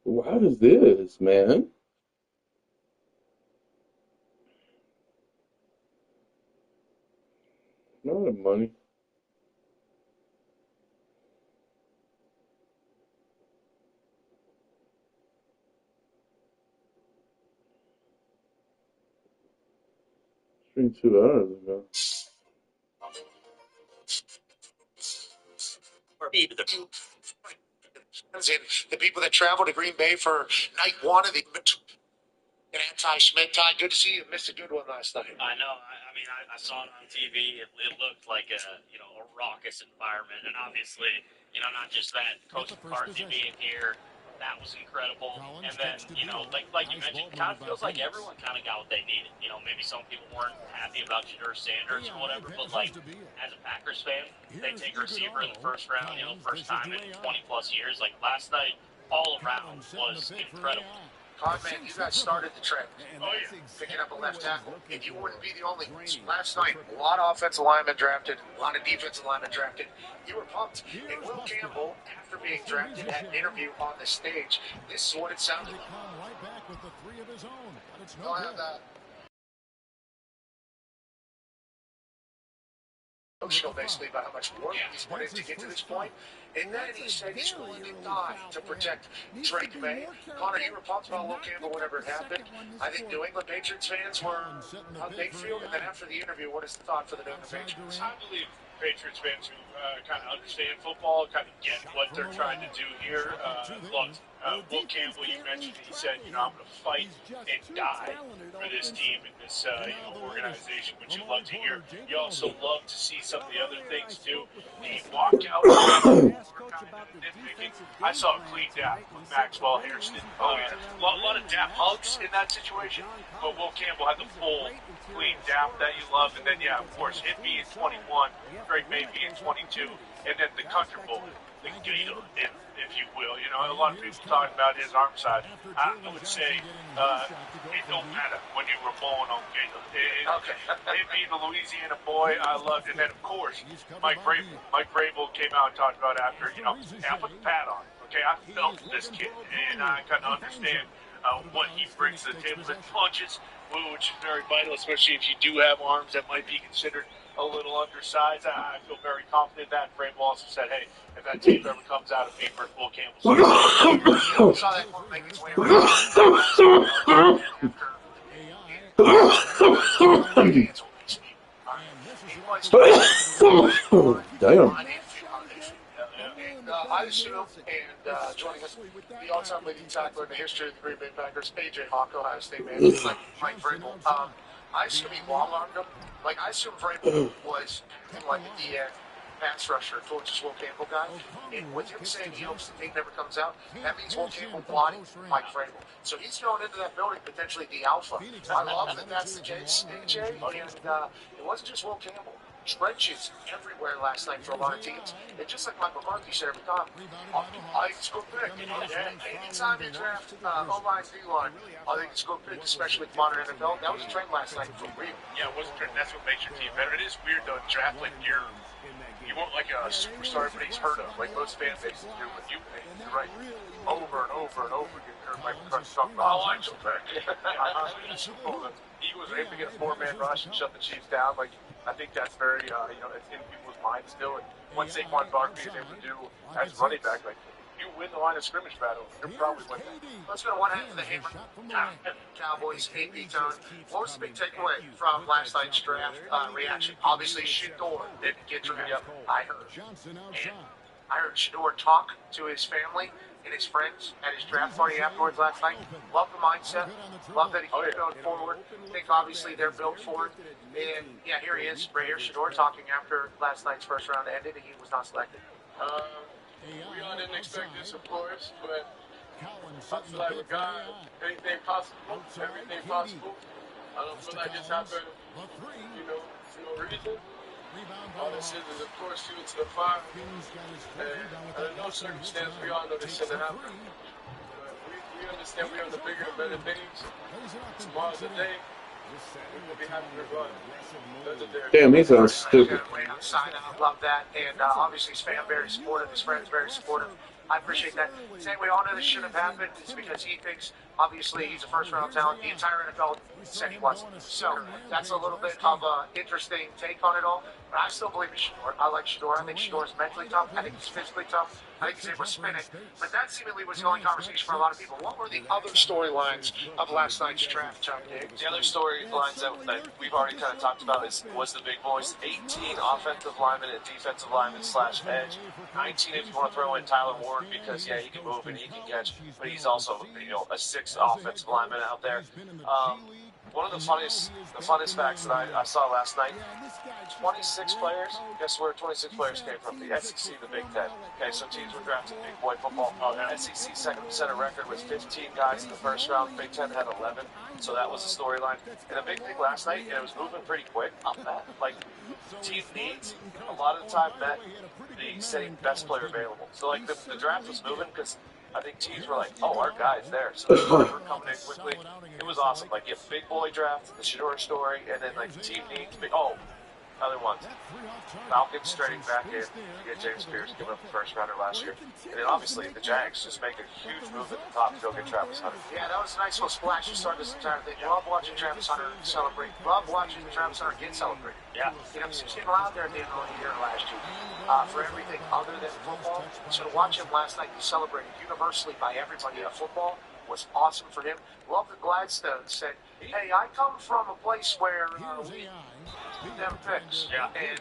What is this, man? Not a money. Stream 2 hours ago. The people that traveled to Green Bay for night one of the an anti-Schmidt tie. Good to see you. Missed a good one last night. I know. I saw it on TV. It looked like a raucous environment, and obviously, not just that. Coach McCarthy being here, that was incredible. And then, like you mentioned, it kind of feels like everyone kind of got what they needed. Maybe some people weren't happy about Shedeur Sanders or whatever, but like as a Packers fan, they take a receiver in the first round. First time in 20 plus years. Like last night, all around was incredible. Man, you guys started the trend. Oh, yeah. Picking up a left tackle. And you wouldn't be the only ones. Last night, a lot of offensive linemen drafted, a lot of defensive linemen drafted. You were pumped. And Will Campbell, after being drafted, had an interview on the stage. This is what it sounded like. They'll have that. Basically about how much work he's put in to get to this point. And then he said he's willing to die to protect Drake May. Connor, you were pumped about Will Campbell whenever it happened. I think New England Patriots fans were how they feel. And then after the interview, what is the thought for the New England Patriots? I believe Patriots fans who kind of understand football, kind of get what they're trying to do here. Look, Will Campbell, you mentioned, he said, I'm going to fight and die for this team and this organization, which you love to hear. You also love to see some of the other things, too. The walkout. I saw a clean dap with Maxwell Harrison. Oh, yeah. A lot of dap hugs in that situation, but Will Campbell had the full clean dap that you love. And then, yeah, of course, him being 21, Drake May being 22, and then the country boy, the Gator, if you will. A lot of people talking about his arm size. I would say it don't matter when you were born on Gator. It being a Louisiana boy, I loved it. And then, of course, Mike Vrabel came out and talked about after, I put the pad on. Okay, I felt this kid, and I kind of understand what he brings to the table. The punches, which is very vital, especially if you do have arms that might be considered a little undersized. I feel very confident that. Vrabel also said, hey, if that tape ever comes out of me for Will Campbell, saw that one make its way around. Damn. I assume, and joining us, the all-time leading tackler in the history of the Green Bay Packers, AJ Hawk, Ohio State man, like Mike Vrabel. I assume he long-armed him. Like, I assume Vrabel was like a DN pass rusher towards this Will Campbell guy. And with him saying he hopes the tape never comes out, that means Will Campbell blotting Mike Vrabel. So he's going into that building potentially the alpha. I love that that's the case, AJ. And it wasn't just Will Campbell. Trenches everywhere last night for a lot of teams. And just like Mike McCarthy said every time, I think it's a good pick. Anytime you draft O-line, D-line, I think it's a good pick, especially with modern NFL. That was a trend last night for real. Yeah, it was a trend. That's what makes your team better. It is weird, though, to draft like you want like a superstar everybody's heard of, like most fan bases do with you. You're right. Over and over and over again, heard Mike McCarthy talk about how I'm so back. Eagles are able to get a four-man rush and shut the Chiefs down. Like, I think that's very, it's in people's minds still. And what Saquon Barkley is able to do as a running back, like, you win the line of scrimmage battle, you'll probably win that. Let's go to one hand for the hammer. Cowboys, AP Tone. What was the big takeaway from last night's draft reaction? Obviously, Shedeur didn't get drafted. I heard Shedeur talk to his family and his friends at his draft party afterwards last night. Love the mindset. Love that he keeps going forward. I think obviously they're built for it. And yeah, here he is, right here, Shedeur talking after last night's first round ended and he was not selected. We all didn't expect this, of course, but I feel like with God, anything possible, everything possible. I don't feel like it's happened, for no reason. All this is, of course, due to the fire. And under no circumstance, we all know this shouldn't happen. But we understand we have the bigger and better things. Tomorrow's the day. We'll be happy to run. Damn, he sounds stupid. Love that. And obviously his fan very supportive, his friends very supportive. I appreciate that. Saying we all know this shouldn't have happened is because he thinks, obviously, he's a first-round talent. The entire NFL said he wasn't. So that's a little bit of an interesting take on it all. But I still believe in Shador. I like Shador. I think Shador is mentally tough. I think he's physically tough. I think he's able to spin it. But that seemingly was the only conversation for a lot of people. What were the other storylines of last night's draft, Chuck Diggs? The other storylines that we've already kind of talked about was the big boys. 18 offensive linemen and defensive linemen / edge. 19 if you want to throw in Tyler Ward because, yeah, he can move and he can catch. But he's also, a 6th offensive lineman out there. One of the funnest facts that I saw last night, 26 players, guess where 26 players came from? The SEC, the Big Ten. Okay, so teams were drafting big boy football. SEC second center record was 15 guys in the first round. Big Ten had 11, so that was a storyline. And a big thing last night, and it was moving pretty quick on that. Like, team needs, a lot of the time, met the same best player available. So, like, the draft was moving because I think teams were like, oh, our guy's there. So the stars were coming in quickly. It was awesome. Like, you have big boy draft, the Shador story, and then, like, the team needs big. Oh, other ones. Falcons trading back in to get James Pierce, giving up the first rounder last year. And then, obviously, the Jags just make a huge move at the top to go get Travis Hunter. Yeah, that was a nice little splash to start this entire thing. Love watching Travis Hunter celebrate. Love watching Travis Hunter get celebrated. Yeah. You know, he's been out there at the end of the year last year for everything other than football. So to watch him last night be celebrated universally by everybody in football was awesome for him. Love that Gladstone said, hey, I come from a place where we them picks. Yeah. And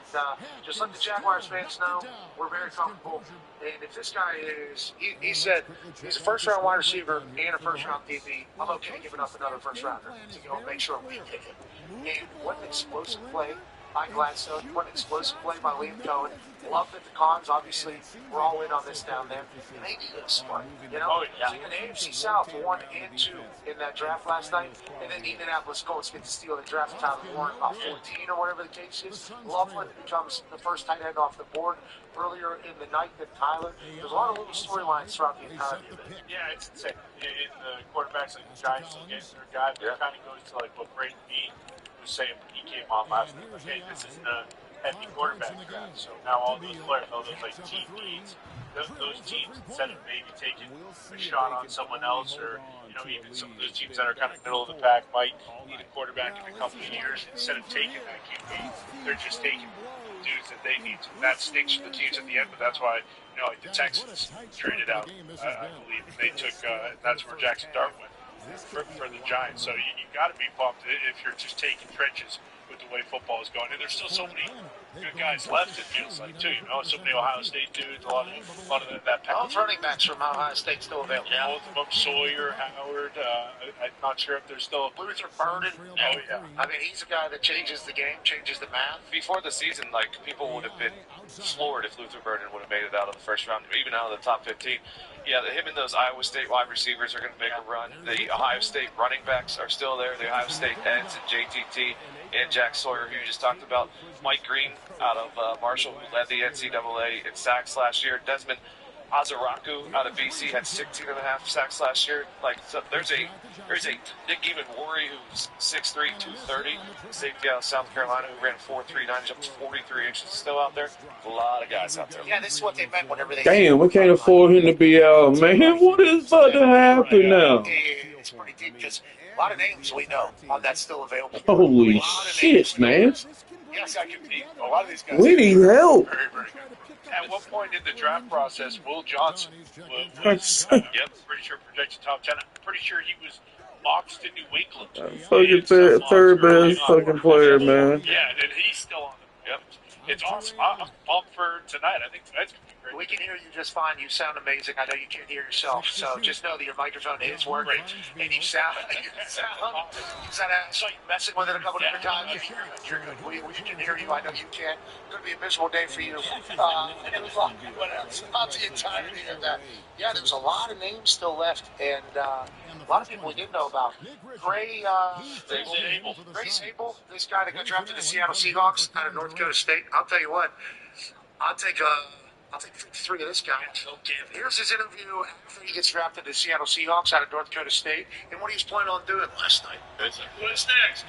just let the Jaguars fans know we're very comfortable. And if this guy is, he said he's a first-round wide receiver and a first-round DB, I'm okay giving up another first-rounder to go and make sure we pick him. And what an explosive play by Gladstone. What an explosive play by Liam Cohen. Love that the Cons, obviously, we're all in on this down there. And they need a spot, you know? Taking the AFC South 1 and 2 in that draft last night, and then the Indianapolis Colts get to steal the draft of Tyler Warren about 14 or whatever the case is. Loveland becomes the first tight end off the board earlier in the night than Tyler. There's a lot of little storylines throughout the entirety of it. Yeah, it's insane. In the quarterbacks, like the Giants still getting their guy, but it kind of goes to like what Brady Bean was saying when he came on last night. Like, hey, this is the heavy quarterback draft. So now all those players, all those like team needs, those teams, instead of maybe taking a shot on someone else, or even some of those teams that are kind of middle of the pack might need a quarterback in a couple of years. Instead of taking that QB, they're just taking dudes that they need to. That stinks for the teams at the end, but that's why like the Texans traded out. I believe they took. That's where Jackson Dart went for the Giants. So you got to be pumped if you're just taking trenches with the way football is going. And there's still so many good guys left, it feels like, too. So many Ohio State dudes, a lot of that pack. Both running backs from Ohio State still available. Yeah. Both of them, Sawyer, Howard. I'm not sure if they're still. Luther Burden. Oh, yeah. I mean, he's a guy that changes the game, changes the math. Before the season, like, people would have been floored if Luther Burden would have made it out of the first round, even out of the top 15. Yeah, him and those Iowa State wide receivers are going to make a run. The Ohio State running backs are still there. The Ohio State ends and JTT and Jack Sawyer, who you just talked about. Mike Green out of Marshall, who led the NCAA in sacks last year. Desmond Azaraku out of BC had 16.5 sacks last year. Like, so there's a Nick Eamon-Worry who's 6'3", 230, safety out of South Carolina who ran 4.39, jumped 43 inches, still out there. A lot of guys out there. Yeah, this is what they meant whenever they. Damn, we can't afford him to be out, man. What is about to happen now? It's pretty deep because a lot of names we know on that's still available. Holy shit, man. Yes, I can be. A lot of these guys. We need help. Very, very good. At what point in the draft process, Will Johnson was pretty sure projected top 10. I'm pretty sure he was boxed to New England. Fucking third best fucking player, man. Yeah, and he's still on the. Yep. It's awesome. I'm pumped for tonight. I think tonight's going to be great. We can hear you just fine. You sound amazing. I know you can't hear yourself, so just know that your microphone is working, and you sound I saw you messing with it a couple different times. You're good. We can hear you. I know you can. It's going to be a miserable day for you. And it was like, not the entirety of that. Yeah, there's a lot of names still left, and a lot of people we didn't know about. Gray Sable, this guy that got drafted to the Seattle Seahawks out of North Dakota State. I'll tell you what, I'll take 3 of this guy. Here's his interview after he gets drafted to the Seattle Seahawks out of North Dakota State, and what he's planning on doing last night. What's next?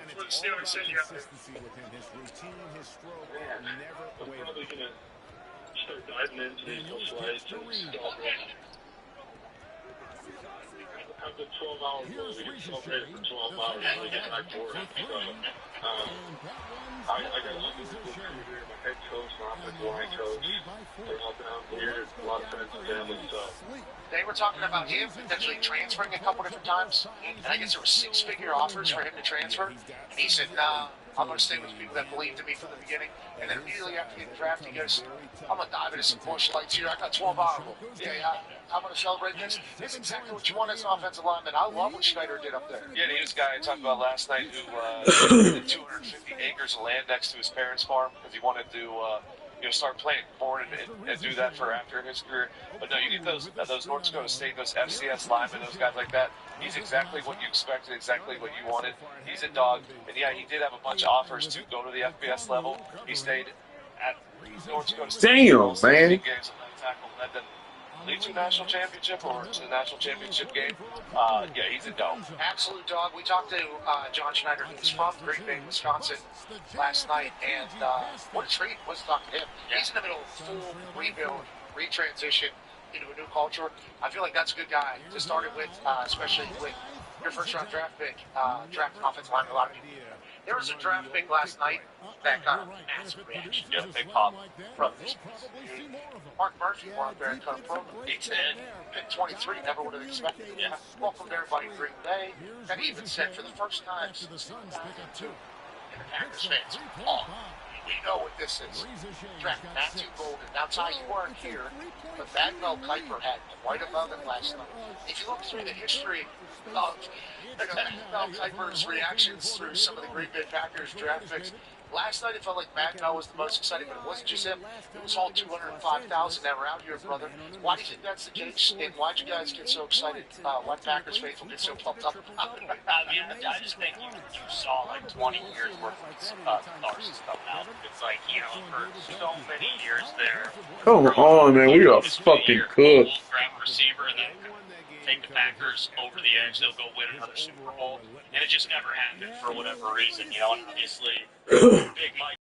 For the Steelers, start diving into these flights and celebrate. After 12 hours, well, we can celebrate it for 12 hours and we get back to work. So, I got an unbelievable crew here. My head coach, my offensive line coach, they're helping out here. A lot of friends and family, so. They were talking about him potentially transferring a couple different times, and I guess there were 6-figure offers for him to transfer, and he said, nah, I'm going to stay with people that believed in me from the beginning. And then immediately after getting drafted, he goes, I'm going to dive into some bush lights here. I got 12 hours. Yeah, I'm going to celebrate this. This is exactly what you want as an offensive lineman. I love what Schneider did up there. Yeah, he was a guy I talked about last night who had 250 acres of land next to his parents' farm because he wanted to start playing corn and do that for after his career. But no, you get those North Dakota State, those FCS linemen, those guys like that. He's exactly what you expected, exactly what you wanted. He's a dog. And yeah, he did have a bunch of offers to go to the FBS level. He stayed at North Dakota State. Damn, man. Games on that tackle, led them lead to the national championship or to the national championship game. Yeah, he's a dog. Absolute dog. We talked to John Schneider, who was from Green Bay, Wisconsin, last night, and what a treat was to talk to him. He's in the middle of full rebuild, retransition into a new culture. I feel like that's a good guy to start it with, especially with your first-round draft pick, draft offensive line. A lot of people. There was a draft pick last night that got a massive reaction. Yeah, big pop. Brothers. Mark Murphy wore up there and come from He did. pick 23, never would have expected. Yeah. Welcome to everybody in Green Bay. And he even said for the first time since 2002, and the Packers fans, we know what this is. Draft Matthew Golden. Now, Ty, you weren't here, but that Mel Kiper had quite a moment last night. If you look through the history of Mel Kiper's reactions through some of the Green Bay Packers draft picks, last night it felt like Matt Bell was the most exciting, but it wasn't just him. It was all 205,000 that were out here, brother. Why do you think that's the case? And why did you guys get so excited? Why Packers faithful get so pumped up? I mean, I just think you saw like 20 years worth of catharsis come out. It's like, for so many years there. Come on, man. We are fucking cooked. We'll grab a receiver and then take the Packers over the edge. They'll go win another Super Bowl. And it just never happened for whatever reason, and obviously Big Mike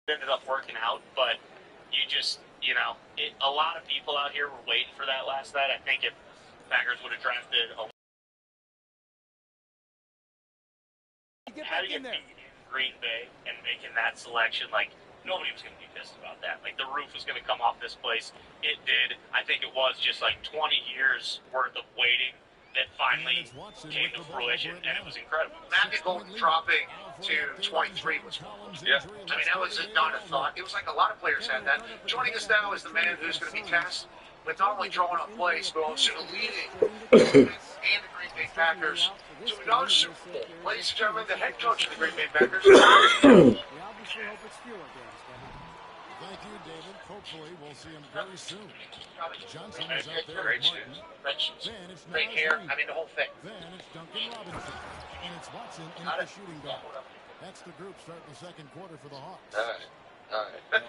ended up working out, but you just, a lot of people out here were waiting for that last night. I think if Packers would have drafted having it be in Green Bay and making that selection, like, nobody was going to be pissed about that. Like, the roof was going to come off this place. It did. I think it was just like 20 years worth of waiting that finally came to fruition, and it was incredible. Matthew Golden dropping to 23 was Yeah. I mean, that was not a thought. It was like a lot of players had that. Joining us now is the man who's going to be tasked with not only drawing up plays, but also leading and the Green Bay Packers to another Super Bowl. Ladies and gentlemen, the head coach of the Green Bay Packers. Thank you, David. Hopefully, we'll see him very soon. Johnson is out there. Great shoes. Great shoes. Great hair. I mean, the whole thing. Then it's Duncan Robinson. And it's Watson in the shooting guard. That's the group starting the second quarter for the Hawks. All right.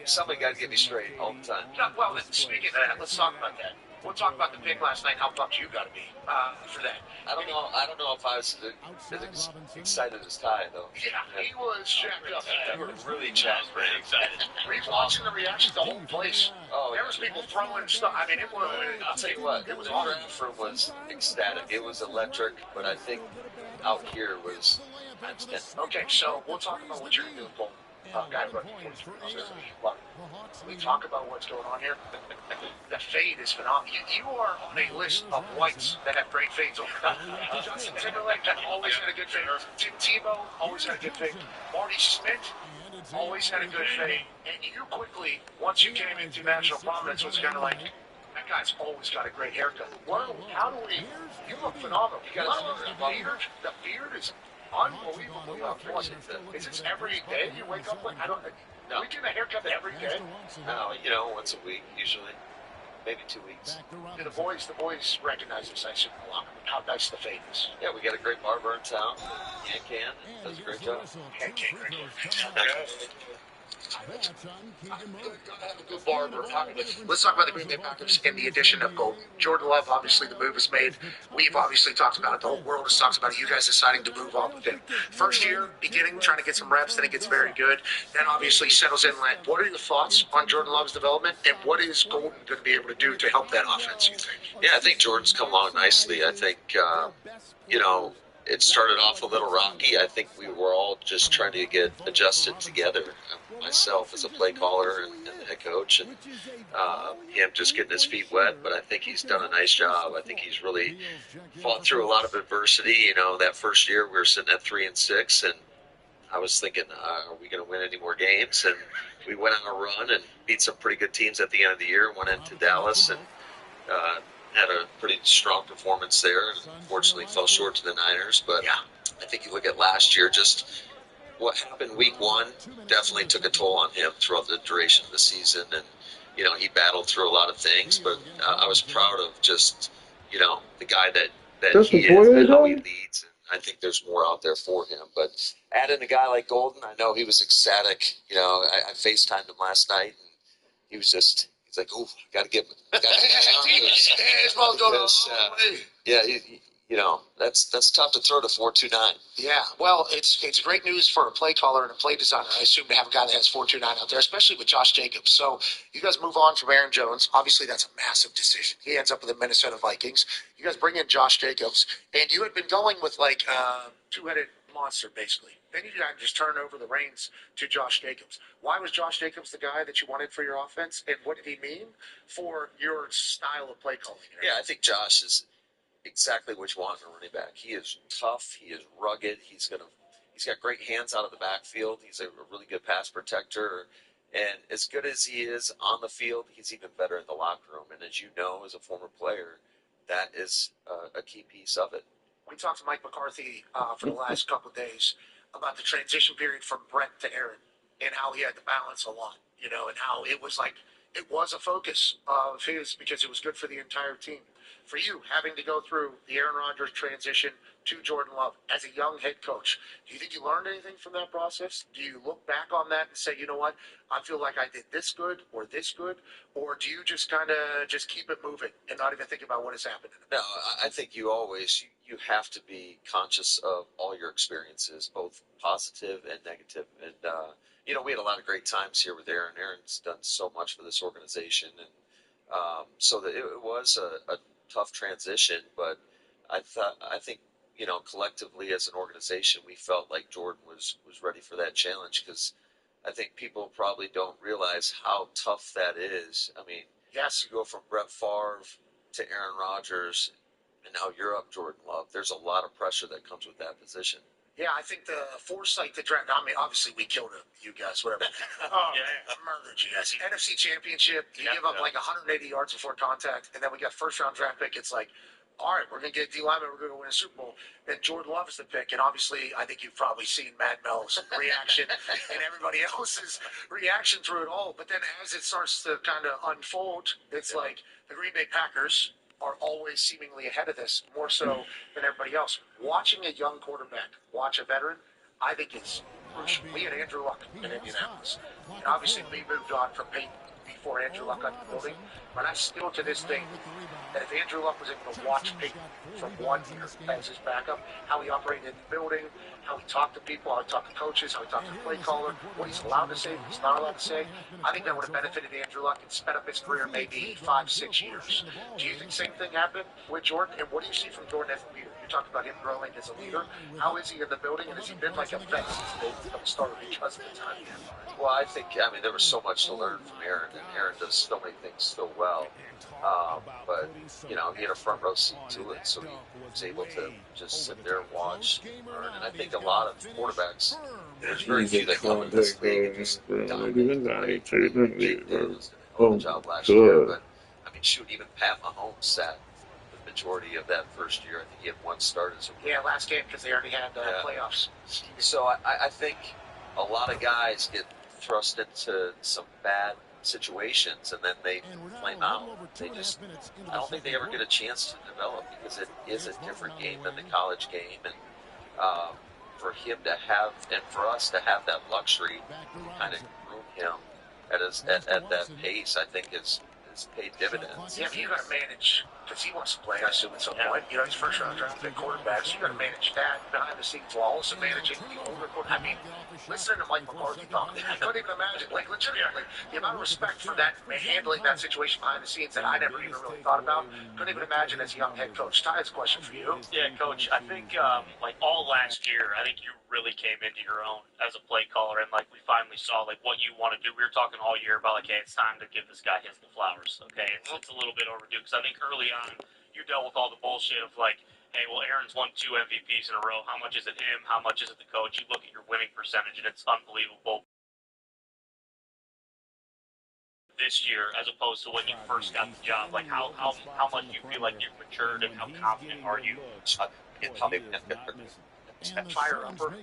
Somebody got to get me straight all the time. Yeah, well, speaking of that, let's talk about that. We'll talk about the pick last night. How pumped you got to be for that? I don't know if I was as excited as Ty though. Yeah, he was jacked up. We were really jacked, Pretty excited. Were you watching the reaction? The whole place. Oh, There was people throwing stuff. I mean, it was. I'll tell you what, it was draft room was ecstatic. It was electric, but I think out here was times 10. Okay, so we'll talk about what you're doing, Paul. Guy, but we talk about what's going on here. The fade is phenomenal. You are on a list of whites that have great fades over time. Justin Timberlake always had a good fade. Tim Tebow always had a good fade. Marty Smith always had a good fade. And you quickly, once you came into national prominence, was kind of like, that guy's always got a great haircut. How do we? You look phenomenal. You got the beard is unbelievably well formed. Is it every day you wake up with? No. We get a haircut every day. No, once a week usually, maybe 2 weeks. The boys recognize this. I said, how nice the fade is. Yeah, we got a great barber in town. Can does a great job. Gotta have a good barber. Let's talk about the Green Bay Packers and the addition of Gold. Jordan Love, obviously, the move is made. We've obviously talked about it. The whole world has talked about it. You guys deciding to move on with him. First year, beginning, trying to get some reps, then it gets very good. Then obviously settles in. What are your thoughts on Jordan Love's development, and what is Golden going to be able to do to help that offense, you think? Yeah, I think Jordan's come along nicely. I think, it started off a little rocky. I think we were all just trying to get adjusted together. Myself as a play caller and the head coach, and him just getting his feet wet. But I think he's done a nice job. I think he's really fought through a lot of adversity. That first year we were sitting at 3-6, and I was thinking, are we going to win any more games? And we went on a run and beat some pretty good teams at the end of the year. Went into Dallas and had a pretty strong performance there, and unfortunately fell short to the Niners. But yeah, I think you look at last year, just what happened week one definitely took a toll on him throughout the duration of the season. And, he battled through a lot of things, but I was proud of just, the guy that he is and how he leads. And I think there's more out there for him. But adding a guy like Golden, I know he was ecstatic. I FaceTimed him last night, and he was just, he's like, "Ooh, got to get him." Yeah, that's tough to throw to 4.29. Yeah, well, it's great news for a play caller and a play designer, I assume, to have a guy that has 4.29 out there, especially with Josh Jacobs. So you guys move on from Aaron Jones. Obviously, that's a massive decision. He ends up with the Minnesota Vikings. You guys bring in Josh Jacobs, and you had been going with like two-headed monster, basically. Then you guys just turn over the reins to Josh Jacobs. Why was Josh Jacobs the guy that you wanted for your offense, and what did he mean for your style of play calling? Yeah, I think Josh is exactly what you want in a running back. He is tough. He is rugged. He's got great hands out of the backfield. He's a really good pass protector. And as good as he is on the field, he's even better in the locker room. And as you know, as a former player, that is a key piece of it. We talked to Mike McCarthy for the last couple of days about the transition period from Brent to Aaron and how he had to balance a lot, and how it was a focus of his because it was good for the entire team. For you, having to go through the Aaron Rodgers transition to Jordan Love as a young head coach, do you think you learned anything from that process? Do you look back on that and say, you know what, I feel like I did this good or this good? Or do you just kind of just keep it moving and not even think about what has happened? No, I think you always, you have to be conscious of all your experiences, both positive and negative. And, we had a lot of great times here with Aaron. Aaron's done so much for this organization. And so that it was a tough transition, but I think collectively as an organization we felt like Jordan was ready for that challenge, because I think people probably don't realize how tough that is. I mean, yes, you go from Brett Favre to Aaron Rodgers, and now you're up Jordan Love. There's a lot of pressure that comes with that position. Yeah, I think the foresight to draft. I mean, obviously we killed you guys, whatever. Murdered you guys. NFC Championship. You give up like 180 yards before contact, and then we got first-round draft pick. It's like, all right, we're going to get D lineman. We're going to win a Super Bowl. And Jordan Love is the pick, and obviously, I think you've probably seen Mad Mel's reaction and everybody else's reaction through it all. But then as it starts to kind of unfold, it's like the Green Bay Packers are always seemingly ahead of this, more so than everybody else. Watching a young quarterback watch a veteran, I think is crucial. We had Andrew Luck in Indianapolis. And obviously, we moved on from Peyton before Andrew Luck got the building. But I still, to this day, that if Andrew Luck was able to watch Peyton from 1 year as his backup, how he operated in the building, how he talked to people, how he talked to coaches, how he talked to the play caller, what he's allowed to say, what he's not allowed to say, I think that would have benefited Andrew Luck and sped up his career maybe 5-6 years. Do you think the same thing happened with Jordan? And what do you see from Jordan as a leader? You talked about him growing as a leader. How is he in the building? And has he been like a vet since they become a starter because of the time he had? Well, I think, there was so much to learn from Aaron, and Aaron does so many things so well. But, he had a front row seat to it, so he was able to just sit there and watch and learn. And I think a lot of quarterbacks, there's very few that come in this league and just dominate the way Jake did. Was a hell of a job last year. But, even Pat Mahomes sat the majority of that first year. I think he had one start as a rookie. Yeah, last game because they already had playoffs. So I think a lot of guys get thrust into some bad situations and then they flame out. I don't think they ever get a chance to develop, because it is a different game than the college game. And for him to have, and for us to have that luxury to kind of groom him at that pace, I think is paid dividends. Yeah, but you got to manage, because he wants to play, I assume, at some point. You know, he's first round draft pick quarterback, so you got to manage that behind the scenes while also managing the older quarterback. I mean, listening to Mike McCarthy talk, I couldn't even imagine, like, legitimately, the amount of respect for that, handling that situation behind the scenes that I never even really thought about. Couldn't even imagine as a young head coach. Ty, it's a question for you. Yeah, Coach, I think, like, all last year, I think you really came into your own as a play caller, and, like, we finally saw, like, what you want to do. We were talking all year about, like, hey, it's time to give this guy his flowers, okay? It's a little bit overdue, because I think early on, you dealt with all the bullshit of, like, hey, well, Aaron's won 2 MVPs in a row. How much is it him? How much is it the coach? You look at your winning percentage, and it's unbelievable this year as opposed to when you first got the job. Like, how much do you feel like you've matured, and how confident are you? Fire upper.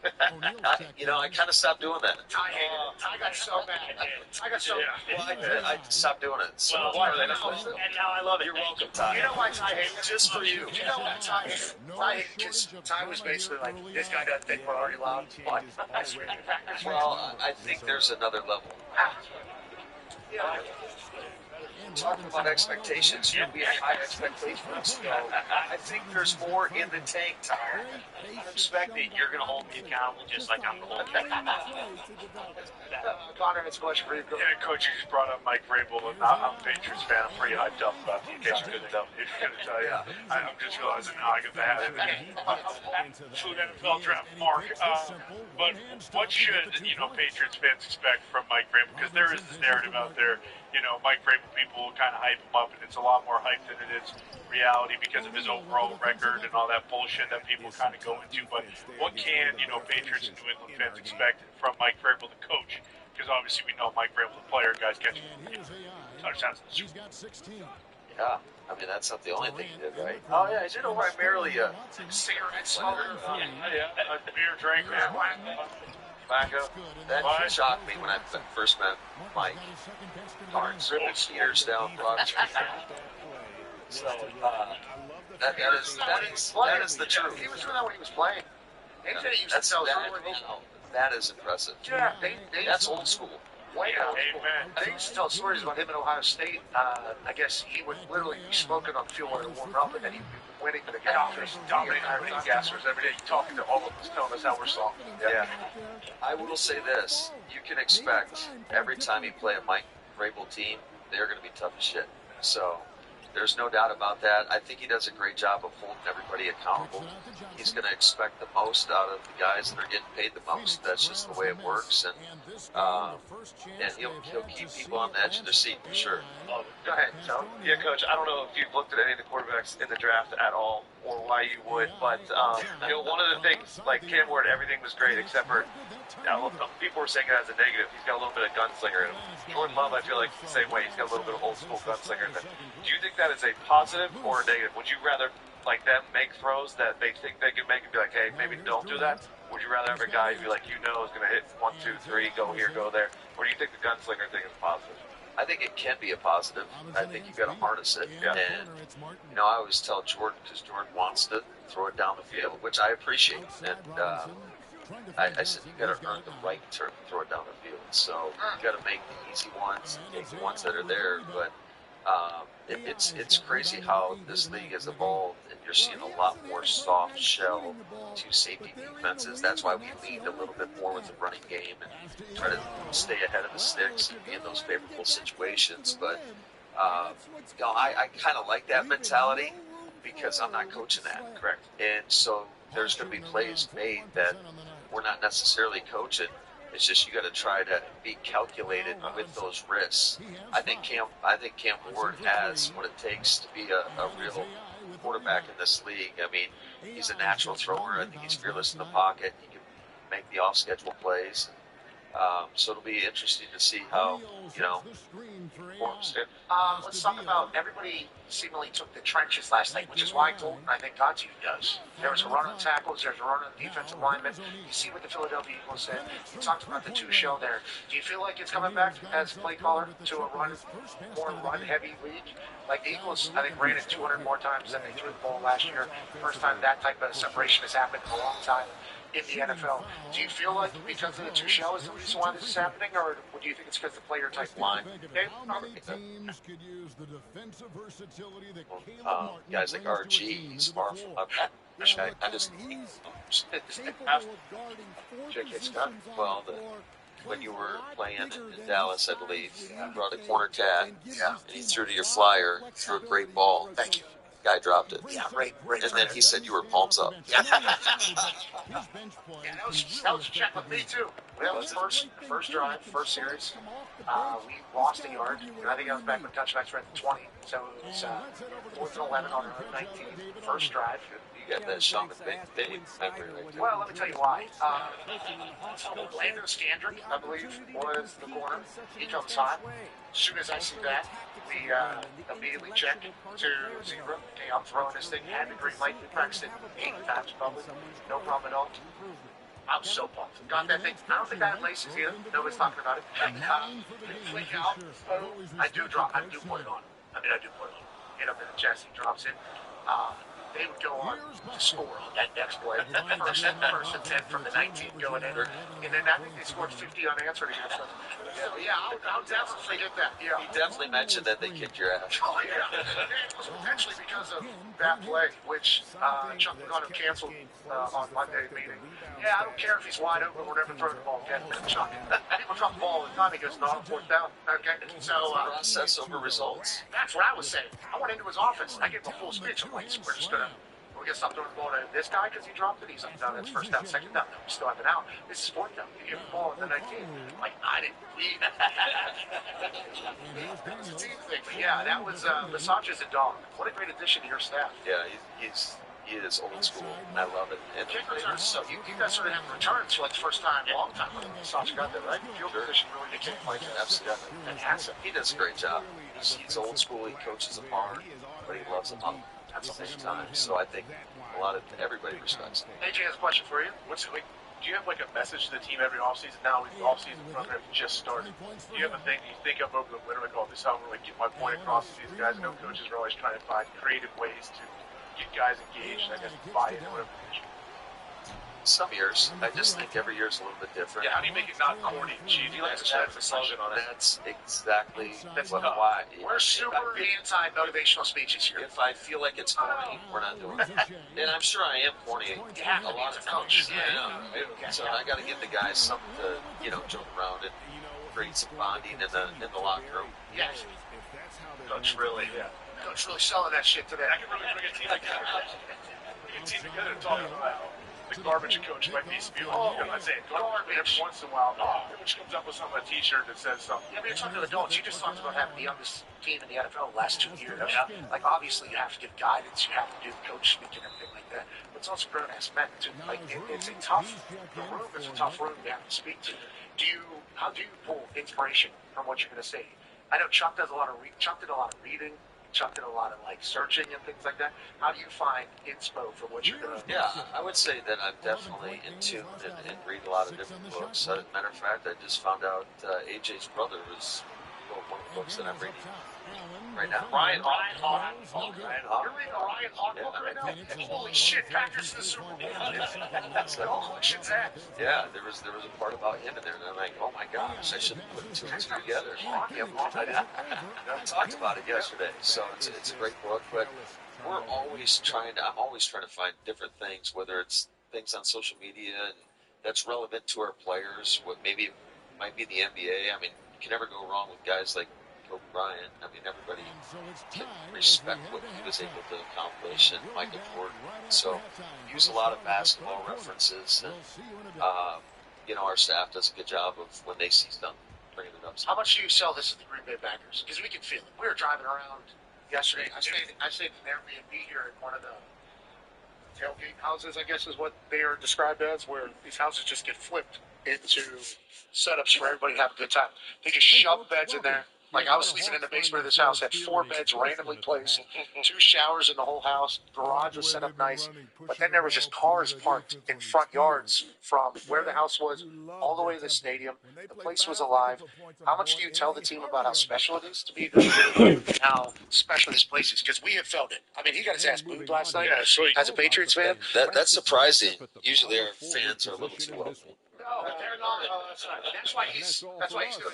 I kind of stopped doing that. Ty hated it. Ty got so mad. I got so mad. Well, I stopped doing it. So And now I love it. You're welcome, Ty. You know why Ty hated it? Just for you. You know why Ty hated it? Ty hated it because Ty was basically like, this guy doesn't think we're already loud. But I swear to God. Well, I think there's another level. Yeah. Talking about expectations, we have high expectations. So I think there's more in the tank, Tyler. I expect that you're going to hold me accountable just like I'm going to hold you. Connor, it's a question for you. Yeah, Coach, you just brought up Mike Vrabel, and I'm a Patriots fan. I'm pretty hyped up about the occasion. Couldn't tell you. I'm just realizing now I get to have absolute NFL draft mark. But what should Patriots fans expect from Mike Vrabel? Because there is this narrative out there. Mike Vrabel people kind of hype him up, and it's a lot more hype than it is reality because of his overall record and all that bullshit that people kind of go into. But what can Patriots and New England fans expect from Mike Vrabel, the coach? Because obviously we know Mike Vrabel, the player, guys catching touchdowns. Yeah, I mean that's not the only thing he did, right? Oh yeah, he's primarily a cigarette smoker. A beer drink, man. tobacco. That shocked me when I first met Mike. Ripping eaters down Broad Street. So that is the truth. He was doing that when he was playing. That is impressive. Yeah, that's old school. Way old school. They used to tell stories about him in Ohio State. I guess he would literally be smoking on the field while they warmed up, and then he'd be winning the game. Dominating our gassers every day, talking to all of us, telling us how we're soft. Yeah. I will say this: you can expect every time you play a Mike Vrabel team, they're going to be tough as shit. So there's no doubt about that. I think he does a great job of holding everybody accountable. He's going to expect the most out of the guys that are getting paid the most. That's just the way it works, and he'll keep people on the edge of their seat for sure. Go ahead, Joe. Yeah, Coach, I don't know if you've looked at any of the quarterbacks in the draft at all or why you would, but one of the things, like Cam Ward, everything was great except for people were saying it as a negative. He's got a little bit of gunslinger in him. Jordan Love, I feel like the same way. He's got a little bit of old school gunslinger in him. Do you think that is a positive or a negative? Would you rather like them make throws that they think they can make and be like, hey, maybe don't do that? Would you rather have a guy who be like, is going to hit 1, 2, 3, go here, go there? Or do you think the gunslinger thing is positive? I think it can be a positive. I think you've got to harness it. Yeah. And, I always tell Jordan, because Jordan wants to throw it down the field, which I appreciate. And I said, you've got to earn the right to throw it down the field. So you've got to make the easy ones, take the ones that are there. But it's crazy how this league has evolved, and you're seeing a lot more soft shell to safety defenses. That's why we lead a little bit more with the running game and try to stay ahead of the sticks and be in those favorable situations. But I kind of like that mentality because I'm not coaching that. Correct. And so there's going to be plays made that we're not necessarily coaching. It's just you got to try to be calculated with those risks. I think Cam Ward has what it takes to be a real quarterback in this league. I mean, he's a natural thrower. I think he's fearless in the pocket. He can make the off-schedule plays. So it'll be interesting to see how, performs. Let's talk about everybody seemingly took the trenches last night, which is why Colton, I think, got to you does. There was a run on tackles, there's a run on defensive linemen. You see what the Philadelphia Eagles said. You talked about the two show there. Do you feel like it's coming back as play caller to a more run-heavy league? Like the Eagles, I think, ran it 200 more times than they threw the ball last year. First time that type of separation has happened in a long time. in the NFL. Do you feel like because of the two shell is the reason why this is happening, or do you think it's because the player type line? Guys like RG, he's far from I just J.K. Scott. well, when you were playing in Dallas, I believe, you brought a corner tag, and he threw to your flyer, threw a great ball. Thank you. Guy dropped it. Yeah, right. And then he said you were palms up. Yeah, that was check with me too. That was first drive, first series. We lost a yard. I think I was back when touchbacks were at the 20. So it was 4th and 11 on our 19. First drive. You got that Sean McVay memory right there. Well, let me tell you why. Landon Scandrick, I believe, was the corner. He comes hot. As soon as I see that, we immediately check to zebra. Okay, I'm throwing this thing. Had the green light. We practiced it 8 times probably. No problem at all. I was so pumped. Got that thing. I don't think I had laces either. Nobody's talking about it. Flick out. I do put it on. I do put it on. Hit up in the chest. He drops it. They would go on to score on that next play. First and 10 from the 19 going in. And then I think they scored 50 unanswered against us. Yeah, I'll definitely get that. Yeah. He definitely mentioned that they kicked your ass. Oh, yeah. It was potentially because of that play, which Chuck Pagano canceled on Monday meeting. Yeah, I don't care if he's wide open. We're never throwing the ball again. Chuck. People drop the ball all the time. He goes, no, 4th down. Okay. So, process over results. That's what I was saying. I went into his office. I gave him a full speech. I'm like, we're just going to stop throwing the ball to this guy because he dropped it. He's like, no, that's first down, second down. No, we still have an out. This is 4th down. You give him the ball at the 19. Like, I didn't believe that. It was a team thing. But yeah, that was Massage's a dog. What a great addition to your staff. Yeah, he is old school, and I love it. And kickers are so, you guys sort of have returns for like the first time in a long time. Massage got that, right? Field position really became like absolutely. an asset. He does a great job. He's old school. He coaches them hard, but he loves them up at the same time. So I think everybody respects him. AJ has a question for you. Do you have like a message to the team every offseason? Now the offseason program just started. Do you have a thing you think of over the winter? Like, oh, this is how I'm going to get my point across to these guys. I know coaches are always trying to find creative ways to get guys engaged. I guess buy into whatever it is. Some years, I just think every year is a little bit different. Yeah, how do you make it not corny? Cheesy, Do you like like to chat for slogan on it? That's exactly why. We're super anti-motivational speeches here. If I feel like it's corny, we're not doing it. And I'm sure I am corny a lot of times. So I got to give the guys something to joke around and create some bonding in the locker room. Yes. Coach really selling that shit today. I can really bring a team together. Bring a team together and talk about the garbage coach might be spewing. I'm not saying garbage every once in a while. Coach comes up with a T-shirt that says something. Yeah, but you're talking to adults. You just talked about having the youngest team in the NFL the last 2 years. Like, obviously, you have to give guidance. You have to do coach speak and everything like that. But it's also grown-ass men, too. Like, it's a tough room. It's a tough room to have to speak to. How do you pull inspiration from what you're going to say? I know Chuck did a lot of reading. Chuck did a lot of searching and things like that. How do you find inspo for what you're doing? Yeah, I would say that I'm definitely in tune and read a lot of different books. As a matter of fact, I just found out AJ's brother was one of the books that I'm reading right now. Ryan Hawk. You're reading a Ryan Hawk book right now? Holy shit, Packers to the Super Bowl. No questions asked. Yeah, there was a part about him in there, and I'm like, oh my gosh, I should have put 2 and 2 together. I talked about it yesterday, so it's a great book, but I'm always trying to find different things, whether it's things on social media and that's relevant to our players, what maybe it might be the NBA. I mean, you can never go wrong with guys like Kobe Bryant. I mean, everybody can respect what he was able to accomplish, and Michael Jordan. So use a lot of basketball references, and our staff does a good job of when they see stuff, bringing it up. How much do you sell this at the Green Bay Packers? Because we can feel it. We were driving around yesterday. I stayed in an Airbnb here at one of the tailgate houses, I guess is what they are described as, where these houses just get flipped into setups for everybody to have a good time. They just shove beds in there. Like, I was sleeping in the basement of this house, had 4 beds randomly placed, 2 showers in the whole house, garage was set up nice, but then there was just cars parked in front yards from where the house was all the way to the stadium. The place was alive. How much do you tell the team about how special it is to be a good team and how special this place is? Because we have felt it. I mean, he got his ass booed last night as a Patriots fan. That's surprising. Usually our fans are a little too local. No, they're not. That's why he's doing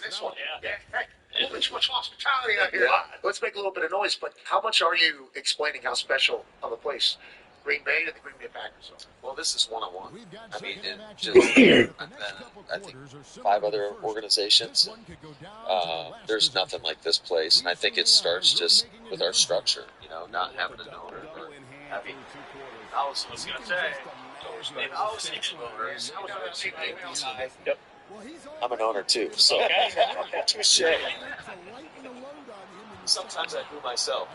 this one. Yeah. Hey, a little bit too much hospitality out here. Let's make a little bit of noise. But how much are you explaining how special of a place Green Bay and the Green Bay Packers are? Well, this is one-on-one. I mean, just here and then I think 5 other organizations. There's nothing like this place, and I think it starts just with our structure. You know, not having an owner or having. I was going to say. Yep. I'm an owner too, so touche. Sometimes I do myself.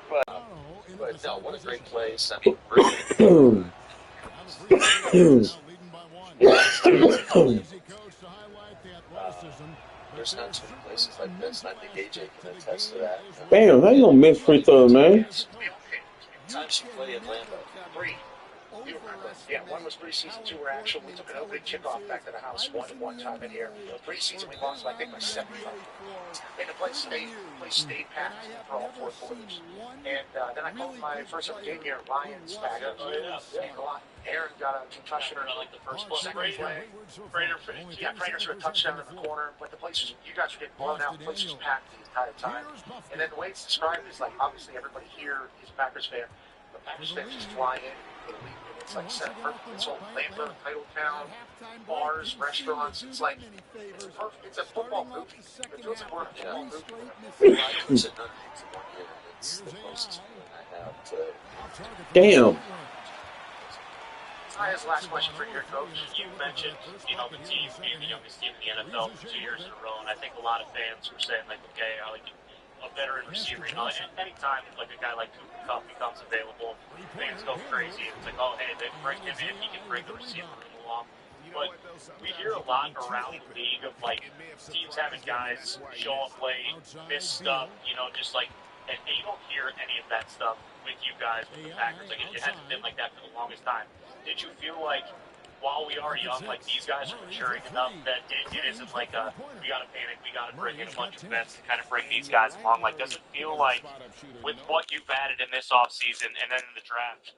But no, what a great place. I mean, really. There's not too many places like this, and I think AJ can attest to that. Damn, how you gonna miss free throw, man? Times you play Atlanta. 3. Yeah, 1 was preseason, 2 were actual. We took an opening kickoff back to the house one time in here. Preseason, we lost, I think, by 75. And the place stayed packed for all 4 quarters. And then I called my first ever game here, Lions back. Aaron got a concussion or like the first play. Prater threw a touchdown in the corner, but the place was, you guys were getting blown out. The place was packed the entire time. And then the way it's described is like, obviously everybody here is a Packers fan. The Packers fans just fly in. It's like set perfect. It's all Atlanta, title town, bars, restaurants. It's like, it's perfect. It's a football movie. It feels like we're a football movie. It's the closest I have to. Damn. I have the last question for your coach. You mentioned, the team being the youngest team in the NFL for 2 years in a row, and I think a lot of fans were saying, like, okay, I like a veteran receiver. Anytime like a guy like Cooper Kupp becomes available, fans go crazy. It's like, oh, hey, they bring him in, he can bring the receiver along. But we hear a lot around the league of like teams having guys show up late, miss stuff, just like, and you don't hear any of that stuff with you guys, with the Packers. Like it hasn't been like that for the longest time. Did you feel like, while we are young, like these guys are maturing enough that it isn't like we got to panic, we got to bring in a bunch of vets to kind of bring these guys along? Like, does it feel like with what you've added in this offseason and then in the draft,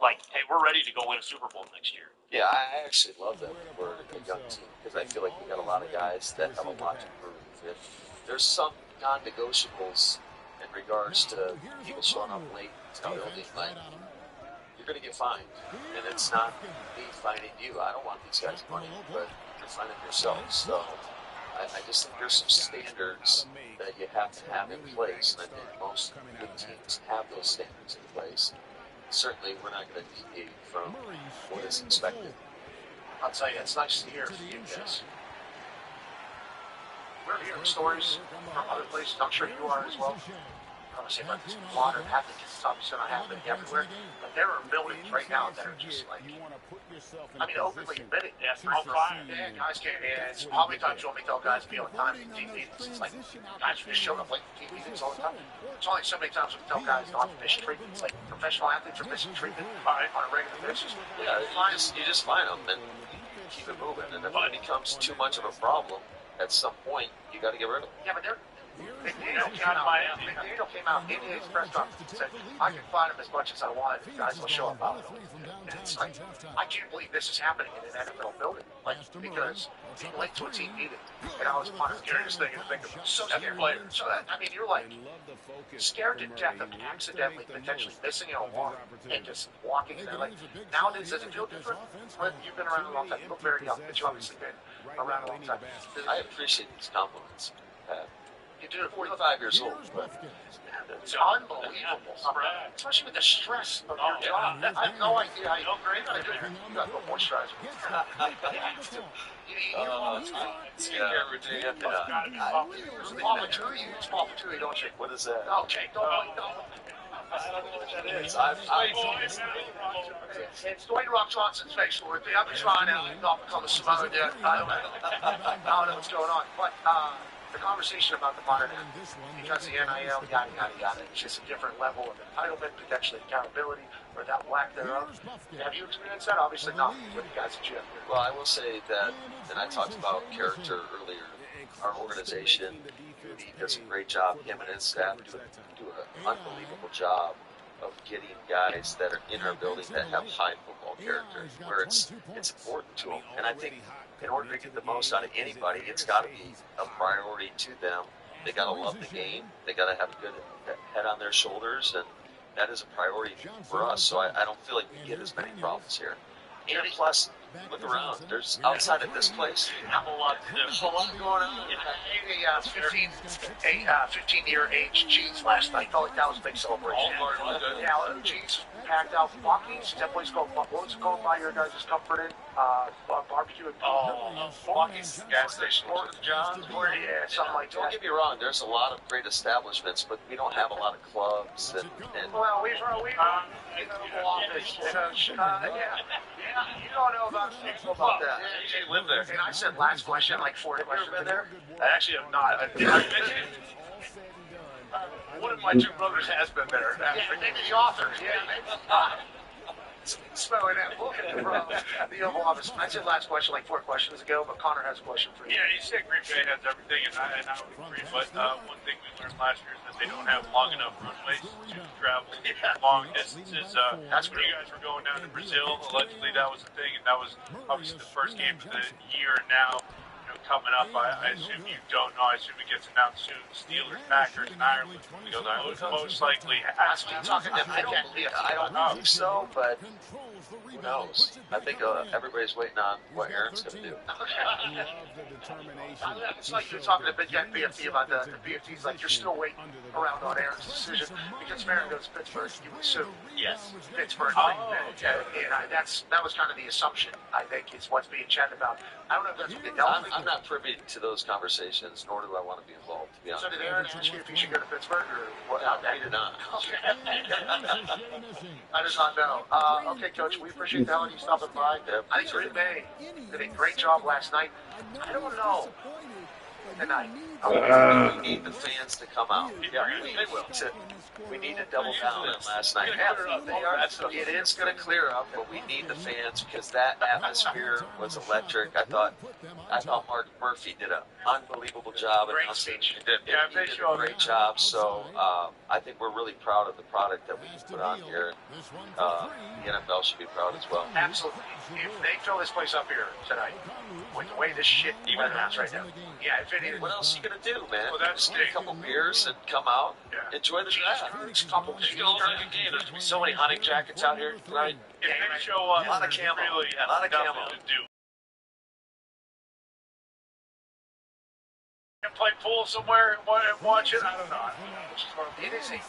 like, hey, we're ready to go win a Super Bowl next year? Yeah, I actually love that we're a young team because I feel like we got a lot of guys that have a lot to prove. If there's some non-negotiables in regards to people showing up late to the building, like, you're going to get fined. And it's not me fining you. I don't want these guys money, but you're fining yourself. So I just think there's some standards that you have to have in place, and I think most good teams have those standards in place. Certainly, we're not going to deviate from what is expected. I'll tell you, it's nice to hear from you guys. We're hearing stories from other places. I'm sure you are as well. I don't say about this modern happening. It's obviously not happening everywhere. But there are buildings right now that are just like, I mean, openly admitting. Yeah, on fire. Yeah, guys can't. Yeah, it's how many times you want me to tell guys to be on time in team meetings? It's like guys are just showing up late in team meetings all the time. It's only so many times we tell guys not to miss treatment. It's like professional athletes are missing treatment on a regular basis. Yeah, you just find them and keep it moving. And if it becomes too much of a problem, at some point you got to get rid of them. Yeah, but McDaniel came out in his press conference and said, I can find him as much as I want. Guys will show up out of them. And it's like, I can't believe this is happening in an NFL building. Like, because being late to a team meeting, and I was one of the scariest thing to think of. So scared. So that, I mean, you're like scared to death of accidentally, potentially missing an alarm and just walking in there. Like, nowadays, does it feel different? When you've been around a long time. You look very young, but you've obviously been around a long time. I appreciate these compliments. You do it 45 years old, but it's unbelievable. Especially with the stress of your job. I have no idea how you got to do it. You got to go moisturize. Small patootie, don't you? What is that? Okay, don't. I don't know what that is. It's Dwayne Rock Johnson's facial. I've been trying out not become a Samoan yet. I don't know what's going on. But the conversation about the modern athlete, because the NIL, yada, yada, yada, it's just a different level of entitlement, potentially accountability, or that lack thereof. Have you experienced that? Obviously not with the guys that you have here. Well, I will say that, and I talked about character earlier, our organization, Goody does a great job, him and his staff do an unbelievable job of getting guys that are in our building that have high football character, where it's important to them. And I think in order to get the most out of anybody, it's got to be a priority to them. They got to love the game. They got to have a good head on their shoulders, and that is a priority for us. So I don't feel like we get as many problems here. And plus, look around. There's outside of this place, A whole lot to do. there's a lot going on. A 15-year age G's last night. Felt like that was a big celebration. Yeah, G's packed out. Bucky's, that place called, what was it called by your guys' comfort in? Barbecue and Bucky's gas station. Fort John's, yeah, something like Don't that. get me wrong. There's a lot of great establishments, but we don't have a lot of clubs. And Well, we've yeah, you don't know about that. You live there. And I said last question, like 4 questions. been there? I actually have not. One of my two brothers has been there. Maybe the author. Yeah, smelling that book in the Oval Office. I said last question like 4 questions ago, but Connor has a question for you. Yeah, you said Green Bay has everything, and I would agree. But one thing we learned last year is that they don't have long enough runways to travel long distances. That's when you guys were going down to Brazil. Allegedly, that was the thing, and that was obviously the first game of the year. And now, coming up, I assume you don't know. I assume it gets announced soon. Steelers, Packers, and Ireland. Most likely. I don't think so, but who knows? I think everybody's waiting on what Aaron's going to do. It's like you're talking to Big BFT about the BFTs, like you're still waiting around on Aaron's decision because if Aaron goes to Pittsburgh, you would assume. Yes. Pittsburgh. That was kind of the assumption, I think, is what's being chatted about. I don't know if that's what they dealt with. I'm not privy to those conversations, nor do I want to be involved, to be honest. So did Aaron ask you if he should go to Pittsburgh, or what? I did not. I did not know. Okay, Coach, we appreciate the hell of you stopping by. I think Green Bay did a great job last night. I don't know. Tonight. We need the fans to come out. Yeah, they will. We need to double down on last night. It is going to clear up, but we need the fans because that atmosphere was electric. I thought Mark Murphy did an unbelievable job. Great speech. He did a great job. So I think we're really proud of the product that we put on here. The NFL should be proud as well. Absolutely. If they fill this place up here tonight, with the way this shit even happens right now, yeah, if it is. What else are you going to do, man? Well, that's just get a couple beers and come out, enjoy the draft. It's going to be There's going to be so many hunting jackets out here tonight. If they show up, a lot of camo. really A lot of nothing camo. to do. And play pool somewhere and watch it. I don't know. It is a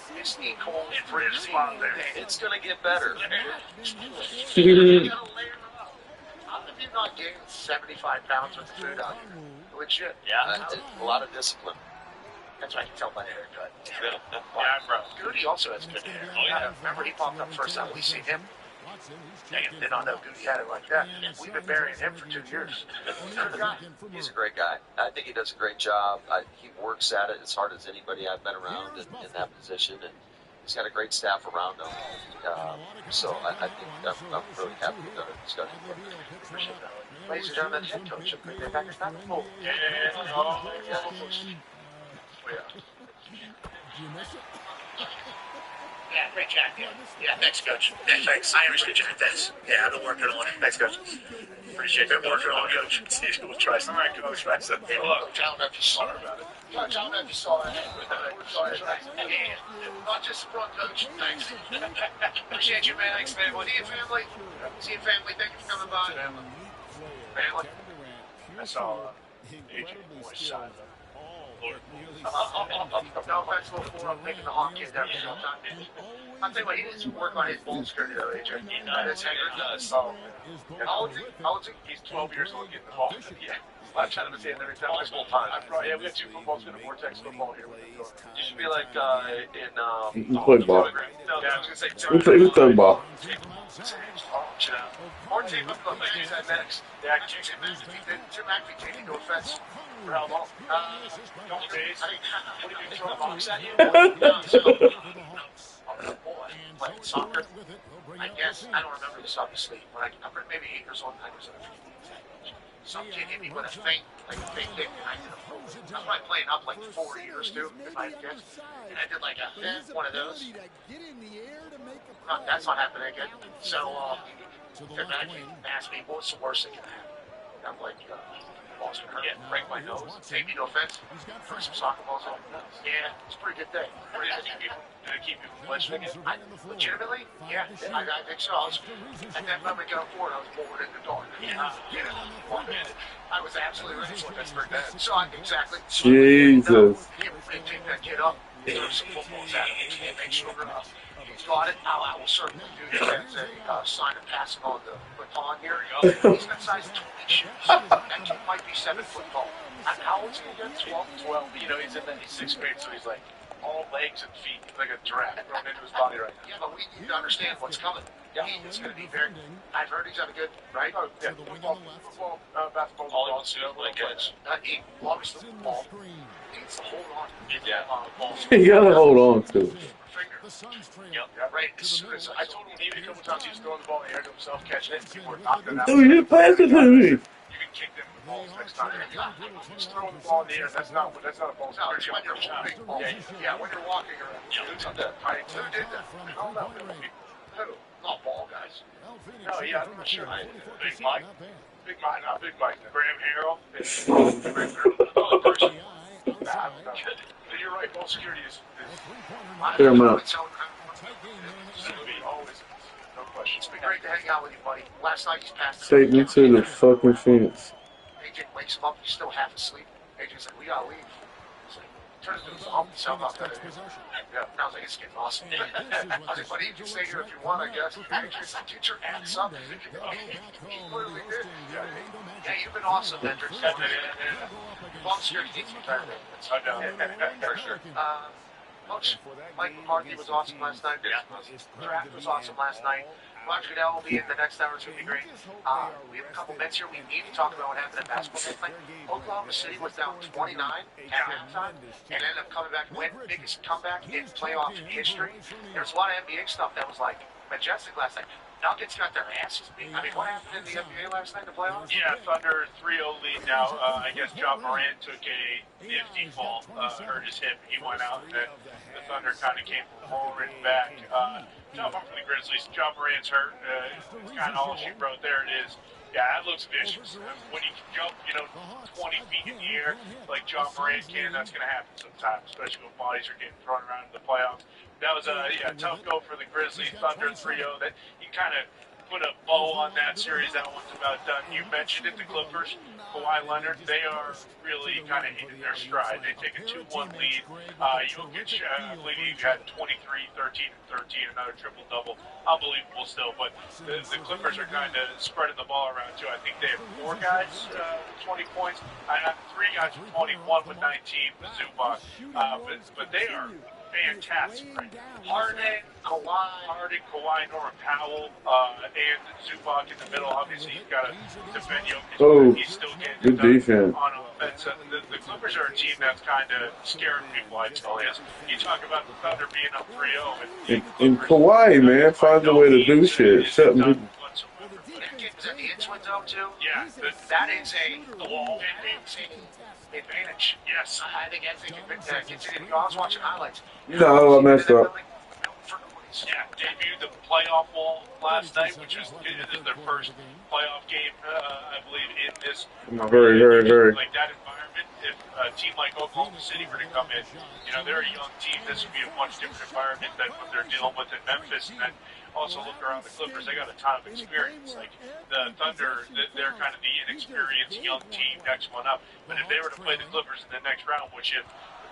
cold fridge spot there. It's going to get better. You gotta layer up. How have you not gained 75 pounds with the food out here? Legit. Yeah. A lot of discipline. That's what I can tell by the haircut. Yeah, bro. Goody also has good hair. Oh, yeah. Remember, he popped up first time we seen him. Did not know Goody had it like that. We've been burying him for 2 years. He's a great guy. I think he does a great job. He works at it as hard as anybody I've been around in that position, and he's got a great staff around him. So I think I'm really happy with our discussion. Appreciate that. Ladies and gentlemen, head coach of Green Bay Packers. Oh, Yeah. yeah, great jack. Yeah, thanks, coach. Yeah, thanks. I understand jack. Thanks. Yeah, I've been working on it. Thanks, coach. Appreciate it. Been working on it, coach. We'll try some. All right, coach. Try some. Hey, look, I don't know if you saw it. Coach, I don't know if you saw that. Yeah. Not just the front, coach. Thanks. Appreciate you, man. Thanks, man. Well, see you, family. See you, family. Thank you for coming by. Family. I saw AJ Boy's son. No offense, little fool. I'm taking the honk kid every single time. I'll tell you what, he needs to work on his ball skirt, though, AJ. His hanger does. How old is he? He's 12 years old getting the ball. Yeah. I'm trying to say it every time. Multiple times. Yeah, we got 2 footballs in the Vortex football here. You should be like You play ball. Yeah, I was going to say, We play ball. switch it out. Or tape up the match that next. Yeah, Jim McAfee taking no offense. for how long? Couple days. What do you throw box at you? Playing soccer. I guess I don't remember this obviously, but I'm maybe 8 years old. I was in a some kid hit me with a feint, like a fake kick, and I did a full. That's why I played up like 4 years too, if I guess. And I did like one of those. That's not happening again. So the McAfee asked me what's the worst that can happen. I'm like, balls can hurt, break my nose, take me no offense, throw some soccer balls off. Yeah, it's a pretty good day. Did it keep you from listening? Legitimately, yeah, I think so. And then when we got forward, I was bored in the dark. I was absolutely ready for Pittsburgh then. So exactly. Jesus. They pick that kid up, throw some footballs at him, and make sure he's got it. I will certainly do that as a sign of passing on the baton here. He's got size 20 shoes. That kid might be 7 foot tall. How old is he again? 12? You know, he's 6th grade, so he's like all legs and feet. He's like a giraffe thrown into his body right now. Yeah, but we need to understand what's coming. Yeah, it's going to be very. I've heard he's having a good, right? Oh, yeah, football, basketball, all of them, like he loves the ball. He needs to hold on. Yeah, ball. You gotta hold on to it. Yeah, right. As soon as I told him even a couple times he was throwing the ball in the air to himself, catching it, and people were knocking it out. Dude, you pass it to me. You can kick them with balls next time. Just throwing the ball in the air. That's not a ball. No, it's when you're holding ball. Yeah, when you're walking around. Who did that? Who did that? I don't know. Who? Not ball guys. No, yeah, I'm not sure. Big Mike. Not Big Mike. Graham Harrell. You're right. Ball security is Fair amount. always. No question. It's been great to hang out with you, buddy. Last night he's passed. Take me to the fucking fence. AJ wakes him up. He's still half asleep. AJ's like, we gotta leave. So he turns to his mom and tells him that. Yeah. And I was like, it's getting awesome. I was like, buddy, you can stay here if you want, I guess. AJ's like, get your ass up. He literally did. Yeah, you've been awesome, Hendricks. Ball security needs to be better. For sure. Coach, Mike McCarthy was awesome last night. Yeah. Draft was awesome last night. Roger Goodell will be in the next hour. It's going to be great. We have a couple minutes here. We need to talk about what happened at basketball last night. Oklahoma City was down 29 at halftime and ended up coming back and win. Biggest comeback in playoff history. There was a lot of NBA stuff that was like majestic last night. Nuggets got their asses beat. I mean, what happened in the NBA last night in the playoffs? Yeah, Thunder 3-0 lead now. I guess John Morant took a nifty fall, hurt his hip. He went out, and then the Thunder kind of came roaring back. Tough one for the Grizzlies. John Morant's hurt. It's kind of all she wrote. There it is. Yeah, that looks vicious. When you can jump, 20 feet in the air like John Morant can, that's going to happen sometimes, especially when bodies are getting thrown around in the playoffs. That was a tough go for the Grizzlies. Thunder 3-0. That you kind of put a bow on that series. That one's about done. You mentioned it, the Clippers, Kawhi Leonard. They are really kind of hitting their stride. They take a 2-1 lead. Jokic, I believe he had 23, 13, and 13, another triple-double. Unbelievable still. But the Clippers are kind of spreading the ball around, too. I think they have 4 guys with 20 points. I have 3 guys with 21 with 19 with Zubac. But they are fantastic right now. Harden, Kawhi, Norman Powell, and Zubac in the middle. Obviously, you've got to defend Jokic. Oh, he's still getting good defense. On offense. The Clippers are a team that's kind of scaring people, I'd tell you. You talk about the Thunder being up 3-0. And Kawhi, man, finds a way to do shit. Shutting people. Is that the in-swing though, too? Yeah. That is the wall. Advantage. Yes. I think Anthony continued. I was watching highlights. No, I messed up. Yeah, debuted the playoff wall last night, which is their first playoff game, I believe, in this. Very. Like that environment, if a team like Oklahoma City were to come in, they're a young team. This would be a much different environment than what they're dealing with in Memphis. And then also look around the Clippers, they got a ton of experience. Like the Thunder, they're kind of the inexperienced young team, next one up. But if they were to play the Clippers in the next round, which if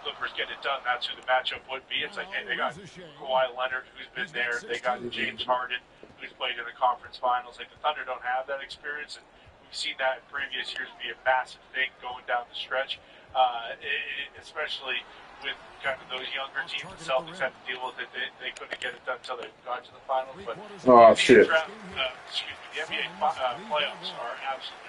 Clippers get it done, that's who the matchup would be. It's like, hey, they got Kawhi Leonard, who's been there. They got James Harden, who's played in the conference finals. Like, the Thunder don't have that experience, and we've seen that in previous years be a massive thing going down the stretch, especially with kind of those younger teams. The Celtics had to deal with it. They couldn't get it done until they got to the finals. But oh, shit. Excuse me. NBA playoffs are absolutely.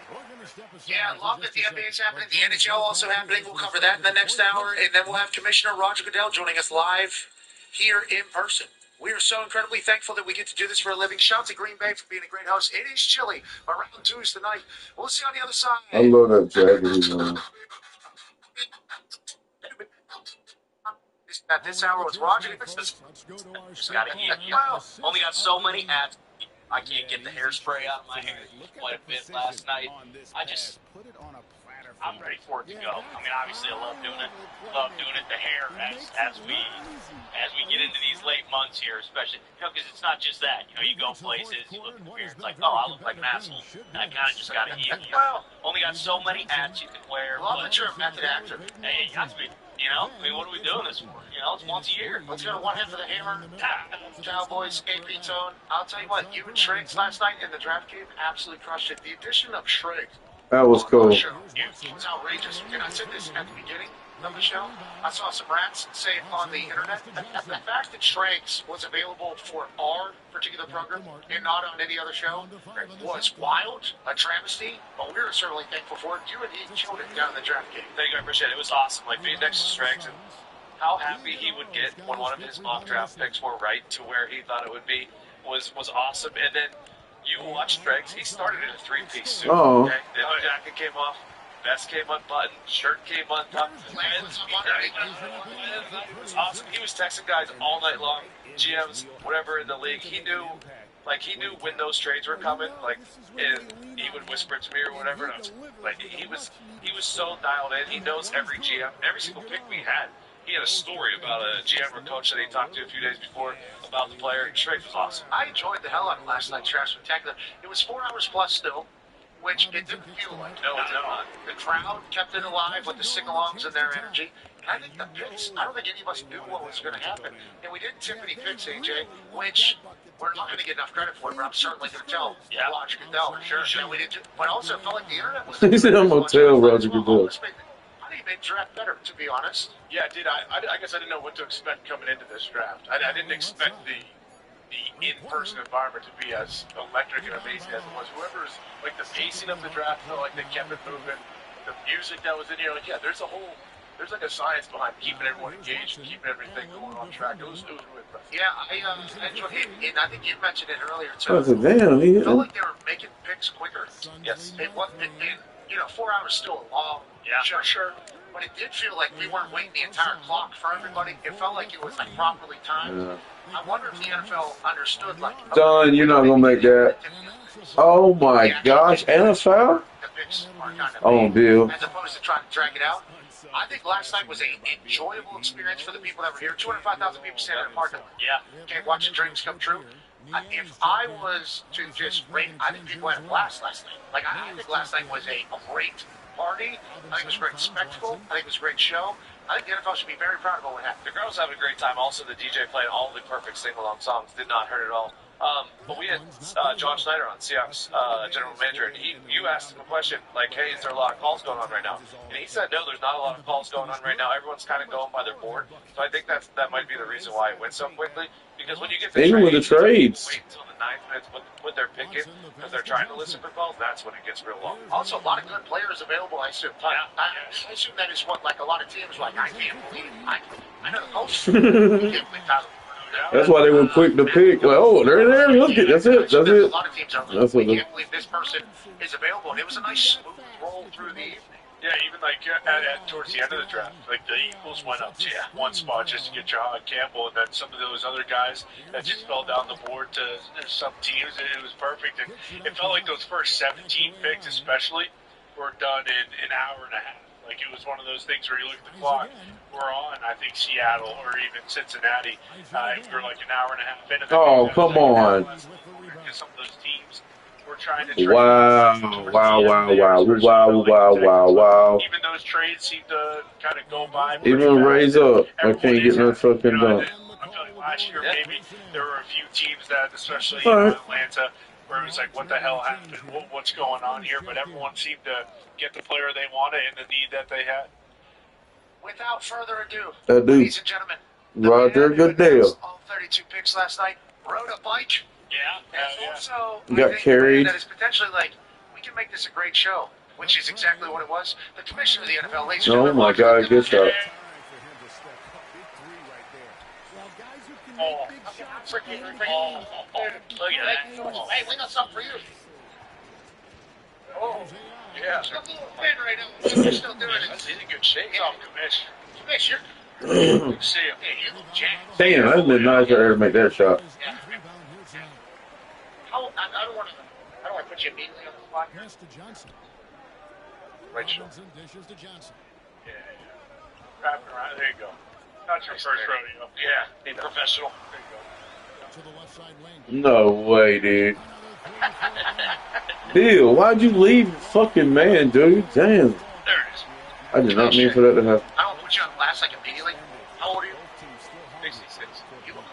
Yeah, I love that the NBA is happening. The NHL also happening. We'll cover that in the next hour, and then we'll have Commissioner Roger Goodell joining us live here in person. We are so incredibly thankful that we get to do this for a living. Shout out to Green Bay for being a great host. It is chilly, but round 2 is tonight. We'll see you on the other side. I love that jacket, man. At this hour with Roger. Just gotta eat. Only got so many ads. I can't get the hairspray out of my hair quite a bit last night. I'm ready for it to go. I mean, obviously, I love doing it. Love doing it. The hair as we get into these late months here, especially, because it's not just that. You go places, you look in the mirror, it's like, oh, I look like an asshole. And I kind of just gotta eat. Well, only got so many hats you can wear. Love that you're a method actor. Hey, I mean, what are we doing this for? It's once a year. Let's go to one hit for the hammer. Cowboys, AP Tone. I'll tell you what, you and Shriggs last night in the draft game absolutely crushed it. The addition of Shriggs. That was cool. It was outrageous. And I said this at the beginning of the show. I saw some rats say on the internet that the fact that Shriggs was available for our particular program and not on any other show was wild, a travesty, but we were certainly thankful for it. You and he killed it down in the draft game. Thank you, I appreciate it. It was awesome. Like being next to Strengths and how happy he would get when one of his mock draft picks were right to where he thought it would be was awesome. And then you watch Strengths, he started in a three-piece suit. Oh. Okay? Then the jacket came off, vest came unbuttoned, shirt came undone. It was awesome. He was texting guys all night long, GMs, whatever in the league. He knew when those trades were coming, and he would whisper to me or whatever. And I was, he was so dialed in. He knows every GM, every single pick we had. He had a story about a GM or coach that he talked to a few days before about the player. Straight was awesome. I enjoyed the hell out of last night's Trash Spectacular. It was 4 hours plus still, which it didn't feel like. No, it did not. The crowd kept it alive with the sing-alongs and their energy. And I think the picks, I don't think any of us knew what was going to happen. And we didn't tip any picks, AJ, which we're not going to get enough credit for, but I'm certainly going to tell Roger Goodell. Sure. We did, but also it felt like the internet was... He said, I'm going to tell Roger Goodell. I think they draft better, to be honest. Yeah, I did. I guess I didn't know what to expect coming into this draft. I didn't expect the in-person environment to be as electric and amazing as it was. Whoever's, the pacing of the draft felt like they kept it moving. The music that was in here, there's a science behind keeping everyone engaged and keeping everything going on track. It was really impressive. Yeah, I enjoyed it. And I think you mentioned it earlier, too. I said, damn, I felt like they were making picks quicker. Yes. It wasn't, 4 hours still a long, sure. But it did feel like we weren't waiting the entire clock for everybody. It felt like it was properly timed. Yeah. I wonder if the NFL understood Don, you're not gonna make that. Oh my gosh, NFL? The picks are kind of Oh, Bill. as opposed to trying to drag it out. I think last night was an enjoyable experience for the people that were here. 205,000 people standing in the parking lot. Yeah. Can't watch the dreams come true. If I was to just rate, I think people had a blast last night. I think last night was a great party. I think it was a great spectacle. I think it was a great show. I think the NFL should be very proud of what happened. The crowd was having a great time. Also, the DJ playing all the perfect sing-along songs. Did not hurt at all. But we had John Schneider on, Seahawks general manager, and you asked him a question hey, is there a lot of calls going on right now? And he said, no, there's not a lot of calls going on right now. Everyone's kind of going by their board. So I think that might be the reason why it went so quickly. Because when you get the even with the trades, wait until the 9th minute with their picking, because they're trying to listen for calls, that's when it gets real long. Also, a lot of good players available, I assume. I assume that is what a lot of teams I can't believe it. I know the coach. That's why they went quick to pick. There. Look it. That's it. A lot of teams are can't believe this person is available. And it was a nice smooth roll through the evening. Yeah, even towards the end of the draft, the Eagles went up to one spot just to get John Campbell, and then some of those other guys that just fell down the board to some teams. It was perfect, and it felt like those first 17 picks, especially, were done in an hour and a half. It was one of those things where you look at the clock. We're on, I think, Seattle or even Cincinnati. We're an hour and a half in. Oh, come on. Some of those teams were trying to trade. Wow. Even those trades seem to kind of go by. Even raise up. I can't get no fucking done. I feel like last year, maybe there were a few teams that, especially Atlanta, where it was what the hell happened? What's going on here? But everyone seemed to get the player they wanted and the need that they had. Without further ado, ladies and gentlemen, Roger Goodell. All 32 picks last night rode a bike Yeah. And also, Got I think carried. that is potentially like, we can make this a great show, which is exactly what it was. The commissioner of the NFL, ladies and Oh gentlemen, my God, welcome get to the that. Oh. freaking Look at that. Hey, we got something for you. Oh, Yeah. he's got a little pin right now. You're still doing it. He's in good shape. Oh, commissioner. Commissioner. Good to see him. Hey, you look jacked. Damn, that'd been nice right there to make that shot. Yeah. I don't want to put you immediately on the spot. Right shoulder. Robinson dishes to Johnson. Yeah. Wrapping around. There you go. Not your first rodeo. Yeah, be professional. There you go. To the left side lane. No way, dude. Bill, why'd you leave your fucking man, dude? Damn. There it is. I did not mean for that to happen. I don't put you on blast like immediately. How old are you? 66. You look,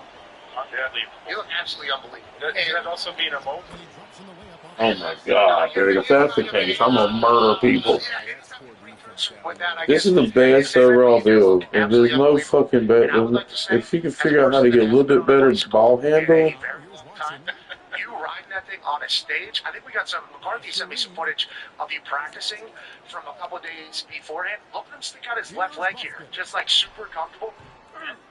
Unbelievable. you look absolutely unbelievable. Does that also mean I'm old? Oh my God, dude. If that's the case, I'm gonna murder people. This is the best overall build. And there's no fucking bet. If you can figure out how to get a little bit better ball handle. You riding that thing on a stage. I think we got some. McCarthy sent me some footage of you practicing from a couple of days beforehand. Look at him stick out his left leg here, just like super comfortable.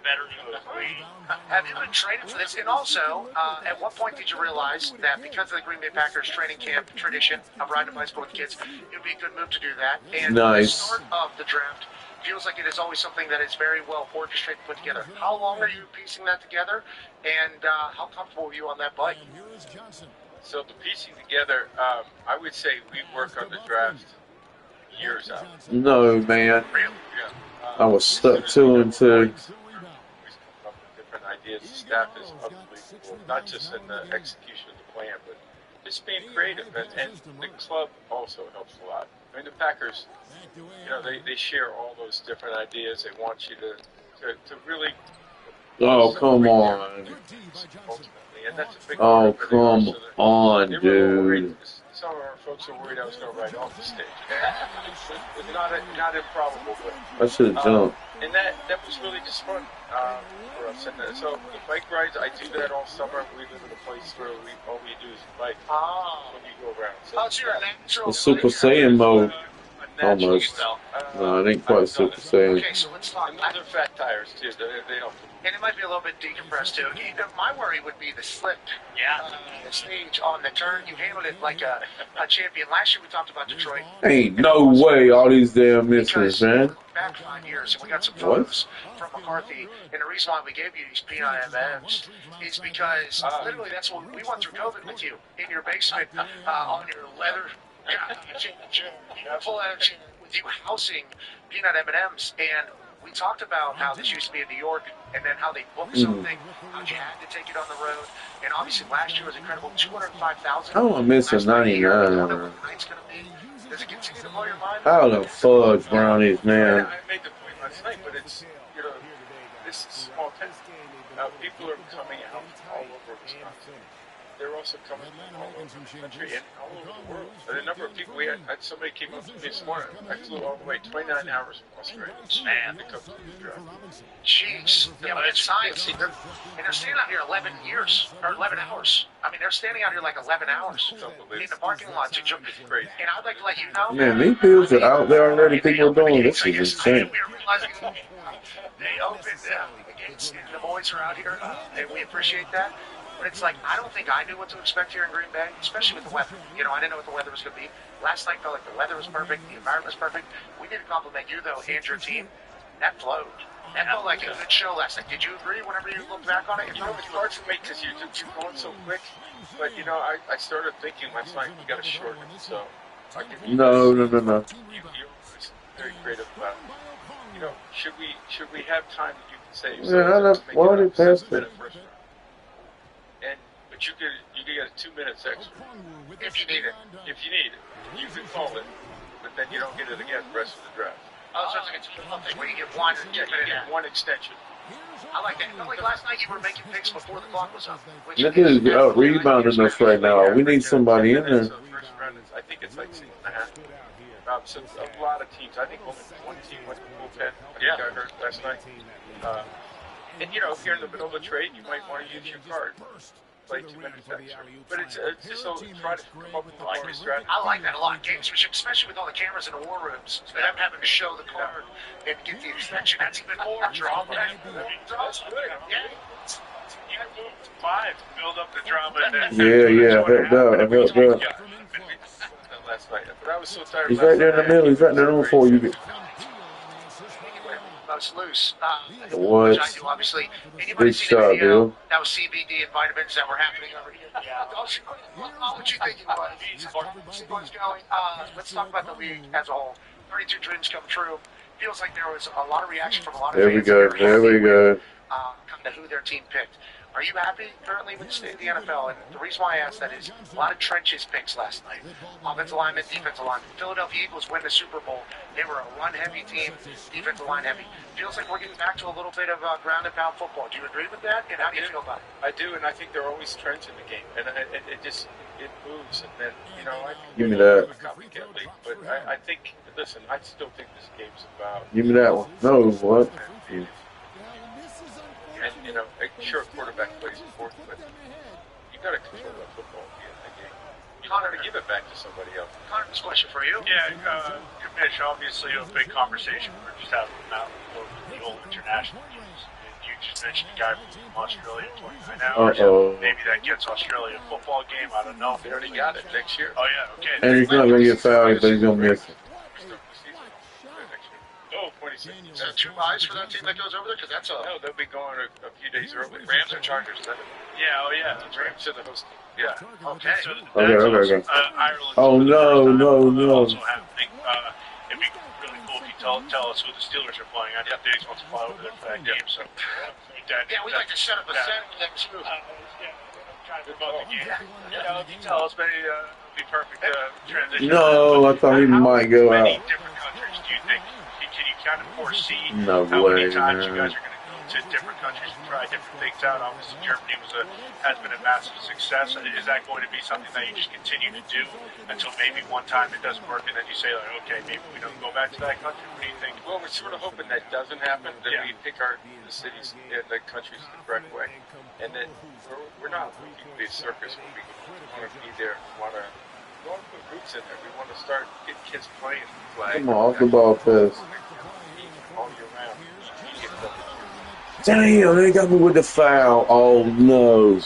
Better than the Queen. Have you been training for this? And also, at what point did you realize that because of the Green Bay Packers training camp tradition of riding a bicycle with kids, it would be a good move to do that? And Nice. the start of the draft feels like it is always something that is very well orchestrated and put together. How long are you piecing that together? And how comfortable were you on that bike? So the piecing together, I would say we work on the draft years out. No, man. Really? Yeah. I was stuck to him too. We come up with different ideas. The staff is unbelievable, not just in the execution of the plan, but just being creative. And the club also helps a lot. I mean, the Packers, they share all those different ideas. They want you to really. Oh, come on. Ultimately, and that's a big Oh, part, but come they on, were worried. dude. Some of our folks were worried I was going to ride off the stage. It's not improbable, but I should have jumped. and that was really just fun for us. And so the bike rides, I do that all summer. We live in a place where all we do is bike when you go around. So, How's your natural? The Super Saiyan mode. a natural Almost. style. No, it ain't quite Super Saiyan. Okay, so let's talk. And those are fat tires too. They don't. And it might be a little bit decompressed too. My worry would be the slip Yeah. stage on the turn. You handled it like a champion. Last year we talked about Detroit. Ain't no way all these damn misses, man. Back 5 years, and we got some photos from McCarthy. And the reason why we gave you these peanut M&Ms is because literally that's what we went through COVID with you in your basement on your leather full leather chair with you housing peanut M&Ms. And we talked about how this used to be in New York, and then how they booked something, how you had to take it on the road, and obviously last year was incredible, 205,000. How am I missing 99? Does it continue to blow your mind? How the fudge brownies, man? I made the point last night, but it's this is small town. People are coming out all over Wisconsin. They're also coming from all over the country and all over the world. And a number of people, we had somebody came up to me this morning. I flew all the way 29 hours from Australia. Man, to come to the draft. Jeez. Yeah, but it's science. And they're standing out here 11 years, or 11 hours. I mean, they're standing out here like 11 hours in the parking lot to jump. Great. And I'd like to let you know. Man, these builds are out there already. People are doing this. Is insane. We are realizing they opened against, and the boys are out here, and we appreciate that. But it's like, I don't think I knew what to expect here in Green Bay, especially with the weather. I didn't know what the weather was going to be. Last night felt like the weather was perfect, the environment was perfect. We need to compliment you, though, and your team. That flowed. That felt like a good show last night. Did you agree whenever you look back on it? It's hard for me because you're going so quick. But, I started thinking last night, we got to shorten it. So, I give you No. You're very creative about should we have time that you can save? Yeah, I already passed it. But you could get 2 minutes extra If you need it. if you need it. You can call it, but then you don't get it again the rest of the draft. Oh, so it's like a thing where you get one and You chip it in. get one extension. I like that. Like last night, you were making picks before the clock was up. Which Look at his rebounding us right now. We need somebody in there. So the first round is, I think it's like 6.5. So a lot of teams. I think only one team went to bullpen. I think I heard last night. And if you're in the middle of a trade, you might want to use your card. play too many things. But it's just so try to come up with a more strategy. I like that a lot. Gamesmanship, especially with all the cameras in the war rooms, and them having to show the card and get the extension. That's even more drama. That's good. Yeah. You moved 5 to build up the drama. And then Yeah, helped out. Last night, but I was so tired. He's right there in the middle. He's right there on for you. Most loose. What? Which I do, obviously. Anybody Big see shot, the video? Bill. That was CBD and vitamins that were happening over here. Yeah. What you think it was? What's going? Let's talk about the league as a whole. 32 dreams come true. Feels like there was a lot of reaction from a lot of There fans. we go. There we go. Come to who their team picked. Are you happy currently with the state of the NFL? And the reason why I asked that is a lot of trenches picks last night. Offensive lineman, defensive lineman. Philadelphia Eagles win the Super Bowl. They were a run-heavy team, defensive line heavy. Feels like we're getting back to a little bit of ground and pound football. Do you agree with that? And how do you feel about it? I do, and I think there are always trends in the game, and it moves. And then Give me that. copycat league. But I think, listen, I still think this game's about. Give me that one. No, what? And sure, quarterback plays important, but you got to control that football at the end of the game. You got to give it back to somebody else. Connor, this question for you. Yeah, Mitch, obviously a big conversation we're just having about the old international teams. And you just mentioned the guy from Australia, 29 hours. Maybe that gets Australia a football game. I don't know. They already got it next year. Oh yeah, okay. And he's not going to get fouled, but he's going to miss it. Oh, 26. Is that 2 buys for that team that goes over there? Because that's a... No, they'll be going a few days early. Rams or Chargers, is that it? Yeah, oh yeah. The Rams are the host. Yeah. Okay. So Okay. Ireland's Oh, no. also happening. It'd be really cool if you tell us who the Steelers are playing. I know Diggs wants to fly over there for that game, so... Yeah, we like to set up a set for them, too. Yeah, if you tell us, maybe it'll be perfect transition. No, I thought he might go How many out. different countries do you think? Can you kind of foresee No how way, many times you man. guys are going to go to different countries and try different things out? Obviously, Germany has been a massive success. Is that going to be something that you just continue to do until maybe one time it doesn't work and then you say, like, okay, maybe we don't go back to that country? What do you think? Well, we're sort of hoping that doesn't happen, that we pick the cities and the countries the correct way. And then we're not looking to be a circus. We want to be there. We want to put roots in there. We want to start getting kids playing flag. Come on, off the ball pass. All year round. Damn, they got me with the foul. Oh, no.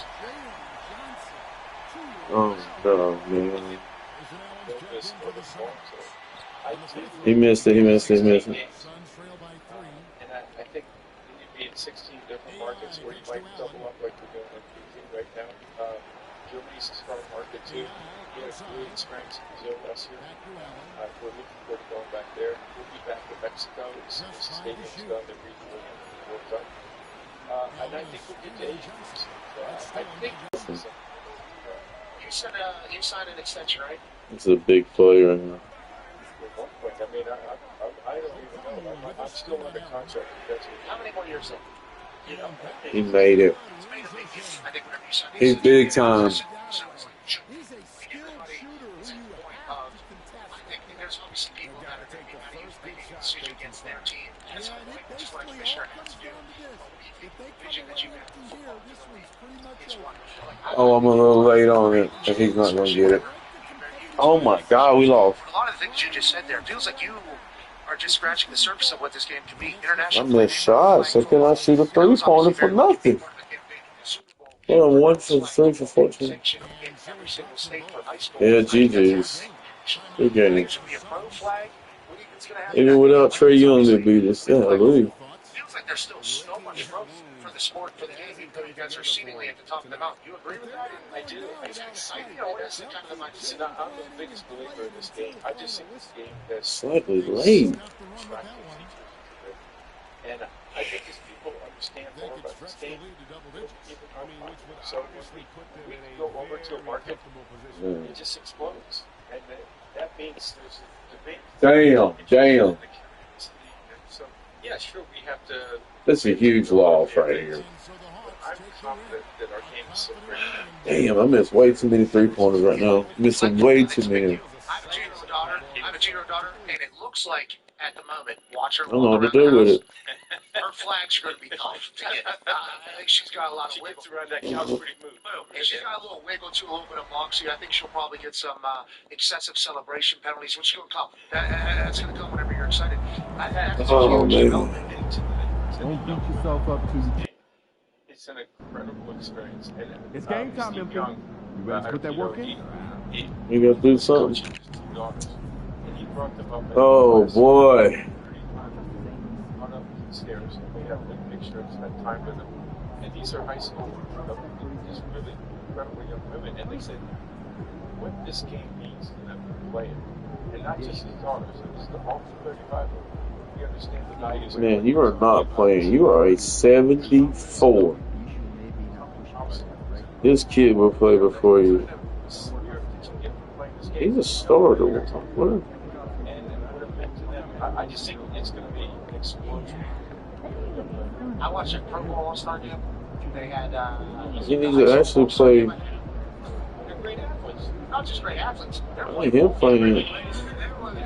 Oh, no, man. He missed it. And I think you'd be in 16 different markets where you might double up like we're doing in right now. Germany's a strong market too. We have really experience in Brazil last year. We're looking forward to going back there. We'll be back in Mexico. It's stadiums done that we World Cup. And I think we'll get to Asia. I think this is You signed an extension, right? It's a big player. at one point. I mean, I don't even know. I'm still under contract. How many more years left? He made it. I think whenever you sign He's big time. I think there's obviously people that are making a decision against their team. That's just what Commissioner has to do. Vision that you have. Oh, I'm a little late on it, and he's not going to get it. Oh, my God, we lost. A lot of the things you just said there, it feels like you are just scratching the surface of what this game can be. I International. missed shots. So can I shoot a three-pointer for nothing? Yeah, 1 for 3 for 14. Yeah, GG's. Good game. Even without Trey Young, they'd beat us. Yeah, I believe. Feels like there's still so much growth for the sport, for the game, even though you guys are seemingly at the top of the mountain. Do you agree with that? I do. It's exciting. You know, what is the kind of the mindset? I'm the biggest believer in this game. I just think this game has Slightly late. and I think as people understand more about this game, so if we go over to a market, it just explodes. And that means there's a debate. Damn. So, yeah, sure, we have to. That's a huge loss right here. I'm confident that our game is so great. Damn, I missed way too many three-pointers right now. Missing way too many. I have a 2-year-old daughter, and it looks like, at the moment, watch her. I don't know what to do with it. her flags are going to be tough to get. I think she's got a lot of She wiggle. gets around that couch pretty smooth. And she's got a little wiggle too, a little bit of moxie. I think she'll probably get some excessive celebration penalties, which is going to come. That's going to come whenever you're excited. Oh, man. Don't beat yourself up too much. It's an incredible experience. And It's game time, Steve Bimpy. Young, You ready to put that work in? You got to do something. And he brought them up. Oh, boy. Run up the stairs, and we have a picture and spent time with them. And these are high school, these really incredible young women. And they said what this game means to them to play it. And not just his daughters, it's the all 35 of them. We understand the values. Man, you are not playing. You are a 74. This kid will play before you. He's a starter. What? I just think it's going to be an explosion. I watched a Pro Bowl All-Star game. They had. He needs to actually play. They're great athletes. Not just great athletes. I like him playing.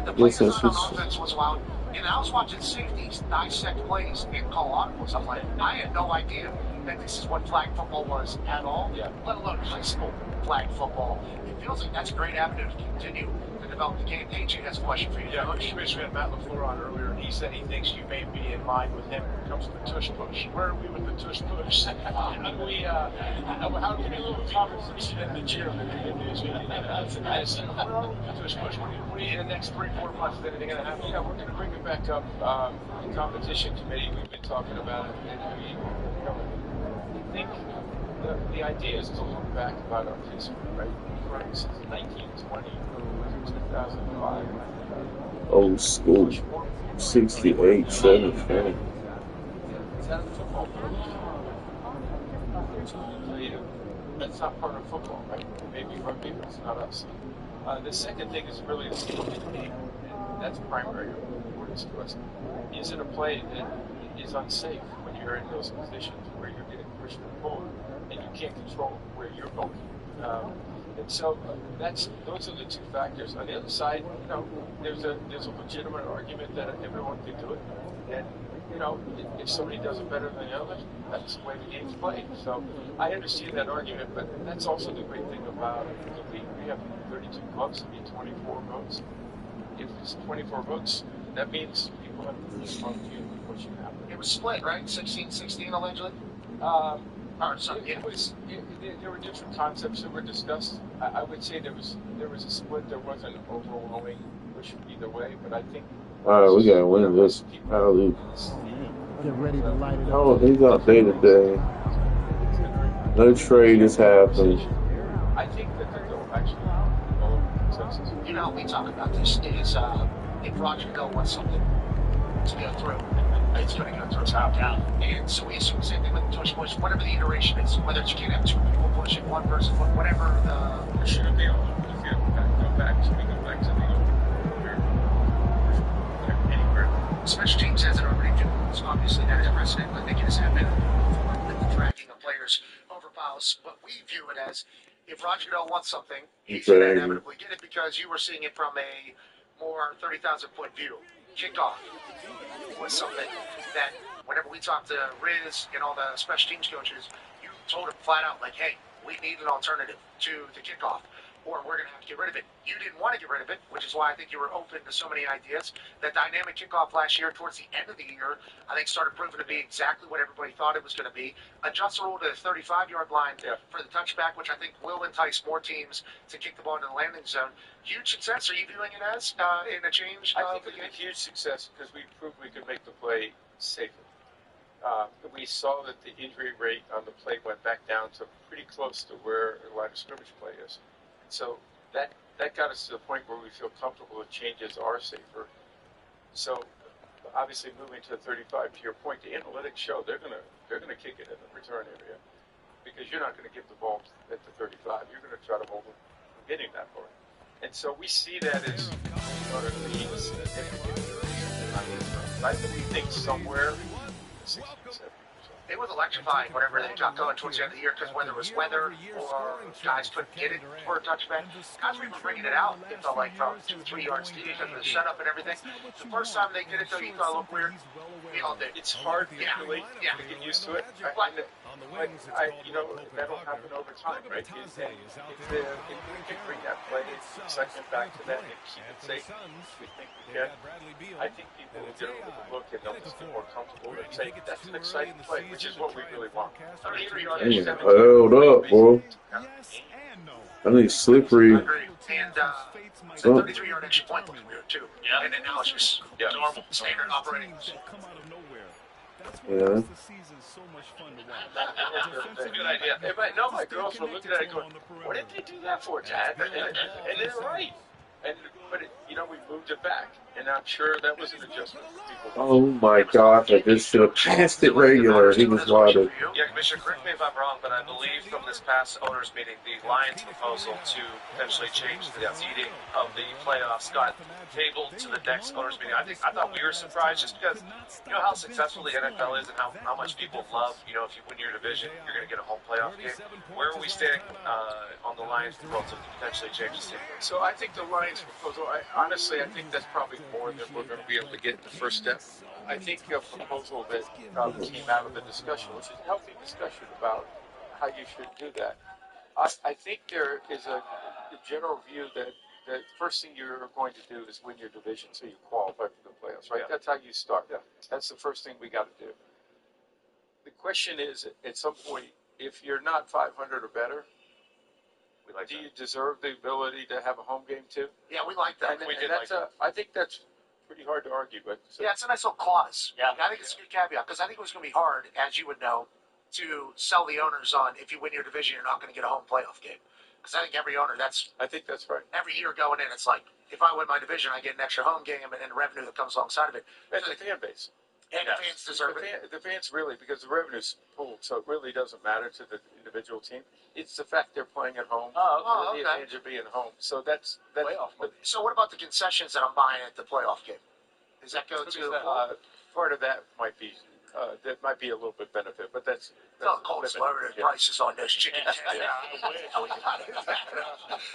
The plays on offense was wild. And I was watching safeties dissect plays and call audibles. I'm like, I had no idea that this is what flag football was at all, let alone high school flag football. It feels like that's a great avenue to continue to develop the game. AJ has a question for you. Yeah, Commissioner Matt LaFleur on earlier, and he said he thinks you may be in line with him when it comes to the tush push. Where are we with the tush push? How do we get a little conversation in the cheer? That's well, the tush push. What do you in the next 3-4 months? Is anything going to happen? Yeah, we're going to bring it back up. The competition committee, we've been talking about it, and I think the idea is to look back about our history, right? Since 1920 to 2005. Old school. 68, 75. That's not part of football, right? Maybe rugby, but it's not us. The second thing is really the skill of the game. And that's primary importance to us. Is it a play that is unsafe when you're in those positions where you're getting pushed and pulled and you can't control where you're going? And so those are the two factors. On the other side, there's a legitimate argument that everyone can do it, and if somebody does it better than the others, that's the way the game's played. So I understand that argument, but that's also the great thing about we have 32 clubs, it means 24 votes. If it's 24 votes, that means people have to respond to you what you have. It was split, right? 16-16 allegedly. Or something. There were different concepts that were discussed. I would say there was a split. There wasn't an overwhelming push either way, but I think. All right, we gotta win this. Hallelujah. Get ready to light it up. Oh, he's out day to day. No trade is happening. I think that they'll actually develop consensus. We talk about this is if Roger Goodell wants something to go through, it's going to go through top down. And so we assume the same thing with the tush push, whatever the iteration is, whether it's you can't have two people pushing, one person, whatever the. There shouldn't be a lot. If you go back to the old anywhere. Special teams has it already do. So obviously that is precedent, but they can just have it with the dragging of players over fouls. But we view it as if Roger Goodell wants something, he's going to inevitably get it because you were seeing it from a more 30,000 foot view. Kickoff was something that whenever we talked to Riz and all the special teams coaches, you told him flat out, like, hey, we need an alternative to the kickoff, or we're going to have to get rid of it. You didn't want to get rid of it, which is why I think you were open to so many ideas. That dynamic kickoff last year, towards the end of the year, I think started proving to be exactly what everybody thought it was going to be. Adjust the rule to the 35-yard line for the touchback, which I think will entice more teams to kick the ball into the landing zone. Huge success. Are you viewing it as in a change? I think it's a huge success because we proved we could make the play safer. We saw that the injury rate on the play went back down to pretty close to where the line of scrimmage play is. So that got us to the point where we feel comfortable that changes are safer. So obviously moving to 35, to your point, the analytics show they're gonna kick it in the return area because you're not going to give the ball at the 35. You're going to try to hold them from getting that far. And so we see that as sort of being a significant increase. I think somewhere 60 to 70%. it was electrifying whenever they got going towards the end of the year because whether it was weather or guys couldn't get it for a touchback, guys were even bringing it out. It felt like from 2 or 3 yards deep because of the setup and everything. The first time they did it, though, you thought it looked weird. We all did. It's hard to get used to it. That'll happen over time, right? If we can bring that play excitement back to that and keep it safe, we think we can. I think people will get over the look and they'll just be more comfortable and say that's an exciting play, which is what we really want. Hold up, boy. I think slippery. I agree. And the 33-yard extra point was weird, too. Yeah. And then now it's just normal, standard operating. Yeah. That's a good idea. My girls were looking at it going, what did they do that for, Dad? And they're right. But we moved it back, and I'm sure that was an adjustment for people. Oh my gosh, I just should have passed it regular. He was wide. Yeah, Commissioner, correct me if I'm wrong, but I believe from this past owners meeting, the Lions' proposal to potentially change the seeding of the playoffs got tabled to the next owners meeting. I thought we were surprised just because you know how successful the NFL is and how much people love, if you win your division, you're going to get a home playoff game. Where are we standing on the Lions' proposal to potentially change the seeding? So I think the Lions proposal, honestly, I think that's probably more than we're going to be able to get in the first step. I think a proposal that came out of the discussion, which is a healthy discussion about how you should do that. I think there is a general view that the first thing you're going to do is win your division so you qualify for the playoffs, right? Yeah. That's how you start. Yeah. That's the first thing we got to do. The question is, at some point, if you're not 500 or better, do you deserve the ability to have a home game too? Yeah, we like that. I think that's pretty hard to argue, but it's a nice little clause. Yeah. I think it's a good caveat because I think it was going to be hard, as you would know, to sell the owners on if you win your division, you're not going to get a home playoff game. Because I think every owner, I think that's right. Every year going in, it's like if I win my division, I get an extra home game and the revenue that comes alongside of it. And the fan base. And the fans deserve it. The fans really, because the revenue's pooled, so it really doesn't matter to the individual team. It's the fact they're playing at home. Okay. The advantage of being home. So that's playoff. So what about the concessions that I'm buying at the playoff game? Does that go to part of that might be a little bit benefit, but that's Colts lowered prices on those chickens.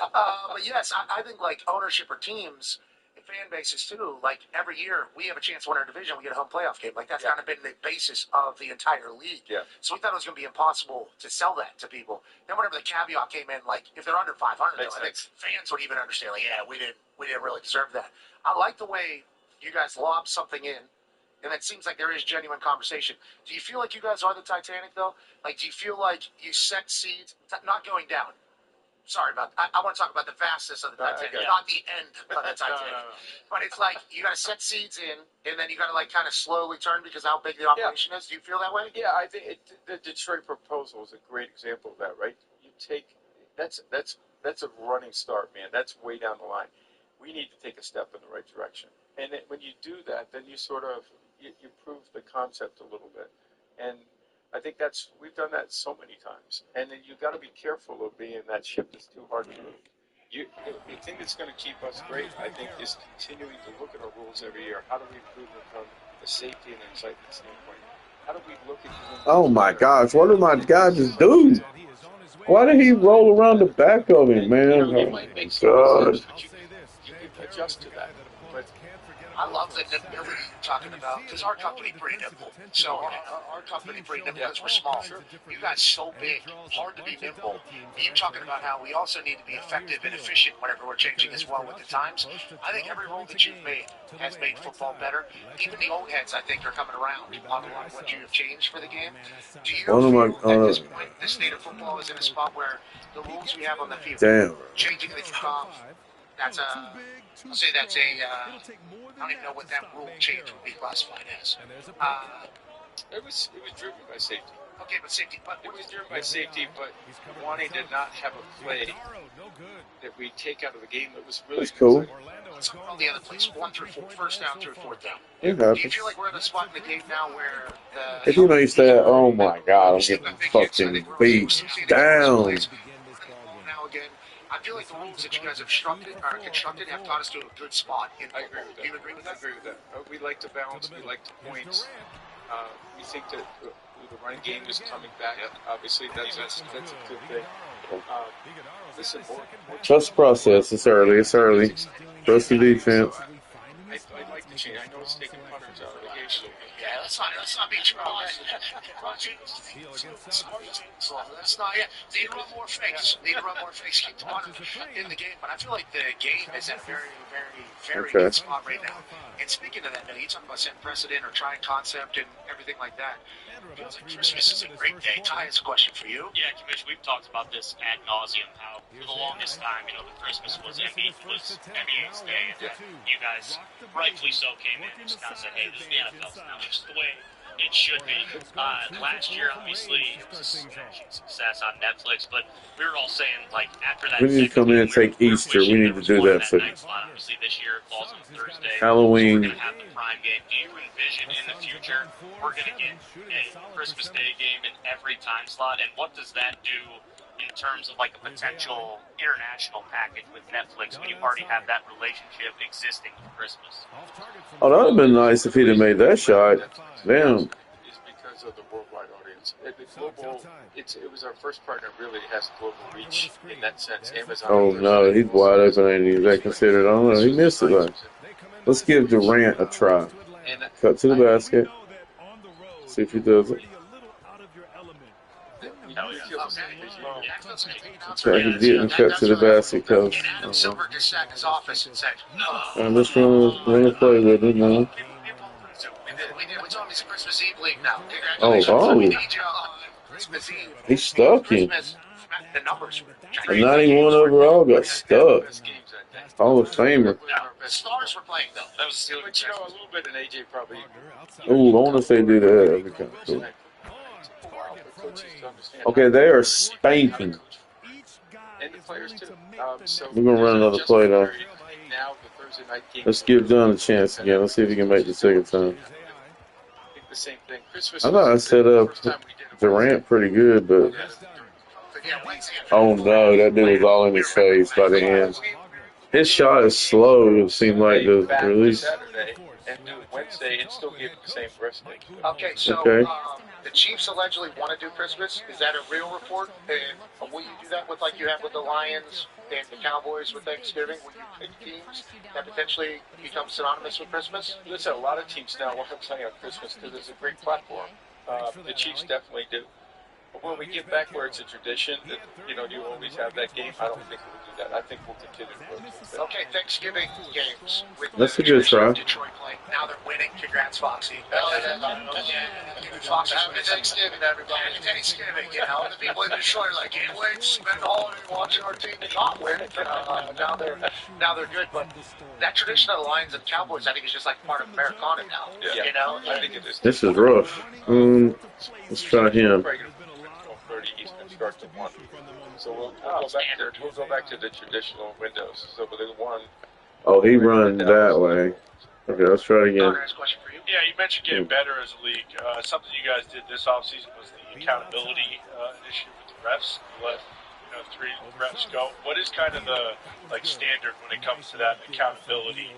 But yes, I think like ownership or teams, fan bases too. Like every year, we have a chance to win our division. We get a home playoff game. Like that's kind of been the basis of the entire league. Yeah. So we thought it was going to be impossible to sell that to people. Then whenever the caveat came in, like if they're under 500, though, I think fans would even understand. Like, yeah, we didn't really deserve that. I like the way you guys lob something in, and it seems like there is genuine conversation. Do you feel like you guys are the Titanic though? Like, do you feel like you set seeds, not going down? Sorry about that. I want to talk about the vastness of the Titanic, not the end of the Titanic. No. But it's like you got to set seeds in, and then you got to like kind of slowly turn because of how big the operation is. Do you feel that way? Yeah, I think the Detroit proposal is a great example of that, right? You take that's a running start, man. That's way down the line. We need to take a step in the right direction, and when you do that, then you sort of you prove the concept a little bit, and I think we've done that so many times, and then you've got to be careful of being that ship that's too hard to move. The thing that's going to keep us great, I think, is continuing to look at our rules every year. How do we improve them from a safety and excitement standpoint? How do we look at? Oh my gosh! What did my guy just do? Why did he roll around the back of him, man? Oh my God! You adjust to that, but. I love the nimbility you're talking about because our company pretty nimble. So our company pretty nimble because we're small. You guys so big, hard to be nimble. You're talking about how we also need to be effective and efficient whenever we're changing as well with the times. I think every rule that you've made has made football better. Even the old heads, I think, are coming around on a lot of what you have changed for the game. Do you feel at this point the state of football is in a spot where the rules we have on the field, changing the kickoff, that's a I don't even know what that rule change would be classified as. It was driven by safety. Okay, but safety. But it was driven by safety, but wanting to not have a play that we take out of the game that was really cool. Let's go all the other plays. 1 through 4, first down through fourth down. Do you feel like we're in a spot in the game now where if you know you say, "Oh my God, I'm getting fucking beat down." Now again. I feel like the rules that you guys have constructed have taught us to a good spot. I agree with that. Do you agree with that? I agree with that. We like to balance. We like the points. We think that The running game is coming back. Obviously, that's a good thing. Listen, more Trust the process. It's early. It's early. Trust the defense. I like the change. I know it's taking punters out of the game. Yeah, let's not be too honest. Let's not. Yeah, need to run more fakes. Keep the punter in the game. But I feel like the game is at a very good spot right now. And speaking of that, you talk about setting precedent or trying concept and everything like that. Feels like Christmas is a great day. Ty has a question for you. Yeah, Commissioner, we've talked about this ad nauseum. How for the longest time, the Christmas was NBA's day, and you guys, rightfully so, came in and just kind of said, "Hey, this is the NFL now, which is the way it should be." Last year, obviously, it was a smashing success on Netflix, but we were all saying, like, after that, We need to come in and take Easter. We need to do that for night slot. Obviously, this year it falls on Thursday. Halloween. So we're going to have the prime game. Do you envision in the future we're going to get a Christmas Day game in every time slot? And what does that do in terms of like a potential international package with Netflix when you already have that relationship existing with Christmas? Oh, that would have been nice if he'd have made that shot. Damn. Is because of the worldwide audience. It was our first partner really has global reach in that sense. Amazon. Oh, no. He's wide open. Ain't he? Is that considered? I don't know. He missed it, though. Let's give Durant a try. Cut to the basket. See if he does it. He didn't cut to the basket, coach. Adam Silver just sat in his office and said, "No." I'm just going to play with him now. We told him he's a Christmas Eve league now. Oh. We need you on Christmas Eve. He stuck him. The numbers were A 91 overall got stuck. Hall of Famer. The Stars were playing, though. That was still a little bit, and AJ probably. Ooh, I wonder if they do that. That'd be kind of cool. Okay, they are spanking. And the players, too. We're going to run another play, though. Now, the Thursday night game. Let's give Dunn a chance again. Let's see if he can make the second time. I think the same thing. Christmas I thought I set up Durant pretty good, but oh no, that dude was all in his face by the end. His shot is slow, it seemed like the release. And do it Wednesday and still give the same rest day. Okay, so the Chiefs allegedly want to do Christmas. Is that a real report? And will you do that with like you have with the Lions and the Cowboys with Thanksgiving? Will you pick teams that potentially become synonymous with Christmas? Listen, a lot of teams now want to play on Christmas because it's a great platform. The Chiefs definitely do. But when we get back where it's a tradition, that, you always have that game, I don't think we'll do that. I think we'll continue to work. Okay, Thanksgiving games. That's a good try. Detroit playing. Now they're winning. Congrats, Foxy. Foxy, happy Thanksgiving, everybody. Happy Thanksgiving. The people in Detroit are like, can't wait to spend the holiday watching our team not win. Now they're good. But that tradition of the Lions and Cowboys, I think, is just like part of Americana now. Yeah. I think it is. This is rough. Let's try him. Eastern start to 1. So we'll go back to the traditional windows. So with the 1. Oh, he run that way. Okay, let's try it again. Yeah, you mentioned getting better as a league. Something you guys did this offseason was the accountability initiative with the refs. You let 3 refs go. What is kind of the standard when it comes to that accountability?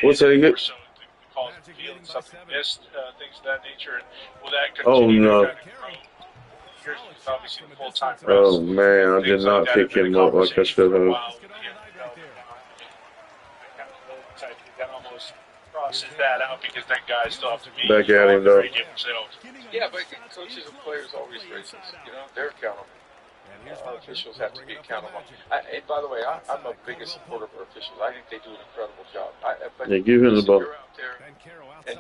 What's that again? So the calls of the field, something missed, things of that nature. And will that continue to kind of grow? Obviously the full-time refs. Oh man, I did not pick him up like I should have. That almost crosses that out because then guys still have to be back at him though. Yeah, but coaches and players always racist. They're accountable. Our officials have to be accountable. And by the way, I'm a biggest supporter of our officials. I think they do an incredible job. But give him the ball. You're out there, and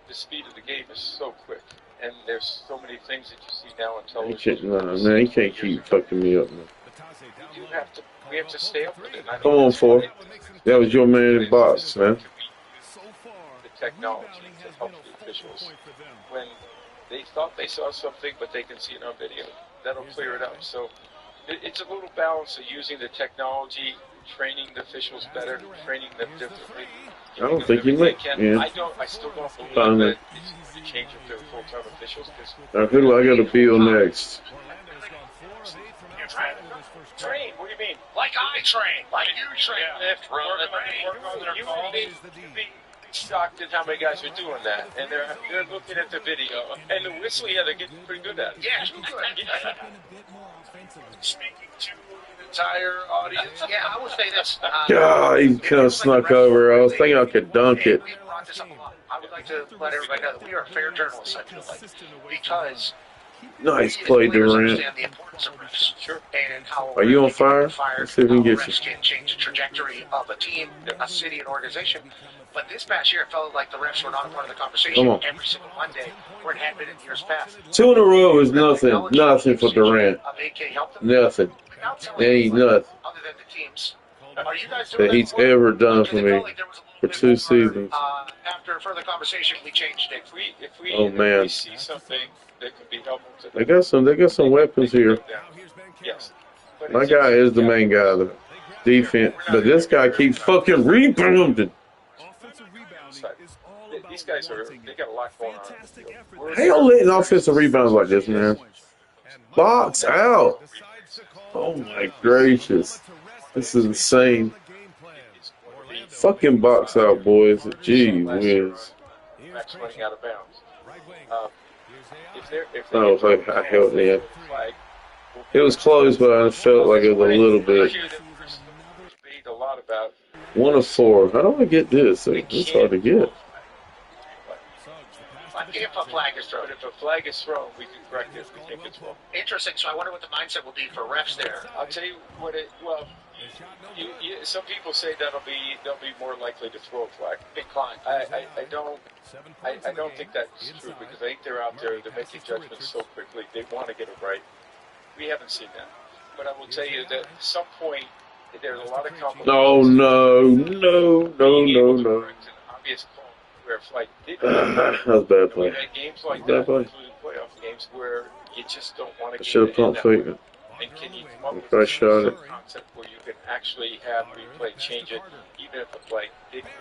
the speed of the game is so quick. And there's so many things that you see now on television. He can't keep fucking me up, man. We have to stay up with it. Come on, Ford. That was your man in the box, man. The technology to help the officials. When they thought they saw something, but they can see it on video, that'll clear it up. So it's a little balance of using the technology, training the officials better, training them differently. I don't think he might. Yeah. I still don't believe that it's the change of their full-time officials. Who do I got to feel next? Train? What do you mean? Like I train. Like you train. Lift, run, work on their calls. shocked at how many guys are doing that, and they're looking at the video, and the whistle, yeah, they're getting pretty good at it. Yeah, good. Yeah. Speaking to the entire audience, yeah, I will say this. God, he kind of snuck over. I was thinking I could dunk it. We brought this up a lot. I would like to let everybody know that we are fair journalists, I feel like, because Nice play, Durant. understand the importance of refs. Sure. And how Are you on fire? Let's see if we can get refs you. can change the trajectory of a team, a city, an organization. But this past year, it felt like the refs were not a part of the conversation Come on. every single Monday, where it had been in years past. 2 in a row is nothing for Durant. Nothing. Ain't nothing Other than the teams. Are you guys that he's ever done for me for 2 seasons. After further conversation, we changed it. If we Oh, man. see something that could be helpful to They got some weapons here. Yes. But My it's guy is the main guy, the defense, but this guy keeps fucking rebounding. These guys they got a lot going on. Hell, letting offensive rebounds like this, man. Box out. Oh my gracious. This is insane. Fucking box out, boys. Gee whiz. Max running out of bounds. If Oh, I held it. It was close, but I felt like it was a little bit. A lot about 1 of 4. How do I get this? It's hard to get. If a flag is thrown. But if a flag is thrown, we can correct it if we think it's wrong. Interesting. So I wonder what the mindset will be for refs there. I'll tell you what some people say they'll be more likely to throw a flag. Inclined. I don't think that's true because I think they're out there, they're making judgments so quickly, they want to get it right. We haven't seen that. But I will tell you that at some point, there's a lot of complications. No. Obvious call where a flag did. That was a bad play. We've had games like that, including playoff games, where you just don't want to I should have pumped fake it. And can you come up with I shot it. a concept where you can actually have replay change it, even if the play didn't?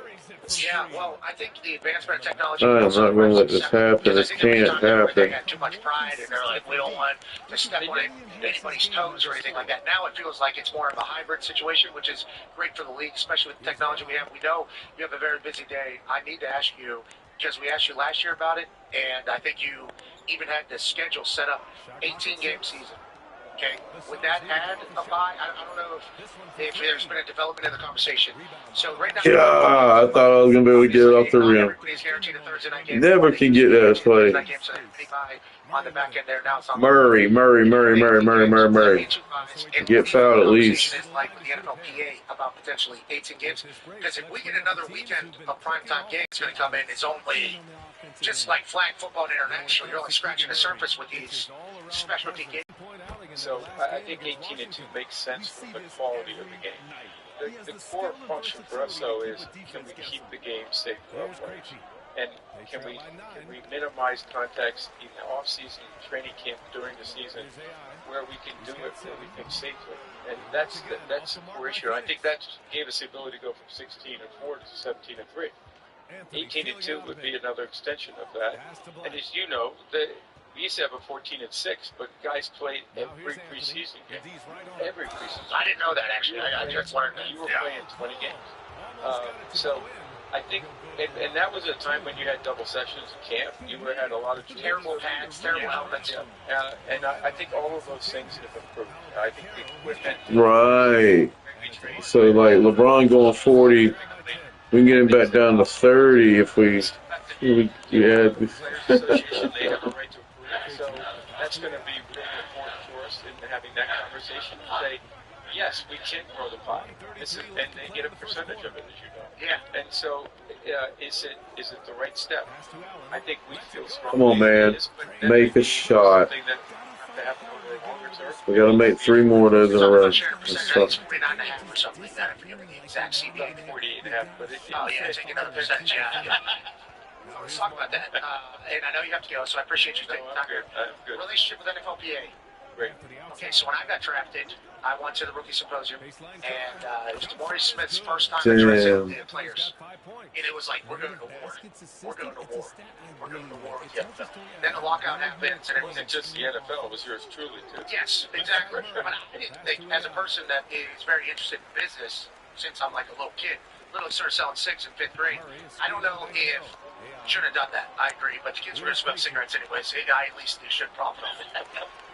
Yeah, well, I think the advancement of technology. I am not going to let this happen. This can't happen. They had too much pride, and they're like, we don't want to step on anybody's toes or anything like that. Now it feels like it's more of a hybrid situation, which is great for the league, especially with the technology we have. We know you have a very busy day. I need to ask you, because we asked you last year about it, and I think you even had the schedule set up 18-game season. Okay, would that add a bye? I don't know if there's been a development in the conversation. So right now, I thought I was going to be able to get it off the rim. Everybody's guaranteed a Thursday night game. Never can get that play. On the back end there now. Murray. Get fouled at least. Like with the NFLPA about potentially 18 games. Because if we get another weekend of primetime games, it's going to come in. It's only just like flag football international. You're like scratching the surface with these specialty games. So I think 18-2 makes sense for the quality of the game. The core function for us, though, is can we keep the game safe for our players? And can we minimize contacts in the off-season, training camp, during the season, where we can do it, where we think safely? And that's the core issue. I think that gave us the ability to go from 16-4 to 17-3. 18-2 would be another extension of that. And as you know, we used to have a 14-6, but guys played every preseason game. Every preseason. I didn't know that, actually. I just learned that. You were playing 20 games. So I think, and that was a time when you had double sessions in camp. You had a lot of terrible pads, terrible helmets. And I think all of those things have improved. I think the equipment. Right. So, like, LeBron going 40, we can get him back down to 30 if we Players Association, they have a right to approve. So that's going to be really important for us in having that conversation and say, yes, we can grow the pie. And they get a percentage of it, as you know. Yeah. And so, is it the right step? I think we feel strongly. Come on, man. Make a shot. We got to make 3 more of those in a row. It's 49.5 or something like that. I forget the exact CBA. 48.5, but oh, yeah, take another percentage. Yeah. Let's talk about that. And I know you have to go, so I appreciate you taking time. Good. Relationship with NFLPA. Great. Okay, so when I got drafted, I went to the rookie symposium, and it was Maurice Smith's first time addressing the players. And it was like, we're going to war. We're going to war. We're going to war with the NFL. Then the lockout happens, and it wasn't just the NFL, it was yours truly, too. Yes, exactly. But I didn't think, as a person that is very interested in business, since I'm like a little kid, literally started selling cigs in 5th grade. I don't know if shouldn't have done that. I agree, but the kids were going to smoke cigarettes anyways. I at least they should profit off it.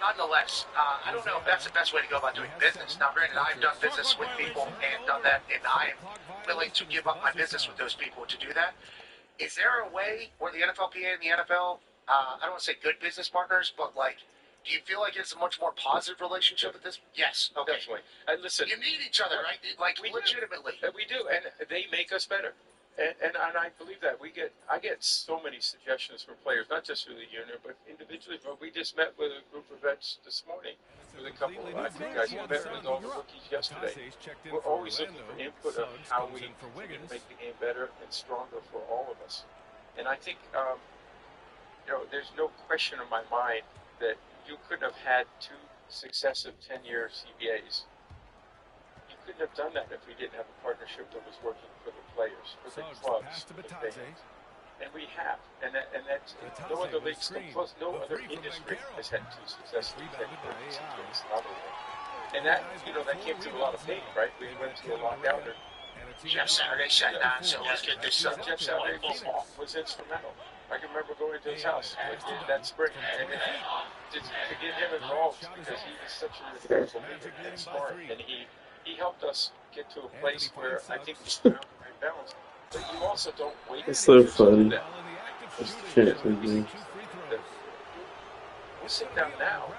Nonetheless, I don't know if that's the best way to go about doing business. Now, granted, I've done business with people and done that, and I am willing to give up my business with those people to do that. Is there a way where the NFLPA and the NFL, I don't want to say good business partners, but like, do you feel like it's a much more positive relationship with this? Yes. Okay. Definitely. Listen, you need each other, right? Like, legitimately. We do, and they make us better. And I believe that I get so many suggestions from players, not just through the union, but individually. But we just met with a group of vets this morning with a couple of guys who met with all the rookies yesterday. We're always looking for input of how we can make the game better and stronger for all of us. And I think there's no question in my mind that you couldn't have had 2 successive 10-year CBAs. You couldn't have done that if we didn't have a partnership that was working for the players, for the clubs, for the fans. And we have. And that's no other leagues come close. No other industry has had 2 successive 10-year CBAs. And that came through a lot of pain, right? We went through a lockout. Jeff Saturday said that, so let's get this done. Jeff Saturday was instrumental. I can remember going to his house that spring and to get him involved because he was such a respectful leader and smart, and he helped us get to a place where I think we found the right balance. But you also don't wait. It's so funny. We'll sit down now.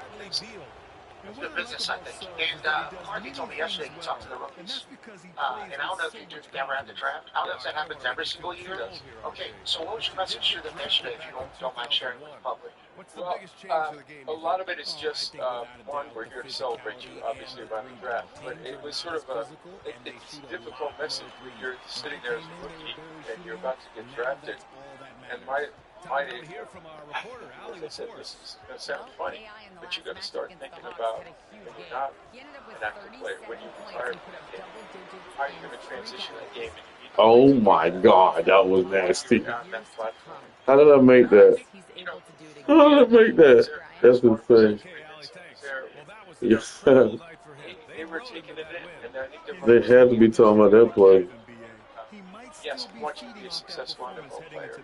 It's good business, I think. And Marky told me yesterday he talked to the rookies. And I don't know if you do ever have the draft. I don't know if that happens every single year. Okay, so what was your message to them yesterday, if you don't mind sharing with the public? Well, a lot of it is just, one, we're here to celebrate you, obviously, around the draft. But it was sort of it's a difficult message when you're sitting there as a rookie and you're about to get drafted. And my as I said, this is going to sound funny, but you got to start thinking about when you're not an active player, when you retire from the game, how are you going to transition that game? Oh my God, that was nasty. How did I make that? How did I make that? That's insane. Yes. They were taking it in, and I think they had to be talking about that play. Yes, we want you to be a successful NFL player.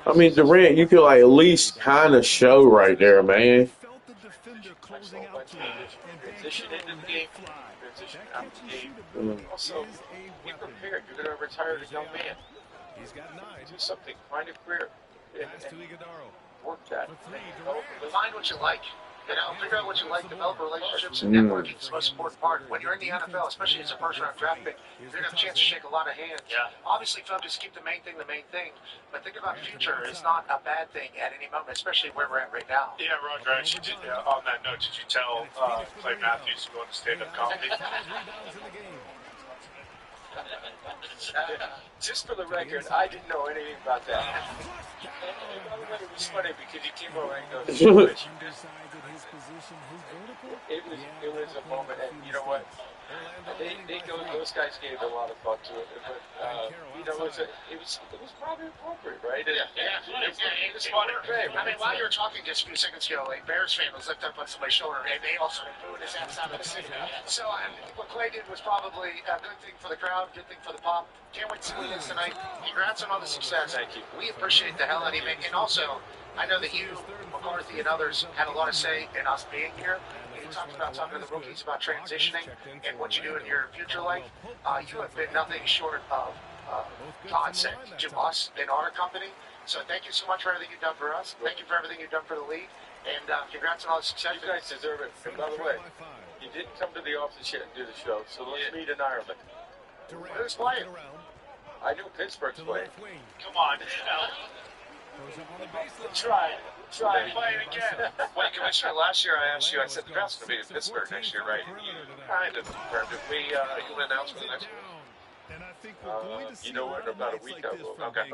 I mean, Durant, you could like at least kind of show right there, man. Transition into the game, transition out of the game. Also, be prepared. You're going to retire as a young man. Do something. Find a career. And work that. Find what you like. Figure out what you like, develop relationships, and networking is the most important part. When you're in the NFL, especially as a first-round draft pick, you're going to have a chance to shake a lot of hands. Yeah. Obviously, folks, just keep the main thing, but think about the future. It's not a bad thing at any moment, especially where we're at right now. Yeah, Roger, actually, on that note, did you tell Clay Matthews to go into stand-up comedy? Just for the record, I didn't know anything about that. And by the way, it was funny because he came over and goes, it was a moment, and you know what? Those guys gave a lot of thought to it, but it was probably appropriate, right? Yeah. It was funny. I mean, while you were talking just a few seconds ago, a Bears fan was lifted up on somebody's shoulder, and they also booed his ass out of the city. So what Clay did was probably a good thing for the crowd, good thing for the pop. Can't wait to see what it is tonight. Congrats on all the success. Thank you. We appreciate the hell out of you, and also, I know that you, McCarthy, and others had a lot to say in us being here. You talked about talking to the rookies about transitioning and what you do in your future life. You have been nothing short of godsend to us in our company. So thank you so much for everything you've done for us. Thank you for everything you've done for the league. And congrats on all the success. You guys deserve it. And by the way, you didn't come to the office yet and do the show, so let's meet in Ireland. Who's playing? I knew Pittsburgh's playing. Come on. Try. Play it again. Well, Commissioner, last year I asked you, I said the draft's going to be in Pittsburgh next year, right? You kind of confirmed it. You will announce for the next one. You know what? About a week I will. Okay.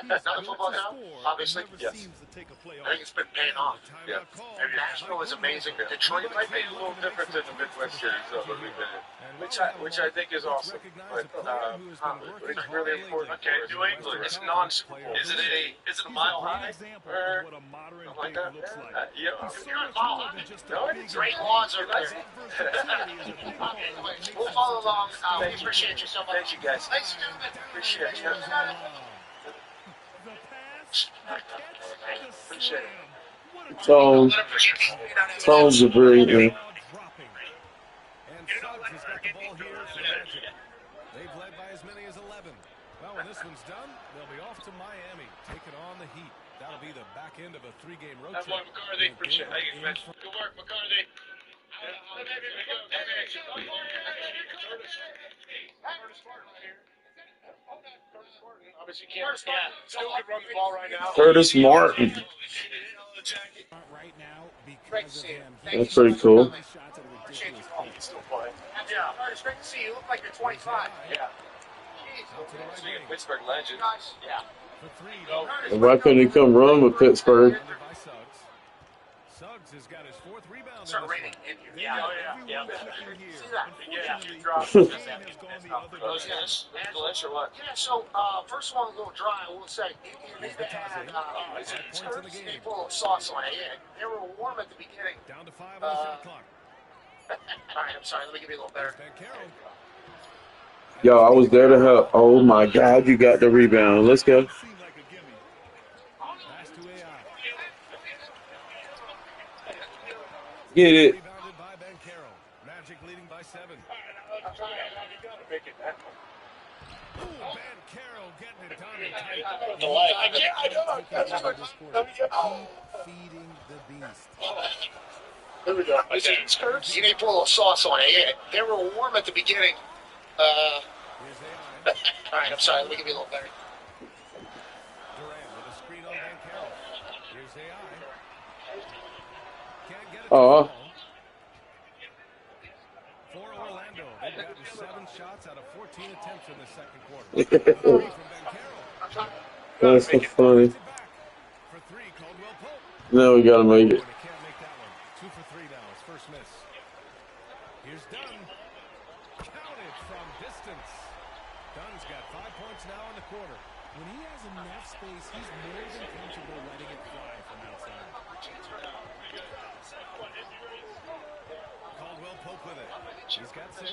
Another football now? Obviously? Yes. I think it's been paying off. Yeah. And Nashville is amazing. Detroit might be a little different than the Midwest series that we've been in, which I think is awesome. But it's really important. Okay, New England. It's non-Super Bowl. Is it a mile high? Or something like that? You're in ball. No, it's great laws over there. Okay, we'll follow along. We appreciate you so much. Thank you, guys. Appreciate you. Appreciate it. Tones are breathing. And Suggs has got the ball here for the Magic. They've led by as many as 11. Well, when this one's done, they'll be off to Miami, taking on the Heat. That'll be the back end of a 3-game road trip. McCarthy. Appreciate it. Thank you, man. Good work, McCarthy. Obviously, can't. Still can run the ball right now. Curtis Martin. Right now, because of him, That's pretty cool. Appreciate you all. Still playing. Yeah, it's great to see you. You look like you're 25. Yeah. Speaking of Pittsburgh legend. Yeah. And why couldn't he come run with Pittsburgh? Suggs has got his 4th rebound. Start raining in here. Yeah. See that? Glitch or what? Yeah, so first of all, a little dry. I will say, you need to add a full of sauce on it. Yeah, they were warm at the beginning. Down to 5 on the shot clock. All right, I'm sorry. Let me give you a little better. Yo, I was there to help. Oh my God, you got the rebound. Let's go. Get it. Rebounded by Banchero. Magic leading by 7. I'm trying to make it that. Ooh, Banchero getting it done. Feeding the beast. There we go. You need to put a little sauce on it. Yeah, they were warm at the beginning. All right, I'm sorry. Let me give you a little better. Durant with a screen on Banchero. Here's AI. Can't get it. Oh, For Orlando, they've gotten 7 shots out of 14 attempts in the second quarter. From Banchero. that's so funny. For 3, Caldwell Pope. Now we gotta make it. They can't make that one. 2 for 3 now. His first miss. Here's Dunn. Counted from distance. Dunn's got 5 points now in the quarter. When he has enough space, he's more than comfortable letting it fly from outside. Caldwell Pope with it. He's got 6.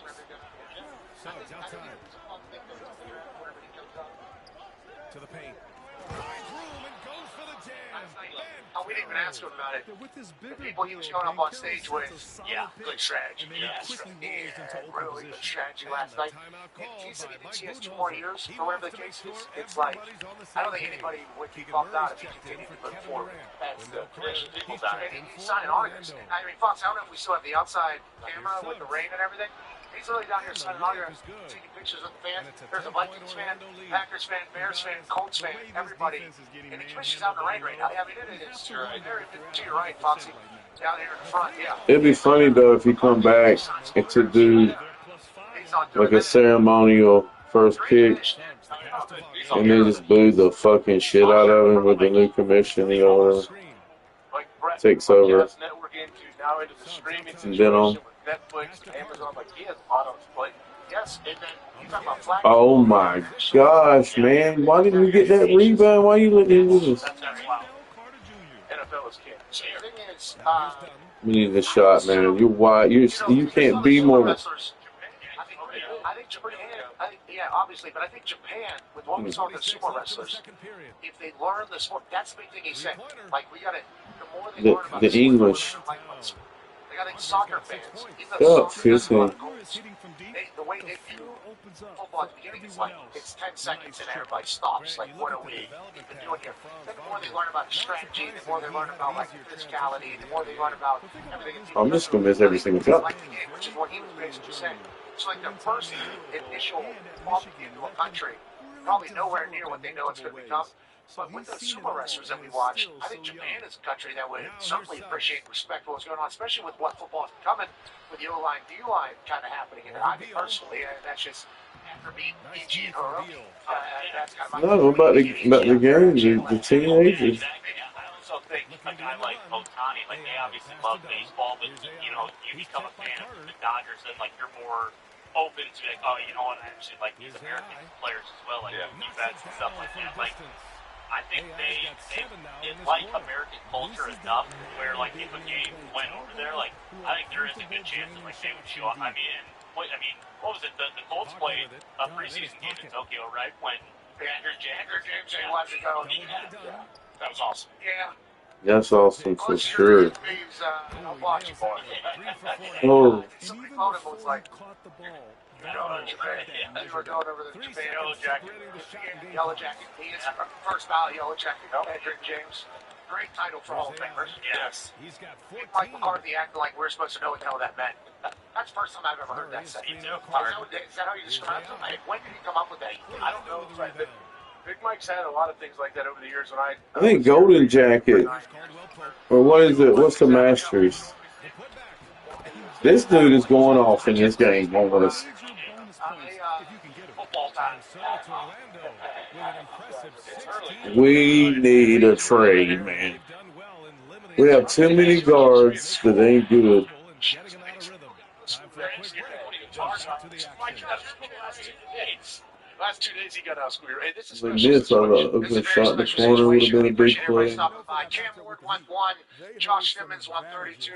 Suggs outside. To the paint. Finds room and goes for the jam. We didn't even ask him about it. With this The bigger people he was showing up on stage with, yeah, good strategy. And then he quickly rolls into open Really good position. strategy last night. If he has 2 more years, or whatever the case is, it's like, I don't think anybody would be bummed out if he continued to move forward. That's the people down. And he's signing autographs. I mean, Fox, I don't know if we still have the outside camera with the rain and everything. He's really down here signing autographs, taking pictures of the fans. There's a Vikings fan, Packers fan, Bears fan, Colts fan, everybody. And the commission's out in the rain right now. I mean, it is. To your right, Foxy. Down here in front, yeah. It'd be funny though if he come back and to do like a ceremonial first pick, and then just boo the fucking shit out of him with the new commission he takes over. And then on. Netflix, Amazon, like he has a lot on his plate. Yes, and then you talk about Flash. Oh my gosh, man! Why didn't you get that rebound? Why you letting him do this? That's wow. NFL is king. So the thing is, We need a shot, man. You're wide. You can't be more. I think Japan. Yeah, obviously, but I think Japan, with what we saw with the sumo wrestlers, if they learn the sport, that's the big thing he said. Like we got to, the more they learn about The English. I think soccer fans, the way they view football at the beginning is like, it's 10 seconds and everybody stops. Like, what are we even doing here? Then the more they learn about strategy, the more they learn about, like, physicality, the more they learn about everything. I'm just going to miss every single shot. Like the game, which is what he was basically saying. So, like, their first initial bump into a country, probably nowhere near what they know it's going to become. But with the sumo wrestlers that we watch, I think Japan is a country that would certainly appreciate and respect what's going on, especially with what football is becoming, with the O-line, D-line kind of happening. And I mean, personally, that's just after being PG and Hiroki, that's kind of my... No, about the game, the teenagers. I also think a guy like Otani, like they obviously love baseball, but you know, you become a fan of the Dodgers, and like you're more open to like, oh, you know what, I actually like these American players as well, like defense and stuff like that. Like, I think they like American culture enough where, like, if a game went over there, like, I think there is a good chance that, like, they would show up. I mean, I mean, what was it? The Colts played a preseason game in Tokyo, right? When Andrew James watched it go. Yeah, that was awesome. Yeah. That's awesome for sure. I'll watch you for it. Oh, Somebody phoned him and was like, caught the ball, you were going over the Japan. Yellow Jacket. Yellow Jacket. He is first ballot Yellow Jacket. Andrew James. Great title for Hall of Famers. Yes. He's got Mike 14. McCarthy acting like we're supposed to know what the hell that meant. That's the first time I've ever heard that said. Is that how you describe him? When did he come up with that? I don't know. Big Mike's had a lot of things like that over the years. When I think Golden Jacket, or what is it? What's the Masters? This dude is going off in this game on us. Football time. We need a trade, man. We have too many guards that ain't good. Last 2 days he got out square. Hey, this is Like this, a shot in the corner would have been a big play. Cam Ward 1-1, Josh Simmons 132.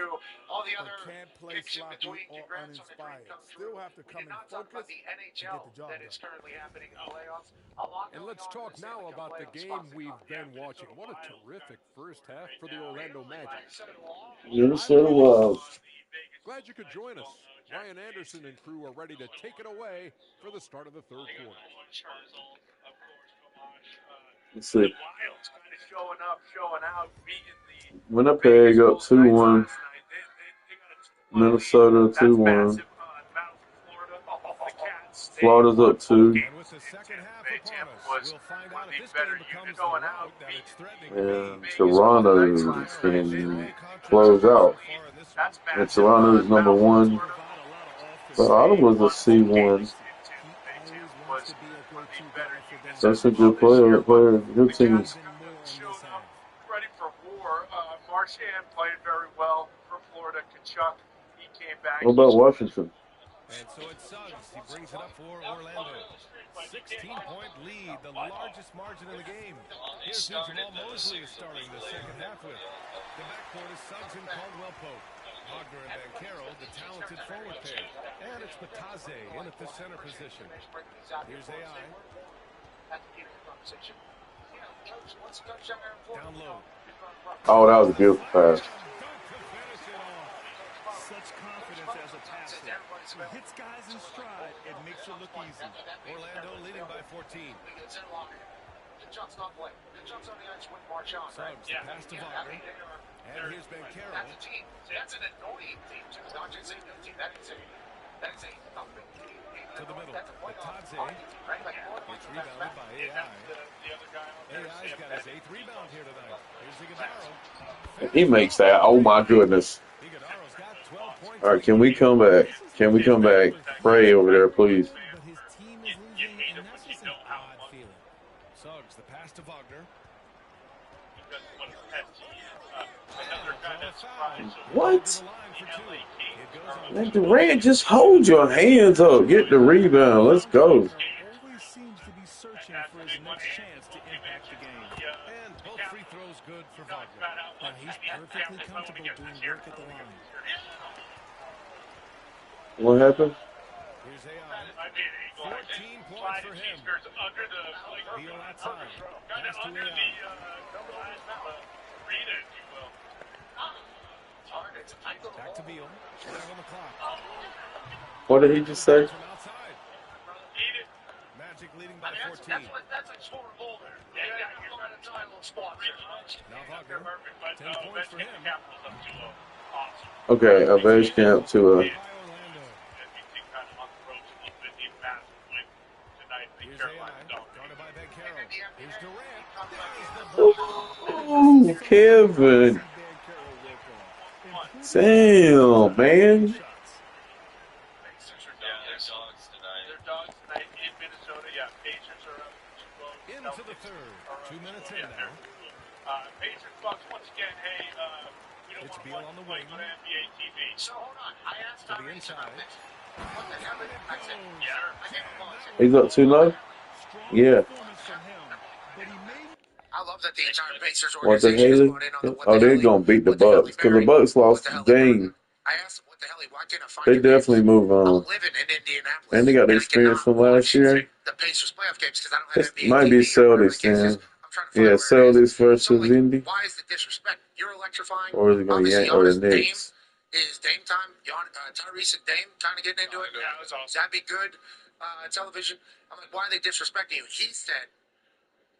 All the other picks in between. Congrats on the dream come true. We did not talk about the NHL that is currently happening in the playoffs. And let's talk now about the game we've been watching. What a terrific first half for the Orlando Magic. Minnesota Wild. Glad you could join us. Ryan Anderson and crew are ready to take it away for the start of the third quarter. Let's see. Showing up, showing out, beating the Winnipeg up 2-1. Minnesota 2-1. Florida's up 2. And with the second half upon us, we'll find out if this game becomes the rout that it's threatening. And Toronto can close out. And Toronto's number 1. But Ottawa's a C1. That's a good player, good teams. Ready for war. Marchand played very well for Florida. Kachuk, he came back. What about Washington? And so it's Suggs. He brings it up for Orlando. 16-point lead, the largest margin in the game. Here's who Jamal Mosley is starting the second half with. The backcourt is Suggs and Caldwell Pope. Wagner and Banchero, the talented forward pair. And it's Batase in at the center position. Here's AI. Down low. Oh, that was a beautiful pass. Such confidence as a passer. He hits guys in stride. It makes it look easy. Orlando leading by 14. Suggs on the ice with Marchand. Suggs, the pass to Wagner. And here's Banchero. That's a team. That's an annoying team, too. Not just a new team. That is a thumping team. To the middle. Batase. It's rebounded by AI. AI's got his 8th rebound here tonight. Here's Iguodaro. He makes that. Oh, my goodness. Iguodaro's got 12 points. All right, can we come back? Can we come back? Pray over there, please. But his team is losing, and that's just an odd feeling. Suggs, the pass to Wagner. What? Man, Durant, just hold your hands up. Get the rebound. Let's go. Always seems to be searching for his next chance to impact the game. And both free throws good for Wagner. And he's perfectly comfortable doing work at the line. What happened? Here's AI. 14 points for him. Beal outside. Pass to AI. Back to Beal. Back on the clock. What did he just say? From outside. Magic leading by 14. That's a score boulder. You're going to try a little spot. Now Wagner. 10 points for him. Okay, a base camp to a. By Orlando. Here's AI. Guarded by Banchero. Here's Durant. Oh, Kevin. Damn, man. Into the third. 2 minutes in now. Pacers Bucks once again. Hey, we don't It's want to Beal watch on the the play wing. on NBA TV. So hold on. I asked To Tom the Reese inside. about this. What the hell did I said? I gave him a call. He's up too low? Yeah. I love that the entire Pacers What the organization is Haley? bought in on the what Oh, the they're hell going to beat the what the hell Bucks because the Bucks lost the game. I asked him what the hell? Why can't I find They your definitely games? move on. I'm living in Indianapolis. And they got the I experience cannot from last watch year. the Pacers playoff games because I don't It have NBA might TV be or whatever the Celtics case is. then. I'm trying to find Yeah, out where it is. Celtics versus So, like, Indy. why is the disrespect? You're electrifying. Or is it going to Obviously, Yank or the Giannis, Dame Knicks? is Dame time. Tyrese and Dame kind of getting into it. Yeah, it was awesome. That'd be good. Television. I'm like, why are they disrespecting you? He said,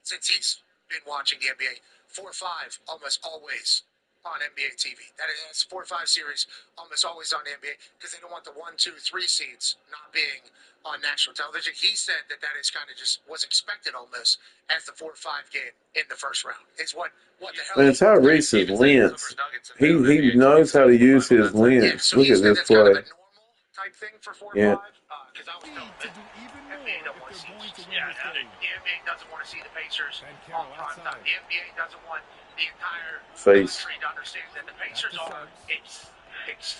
since he's been watching the NBA, 4 or 5 almost always on NBA TV. That's 4 or 5 series almost always on the NBA because they don't want the 1, 2, 3 seeds not being on national television. He said that is kind of just was expected almost as the 4 or 5 game in the first round. Is what the hell? Man, Tyrese is lens. He knows how to use his lens. So Look he at said this that's kind of play. a normal type thing for 4 or Yeah. 5. Because I was telling To him do even more NBA don't if want to see. they're going to win Yeah, this game. the NBA doesn't want to see the Pacers Ben on Carroll prime time. outside. The NBA doesn't want the entire Face. country to understand that the Pacers are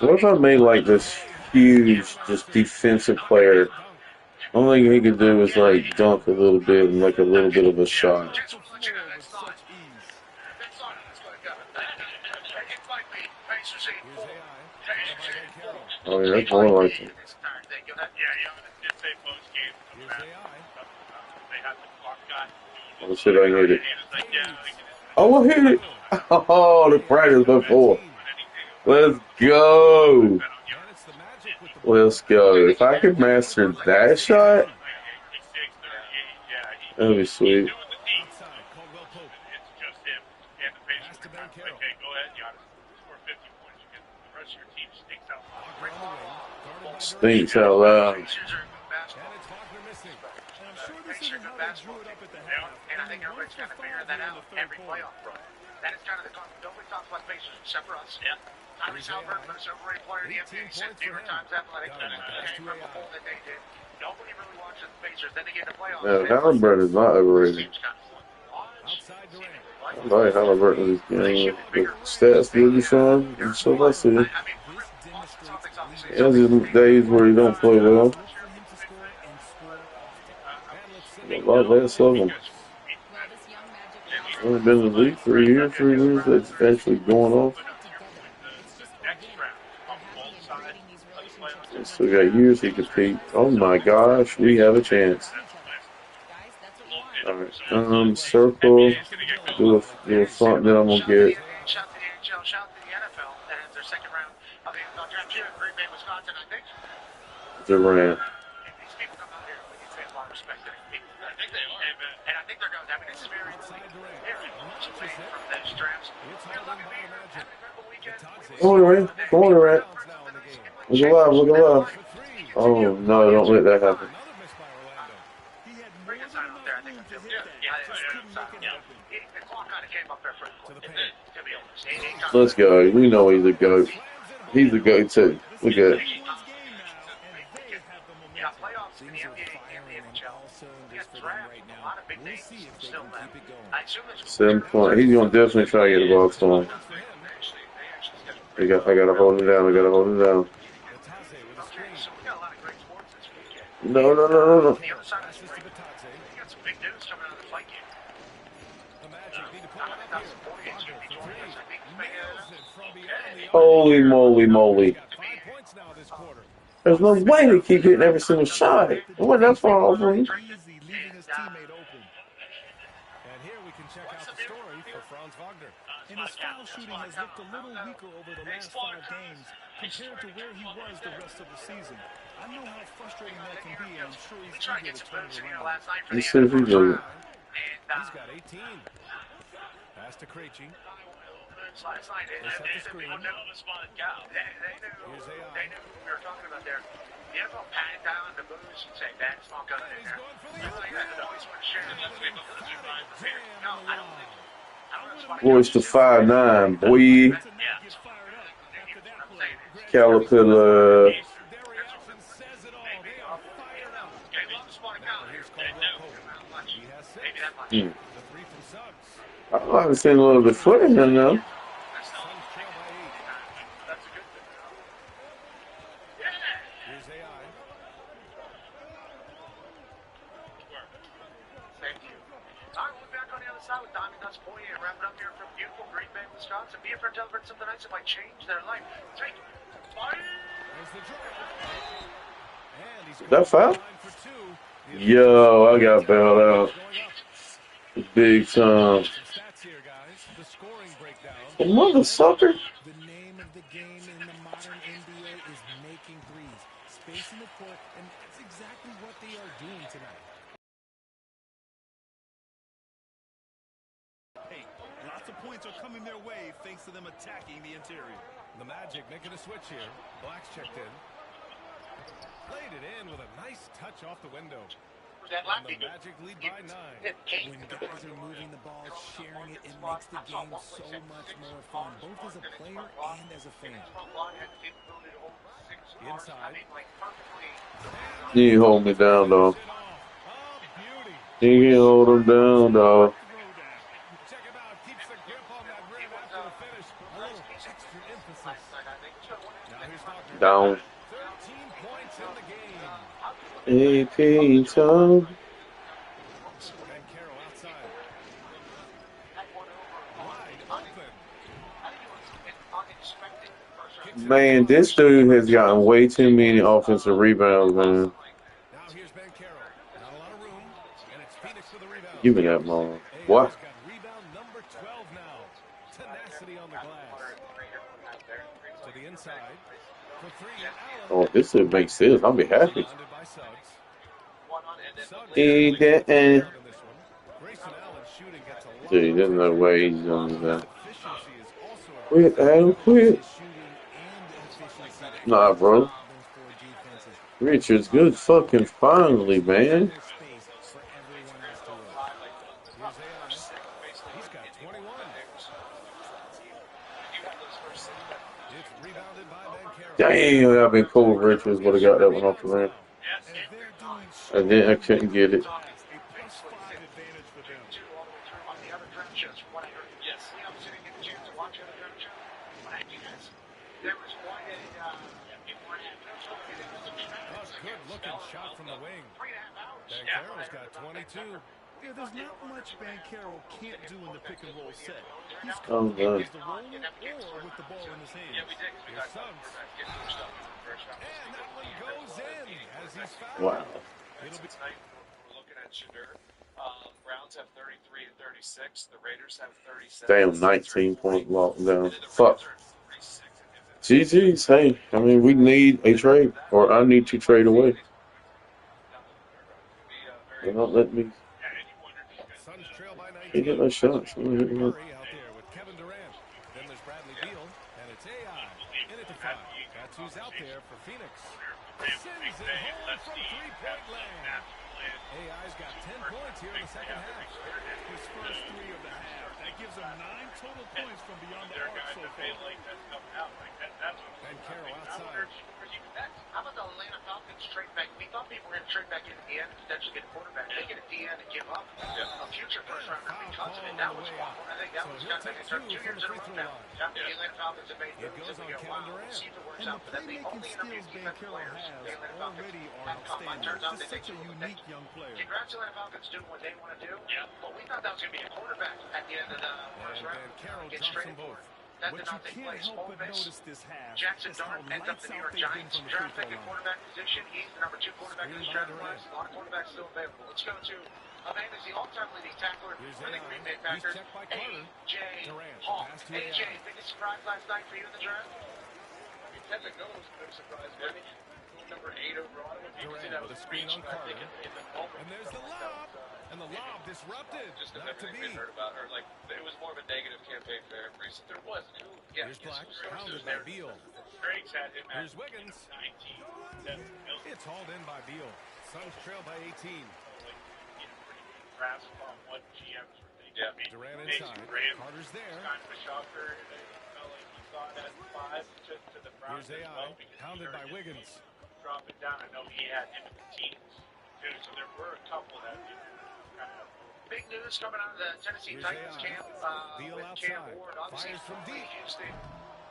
What if I made like this huge, just defensive player? Only thing he could do is like dunk a little bit and like a little bit of a shot. Just want to let you know With that's not. such ease. That's not how it's going to go. It might be Pacers in Here's 4. AI. Pacers in 4. Oh yeah, that's more like him. This entire thing. Yeah, Giannis did say post game. Here's AI. They had the clock guy. Oh shit, I hit it. And it's like, yeah, we can. Oh, I hit it. Oh, the practice before. Let's go. And it's the Magic with the Let's go. If I could master that shot, that'd be sweet. outside. Caldwell Pope. It's just him. And the Pacers Pass to are Ben kind of Carroll. like, hey, go ahead, Giannis. Score 50 points. You get the rest of your team stinks out. Wagner on the wing. Guarded by Stinks out loud. Pacers are a good basketball. And it's Wagner missing. And I'm sure this Pacers are isn't good how they basketball drew it up team. at the half. And I think everybody's kind of figuring that out every playoff run. That is kind of the nobody talks about Pacers except for us. Yeah. Tyrese Halliburton, most overrated player in the NBA, said New York Times Athletic, came from the hole that they did. Nobody really watches the Pacers. Then they get in the playoffs. No, Halliburton is not overrated. Outside Durant. I like Halliburton's game. The stats good to him, and so that's it. This demonstrates He has his days where he don't play well. look for him to score and score often. And let's see. A lot less of him. Only been in the league 3 years, 3 years. That's actually going off. He still got years he could compete. Oh my gosh, we have a chance. Alright, circle. Do a front that I'm gonna get. Shout to the NHL, shout to the NFL. That is their second round of the NFL draft here in Green Bay, Wisconsin, I think. Durant. If these people come out here, we need to pay a lot of respect to these people. I think they are. And I think they're going to. I mean, it's very much away from those drafts. We're lucky to be here. Have an incredible weekend. Come on, Durant. Come on, Durant. Look alive, look alive. Oh no, don't let that happen. Another miss by Orlando. He had more Pretty good than sign up there, I think. enough room to Yeah, hit that. yeah, Just couldn't make it happen. The clock kind of came up there pretty quick. To the paint. To be honest. He got Let's go. We know he's a goat. He's a goat too. Look at it. This is anyone's game now, and they have the Yeah, momentum. playoffs in the Things are NBA and the firing on NHL. all We cylinders got for them draft right a now. lot of big We'll names see if they still can left. keep it going. I assume there's 7 point. He's gonna definitely try to get the ball to him. I gotta hold him down. I gotta hold him down. Batase with a Okay, screen. so we got a lot of great sports this weekend. No. The other side of the Passes to screen, Batase. we got some big news coming out of the fight game. The Magic need to pull Not it up enough here. support. It's going to be joining us. I think Nails it from beyond the arc. Holy moly. He's got 5 points now this quarter. There's no way they keep hitting every single shot. What that's far off from him. Easy, leaving his teammate open. And here we can check out the story for Franz Wagner. And his foul shooting has looked a little weaker over the last 5 games compared to where he was the rest of the season. I know how frustrating that can be, and I'm sure he's trying to eager get to some turn moves it in here around. last night for He the said he NFL. does. He's got 18. Pass to Krejci. Last night, They set the screen. they knew Here's AI. they knew who we were talking about there. The NFL patted down the moves and say that's not going in He's there. going for the It's like that. The boys want to share it. No, I don't think. I don't know if it's Boys to 5'9", boy. To not get fired up after that play. Caterpillar. Their reaction says it all. They are fired up. Here's Caldwell Pope. He has 6. Maybe that much. Hmm. The 3 from Suggs. I haven't seen a little bit of foot in him though. Suns trail by 8. That's a good thing. Here's AI. Thank you. All right, we'll be back on the other side with Diamond Dust Boy and wrap it up here from beautiful Green Bay, Wisconsin. Be a friend, tell a friend something nice that might change their life. Take it. Bye. Is that foul? Yo, I got bailed out. Big time. A mother sucker. The name of the game in the modern NBA is making threes, spacing the court, and that's exactly what they are doing tonight. Hey, lots of points are coming their way thanks to them attacking the interior. The Magic making a switch here. Black's checked in. Played it in with a nice touch off the window. And the Magic lead by 9. When guys are moving the ball, sharing it, it makes the game so much more fun, both as a player and as a fan. Inside. You ain't hold me down, dog. You can't hold him down, dog. Check him out. Keeps the grip on that rim after the finish. A little extra emphasis. Now here's Tucker. Down. 13 points in the game. AP time. Ben Carroll outside. Wide open. Man, this dude has gotten way too many offensive rebounds, man. Now here's Ben Carroll. Not a lot of room, and it's Phoenix for the rebound. Give me that ball. What? Got rebound number 12 now. Tenacity on the glass. To the inside. For three, Allen. Oh, this should make sense. I'll be happy. Dude, there's no way he's doing that. Quit, Adam, quit. Nah, bro. Richard's good fucking finally, man. He's got 21. It's rebounded by Ben Carroll. Damn, that'd been cool. Richards would have got that one off the rim. And then I couldn't get it. Good-looking shot from the wing. Ben Carroll's got 22. Yeah, there's not much Ben Carroll can't do in the pick-and-roll set. He's comfortable as the roller or with the ball in his hands. Here's Suggs. And that one goes in as he's fouled. Wow. Tonight we're looking at Shadur. Browns have 33 and 36. The Raiders have 37. Damn, 19-point lockdown. Fuck. GG's, hey, I mean, we need a trade, or I need to trade away. They don't let me. Can't get no shots. I'm gonna hit him up. Out there with Kevin Durant. Then there's Bradley Beal, and it's AI. In it to 5. That's who's out there for Phoenix. Sends it home from three-point land. AI's got 10 points here in the second half. His first 3 of the half. That gives him 9 total points from beyond the arc so far. Ben Carroll outside. How about the Atlanta Falcons trade back? We thought people were going to trade back in the end and potentially get a quarterback. They get a DN and give up a future first rounder because of it. That was one. I think that was kind of making 2 years in a row now. The Atlanta Falcons have made moves and we go, wow, we'll see if it works out. But then the only intermediate defensive players the Atlanta Falcons have come on. Turns out they take some unique young player. Congrats to Atlanta Falcons doing what they want to do. But we thought that was going to be a quarterback at the end of the first round. Get straight forward. That did not take place. Ole Miss, Jackson Dart ends up the New York Giants. Draft pick at quarterback position. He's the number 2 quarterback in this draft class. A lot of quarterbacks still available. Let's go to Amanda's the all-time leading tackler for the Green Bay Packers, A.J. Hawk. A.J., biggest surprise last night for you in the draft? Kevin Goes was a big surprise, man. Number 8 overall. Durant with a screen on Carter. And there's the lob. And the lob disrupted. Just Not to be. heard about, or like it was more of a negative campaign for Aaron Brees. There was. Here's Black, pounded by Beal. Here's Wiggins. It's hauled in by Beal. Suns trail by 18. Durant inside. Carter's there. Here's AI, pounded by Wiggins. Dropping down. I know he had him in the teams, too, so there were a couple that kind of. Big news coming out of the Tennessee Titans camp with Cam Ward. Obviously, from deep. Houston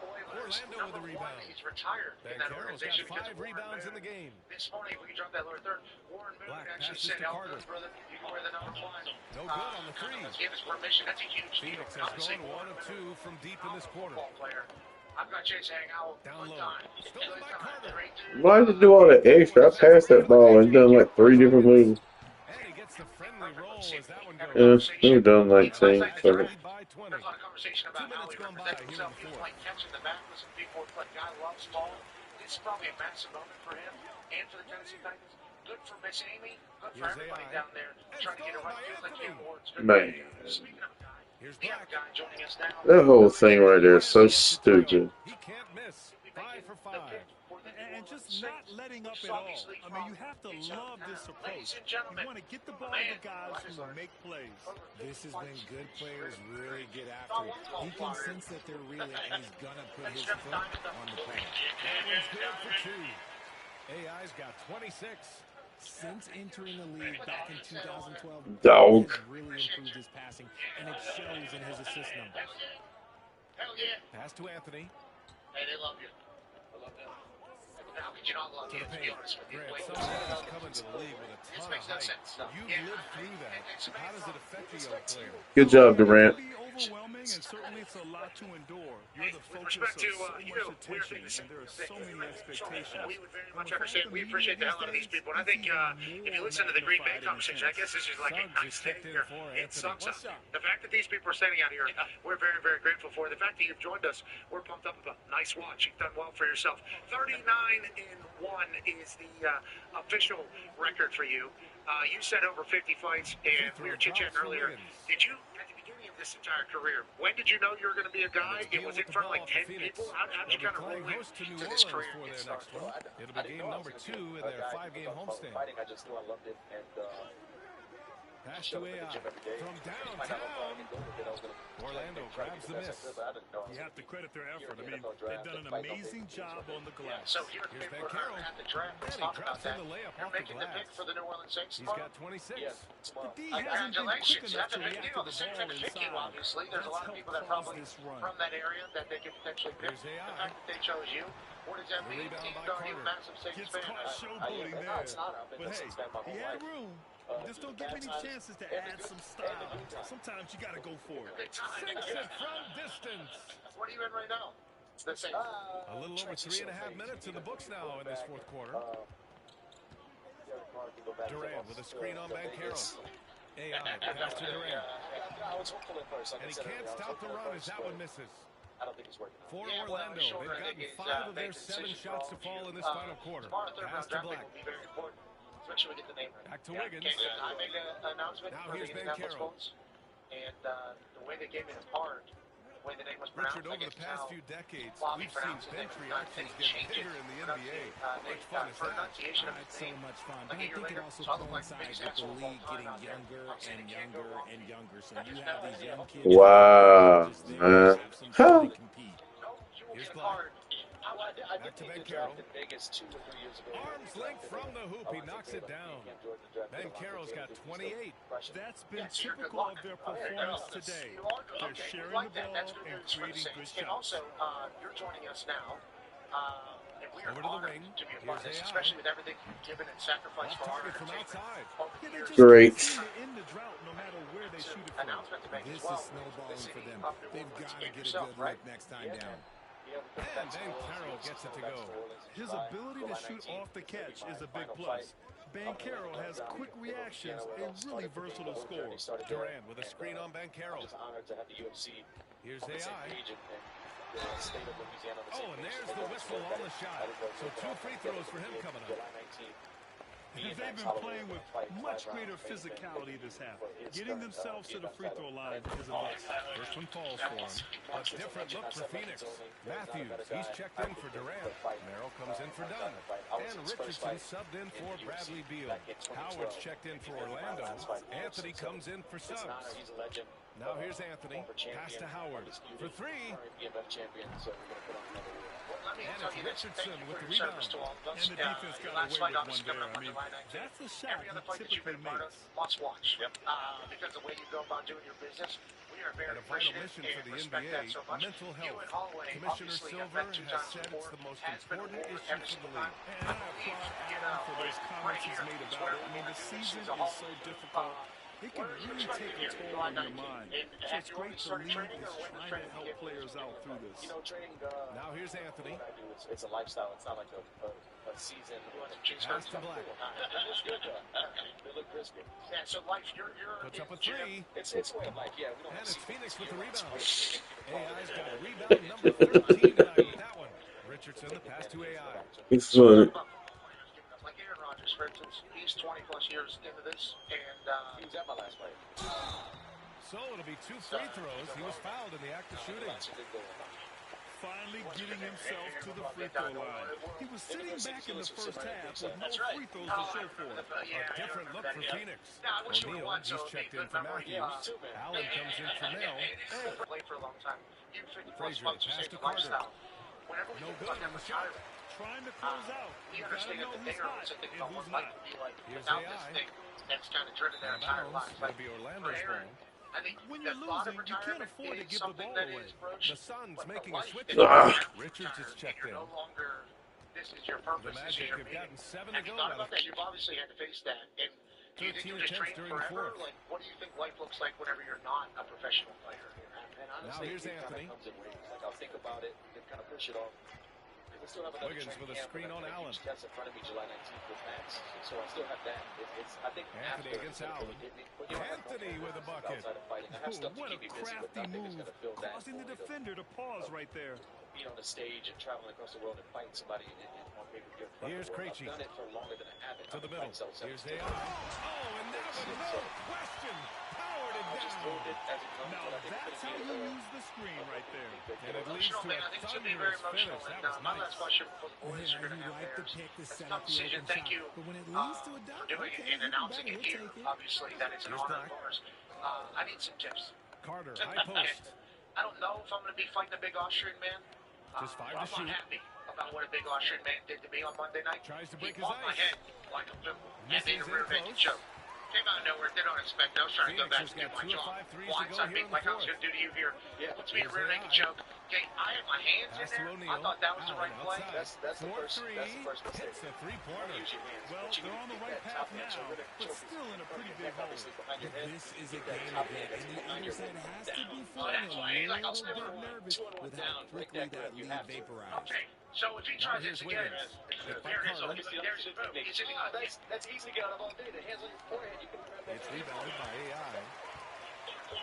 Oilers. Orlando with the rebound. He's retired in that organization because of 5 rebounds in the game. This morning, we can drop that lower third. Warren Moon actually said, "Elton, brother, you can wear the number 1." No good on the 3. Gave us permission. That's a huge deal. Phoenix has gone 1 of 2 from deep in this quarter. Player. I've got Chase hang out Down one low. time. Stolen by Carter. Why did you do all that extra? I passed that ball and done like 3 different moves. And he gets the friendly roll as that one goes. We were done like Lions 10. back So. lead by 20. There's a lot of conversation 2 about how minutes he gone by represents here in himself. the He was fourth. like catching the back with some people. Like, guy loves ball. This is probably a massive moment for him and for the Tennessee Titans. Good for Miss Amy. Good for everybody down there trying to get it right. Feels like Cam Ward's good. Man. Speaking of a guy, Here's we have a guy joining us now. That whole thing right there is so stupid. He can't miss. 5 for 5. And just not letting up at all. I mean, you have to love this approach. You want to get the ball to the guys who make plays. This is when good players really get after it. He can sense that they're reeling, and he's going to put his foot on the pedal. That one's good for 2. AI's got 26. Since entering the league back in 2012, Dog. he has really improved his passing, and it shows in his assist numbers. Hell yeah. Pass to Anthony. Hey, they love you. I love them. How could you not love you, to be honest with you? Grant, someone who's coming to the league with a ton of Makes no height. sense. You've lived through that. How does it affect a young player? Good job, Durant. It can be overwhelming, and certainly it's a lot to endure. You're the With focus respect to of so you, much we're attention, thinking and there are so many expectations. we would very much understand. We appreciate the hell out of these people. And I think if you listen to the Green Bay conversation, I guess this is like a nice thing here. It sucks up. The fact that these people are standing out here, we're very, very grateful for. The fact that you've joined us, we're pumped up about. Nice watch. You've done well for yourself. 39-1 is the official record for you. You said over 50 fights, and we were chit-chatting earlier. Did you, at the beginning of this entire career, when did you know you were going to be a guy? It was in front of like 10 people? How did you kind of roll into this career? It'll be game number 2 in their 5-game homestand. I just knew I loved it, and pass to AI from downtown. Orlando grabs the miss. You have to credit their effort. I mean, they've done an amazing job on the glass. So here's people at the draft. Let's talk about that. You're making the pick for the New Orleans Saints. He's got 26. The D hasn't been quick enough That's a to big react deal. to The the Saints ball had to pick you, inside. obviously. There's a lot of people that are probably from that area that they could potentially pick. The fact that they chose you, what does that mean? Are you a massive Saints Gets fan? caught showboating there. But hey, he had room. You just don't get many chances to add some style. Sometimes you got to go for it. Sinks it from distance. What are you in right now? The Saints. A little over 3.5 minutes in the books now in this fourth quarter. Durant with a screen on Banchero. AI pass to Durant. And he can't stop the run as that one misses. I don't think he's working. For Orlando, they've gotten 5 of their 7 shots to fall in this final quarter. Pass to Black. Especially we get the name right. Back to Wiggins. I made an announcement Now for the here's Indianapolis Banchero. Colts, and the way they gave me the card, the way the name was pronounced, Richard, over I the guess past now few decades, Bobby we've seen pronounces it. bench reactions get bigger in the NBA. How much fun is that? Pronunciation of his It's so name. much fun. But Like a I year think it later, also so I look like the coincides biggest with the asshole of all league time getting out there. younger I'm saying and it can't go younger wrong. and younger. So you have these young kids Wow, just there man. to have some fun and compete. No, you will Here's get a Black. card. I Back to did the Banchero. draft in Vegas 2 or 3 years ago. Arms length from the hoop. He knocks it down. Banchero's got 28. That's been typical of their performance today. They're sharing the ball and creating good And shots. also, you're joining us now. And we are Over to the honored wing. to be a part of Here's this, AI. especially with everything you've given and sacrificed Off for our target from entertainment. outside. Yeah, they just Great. can't seem to end the drought no matter where they shoot it from. Announcement to make This as well. is snowballing for them. They've got to get a yourself, good right? look next time down. And Banchero gets it to go. His ability to shoot off the catch is a big plus. Banchero has quick reactions and really versatile scores. Durant with a screen on Banchero. Just honored to have the UFC Here's on the same AI. page and the state of Louisiana on the same Oh, and page. there's the whistle on the shot. So 2 free throws for him coming up. July 19th. They've been playing with much greater physicality this half. Getting themselves to the free throw line is a must. First one falls for him. A different look for Phoenix. Matthews, he's checked in for Durant. Merrill comes in for Dunn. And Richardson subbed in for Bradley Beal. Howard's checked in for Orlando. Anthony comes in for subs. He's a legend. Now here's Anthony. Pass to Howard. For 3. BMF champion, so we're going to put on another word. Let me And tell it's you this. Richardson Thank you with for the your service to rebound. all of us. And the defense got last away fight with obviously one coming there. up I mean, July 19th. that's a shot Every he other fight that you've typically been part of, makes. must watch. Because the way you go about doing your business, we are very And a vital appreciative mission for and the respect NBA, that so much. mental You health. and Holloway Commissioner obviously have Silver met 2 has times said before. it's the most Has been important awarded issue every for the single league. time. And I applaud Allen for those comments he's made about it. I mean, the season is so difficult. It can really take a toll on your mind. So it's great the league is trying to help players out through this. Now here's Anthony. It's a lifestyle. It's not like a season. Pass to Black. They look crispy. Yeah, so life, you're Puts up a three. It's a way of life. Yeah, we don't. And it's Phoenix with the rebound. AI's got rebound number 13 tonight with that one. Richardson, the pass to AI. It's funny. like Aaron Rodgers, for instance. He's 20 plus years into this, and He was at my last fight. So it'll be 2 free throws. He was fouled in the act of shooting. Finally getting himself to the free throw line. He was sitting back in the first half with no free throws to show for it. A different look for Phoenix. O'Neal, He's checked in for Matthews. Allen comes in for Mel. Played for a long time. Frazier, pass to Carter. No good on the shot. Trying to close out. You You gotta understand know that who's they hot are thinking and about what who's life not. would be like Here's without this AI. thing that's kind of driven their entire lives. That'll be Orlando's ball. I think When that you're thought of losing, you can't retirement afford to is give the something ball that away. is approached. The Suns but making the a life switch. is Richards is checked in. no longer, this is your The purpose, this is Magic your have meaning. gotten 7 to Have you go. thought out about of that? You've obviously had to face that. And do you think 13 you just train attempts during the forever? fourth. Like, what do you think life looks like whenever you're not a professional player? And honestly, Now here's it Anthony. kind of comes in waves. Like I'll think about it and kind of push it off. I still have another Wiggins training with a camp, screen and on I have a Allen. huge test in front of me July 19th with Max. So I still have that. It's I think Anthony after against it's gonna Allen. hit me. But you know, I have Anthony no with a focus bucket. outside of fighting. I have stuff to What a keep me busy, but crafty nothing is move, going to fill that causing the void of defender to pause right there. being on the stage and traveling across the world and fighting somebody and on pay-per-view. Here's Krejci. I've done it for longer than I haven't. To the middle. Here's AI. Oh, and that was no question. Powered it I just down. moved it as it comes. Now but I think that's it's how gonna you be use the screen right there. And it leads Emotional, to man. a I think it's going to be very thunderous emotional. finish. And That was my last nice. question for the boys Yeah, are going he to have liked the theirs. pick to It's a set tough up the decision. open Thank shot. you But when it leads to a for dunk, doing okay, it and even announcing better. it We'll here. take it. Obviously, that is an Here's honor Black. of ours. I need some tips. Carter, high post. I don't know if I'm going to be fighting a big Austrian man. Just 5 to I'm shoot. not happy about what a big Austrian man did to me on Monday night. Tries to He break his bumped my ice. head like a pimple and Misses made a in rear naked close. choke. Came out of nowhere, they don't expect it. I was trying to go back Phoenix and has do got my 2 of job. 5 threes to go Blindside here me in the like I was fourth. going to do to you here. Yeah. Puts me in a Here's rear AI. naked choke. Okay, I had my hands in Pass to there. I O'Neal. thought that was the Allen right play. outside. That's the 4-3. first mistake. Hits the three-pointer. Use your hands. Well, But you they're need on to the get right that path top hand, now, so really but choke still in a pretty big hole. obviously behind your head. This is a Get that game top again, hand and the behind other your side head. has to be That's feeling why a he's like, I'll little slip bit around. nervous with how quickly that lead vaporized. Okay, so if he tries here's this again, Wiggins. Hit by there it is. Carter. Okay, there's his move. He's hitting on this. That's easy to get out of all day. The hands on your forehead, you can grab that. It's rebounded by AI.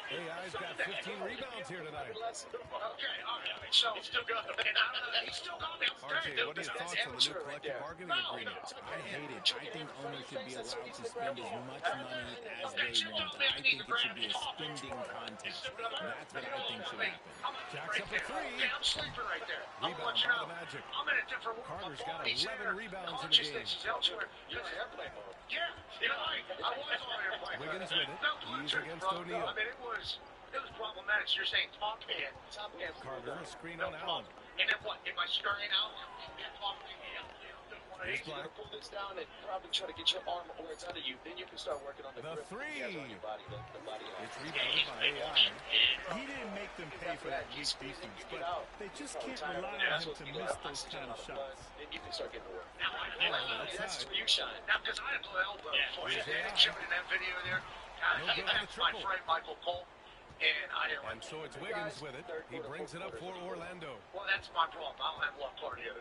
AI's got 15 rebounds here tonight. Okay, all right. So he's still got the and I don't know. He's still got me. I'm RJ, scared, what are dude. your thoughts on the new collective bargaining agreement? I hate it. I think owners should be allowed to spend as much money as they want. I think it should be a spending contest. That's what I think should happen. Jacks up a three. Okay, I'm sleeping right there. I'm Rebound watching by the out. Magic. I'm in a different world. Carter's got He's 11 there. rebounds in the game. Consciousness is elsewhere. You're in airplane mode. Yeah, you know, I was on airplane. Wiggins with it. No, He's Bluetooth, against bro. O'Neal. I mean, it was problematic. You're saying top hand. Top hand. Carter, a screen No on Allen. problem. And then what? Am I scurrying out? Here's You Black. gotta pull this down and probably try to get your arm where it's under you. Then you can start working on the The grip three. he has on your body, the body. It's rebounded by AI. He didn't make them pay for that weak defense, but they just can't rely on him to miss those kind of shots. Then you can start getting to work. Allen That's outside. where you shine. Now, because I had no elbow for Here's you. AI. Showing in that video there. No good on the That's my triple. friend Michael Cole. And I didn't And so it's Wiggins with it. He brings it up for Orlando. Well, that's my problem. I don't have a lot of cardio.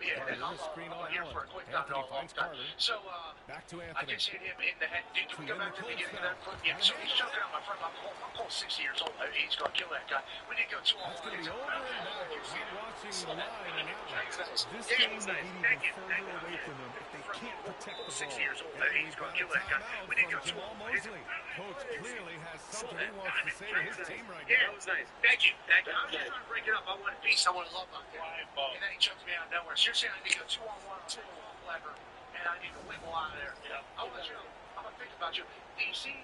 Yeah, Carter, I'm a screen on here Allen. for a quick Anthony time. finds Carter. So, Back to I Anthony. just hit him in the head. Did we To go win back the to the beginning of Colts that? Yeah, so he's choking out my friend. I'm Cole's 60 years old. He's going to kill that guy. We need to go 2 on 1. That's going to be over and back. Not watching the line on that one. This game will get even further away from them if they can't protect the 60 ball. years old. He's going to kill that guy. We need to go 2 Jamal on 1. Mosley. Coach clearly has something he wants to say to his team right Yeah, now. it was nice. Thank you. Thank you. I'm just trying to break it up. I want peace. I want love out there. And then he chokes me out of nowhere. So you're saying I need to go 2 on 1, 2 on 1 lever, and I need to wiggle out of there. Yeah. I'll let you know. I'm going to think about you. Do you see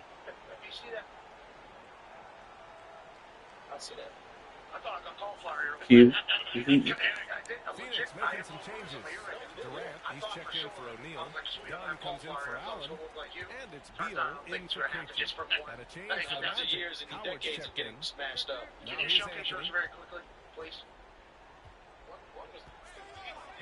that? I see that. I thought I got cauliflower Cute. here. Phoenix making some changes. Durant, he's checked in for O'Neal. Dunn comes in for Allen. And it's Beal in for Krejci. And a change for the After Magic. years and Howard decades of checked in. getting smashed up. Now Can you here's showcase yours Anthony. very quickly, please?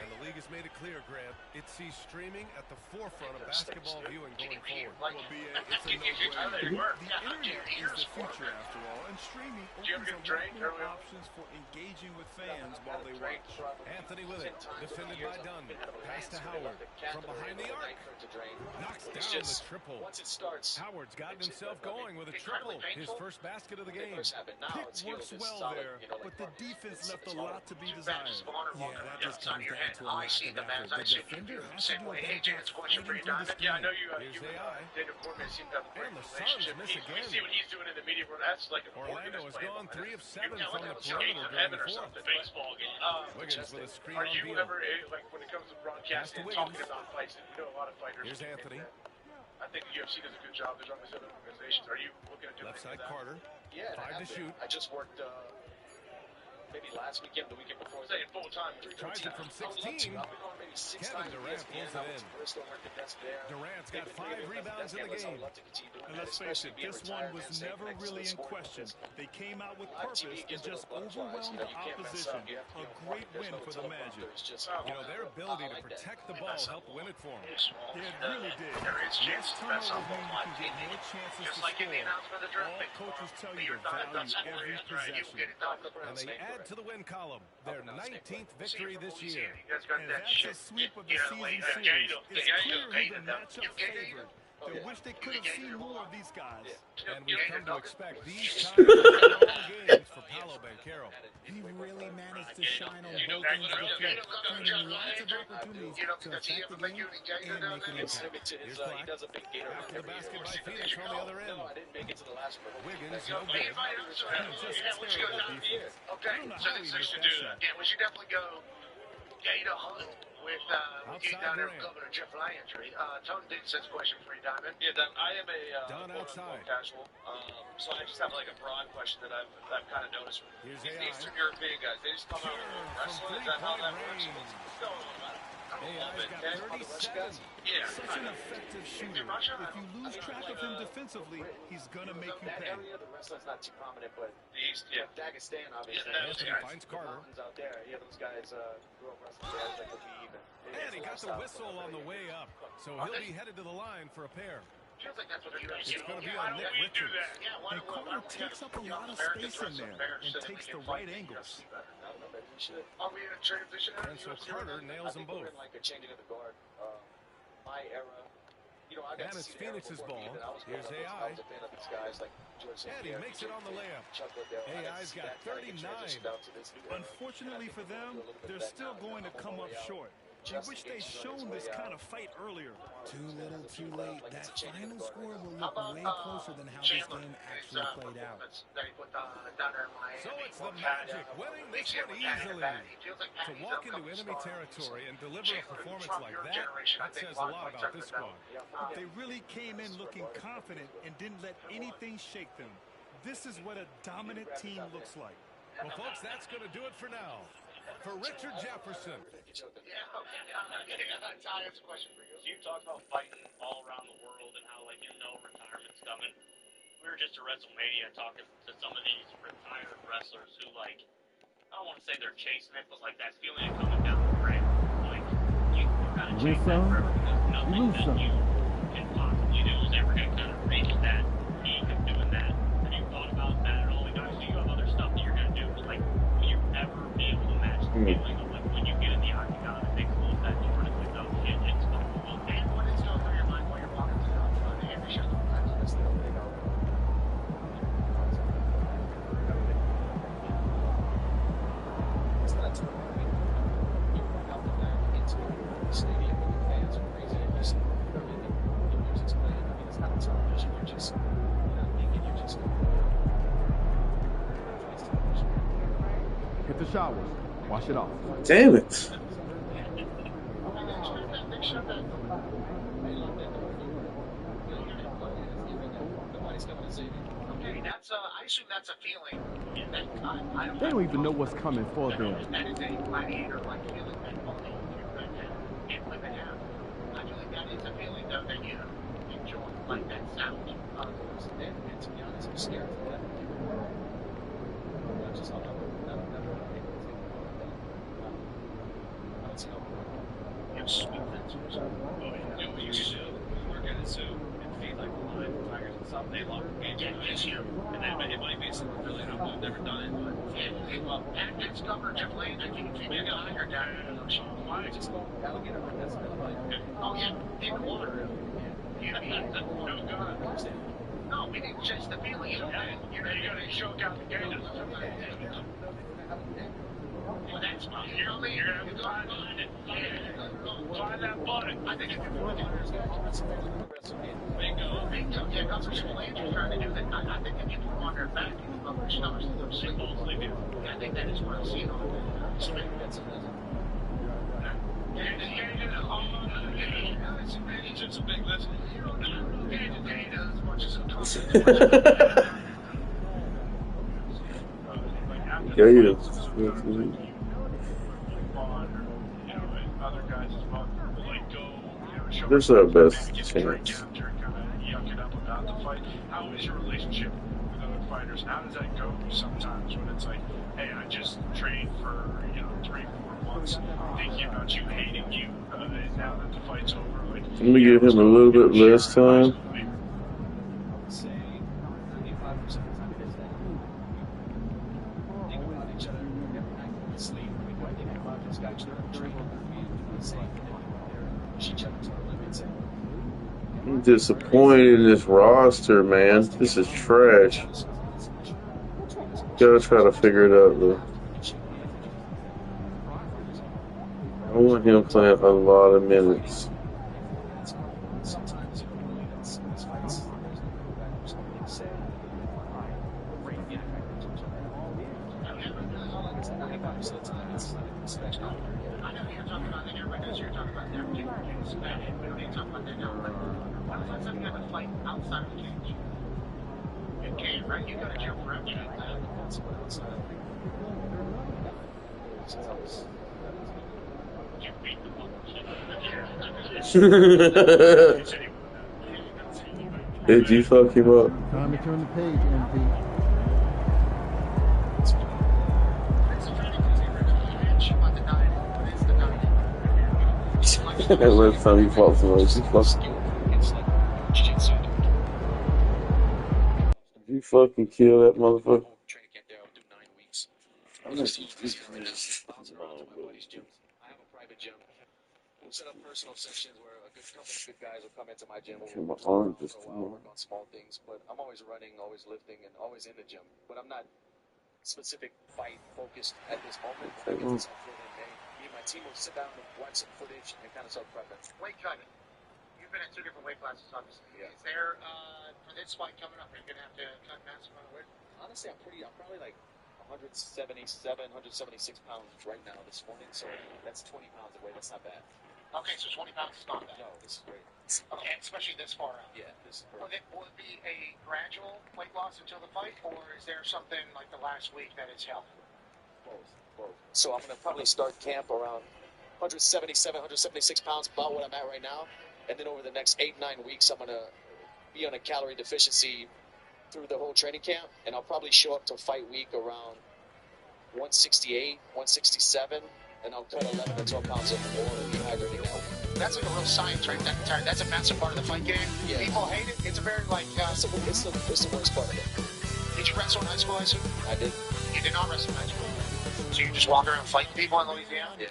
And the league has made it clear, Grant, it sees streaming at the forefront of basketball viewing going forward. Well, BA, it's a no-brainer. The internet is the future, after all, and streaming opens a lot more options for engaging with fans while they watch. Anthony with it, defended by Dunn. Pass to Howard from behind the arc. Knocks down the triple. Once it starts, Howard's gotten himself going with a triple, his first basket of the game. Pick works well there, but the defense left a lot to be desired. Yeah, that just comes down to a lack of effort. The defender has to do a better job fighting through the screen. Yeah, I know you. Here's You AI. Daniel Cormier seem to have a great And the Suns relationship. miss You again. see what he's doing in the media room. That's like a Orlando has gone 3 of 7 Yeah, from the like perimeter during heaven the or fourth. something. Baseball game. Wiggins with a screen Are on you Beal. ever like when it comes to broadcasting and Pass to talking Wiggins. about fights? And you know a lot of fighters. Here's Anthony. I think the UFC does a good job. There's always other organizations. Are you looking at doing Left any side of that? Carter. yeah, 5 to shoot. I just worked maybe last weekend, the weekend before. Saying full time. Tries it from 16. I've been going maybe 6 Kevin times. Durant pulls it in. Bristol worked the best there. Durant's got 5 rebounds in the game. And let's face it, this one was never really in question. They came out with purpose and just overwhelmed the opposition. A great win for the Magic. You know, their ability to protect the ball helped win it for them. Yeah, it really did. There is Less chances to mess up turnovers on mean you one can get team. more chances to Just like in the score. announcement of the draft All pick. coaches tell you You're to done. That's value every right. You can possession. get it done. And they add to the win column. Their 19th victory this year. You guys got And that that's shit. a sweep of the You know, season like, series. you It's know, clear who the you matchup get it. favored. They wish they could have seen more of these guys. And we've come to expect these kinds of long games for Paolo Banchero. He really managed to shine on both ends of the floor, finding lots of opportunities to affect the game and make an impact. Here's Black. After the basket by Phoenix on the other end. Wiggins, no good. Just terrible defense. Okay, so then six to do that. Yeah, we should definitely go Gator Hunt with you down there with Governor Jeff Landry. Tony Dean says question for you, Diamond. Yeah, I am a Done outside. casual, so I just have like a broad question that I've kind of noticed. Here's These AI. Eastern European guys, they just come out and wrestle. Is that how that works? What's going on about it? AI's got 37. Yeah. Such an effective shooter. If you lose track of him defensively, he's going to make you That pay. area, the wrestling's not too prominent, but The East, yeah. Dagestan, obviously. Yeah, those Anthony guys. finds Carter. Mountains out there. Yeah, those guys grew up wrestling. They had like a lead. And he got the whistle on the way up. So he'll be headed to the line for a pair. Feels like that's what they're doing. It's going to be Why on don't Nick we do Richards. that? Yeah, why And don't we- Carter why don't we takes get up a lot of Americans space in wrestle there bears and so takes they the can right fight angles. I don't know, maybe we should. Are we in a transition? And so Carter nails them both. We're in like a changing of the guard. My era. You know, I got And to it's see the era Phoenix's before me ball. that I was growing Here's up. AI. I was a fan of these guys like George St. And he Pierre, makes it on the layup. Chuck Liddell. I AI's see got that kind of get 39. transitioned out to this new era. Unfortunately for them, they're still going to come up short. I wish they'd shown this kind of fight earlier. Too little, too late. That final score will look way closer than how this game actually played out. So it's the Magic winning this one easily. To walk into enemy territory and deliver a performance like that says a lot about this squad. They really came in looking confident and didn't let anything shake them. This is what a dominant team looks like. Well, folks, that's going to do it for now. For Richard Jefferson. Ty, I have a question for you. So you talked about fighting all around the world and how, like, retirement's coming. We were just at WrestleMania talking to some of these retired wrestlers who, like, I don't want to say they're chasing it, but, like, that feeling of coming down the ramp. Like, you kind of chase that forever because nothing that you can possibly do is ever going to kind of reach that peak of doing that. Have you thought about that at all? Like, obviously, you have other stuff that you're going to do, but, like, will you ever be able to match the feeling of, like, when you get in the octagon and they close that door and it's like, oh, shit, it's comfortable. And what is going through your mind while you're walking through the every show? That's the thing. It's not too hard. You walk out the back into the stadium and the fans are crazy. And just, the music's playing. I mean, it's not television. You're just, you're not thinking. You're just. It's television. Hit the showers. Wash it off. Damn it. Nobody's coming to save you. Okay, that's I assume that's a feeling. That I don't They don't even know what's coming for them. That is a gladiator-like feeling that only you can't live it out. I feel like that is a feeling though that you enjoy, like that sound. And to be honest, I'm scared to death. I just, I'm never able to take it. I don't see how can sweep that too. So. You know what you should do? Work at it so and feed like the Lions, Tigers, and stuff. They love game This year. and then it might be something really enough. I've never done it, but Well, that's Governor Jeff Lane. I think if you get hired down in the ocean, why just go alligator hunt. That's kind of like oh yeah, in the water. Yeah, no good. No, we didn't chase the feeling. You gotta choke out the gators. Well, that's fine. You know what I mean? You're gonna have to find it. Yeah, find that button. I think if you're looking at bingo. Yeah, Governor Jeff Lane is trying to do that. I think if you put them on their back, you can their stomachs. Supposedly do. I think that is what I'm seeing on the screen. It's a big list. Other guys as well will like go, show This is our best get chance. drink after, kind of yuck it up about the fight. How is your relationship with other fighters? How does that go sometimes when it's like, hey, I just trained for 3-4 months thinking about you, hating you, and now that the fight's over, like Let me give him a little bit less time. say 95% of the time it is that we think about each other every night when we sleep. I think about this guy training with me, saying she checked our limits and I'm disappointed in this roster, man. This is trash. Gotta try to figure it out, though. I want him playing a lot of minutes. sometimes it's fights. There's no back or something said. Great impact to each other. Like I said, 95% of the time it's respect. I know you're talking about that. Everybody knows you're talking about that particular case. We don't need to talk about that now. But what if that's something you have to fight outside of the cage? You can't, right? You go to jail forever. That's what outside. You beat the one. Did you fuck him up? Time to turn the page, MP. Last time he fought somebody, she fucked. Did you fucking kill that motherfucker? Training camp there, I'll do 9 weeks. I have a private gym. We'll set up personal sessions where a good couple of good guys will come into my gym. We'll My arm for just a while, work on small things. But I'm always running, always lifting, and always in the gym. But I'm not specific fight focused at this moment. When I get this upload in May, me and my team will sit down and watch some footage and kind of start prepping. Weight cutting. You've been at 2 different weight classes, obviously. Yeah. Is there, for this fight coming up, are you going to have to cut massive amount of weight? Honestly, I'm probably like 177, 176 pounds right now this morning. So that's 20 pounds away. That's not bad. Okay, so 20 pounds is not bad. No, this is great. Okay, especially this far out. Yeah, this is Will perfect. it be a gradual weight loss until the fight, or is there something like the last week that is helpful? Both. So I'm going to probably start camp around 177, 176 pounds, about what I'm at right now. And then over the next 8-9 weeks, I'm going to be on a calorie deficiency through the whole training camp. And I'll probably show up to fight week around 168, 167. And I'll cut 11 to 12 pounds of more dehydrating out. That's like a real science right there. That's a massive part of the fight game. Yeah. People hate it. It's a very like. It's the worst part of it. Did you wrestle in high school, I assume? I did. You did not wrestle in high school. So you just walk around fighting people in Louisiana? Yeah.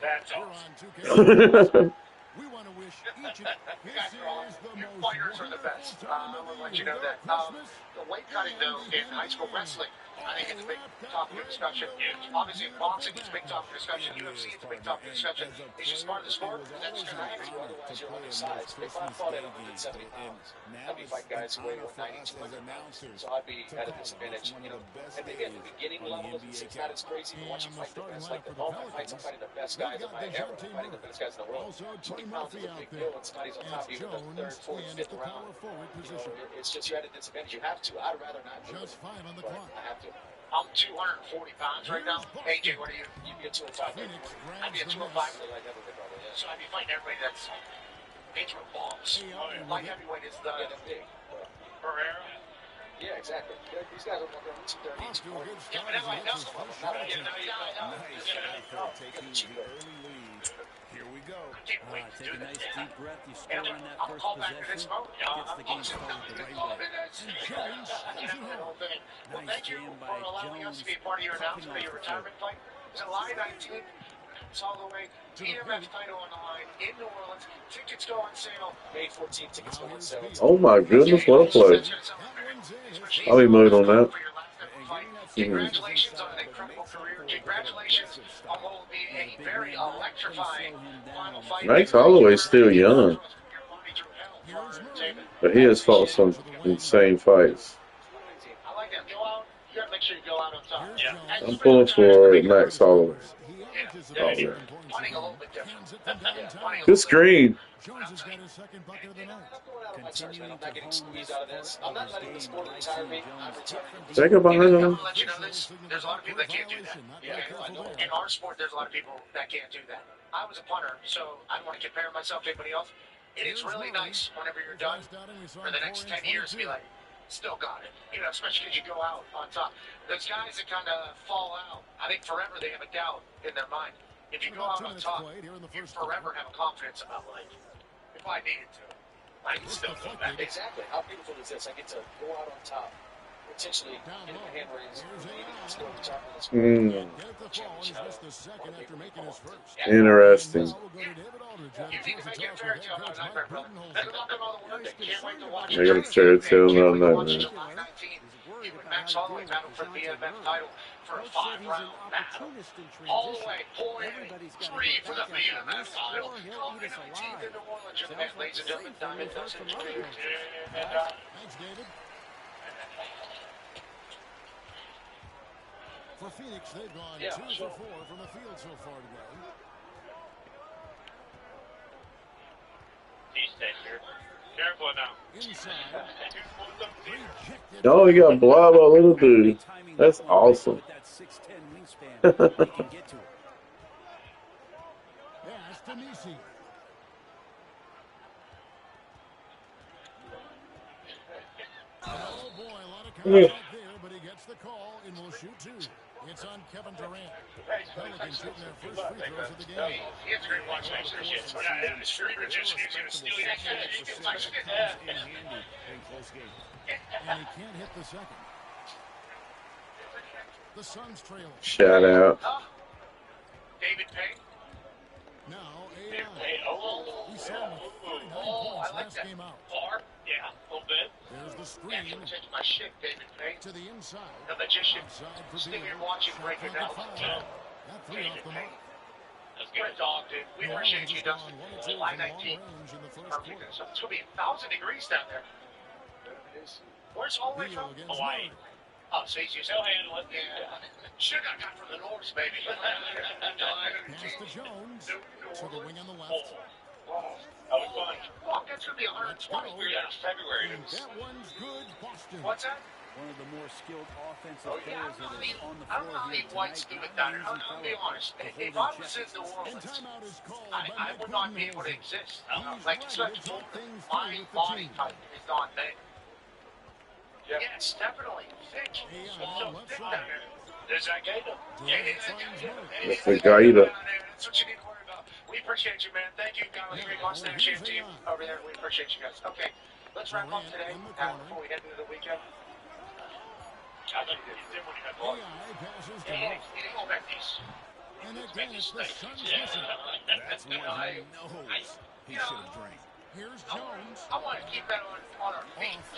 That's awesome. We want to wish each You guys are awesome. Your fighters are the best. I'll let you know that. The weight cutting, though, in high school wrestling, I think it's a big topic of discussion. Obviously, boxing is a big topic of discussion. UFC is a big topic of discussion. It's just part of the sport. That's just kind of Otherwise, you're undersized. If I fought at 170 pounds, I'd be fighting guys who weigh 190, 200 pounds. So I'd be at a disadvantage. And maybe at the beginning level, it's not as crazy. But once you fight the best, like all my fights, I'm fighting the best guys in my era. I'm fighting the best guys in the world. 20 pounds is a big deal. When somebody's on top of you in the third, fourth, fifth round, it's just you're at a disadvantage. You have to. I'd rather not do it, but I have to. I'm 240 pounds right now. AJ, what are you? You'd be a 205. I'd be a 205. So I'd be fighting everybody that's major balls. Light heavyweight is the big. Pereira. Yeah, exactly. These guys are walking around 230. Yeah, but everybody knows them. Nice effort taking the early lead. Here we go. can't wait to do Take a this. nice deep breath. You And score on that I'm first call back to this possession. moment. Gets the game started the right way. That whole thing. Well, Nice thank you jam for by allowing us to Jones, be a part of your popping announcement of off your the floor. retirement fight. July 19th, it's all the way. BMF title on the line in New Orleans. Tickets go on sale. May 14th, tickets go on sale. Oh my goodness, what a play. I'll be moved on that. Congratulations on an incredible career. Congratulations on what will be a very electrifying final fight. Max Holloway's still young, but he has fought some insane fights. I like that. Go out. You got to make sure you go out on top. Yeah. I'm pulling for Max Holloway. Punting a little bit different. Good screen. Continuing I'm to not getting hone squeezed this out of this. part I'm not of letting his this game. sport I like retire seeing me. I'm Jones retiring. Take it behind I'm him. gonna let you know this. There's a lot of people that can't do that. Yeah, I know. In our sport, there's a lot of people that can't do that. I was a punter, so I don't want to compare myself to anybody else. And it's really nice whenever you're done for the next 10 years to be like, still got it. You know, especially because you go out on top. Those guys that kind of fall out, I think forever they have a doubt in their mind. If you go out on top, you forever have a confidence about life. If I needed to, I can still go back. Exactly. How beautiful is this? I get to go out on top, potentially getting my hand raised, still retirement this championship. Interesting. You need to make it a fairy tale about nightmare, brother. Good luck on all the work. Can't wait to watch I got a fairy tale on that, man. July 19th. You and Max Holloway battle for the BMF title for a 5-round battle. All the way, point 3 for the BMF title. August 19th in New Orleans, Japan. Ladies and gentlemen, Diamond Dustin. Thanks, David. For Phoenix, they've gone 2 for 4 from the field so far today. He's here. Careful now. Inside. Oh, he got blobbed by a little dude. That's awesome. With that 6'10" wingspan, he can get to it. Pass to Nisi. Oh boy, a lot of contact there, but he gets the call and will shoot 2. It's on Kevin Durant. Pelicans shooting their first free throws of the game. It's great watching that shit. Yeah, it's free magician. He's going to steal your next And he can't hit the second. The Suns trailing. Shout out. David Payne. Now, Hey, we saw him with 39 points last game out. Far? Yeah, a little bit. There's the Yeah, screen you changed my shit, David Payne. to the inside. The magician. Outside for Sitting here Beal. watching Shot break it clock down. at 5. That 3 off the mark. That's You're good. a dog, dude. We New appreciate Orleans you, has gone Dustin. 1 or 2 July from long 19th. range in the first Perfect. quarter. So it's going to be 1,000 degrees down there. Where's Holloway Beal from? against Hawaii. Murray. Oh, so he's just He'll handle it. Yeah. Should have got from the north, baby. Pass to Jones. To the wing on the left. That was fun. Fuck, that's going to be 120 Yeah, February. And that one's good, Boston. What's that? One of the more skilled offensive Yeah, players that is on the I don't know floor how here many whites do tonight. it down here. I'll be honest. If I was in New And Orleans, timeout is called by I Mike would not be able to Budenholzer. exist. He's Like, ready such to talk things through my with the body team. type is not there. Yes, definitely. Thick. So thick down there. There's that gator. That's the Gaida. That's what you need to worry about. We appreciate you, man. Thank you, guys. Great Mustang Champ team over there. We appreciate you guys. Okay, let's wrap up today before we head into the weekend. I think you did when you had ball. AI passes to Yeah, Murray. he didn't go back east. And again, it's the Suns Yeah. missing. That's one he knows he should have drained. Here's Jones. I want to keep that on our feet. Off.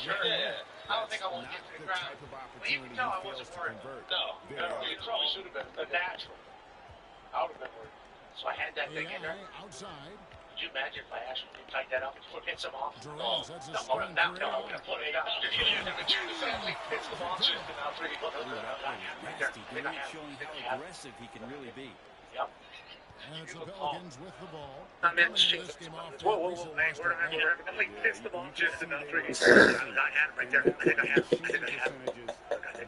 I don't think I want to get to the ground. But you can tell I wasn't worried. No, It probably should have been a natural. I would have been worried. So I had that thing in there. AI outside. Could you imagine if I actually tighten that up and hit some off? Durant sets a No, screen now for I'm going to put it out. If you didn't have a chance to family, it's the ball just and I'll three. Nasty. Durant showing how aggressive he can really be. Yep. And it's the Pelicans with the ball. I'm in Coming shape. this game off to Whoa, a whoa, recent whoa, man, loss we're to not Ball. here. I'm like, piss the ball just and not three. I had it right there. I think I have it. Shooting percentages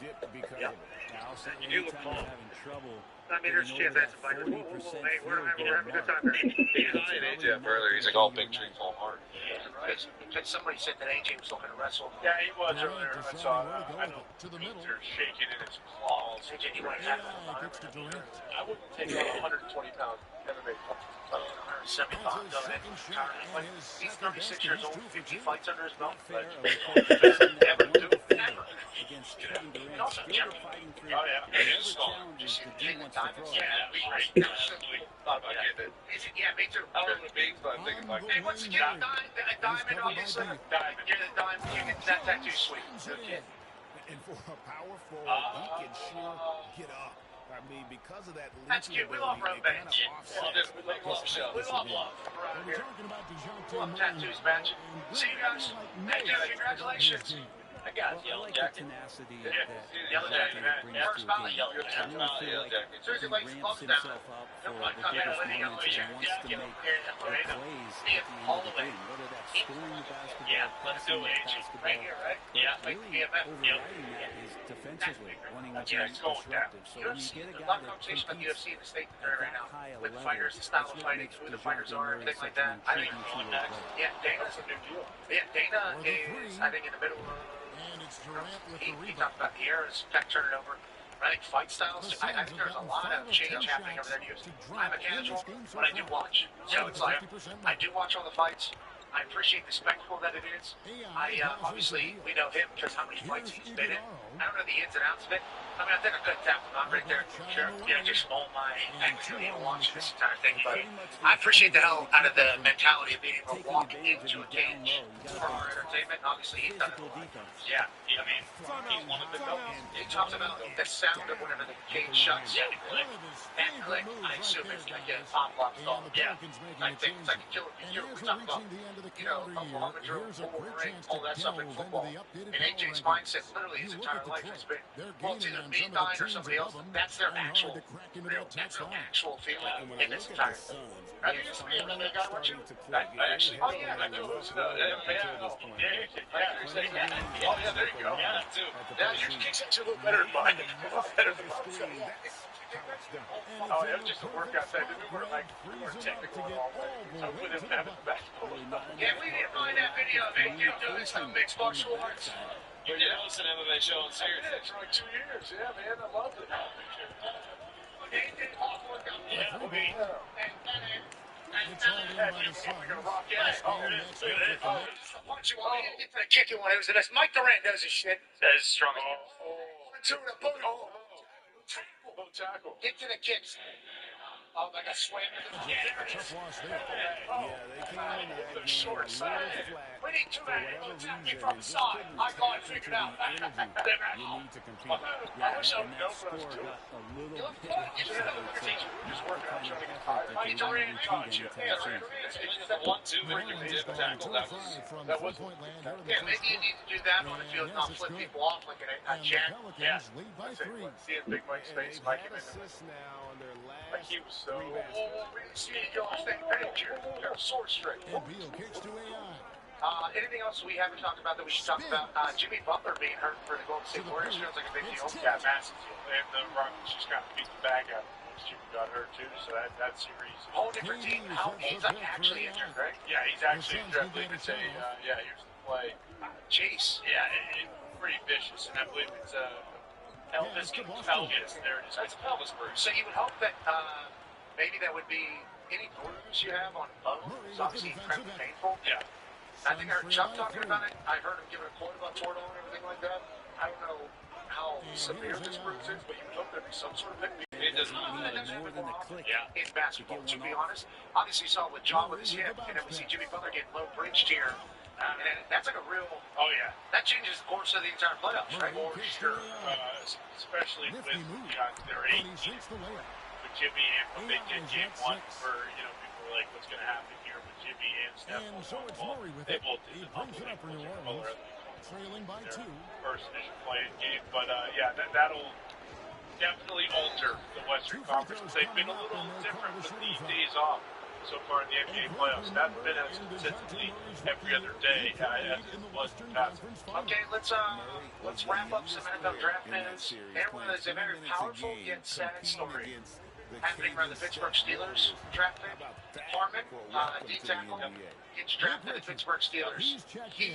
dipped because of it. Now, You do look anytime calm. you're having trouble I mean, there's a chance that's a fighter. Whoa, hey, we're having a good time here. He did AJ up earlier. He's like, "Oh, big tree fall hard." Yeah, right. Somebody said that AJ was looking to wrestle. Yeah, he was earlier. I saw. I know things are shaking in his claws. AJ, you want to tackle him? I wouldn't take on a 120-pound MMA fighter. 175 done it. He's 36 years old, 50 fights under his belt. Fair But of the focus never on do one ever. against Kevin Durant. And also, Still Jimmy. fighting for Oh, yeah. whatever challenges the D wants to throw at him. Yeah, that'd be great. Absolutely thought about getting it. Is it? Yeah, me too. I don't know what it means, but I'm thinking like, Hey, once again, a diamond, obviously. Diamond. You're the diamond. You get that tattoo sweet. Okay. And for a power forward, he can sure get up. I mean, because of that That's cute. We love road bands. we love shows. We love love around here. Love tattoos, man. See you guys. Thank you. Congratulations. I got I yellow like the jacket. tenacity Yeah, that yellow jacket, man. brings First to a foul, game. yellow I jacket. really feel like As soon as he he lays ramps gloves down. himself up for Come on, the come here, biggest lady, moments yellow and wants jacket. to Yeah, make yeah, the yeah. plays Yeah, at the end all of the the way. game, whether that's scoring the basketball, Yeah, let's passing do the it, AJ. basketball. Right here, right? But Yeah, like really BMF. overriding that is defensively, wanting to be Yeah, it's going down. disruptive. So when you get a There's a guy lot of that conversation about competes UFC in the state they're right that now. high a With level, fighters, the style that's of what fighting, makes who the DeJounte fighters are, Murray everything like such that. an I think, intriguing two-way player. yeah, Dana's That's a big deal. Dana is, I think, in the middle of. He talked about the eras, kind of turn it over. I think fight styles. I think there's a lot of change happening over there in UFC. I'm a casual, but I do watch. So it's like I do watch all the fights. I appreciate the spectacle that it is. Obviously we know him because how many fights he's been in. I don't know the ins and outs of it. I mean, I think I could tap him out right there. Sure. Yeah, just all my. I couldn't even watch this entire thing, but I appreciate the hell out of the mentality of being able to walk into a cage for our entertainment. Obviously, he's done it. Yeah, I mean, he's one of the goats. He talks about the sound of whenever the cage shuts. Yeah, click. That click, I assume it's like a pop lock stall. Yeah, I think it's like a killer. We talk about, Oklahoma drill, Wolverine, all that stuff in football. And AJ's mindset, literally his entire life has been, well, it's either me dying or somebody else. That's their actual feeling in this entire thing. I think this is another guy watching. I actually, oh yeah, I know it was MMA. Oh yeah, there you go. Yeah, too. Now your kick's actually a little better than mine. A lot better than mine. Oh, it was just a workout thing. We were technical and all that. So with him having the basketball. Yeah, we didn't find that video of AJ doing some mixed martial arts. You did host an MMA show on I Sirius. did for like 2 years. Yeah, man, I loved it. Kick you one. It was the best. Mike Durant does his shit. As strong as Two to the boot. Low tackle. Get to the kicks. Oh, like a swing. There it is. The short side. We need two men. Tap me from the side. I got it figured out. You need to compete. I wish I would know what I was doing. A little You look bit fun. You should have a teacher. Just working out, trying to get effort tired. that Mike they really Durant taught you. repeat The 1-2 where you did tackle, That was Yeah, maybe you need to do that on the field, not flip people off like a jet. Yeah. Seeing Big Mike's face, Mike him in the Assists now on their like last he was so. We didn't see you go on stage picture. You're a sword straight. Anything else we haven't talked about that we should talk about? Jimmy Butler being hurt for the Golden State Warriors feels like a big deal. Yeah, massive deal. And the Rockets just kind of beat the bag out of him once Jimmy got hurt too. So that series. Whole different team. He's like actually injured, right? Yeah, he's actually injured. They could say, yeah, here's the play. Jeez. Yeah, pretty vicious, and I believe it's pelvis. There it is. It's a pelvis bruise. So you would hope that maybe that would be any bruise you have on bones. Obviously incredibly painful. Yeah. I think I heard Chuck talking about it. I heard him give a quote about Tordo and everything like that. I don't know how severe this bruise is, but you would hope there'd be some sort of thing. It doesn't more than a click. Yeah. In basketball, to be honest. Obviously, you saw with John with his hip, and then we see Jimmy Butler getting low bridged here. And that's like a real. Oh yeah. That changes the course of the entire playoffs, right? For sure. Especially with their age. With Jimmy and when they did game one, where people were like, "What's going to happen here with Jimmy and Steph?" They both did an unbelievable job. Their first division playing game, but that'll definitely alter the Western Conference. They've been a little different with the days off. so far in the NBA playoffs. It hasn't been as consistently every other day as it was in the past. Okay, let's wrap up some NFL draft news. There's a very powerful yet sad story happening around the Pittsburgh Steelers draft pick. Harmon, D-tackle, gets drafted to the Pittsburgh Steelers. He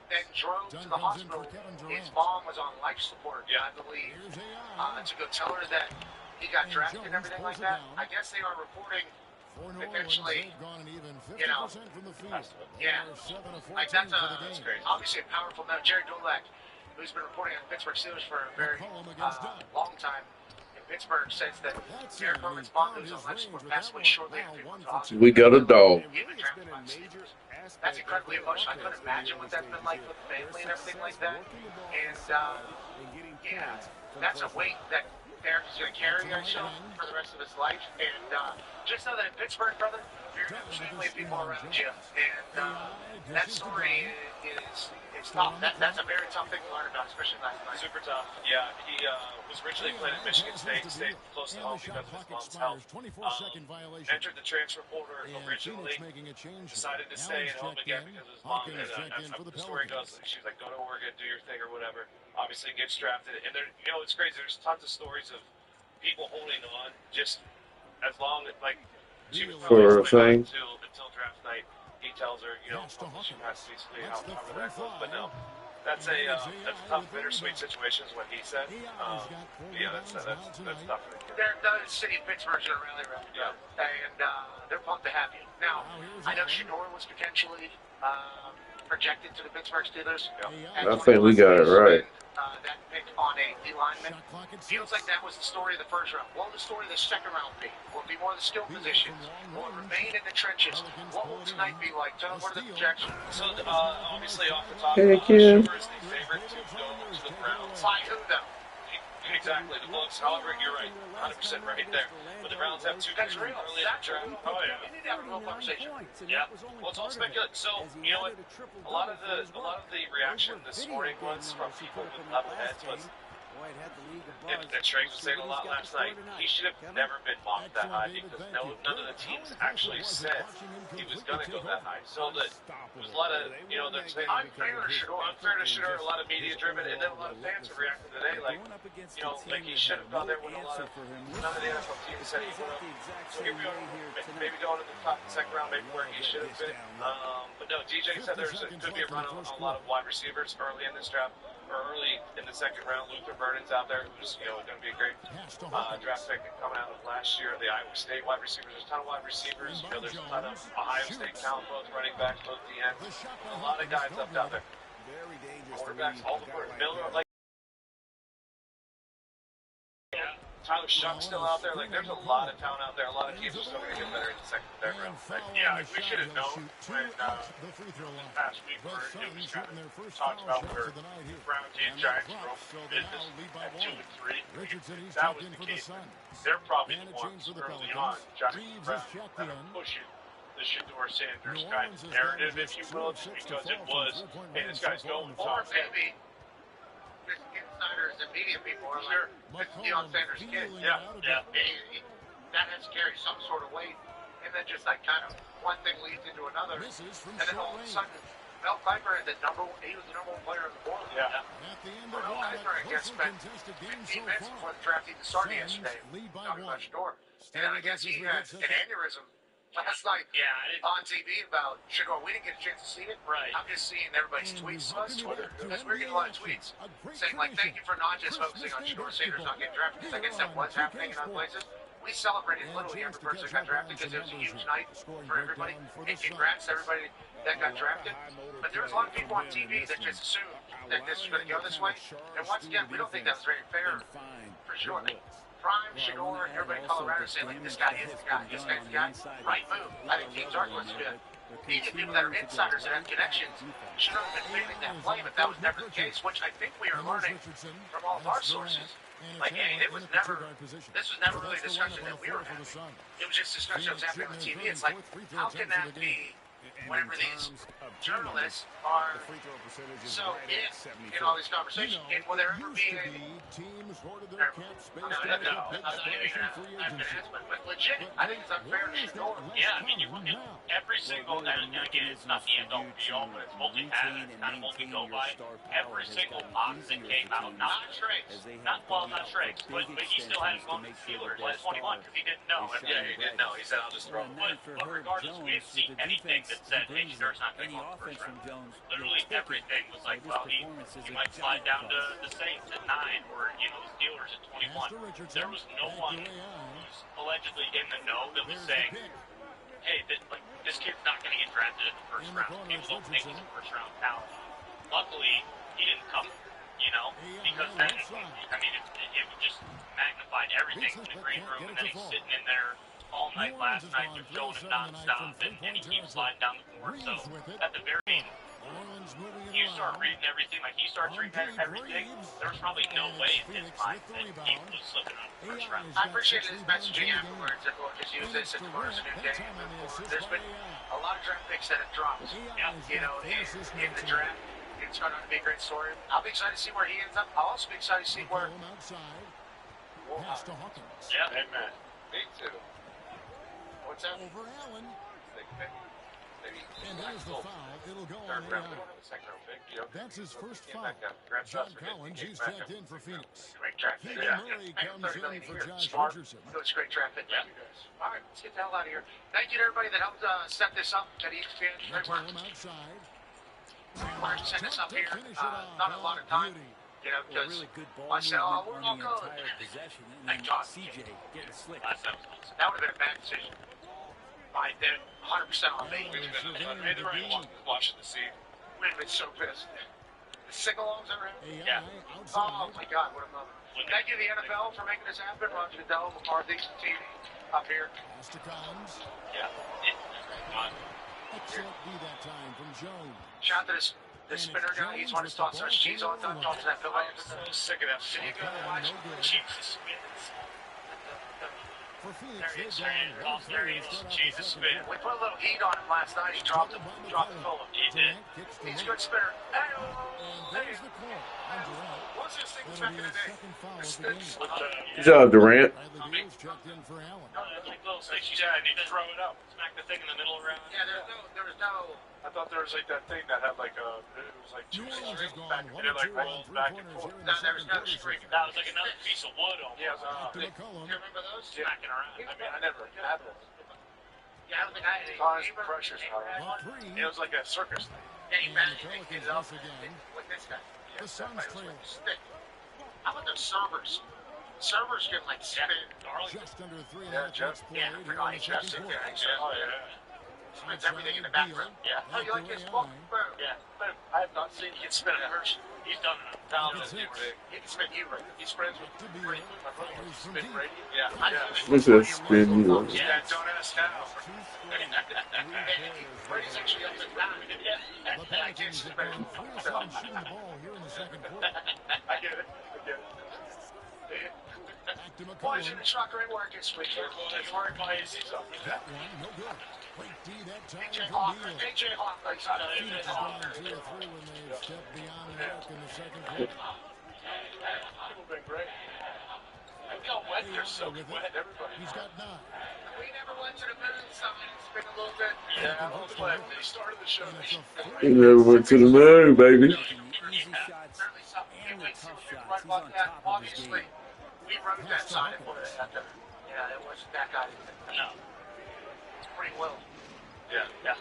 then drove to the hospital. His mom was on life support, I believe, to go tell her that he got drafted and everything like that. I guess they are reporting eventually, like that's obviously a powerful note. Jerry Dulac, who's been reporting on the Pittsburgh Steelers for a very long time in Pittsburgh, says that Eric Herman's mom, who's on life support, passed away shortly after he went to the hospital. We got a dog. That's incredibly emotional. I couldn't imagine what that's been like with the family and everything like that. And that's a weight that Eric is going to carry, I assume, for the rest of his life. And just know that in Pittsburgh, brother, you're going to have family and people around you. And that story is tough. That's a very tough thing to learn about, especially last night. Super tough. Yeah, he was originally playing at Michigan State, stayed close to home because of his mom's health. Entered the transfer portal originally, decided to stay at home again because of his mom. And that's how the story goes. She's like, go to Oregon, do your thing or whatever. Obviously gets drafted. And there, it's crazy. There's tons of stories of people holding on just as long as, like, she was for a thing until draft night. He tells her, she has basically however that goes. But no, that's a tough, bittersweet situation is what he said. That's tough. The city of Pittsburgh's going to rally around you, and they're pumped to have you. Now, I know Shador was potentially projected to the Pittsburgh Steelers. I think we got it right. That pick on a D lineman. Feels like that was the story of the first round. What will the story of the second round be? Will it be more of the skill positions? Will it remain in the trenches? What will tonight be like? Tell them what are the projections? So, obviously, off the top, Heck yeah. Shador is the favorite to go to the Browns. By who, though? Exactly, the Bucs. However, you're right, 100% right there. But the Browns have two That's picks real. early in the draft. Oh yeah. You need to have a real conversation. Yeah. Well, it's all speculative. So you know what? A lot of the reaction this morning was from people with level heads was. That Trey was saying a lot last night. He should have never been mocked that high because none of the teams actually said he was going to go that high. So that there's a lot of they're saying unfair to Shador, a lot of media driven, and then a lot of fans are reacting today like like he should have gone there when none of the NFL teams said he would have. So here we are, maybe going to the top of the second round, maybe where he should have been. But no, DJ said there could be a run on a lot of wide receivers early in this draft. Or early in the second round, Luther Vernon's out there, who's going to be a great draft pick coming out of last year. The Iowa State wide receivers, there's a ton of wide receivers. There's a ton of Ohio State talent, both running backs, both DNs. A lot of guys up out there. Quarterbacks, all the way. Miller, like Tyler Shuck's still out there. Like, there's a lot of talent out there. A lot of teams are still going to get better in the second and third round. Like, We should have known when this past week where it was kind of talked about where Browns and Giants broke business at 2 and 3. That was the case. They're probably the ones early on, Giants and Browns, kind of pushing the Shador Sanders kind of narrative, if you will, just because it was, hey, this guy's going Or maybe just insiders and media people are like, this is Deion Sanders' kid. Yeah. That has to carry some sort of weight. And then just like kind of one thing leads into another. And then all of a sudden, Mel Kiper, he was the number 1 player in the world. Yeah. Mel Kiper, I guess, spent 15 minutes before the draft even started yesterday talking about Shador. And I guess he had an aneurysm last night on TV about Shador. We didn't get a chance to see it. Right. I'm just seeing everybody's tweets on Twitter. Because we're getting a lot of tweets saying, like, thank you for not just focusing on Shador Sanders not getting drafted. Because I guess that was happening in other places. We celebrated literally every person that got drafted because it was a huge night for everybody. And congrats to everybody that got drafted. But there was a lot of people on TV that just assumed that this was going to go this way. And once again, we don't think that was very fair for Shador. Prime, Shador, everybody in Colorado saying, like, this guy is the guy, this guy's the guy. Right move. I think teams are going to do that. Even people that are insiders that have connections should have been fanning that flame if that was never the case, which I think we are learning from all of our sources. Like, hey, this was never really a discussion that we were having. It was just discussion that was happening on TV. It's like, how can that be whenever these journalists are so in all these conversations, will there ever be a but legit, I think it's unfair to ignore. Yeah, I mean, you look at every single, and again, it's not the end all be all, but it's what we have, and it's kind of what we go by. Every single box that came out, not Schrags, not Schrags, but he still hadn't gone to the Steelers last 21 because he didn't know. Yeah, he didn't know. He said, I'll just throw him. But regardless, we didn't see anything that said, hey, Shadur's not going to go in the first round. Literally everything was like, well, he might slide down to the Saints at 9 or, the Steelers at 21. There was no one who's allegedly in the know that was saying, hey, this kid's not going to get drafted in the first round. People don't think he's a first-round talent. Luckily, he didn't come, because then, I mean, it just magnified everything in the green room, and then he's sitting in there all night last night, just showing it nonstop, and he keeps sliding down the court. So, at the very end, you start reading everything, like he starts reading everything, there was probably no way in his mind that he was slipping on the first round. I appreciated his messaging afterwards. Everyone just used this as tomorrow's new day. There's been a lot of draft picks that have dropped. In the draft. It's going to be a great story. I'll be excited to see where he ends up. I'll also be excited to see where. Yeah, amen. Me too. What's that? Over Allen. Maybe And there's the foul. It'll go on the out. That's his first foul. John Collins, he's checked in for Phoenix. Great draft pick. Murray comes in for Josh Richardson. It was a great draft pick. All right, let's get the hell out of here. Thank you to everybody that helped set this up. At ESPN, great work. Outside. Mark set this up here. Not a lot of time. Because really good ball myself, we're all movement on the good. entire possession, and Thank then God. CJ getting slick. That would have been a bad decision. I did 100% on me. Made the right one. Watching the scene. We'd have been so pissed. The sing-alongs ever happened? Yeah. Oh my God, what a moment. Thank you to the NFL for making this happen. Roger Goodell, McCarthy, TV, up here. Master Collins. Yeah. Excellent D that time from Jones. Shout out to the spinner guy. He's one to toss us cheese all the time. Talks to that Bill Anderson. I'm sick of that. Did you go watch Jesus spins? For Phoenix, There he is. There he is. Jesus spin. We put a little heat on him last night. He dropped the full. He did. He's a good spinner. Hey, There's the call on Durant. what's this thing That'll back be in the his day? second foul of the game. Good job, Durant. Bradley Beal's checked in for Allen. It's like little six. Yeah, I need to throw it up. Smack the thing in the middle around. Yeah, there was no. I thought there was like that thing that had like a, it was like two New Orleans has strings gone back, and 1 it or like 2 on rolled back and 3 forth. pointers here in No, the there was second no quarter. string. That was like another piece of wood almost. Yeah, To McCollum. You remember those? Smacking around. I mean, I never had those. Yeah, I don't think I had any. Cons and pressures, On 3. It was like a circus thing. Yeah, he And managed the to get Pelicans it up miss again. with this guy. The Suns trail Stick. How about those servers? Servers can like spin. just under 3 Yeah, Jeff. played Yeah, here pretty in the Jeff second sitting quarter. there. Oh, yeah. Spins everything in the background. Yeah. How you like this? Boom, boom. Yeah. But I have not seen him spin a person. He's done it. Thousands. He can spin you right. He's friends with To be Brady. My brother plays from spin deep. Brady. Yeah. What's that spin you on? Yeah, don't ask how. Brady's actually up and down. The Pelicans have gone 3 of 7 shooting the ball here in the second quarter. I get it. I get it. Back to Boys, McCollum. it's not great work this week. It's working my AC's up. That one, no good. Great D that time AJ from Hawk. Beal. AJ Hawk. Like, Phoenix has gone 2 of 3 when they stepped beyond the arc in the second quarter. People have been great. And how wet they're so wet, everybody. He's got 9. we never went to the moon, so it's been a little bit. Yeah, I'm glad they started the show. And it's a You never went to the moon, baby. Making the easy shots Certainly something. and the tough shots. Right He's about on that. top of his Obviously, game. we wrote that side for it. Yeah, it wasn't that guy. No. It's pretty well. Yeah. Yeah.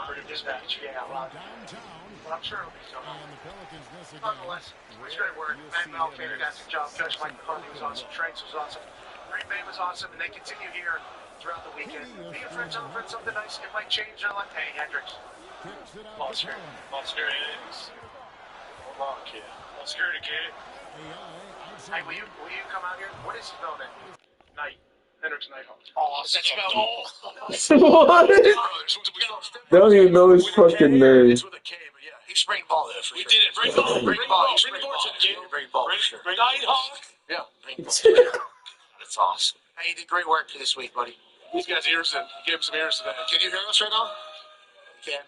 Pretty dispatch. Yeah, a lot. downtown. But I'm sure it'll be so. And the Pelicans miss again. Nonetheless, it was great work. Matt Mel, fantastic job. Coach Mike McCarthy was awesome. Trace was awesome. Green Bay was awesome. And they continue here throughout the weekend. Be your friends over for something nice. It might change your life. Hey, Hendricks. Kicks it out Ball to security. Collins. Ball security. Hold on, kid. Ball security, kid. Hey, will you come out here? What is spelled in? Night. Hendricks Nighthawk. Oh, is that spelled? What? They don't even know his fucking name. It's with a K, but yeah, he's bring ball there for sure. We did it. Bring ball. Bring ball. He's Bring bring ball ball. to the kid. Bring ball for sure. Nighthawk. Yeah, bring ball. That's awesome. Hey, you did great work this week, buddy. These guys' ears in. Give him some ears today. Can you hear us right now? Ken.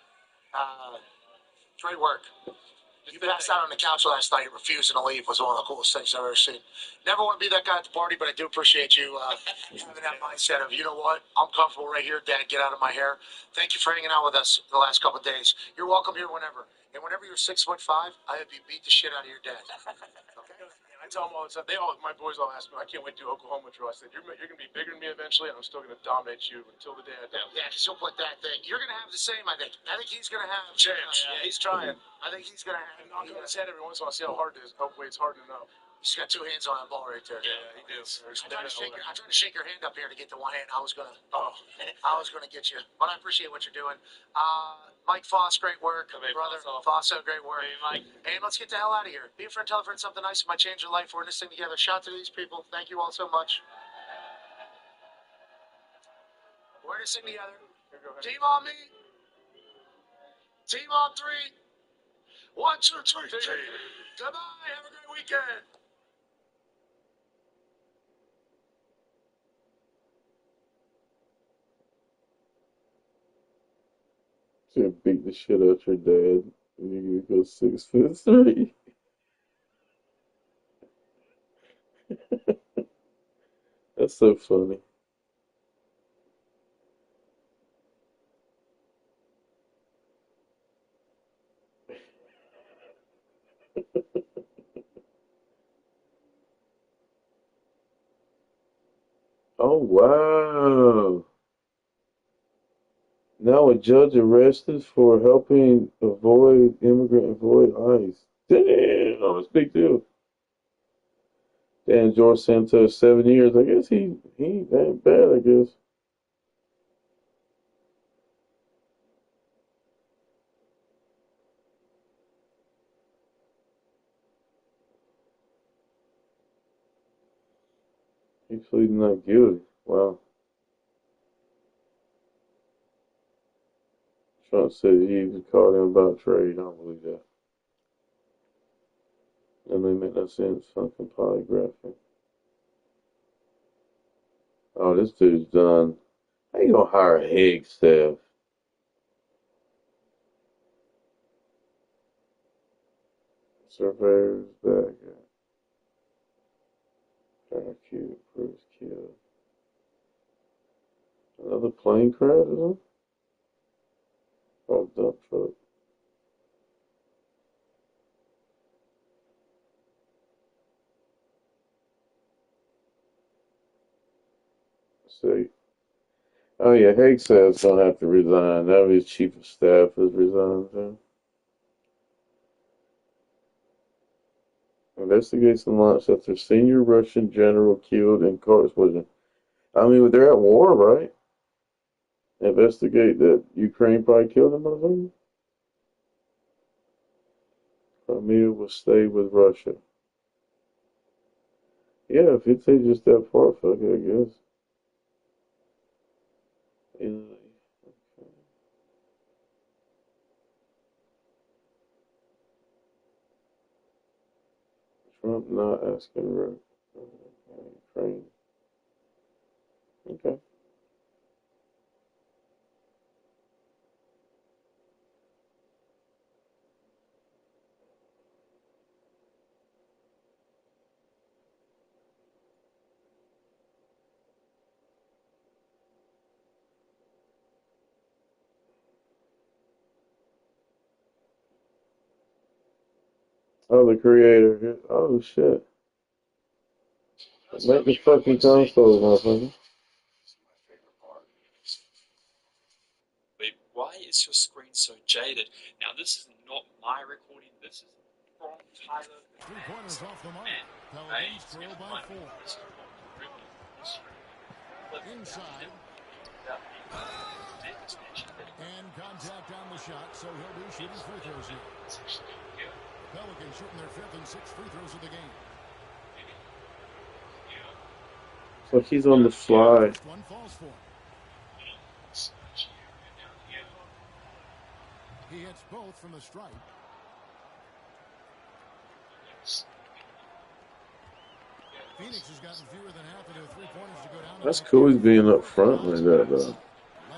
Great work. You passed out on the couch last night, refusing to leave was one of the coolest things I've ever seen. Never want to be that guy at the party, but I do appreciate you having that mindset of, you know what, I'm comfortable right here, Dad, get out of my hair. Thank you for hanging out with us the last couple of days. You're welcome here whenever. And whenever you're 6'5", I hope you beat the shit out of your dad. Okay? I tell them all the time. My boys all ask me, I can't wait to do Oklahoma drill. I said, you're going to be bigger than me eventually, and I'm still going to dominate you until the day I die. Yeah, because he'll put that thing. You're going to have the same, I think. I think he's going to have Chance. Yeah, he's trying. I think he's going to have. I knock on his head every once in a while, see how hard it is. Hopefully it's hardening up. He's got two hands on that ball right there. Yeah, he does. I tried to shake your hand up here to get the one hand. I was gonna get you, but I appreciate what you're doing. Mike Foss, great work, brother. Fosso, great work. Hey, Mike. And let's get the hell out of here. Be a friend, tell a friend something nice. It might change your life. We're in this thing together. Shout to these people. Thank you all so much. We're in this thing together. Team on me. Team on three. 1, 2, 3. Goodbye. Have a great weekend. To beat the shit out your dad. And you go 6'3". That's so funny. Oh wow. Now a judge arrested for helping avoid ICE. Damn, that's a big deal. Dan George Santos, 7 years. I guess he ain't that bad, I guess. He's pleading not guilty. Wow. Trump said he was caught in about trade. I don't believe that. That may make no sense. Fucking polygraphing. Oh, this dude's done. How you gonna hire a Hague staff? Surveyors back. Parakeet, Bruce killed. Another plane crash, is it? Oh, dump truck. See. Oh yeah, Hague says don't have to resign. Now his chief of staff has resigned too. Investigates the launch after senior Russian general killed in car explosion. I mean, they're at war, right? Investigate that Ukraine probably killed him, motherfucker. Crimea will stay with Russia. Yeah, if it takes just that far, fuck it, I guess. Italy. Trump not asking Ukraine. Okay. Oh, the creator. Oh, shit. Make the fucking console, motherfucker. Wait, why is your screen so jaded? Now, this is not my recording. This is from Tyler. 3 pointers off the mark. Hey, Pelicans trail by 4. Inside. And contact on the shot, so he'll be shooting free throws here. Pelicans shooting their 5th and 6th free throws of the game. So he's on the fly. First one falls for him. He hits both from the stripe. Phoenix has gotten fewer than half of their 3 pointers to go down. That's cool. He's being up front like that, though.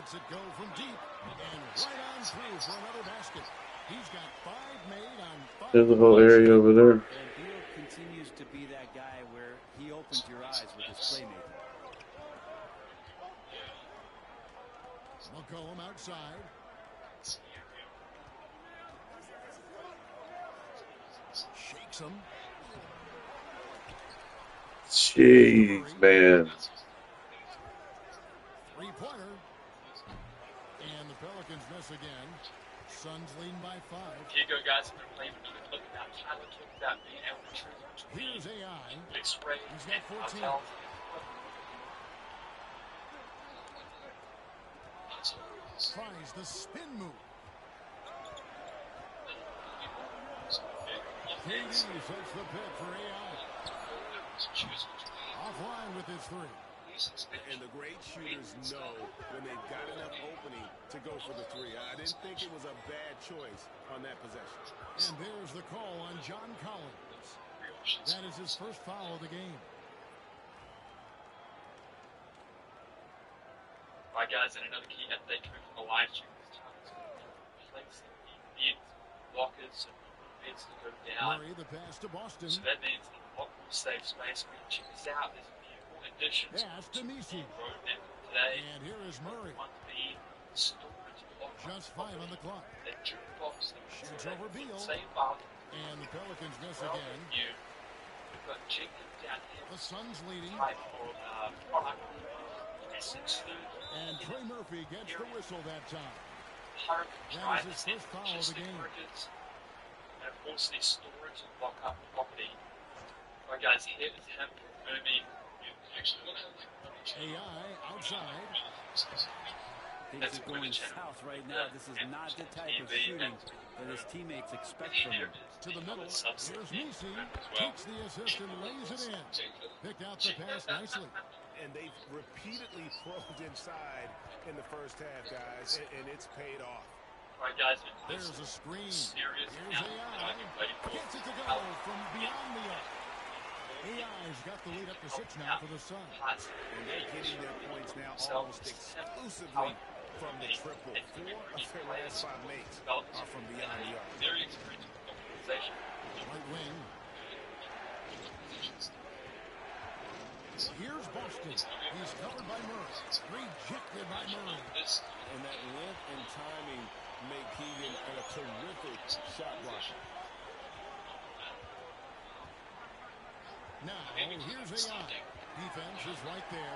Lets it go from deep and right on through for another basket. He's got 5 made on 5. There's a whole area over there. And Beal continues to be that guy where he opens your eyes with his playmaking. McCollum outside. Shakes him. Jeez, man. 3-pointer. And the Pelicans miss again. Suns leading by 5. Here you go, guys. I'm going to play another clip about Tyler talking about being able to choose between Here's AI. X-ray He's got 14. hotels. Tries the spin move. KD sets the pick for AI. Offline with his 3. And the great shooters know when they've got enough opening to go for the 3. I didn't think it was a bad choice on that possession. And there's the call on John Collins. That is his first foul of the game. Right, guys, and another key update coming from the live stream this time is placing the bids, blockers, and bids to go down. Murray, the pass to Boston. So that means a lot more safe space. We can check this out. There's a few more additions Pass to Misi. roadmap today. And here is Murray. One to be storage block. Just 5 on the clock. The jukebox. Shoots over Beal. Same file. And the Pelicans miss Well, again. we've got Jenkins down here. The Suns leading. Type for product. Essex food. And Trey Murphy gets the whistle that time. That is his first foul of the game. And of course, the storage and lock-up property. Alright, guys, here is him moving. AI outside. Things are going south right now. This is not the type of shooting that his teammates expect from him. To the middle. Here's Misi. Takes the assist and lays it in. Picked out the pass nicely. And they've repeatedly probed inside in the first half, guys, and it's paid off. All right, guys, there's a screen. Serious Here's AI. Gets it to go from beyond the arc. AI's got the lead up to 6 now for the Suns. And they're getting their points now almost exclusively from the triple. 4 of their last 5 mates are from beyond the arc. Very experienced organization. Right wing. Here's Boston. He's covered by Murray. Rejected by Murray. And that length and timing make Keegan a terrific shot blocker. Now, here's AI. Defense is right there.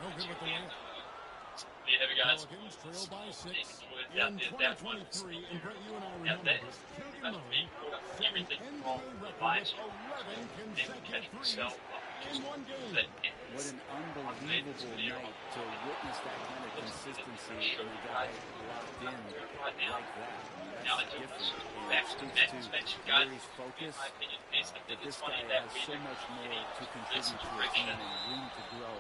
No good with the layup. Pelicans trail by 6 in 2023. And Brett, you and I remember this. Keegan Murray set an NBA record with 11 consecutive threes in one game. What an unbelievable night to witness that kind of consistency and a guy locked in like that. That's different. And it speaks to where he's focused. But this guy has so much more to contribute to a team and room to grow.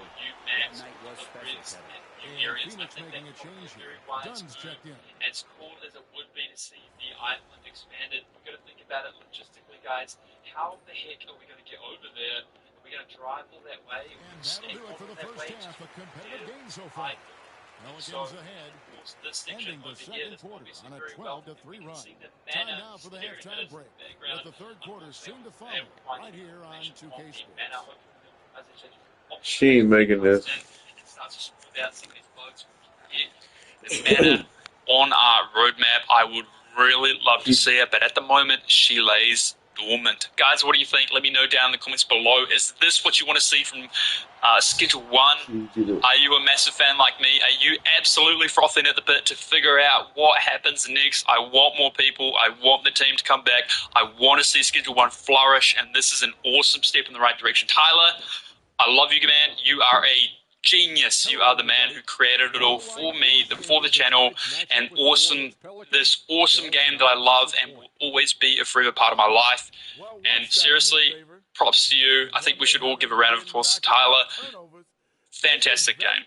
That night was special, Kevin. And Phoenix making a change here. Dunn's checked in. As cool as it would be to see the island expanded, we've got to think about it logistically, guys. How the heck are we going to get over there? Are we going to drive all that way? And that'll do it for the first half. A competitive game so far. Pelicans ahead, ending the second quarter on a 12-3 run. Time now for the halftime break, with the third quarter soon to follow, right here on 2K Sports. She ain't making this. The manner on our roadmap, I would really love to see it, but at the moment, she lays dormant. Guys, what do you think? Let me know down in the comments below. Is this what you want to see from Schedule 1? Are you a massive fan like me? Are you absolutely frothing at the bit to figure out what happens next? I want more people. I want the team to come back. I want to see Schedule 1 flourish, and this is an awesome step in the right direction. Tyler, I love you, man. You are a genius. You are the man who created it all for me, for the channel, and this awesome game that I love and will always be a forever part of my life. And seriously, props to you. I think we should all give a round of applause to Tyler. Fantastic game.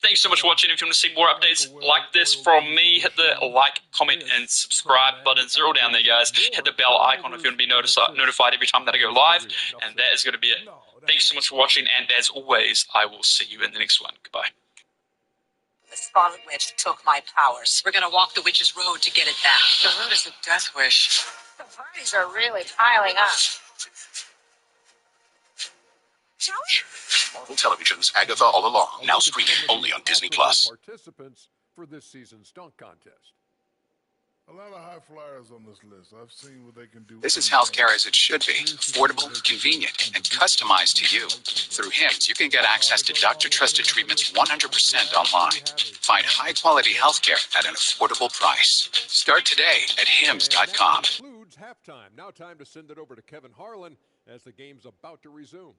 Thanks so much for watching. If you want to see more updates like this from me, hit the like, comment, and subscribe buttons. They're all down there, guys. Hit the bell icon if you want to be notified every time that I go live. And that is going to be it. Thanks so much for watching, and as always, I will see you in the next one. Goodbye. Scarlet Witch took my powers. We're gonna walk the witch's road to get it back. The road is a death wish. The parties are really piling up. Shall we? Marvel Television's Agatha All Along, now streaming only on Disney+. Participants for this season's dunk contest. A lot of high flyers on this list. I've seen what they can do. This is healthcare as it should be. Affordable, convenient, and customized to you. Through HIMS, you can get access to doctor-trusted treatments 100% online. Find high-quality healthcare at an affordable price. Start today at HIMS.com. Includes halftime. Now time to send it over to Kevin Harlan as the game's about to resume.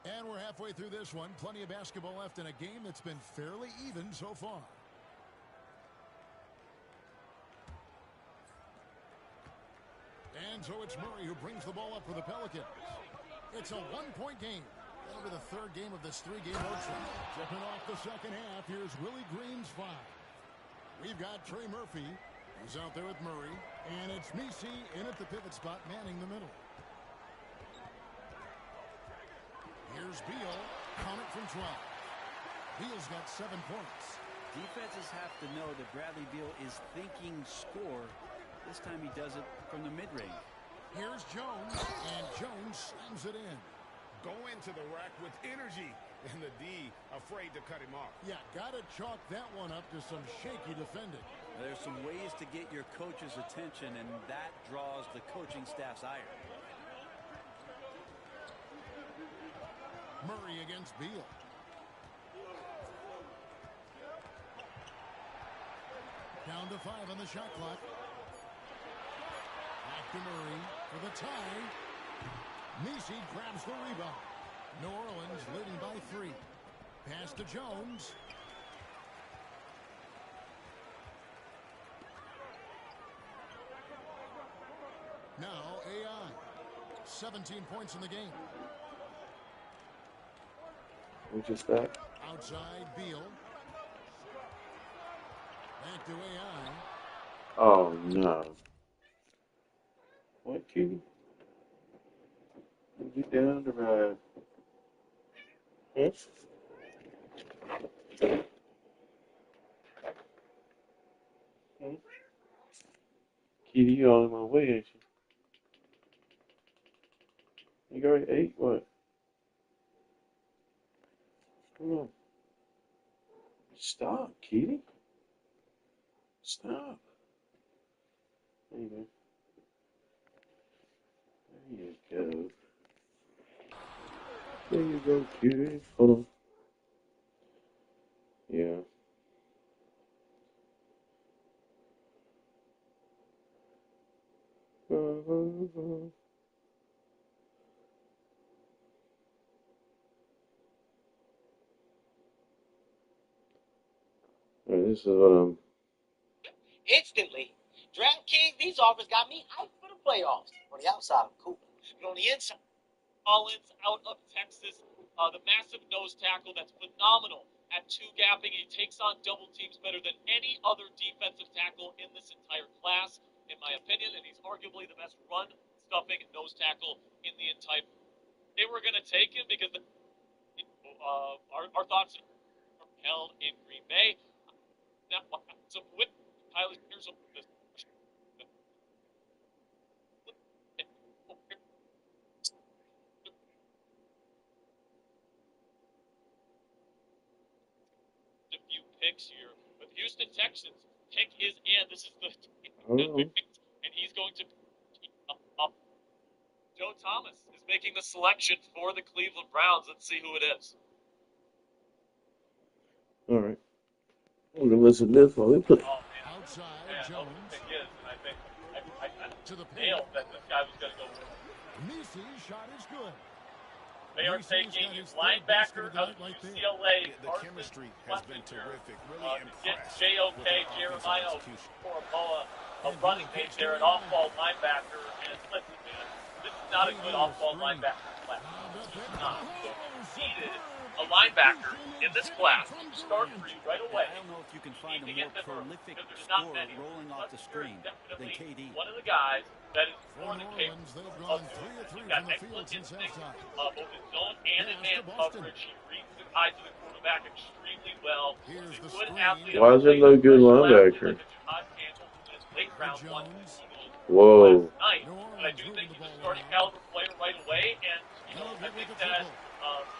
And we're halfway through this one. Plenty of basketball left in a game that's been fairly even so far. And so it's Murray who brings the ball up for the Pelicans. It's a one-point game. That'll be the third game of this three-game road trip. Jumping off the second half, here's Willie Green's five. We've got Trey Murphy, who's out there with Murray. And it's Messi in at the pivot spot, manning the middle. Here's Beal, count it from 12. Beal's got 7 points. Defenses have to know that Bradley Beal is thinking score. This time he does it from the mid-range. Here's Jones, and Jones slams it in. Go into the rack with energy, and the D afraid to cut him off. Yeah, got to chalk that one up to some shaky defending. Now, there's some ways to get your coach's attention, and that draws the coaching staff's ire. Murray against Beal. Down to 5 on the shot clock. Back to Murray for the tie. Messi grabs the rebound. New Orleans leading by 3. Pass to Jones. Now AI. 17 points in the game. Which is that? Outside Beal. Back to AI. Oh no. What, Kitty? Get down to ride. Yes. Kitty, you all in my way, ain't you? You already ate what? Come on. Stop, Kitty. Stop. There you go. There you go. There you go, Kitty. Hold on. Yeah. Alright, this is what I'm... Instantly. DraftKings, these offers got me hyped for the playoffs. On the outside, I'm cool. But on the inside, Collins out of Texas, the massive nose tackle that's phenomenal at two-gapping. He takes on double teams better than any other defensive tackle in this entire class, in my opinion, and he's arguably the best run-stuffing nose tackle in the entire. They were going to take him because our thoughts are held in Green Bay. Now, so with Tyler, here's a few picks here with Houston Texans. Pick is in. This is the and he's going to. Joe Thomas is making the selection for the Cleveland Browns. Let's see who it is. All right. We're gonna listen to this while we put. Outside Jones. Pick is, and I think I nailed that this guy was going to go. Messi's shot is good. They are taking linebacker out of UCLA. The chemistry has been terrific. Really impressed. JOK, Jeremiah Foroboa, a running mate there, an off-ball linebacker. And listen, man, this is not a good off-ball linebacker class. Not. Needed a linebacker in this class to start for you right away. I don't know if you can find a to more get them early, prolific because there's not scorer many. rolling off the screen than KD. One of the guys that is For more New than Orleans, capable they've of gone doing 3 of that. 3 He's got from the field excellent since instinct, halftime. both in zone and in Pass man to Boston. coverage. He reads the eyes of the quarterback extremely well. Here's He's a the good screen. athlete. Why is there no good linebacker? Like a Jihad Campbell, who is late To round one Jones. Whoa. last night. New But I Orleans do moving think the he's a ball starting around. caliber player right away. And, And they'll I get with think the that triple.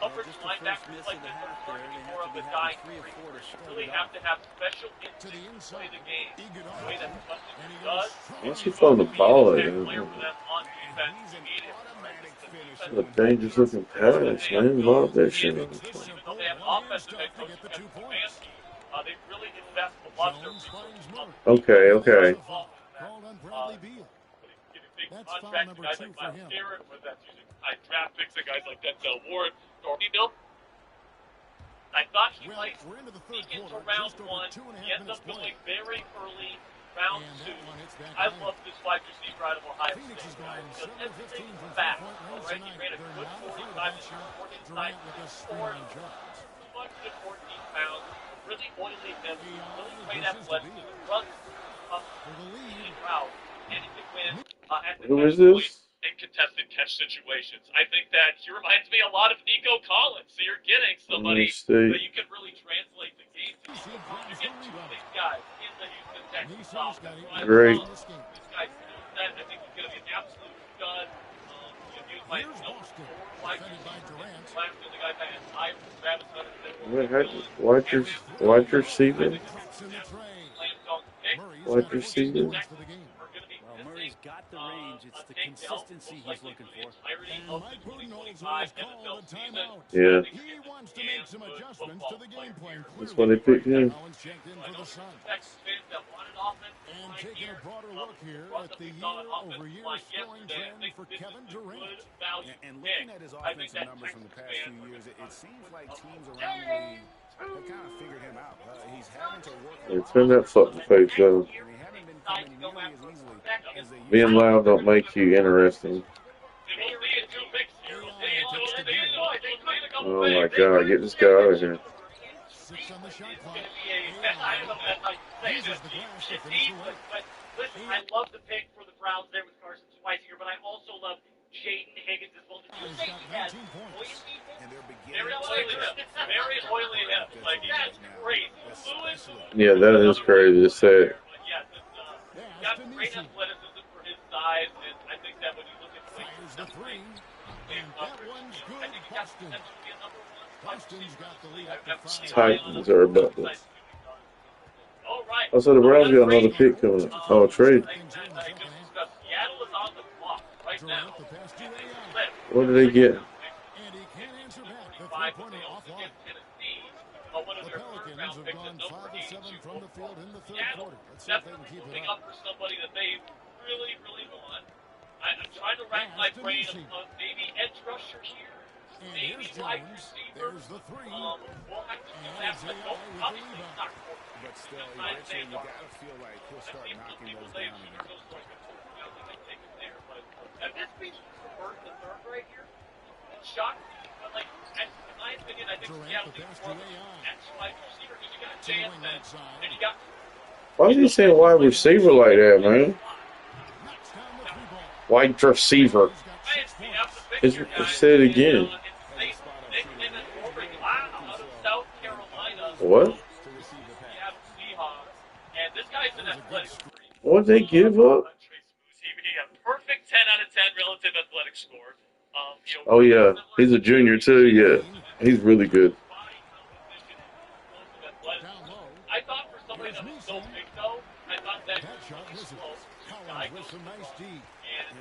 coverage Just the first linebackers miss like of the this are half starting there. to be They more have of to be a having dying 3 or breed. 4 to You start really it have off. to have special To the instincts to play inside. the game the way that Justin And he does. goes Why's If he you throwing want the to be an ball at impact him? player for them on And defense, he's you an need it. automatic The finisher defense A when he dangerous gets looking pressure. pass, man. Lob that shit He on hits the the plane. even though simple they have an one-hand offensive head stuff to coach get who the has 2 command points. scheme, they really invest a lot of their Jones finds resources on Murray. the Okay, And that's okay. a foul. Called on Bradley Beal. Giving big That's foul contracts to number guys 2 like for Miles him. Garrett, whether that's using high draft picks and guys like Denzel Ward, Dorothy Bill. I thought he might We're into the sneak third into quarter. round Just over one. 2.5 He ends minutes up going played. very early, round And two. that one hits back I iron. love this wide receiver out of Ohio Phoenix has State. gone He does 7 of 15 everything from fast. 3-point All range right, he tonight. ran a They're good not afraid of 45 that and shot. short inside Durant with this screen scored on Jones. 214 pounds, really oily him, really great Dishes to Beal. athleticism, runs For the lead. route, and he can win at the Who catch is point this? in contested catch situations. I think that he reminds me a lot of Nico Collins. So you're getting Ohio somebody State. that you can really translate the game to. He You grabs get the two rebound. big guys in the Houston Texans Nissan's got offense. 8 Ryan Great. in this game. This guy's skill set, I think he's going to be an absolute stud. He was my Here's number Boston. 4 wide Defended by receiver. Durant. Last year, the guys I had Tyron, Travis Hunter, Wide receiver? Cuts in the tray. slam dunk pick. Murray's Wide got 14 receiver? points for the game. Are going to be Well, missing Murray's got the range. It's the consistency he's looking for. And Mike Budenholzer has called a timeout. Yeah. He wants to make some adjustments to the game plan. That's why they picked him. Collins checked in for the Suns. Texas fans that wanted offense And taking a broader look here at the year-over-year scoring trend for Kevin Durant. And looking at his offensive numbers from the past few years, it seems like teams around the league have kind of figured him out. He's having to work a Hey, lot turn that fucking face down. and they haven't been coming nearly as easily as they used Being to. loud don't make you interesting. Oh my god, get this guy out of here. 6 on the shot clock. Uses the glass to finish the way. Listen, I love the pick for the Browns there with Carson Schweitzer, but I also love Jaden Higgins as well. He's got 19 points. And they're beginning Very to oily him. Very oily him. Like, that's great. Lewis, Yeah, that is crazy to say. yeah, he's got great athleticism for his size, and I think that when you look at Fires the 3. And that one's good. Boston. Boston's got the lead up to 5. Titans are about to. All right. Also, the Browns got another pick coming up. Oh, trade. Seattle is on the clock right now. Durant, the pass to AI. What did they get? And he can't answer back. The three-pointer offline. The Pelicans have gone 5 of 7 from the field in the third quarter. Let's see if they can keep it up. For somebody that they really, really want. I'm trying to rack my brain on maybe edge rusher here. And Maybe here's wide Jones. receiver. There's the 3. We'll have to do And that, it's but AI don't with the obviously rebound. not But still, eventually you got to feel like he'll start knocking those down again. If this beats the first and third right here, it's shocking. But like, in my opinion, I think Durant, the Seattle pass needs to more of AI. an X-wide receiver because you got To the Jan wing then, outside. and you got Why is he saying wide receiver like that, man? Knocks down the 3-ball. Wide receiver. He's got 6 points. Say it again. South Carolina. What? You have Seahawks, and this guy's an athletic freak. What'd they give up? He had a perfect 10 out of 10 relative athletic score. Oh, yeah. He's a junior, too. Yeah. He's really good. Down low. I thought for somebody that was so big, though, I thought that That shot misses. Collins with some nice D. And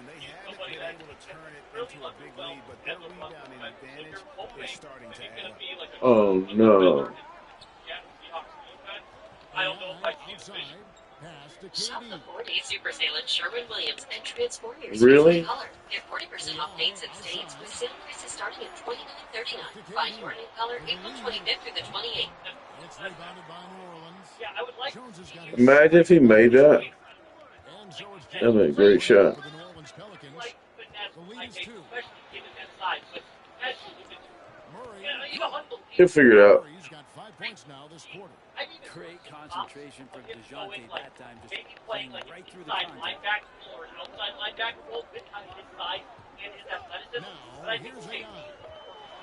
they haven't been able to turn it into a big lead, but their rebounding advantage is starting to add up. Oh, no. I don't know if I can Outside. Pass to Shop the KD. 4-day super sale at Sherwin-Williams and transform your Really? color. Get 40% off paints and stains with sale prices starting at $29.39. Find your new color April 25th through the 28th. It's rebounded by New Orleans. Yeah, I would like Jones has got it. Imagine if he made that. And so it's That'd be a great shot. for the New Orleans Pelicans. like the net lead is 2. Especially given that size, but especially with Murray. He'll figure it out. Murray's got 5 points now this quarter. Great concentration from DeJounte that time, just maybe playing playing like right an through the inside contact. linebacker or an outside linebacker role with kind of his size and his athleticism. Now, But I think here's AI.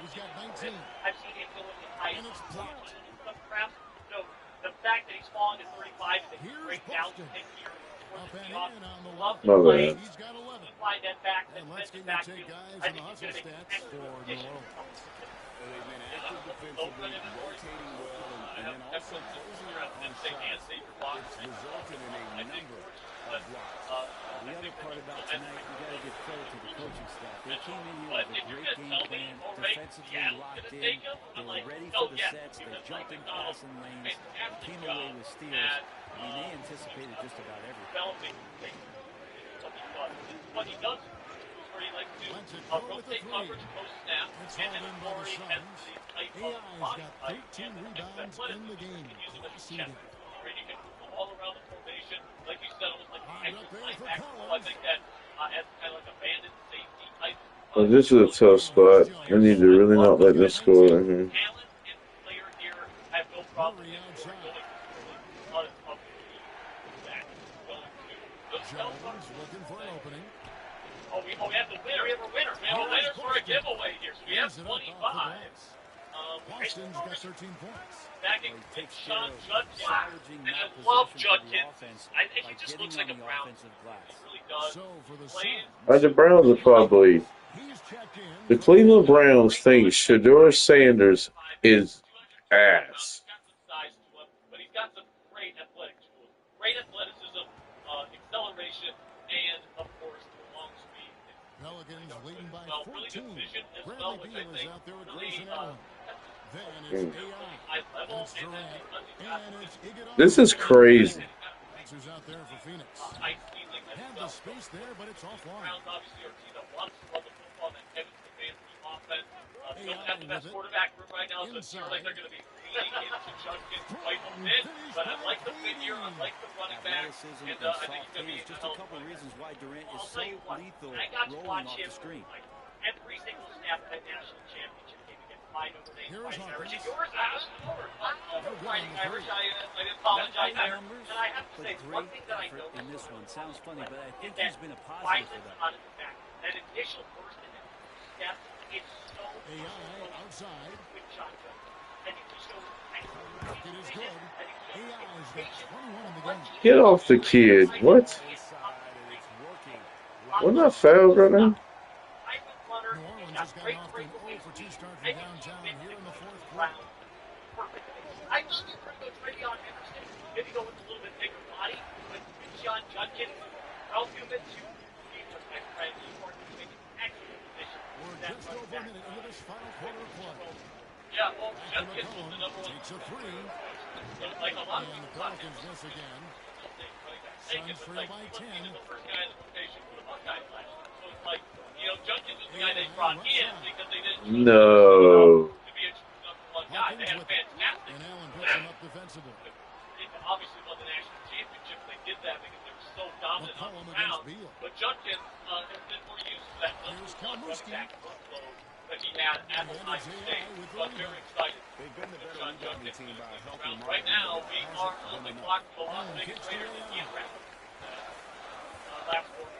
He's got 19. I've seen him go as high And it's blocked. some crap. So the fact that he's falling to 35 and that he's Here's break down to Boston. 10 years Up and in on the love left. to play. He's got 11. Find that back, that And let's get your back take, field. guys, I on the think he's hustle going to make stats for New Orleans. They've been active defensively, rotating well, and then also closing out on shots. It's resulted in a number of blocks. The other part about tonight, you got to give credit to the coaching staff. They came in here with a great game plan, defensively locked in. They were ready for the sets. They jumped in passing lanes. They came away with steals. I mean, they anticipated just about everything. What he does where he likes to rotate coverage post snap, and then Corey has the type of AI's got 13 rebounds in the game. Seeding. where he can go all around the formation, like you said, almost like a Up there for linebacker. I think that as kind of like a bandit safety type. Well, this is a tough spot. I need to really not let this score in here. Talent and player here have no problem Murray outside. Jones looking for an opening. Oh, we have the winner. We have a winner. We have a winner for a giveaway here. So we have 25. Boston's got 13 points. Back in Sean Judkins. Salvaging And I that love possession for the Judkins. offense I think by he just getting looks like a on the Brown. offensive glass. He really does. So for the Playing. The Browns are probably. He's checked in. The Cleveland Browns think Shedeur Sanders is ass. But he's got some great athletic tools. Great athleticism, acceleration, and, of course, long speed. Pelicans leading by Really good 14. vision as well, Bradley which I Beal is think out there with really, Grayson Allen. Then it's AI. And it's Durant. And it's Iguodala. This is crazy. That's who's out there for Phoenix. Have the space there, but it's offline. Browns obviously are a team that wants to run the football, that Kevin Stefanski offense. Don't have the with best it. quarterback room right now, so it seems like they're going to be leaning into Judkins quite a bit. But I like the fit here. I like the running back. Athleticism And and I think soft it's going to be hands, just a couple reasons why Durant is I'll so tell you what, lethal I got to rolling watch off him the screen. like every single snap of that national championship game against my Notre Dame. Here's Hawkins. Yours, yours. I apologize there. And I have to say, one thing that I know In this one, sounds funny, but I think is that he's been a positive for violence them. on his back. That initial burst in his step, it's so AI outside. good shot. I think he showed It is good. AI's got 21 in the game. Get off the kid. What? Wasn't that foul right now? New Orleans has gotten off to an 0 for 2 start from downtown here in the fourth quarter. I thought they were going to go Travion Henderson, maybe go with a little bit bigger body, but Sean Judkins, Ralph Newman, two defensive friends, for making excellent position. We're just over a minute into this final quarter of play. Yeah, well, Judkins was the number one. Takes a three. Like a lot of And the people thought Pelicans miss again. Suns trail by 10. The first guy in the rotation for the Buckeyes last year. So it's like, Judkins was the guy they brought in because they didn't No. to be a true number one guy. They had a fantastic. And Allen puts him up defensively. They obviously won the national championship. They did that because they were so dominant on the McCollum ground. against Beal. But Judkins has been more used to that Here's running Kalmuski. back workload that he had at Ohio State. So I'm very excited. They've been the better rebounding team by a healthy margin. Right now, we are on the clock for the Las Vegas Raiders in the wrap. Last quarter.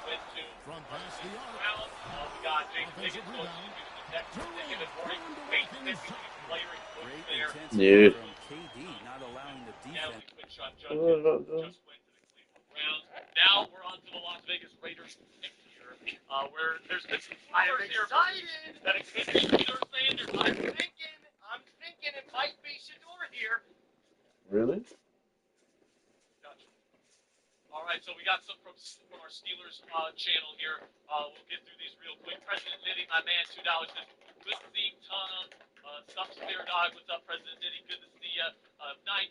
Went to From past the arc. round. We got Jason Offensive Higgins rebound. Great intensity Yeah. from KD, not allowing the defense. Now we're on to the Las Vegas Raiders pick here, where there's been some rumors here that it could be Shedeur Sanders. I'm thinking it might be Shedeur here. Really? Gotcha. All right, so we got some from our Steelers channel here. We'll get through these real quick. President Nitty, my man, $2 says, good to see Tom. Stuff Spear Dog, what's up, President Nitty? Good to see you. $10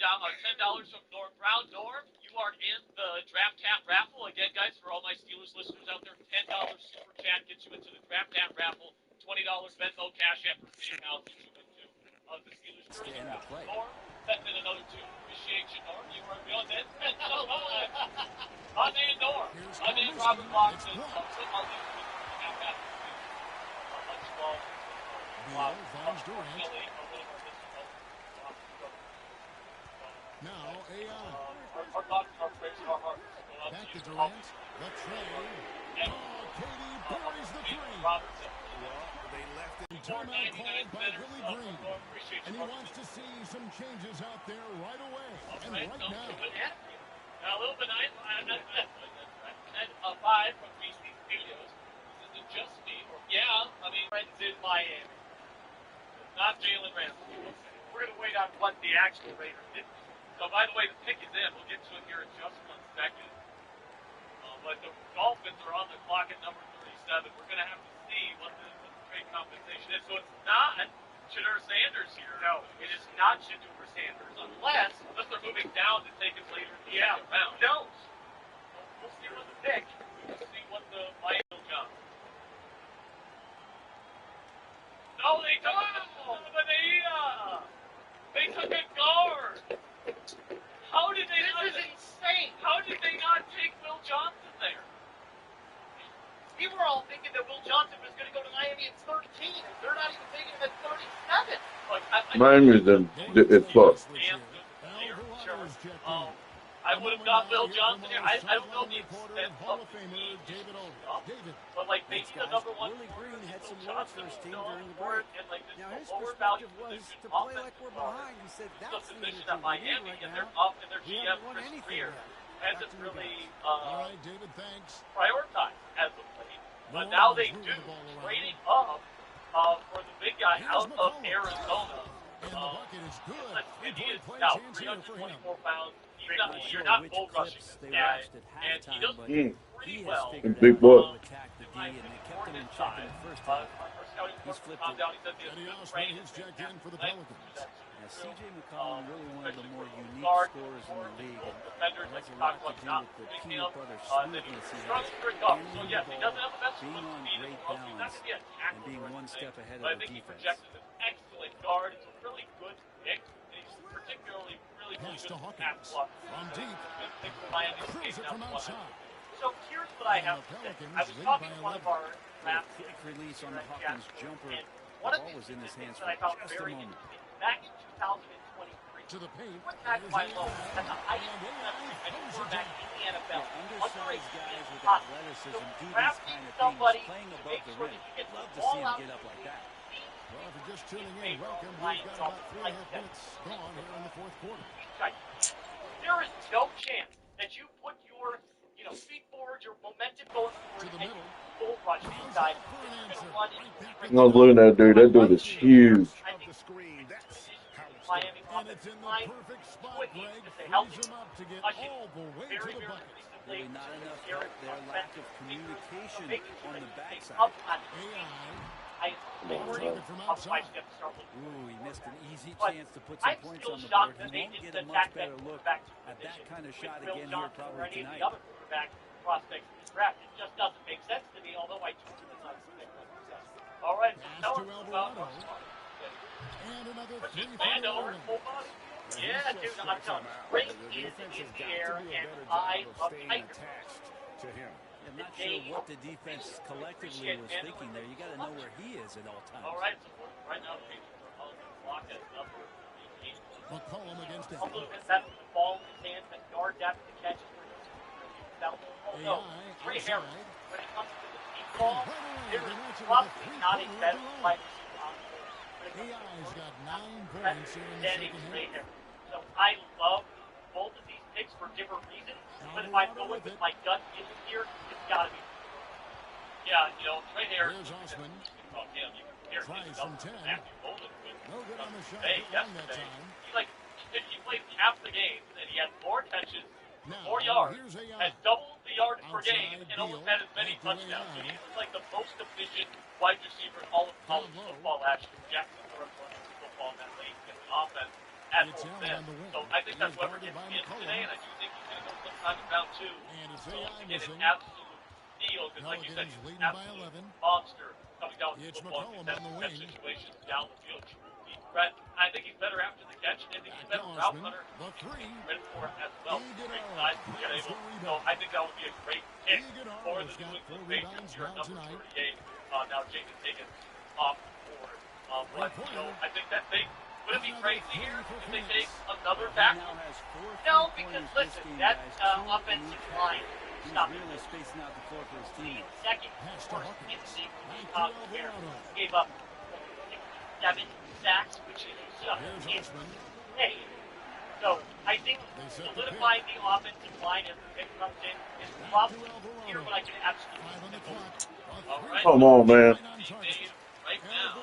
from Norm Brown. Norm, you are in the Draft Hat raffle. Again, guys, for all my Steelers listeners out there, $10 super chat gets you into the Draft Hat raffle. $20 Venmo Cash App for PayPal gets you into the Steelers jersey raffle. Norm, That's been another two. Appreciate you, Norm. You were beyond that. So much. My man Norm. My man Robert Lockton. I'll leave you with half half. Much love. Unfortunately, a little more difficult. Now, AI. Our thoughts, our prayers, our hearts go out Back to to you. Durant. The tray. Oh, Katie buries the three. Robinson. They left it. Timeout called by Willie Green. And he wants to see some changes out there right away. And right now. Now, a little bit nice. I'm 5 from BC Studios. This isn't just me. Yeah, I mean, friends in Miami. Not Jalen Ramsey. We're going to wait on what the actual Raiders did. So, by the way, the pick is in. We'll get to it here in just 1 second. But the Dolphins are on the clock at number 37. We're going to have to see what the trade compensation is. So it's not Shedeur Sanders here. No, it is not Shedeur Sanders. Unless they're moving down to take it later in the second round. No. We'll see what the pick. We'll see what the Miami jump. No, they took They took a guard. How did they not? This is insane. How did they not take Will Johnson there? We were all thinking that Will Johnson was going to go to Miami at 13. They're not even taking him at 37. Miami's it's fucked. I would have got Will Johnson here. I don't know the extent of the need, but like they need the number 1 Willie Green had some Will words for Johnson his team still during the forward break. and like this Now his lower value perspective was position, to play like we're offensive behind. He said the that's position the at Miami right and now. they're up and their We GM haven't won Chris anything Greer yet. hasn't Back to you really All right, David, thanks. prioritized as of late. But now they do, trading up for the big guy out of Arizona. And the bucket is good. He is now 324 pounds. You're not bull rushing this guy. And he does pretty well. Big boy. Attack the D, and they kept him in check in the first half. He's flipped it. Eddie Osman is checked in for the Pelicans. Now, C.J. McCollum, really one of the more unique scorers in the league, and it has a lot to do with the peanut butter smoothness he has, being on great balance, and being one step ahead of the defense. Excellent guard. It's a really good pick. He's particularly really Pass to good Hawkins. From deep. Throws it from outside. So here's what I have to say. I was talking to one of our last Quick release on the Hawkins jumper. The one of ball the was in his hands that for I found just a very moment. interesting. Back in 2023, To the paint. he was tagged by low at the highest defensive quarterback in the NFL. Undersized guys with So athleticism do these drafting kind of somebody things, playing to above make the sure rim. that he gets the Love to ball see him out get up like that. Well, if you're just tuning in, welcome. We've got about 3.5 minutes gone here in the fourth quarter. There is no chance that you put your, feet forward, your momentum going forward, and bull rush inside. I was looking at that dude. That dude is huge. Miami And it's in the perfect spot, Greg. Frees him up to get all the way to the bucket. Really not enough help there, lack of communication on the backside. Ooh, he missed an easy chance to put some points on the board. He won't get a much better look at that kind of shot again here probably tonight. Prospects in this draft. It just doesn't make sense to me, although I do all right, Pass to Alvarado. And another three for Alvarado. Yeah, dude, I'm telling you, great is in the air, and I love Tigers. To him. I'm not sure what the defense collectively was thinking there. You got to know where he is at all times. All right, so right now the Patriots are on the block at number 18. McCollum against it. A little bit better with the ball in his hands, and guard depth to catch it. Oh no, Trey Harris. When it comes to the deep ball, there is probably not a better wide receiver on the board. AI's got 9 points here in the second half. So I love both of these picks for different reasons, but if I'm going with my gut feeling here, it's got to be. Yeah, Trey Harris. Here's Osman. Oh, yeah, you can Tries from 10. No good on the shot. Hey, Long that time. He played half the game, and he had more catches, Now, more yards, here's AI. had double the yards per game, Outside and almost deal. had as many Back to touchdowns. AI. He was like the most efficient wide receiver in all of college football last year. Jackson Thorpe won football in that league in the offense at It's Ole Allen Miss. on the wing. So I think that's He's whoever guarded gets by in McCollum. today, and I do think he's going to go sometime in round 2. And it's So AI to get an missing. absolute steal, because like you said, Pelicans he's leading an by absolute 11. monster coming down It's the football McCollum on the contested wing. situations down the field. Right. I think he's better after the catch. I think he's better route runner. Credit for it as well. Great size to get able. So I think that would be a great pick for the New England Patriots here at number 38. Now Jacob Higgins off the board. But I think that they would it be crazy here if they take another tackle? No, because listen, that offensive line stopped really spacing out the floor for his team. Second worst in the Chicago Bears gave up 7 sacks, which is insane. So I think solidifying the offensive line as the pick comes in is probably here what I can absolutely do. Come on, man. Right now,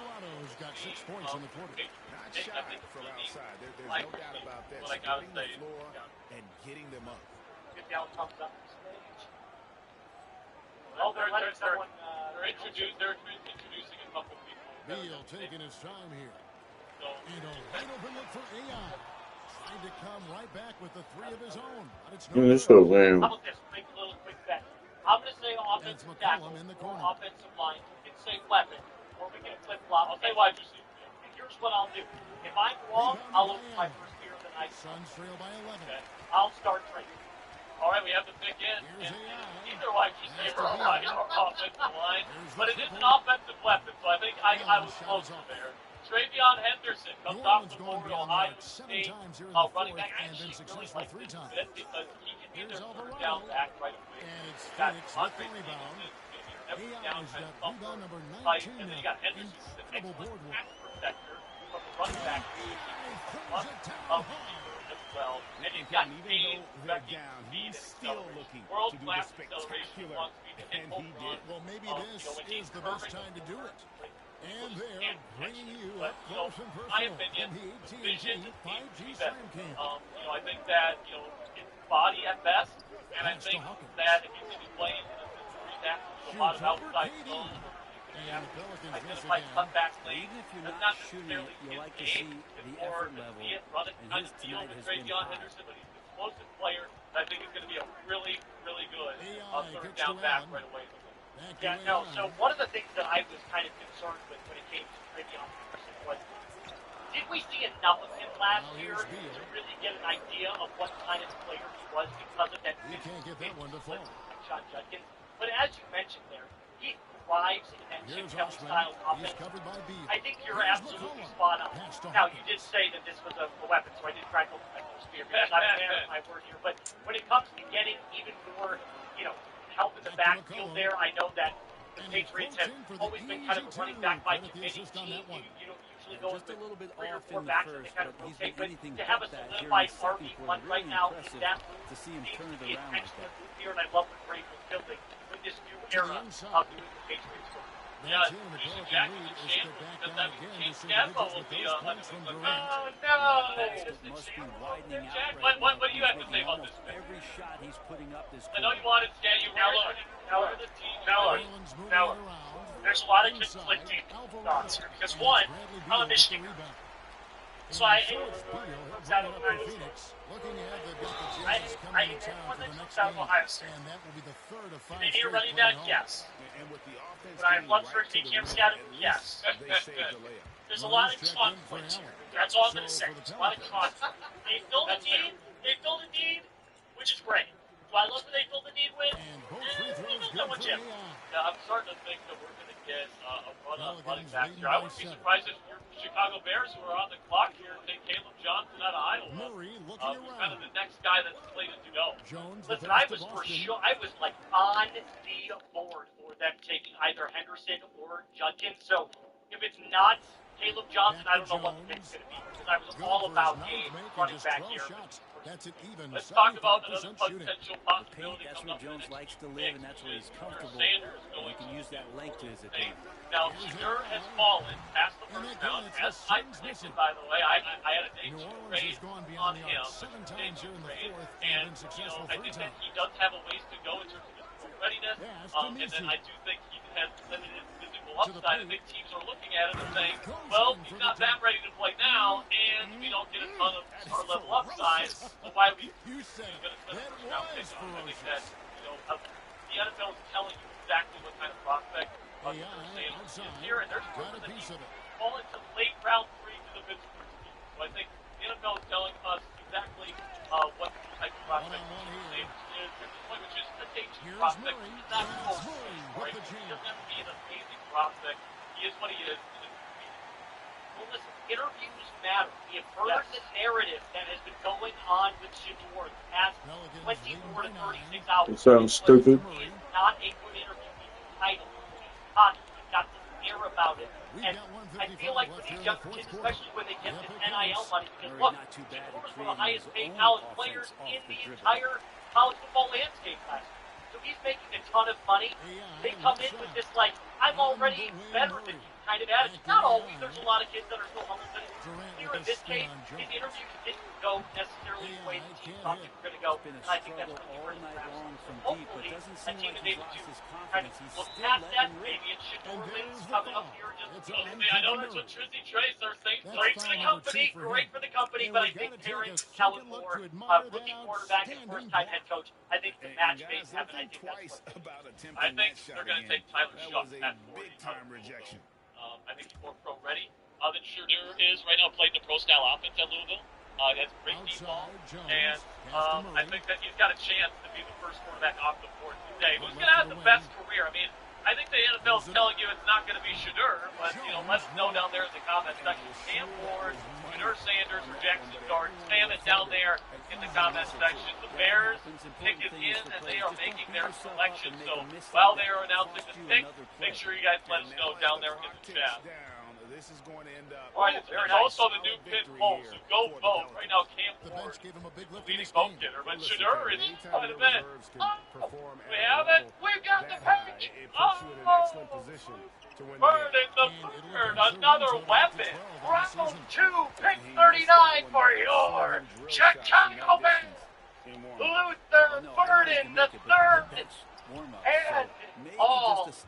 got 6 points in the quarter. Not shy from outside. There's no doubt about that. Spreading the floor and getting them up. Get down, thumbs up. Well, they're introducing a couple people. Beal taking his time here. And a wide open look for AI. Trying to come right back with the 3 of his own. But it's no This so man. How about this? Make a little quick bet. I'm going to say offensive tackle or offensive line. You can say weapon, or we can flip-flop. I'll say wide receiver. And here's what I'll do. If I'm wrong, I'll open my first beer of the night. Suns trail by 11. Okay. I'll start trading. All right, we have the pick in. Either wide receiver or offensive line. But it is an offensive weapon, so I think I was close there. Travion Henderson comes off the board, Ohio State running back. Actually, really like this fit because he can be their third down back right away. Got Andre Stevenson, every down kind of thumper, and then you got Henderson, the excellent pass protector from the running back of receiver as well. And you've got Cade, Becky, speed, and acceleration. World-class acceleration, wants speed to hit home run. Well, maybe this is the best time to do it. And they're bringing you up close and personal. My opinion, from the vision AT&T needs to be 5G better. Slam Camp. I think that it's body at best, and I think that if he's going to be playing in a three tackles, a lot of outside zones, I think might cut back late. That's not necessarily his game. It's more the run it kind of deal with Travion Henderson, but he's an explosive player. I think he's going to be a really, really good third down back right away. Yeah, no, so one of the things that I was kind of concerned with when it came to Travion Henderson was, did we see enough of him last year to really get an idea of what kind of player he was because of that? You can't get that one to fall. John Judkins. But as you mentioned there, he thrives in that Chip Kelly style offense. I think you're absolutely spot on. Now, you did say that this was a weapon, so I did try to open my spear because I'm a man of my word here. But when it comes to getting even more, help in the backfield there, I know that the Patriots have always been kind of a running back by committee team. You don't usually go with 3 or 4 backs and they kind of rotate. But to have a solidified RB1 right now in that move seems to be an excellent move here, and I love what Greg was building with this new era of the Patriots. Yeah, Christian Jackson and Shambles, because that Chase Gadwell will be Oh, no! What do you have to say about this pick? Every shot he's putting up this I know you wanted to stand you Now, there's a lot of conflicting thoughts here because one, I'm a Michigan guy. So I hate one that Ohio State. I hate one that comes out of Ohio State. They need a running back? Yes. But I have love for Cam Scattergood? Yes. There's a lot of conflict here. That's all I'm going to say. There's a lot of conflict. They filled a need. They filled a need, which is great. Do I love who they filled the need with? Not much yet. Yeah, I'm starting to think that we're going to get a run on running backs here. I wouldn't be surprised if your Chicago Bears, who are on the clock here, take Caleb Johnson out of Iowa. Who's kind of the next guy that's slated to go. Listen, I was for sure. I was like on the board for them taking either Henderson or Judkins. So if it's not Caleb Johnson, I don't know what the pick's going to be because I was all about a running back here. Let's talk about another potential possibility. That's where Jones likes to live, and that's where he's comfortable. Sanders going. You can use that length to his advantage. Now, Shakur has fallen past the first round, as I predicted, by the way. I had a day 2 grade on him, day 2 grade, and I think that he does have a ways to go in terms of his readiness, and then I do think he has limited physical upside. I think teams are looking at him and saying, well, he's not that ready to play now, and we don't get a ton of star-level upside, so why are we going to spend a first-round pick on him? I think that, the NFL is telling you exactly what kind of prospect Sanders is here, and there's a person that needs to fall into late round 3 to the the Pittsburgh Steelers. So I think the NFL is telling us exactly what type of prospect is, at this point, which is a day 2 prospect. He's not close, right? He doesn't have to be an amazing prospect. He is what he is. Well, listen, interviews matter. We have heard the narrative that has been going on with Shador the past 24 to 36 hours. It sounds stupid. He is not a good interview. He's entitled. He's cocky. He's got some air about it. And I feel like with these young kids, especially when they get this NIL money, because look, Shador was one of the highest paid college players in the entire college football landscape last year. So he's making a ton of money. They come in with this, like, I'm already better than you kind of attitude. Not always. There's a lot of kids that are still humble. But here in this case, his interview didn't go necessarily the way the team thought they were going to go. And I think that's what he brings back. Hopefully, a team is able to kind of look past that. Maybe it should wins coming up here. I know that's what Trizzy Trace are saying. Great for the company. Great for the company. But I think parents, Kellen Moore, rookie quarterback and first-time head coach, I think the match made heaven. I think that's what I think they're going to take Tyler Shuck at 40. Rejection. I think he's more pro-ready than Shador is right now, playing the pro-style offense at Louisville. He has great deep ball, and I think that he's got a chance to be the first quarterback off the board today. Who's going to have the best career? I mean, I think the NFL is telling you it's not going to be Shador, but, let us know down there in the comment section. Cam Ward, Shador Sanders, or Jackson Dart. Spam it down there in the comment section. The Bears pick it in, and they are making their selection. So while they are announcing the pick, make sure you guys let us know down there in the chat. This is going to end up. All right, there's also the new pin poll, so go vote. Right now, Cam Ward, leading vote getter, but Shador is quite a bit. We have it. We've got the pick. Bird in the third, another weapon. Round 2, pick 39 for your Chicago Bears. Luther Burden, the third. And all is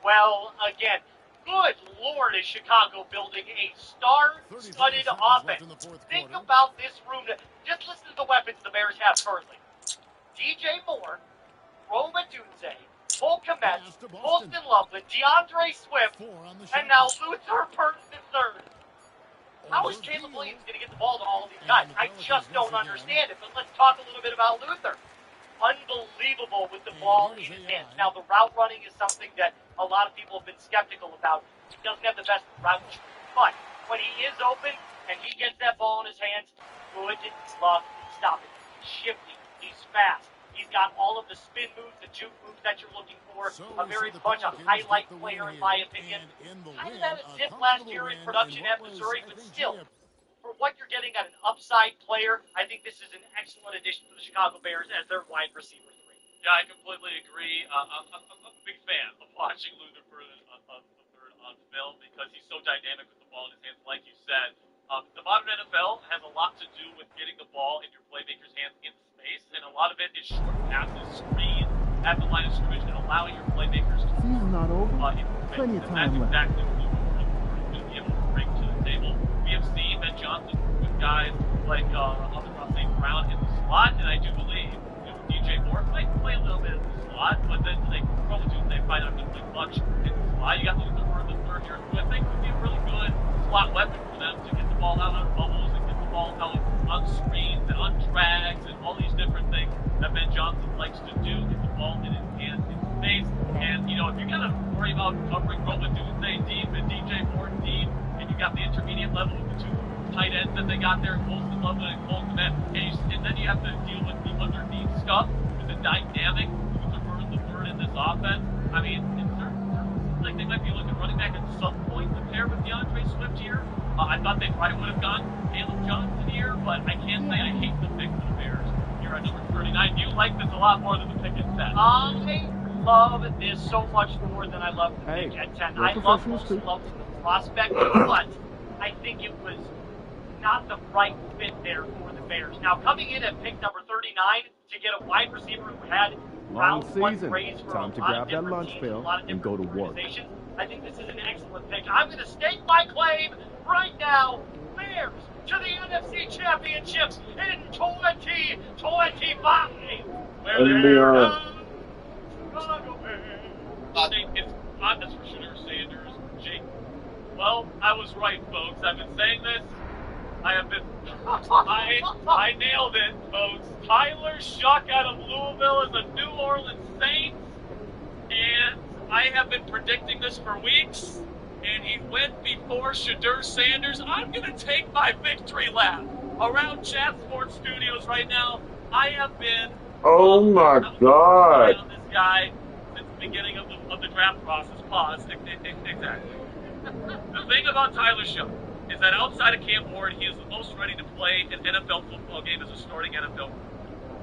well again. Good Lord, is Chicago building a star-studded offense. Think about this room. Just listen to the weapons the Bears have currently. DJ Moore, Rome Odunze, Cole Kmet, Colston Loveland, DeAndre Swift, and now Luther Burden III. How is Caleb Williams going to get the ball to all of these guys? I just don't understand it. But let's talk a little bit about Luther. Unbelievable with the ball in his hands. Now, the route running is something that a lot of people have been skeptical about. He doesn't have the best route tree. But when he is open and he gets that ball in his hands, good luck stopping. He's shifty. He's fast. He's got all of the spin moves, the juke moves that you're looking for. A very much a highlight player, in my opinion. Kind of had a dip last year in production at Missouri, but still, for what you're getting at an upside player, I think this is an excellent addition to the Chicago Bears as their wide receiver 3. Yeah, I completely agree. I'm a big fan of watching Luther Burden on film because he's so dynamic with the ball in his hands, like you said. The modern NFL has a lot to do with getting the ball in your playmaker's hands in space, and a lot of it is short passes, screens at the line of scrimmage, and allowing your playmakers to Season's not over. Plenty of time left. That's exactly what Luther Burden is going to be able to bring to the table. We have seen Ben Johnson with guys like Amon-Ra St. Brown in the slot, and I do believe DJ Moore might play a little bit in the slot, but then they probably do. They find out to play much in the slot. You got Luther Burden the third year, who I think would be a really good slot weapon for them to get the ball out on bubbles and get the ball out on screens and on drags and all these different things that Ben Johnson likes to do. Get the ball in his hands, in space, and if you're gonna worry about covering Rome Odunze deep and DJ Moore deep, and you got the intermediate level with the 2 tight ends that they got there, Colston Loveland and Cole Kmet, and then you have to deal with the underneath stuff with the dynamic Luther Burden the third in this offense. I mean, in certain seems like they might be looking running back at some point to pair with DeAndre Swift here. I thought they probably would have gone Caleb Johnson here, but I can't say I hate the pick for the Bears here at number 39. You like this a lot more than the pick at 10. I love this so much more than I love the pick at 10. I love the prospect, but I think it was not the right fit there for the Bears. Now, coming in at pick number 39 to get a wide receiver who had round 1 praise for time to grab that lunch pail and go to work. I think this is an excellent pick. I'm going to stake my claim right now. Bears to the NFC Championship in 2025. Where they're Chicago Bears. It's not just for Shador Sanders, Jake Well, I was right, folks. I've been saying this. I nailed it, folks. Tyler Shuck out of Louisville is a New Orleans Saints, and I have been predicting this for weeks, and he went before Shadur Sanders. I'm going to take my victory lap around Chat Sports Studios right now. I have been Oh my God. on this guy since the beginning of the draft process. Pause. Exactly. The thing about Tyler Shuck is that outside of Cam Ward, he is the most ready to play an NFL football game as a starting NFL.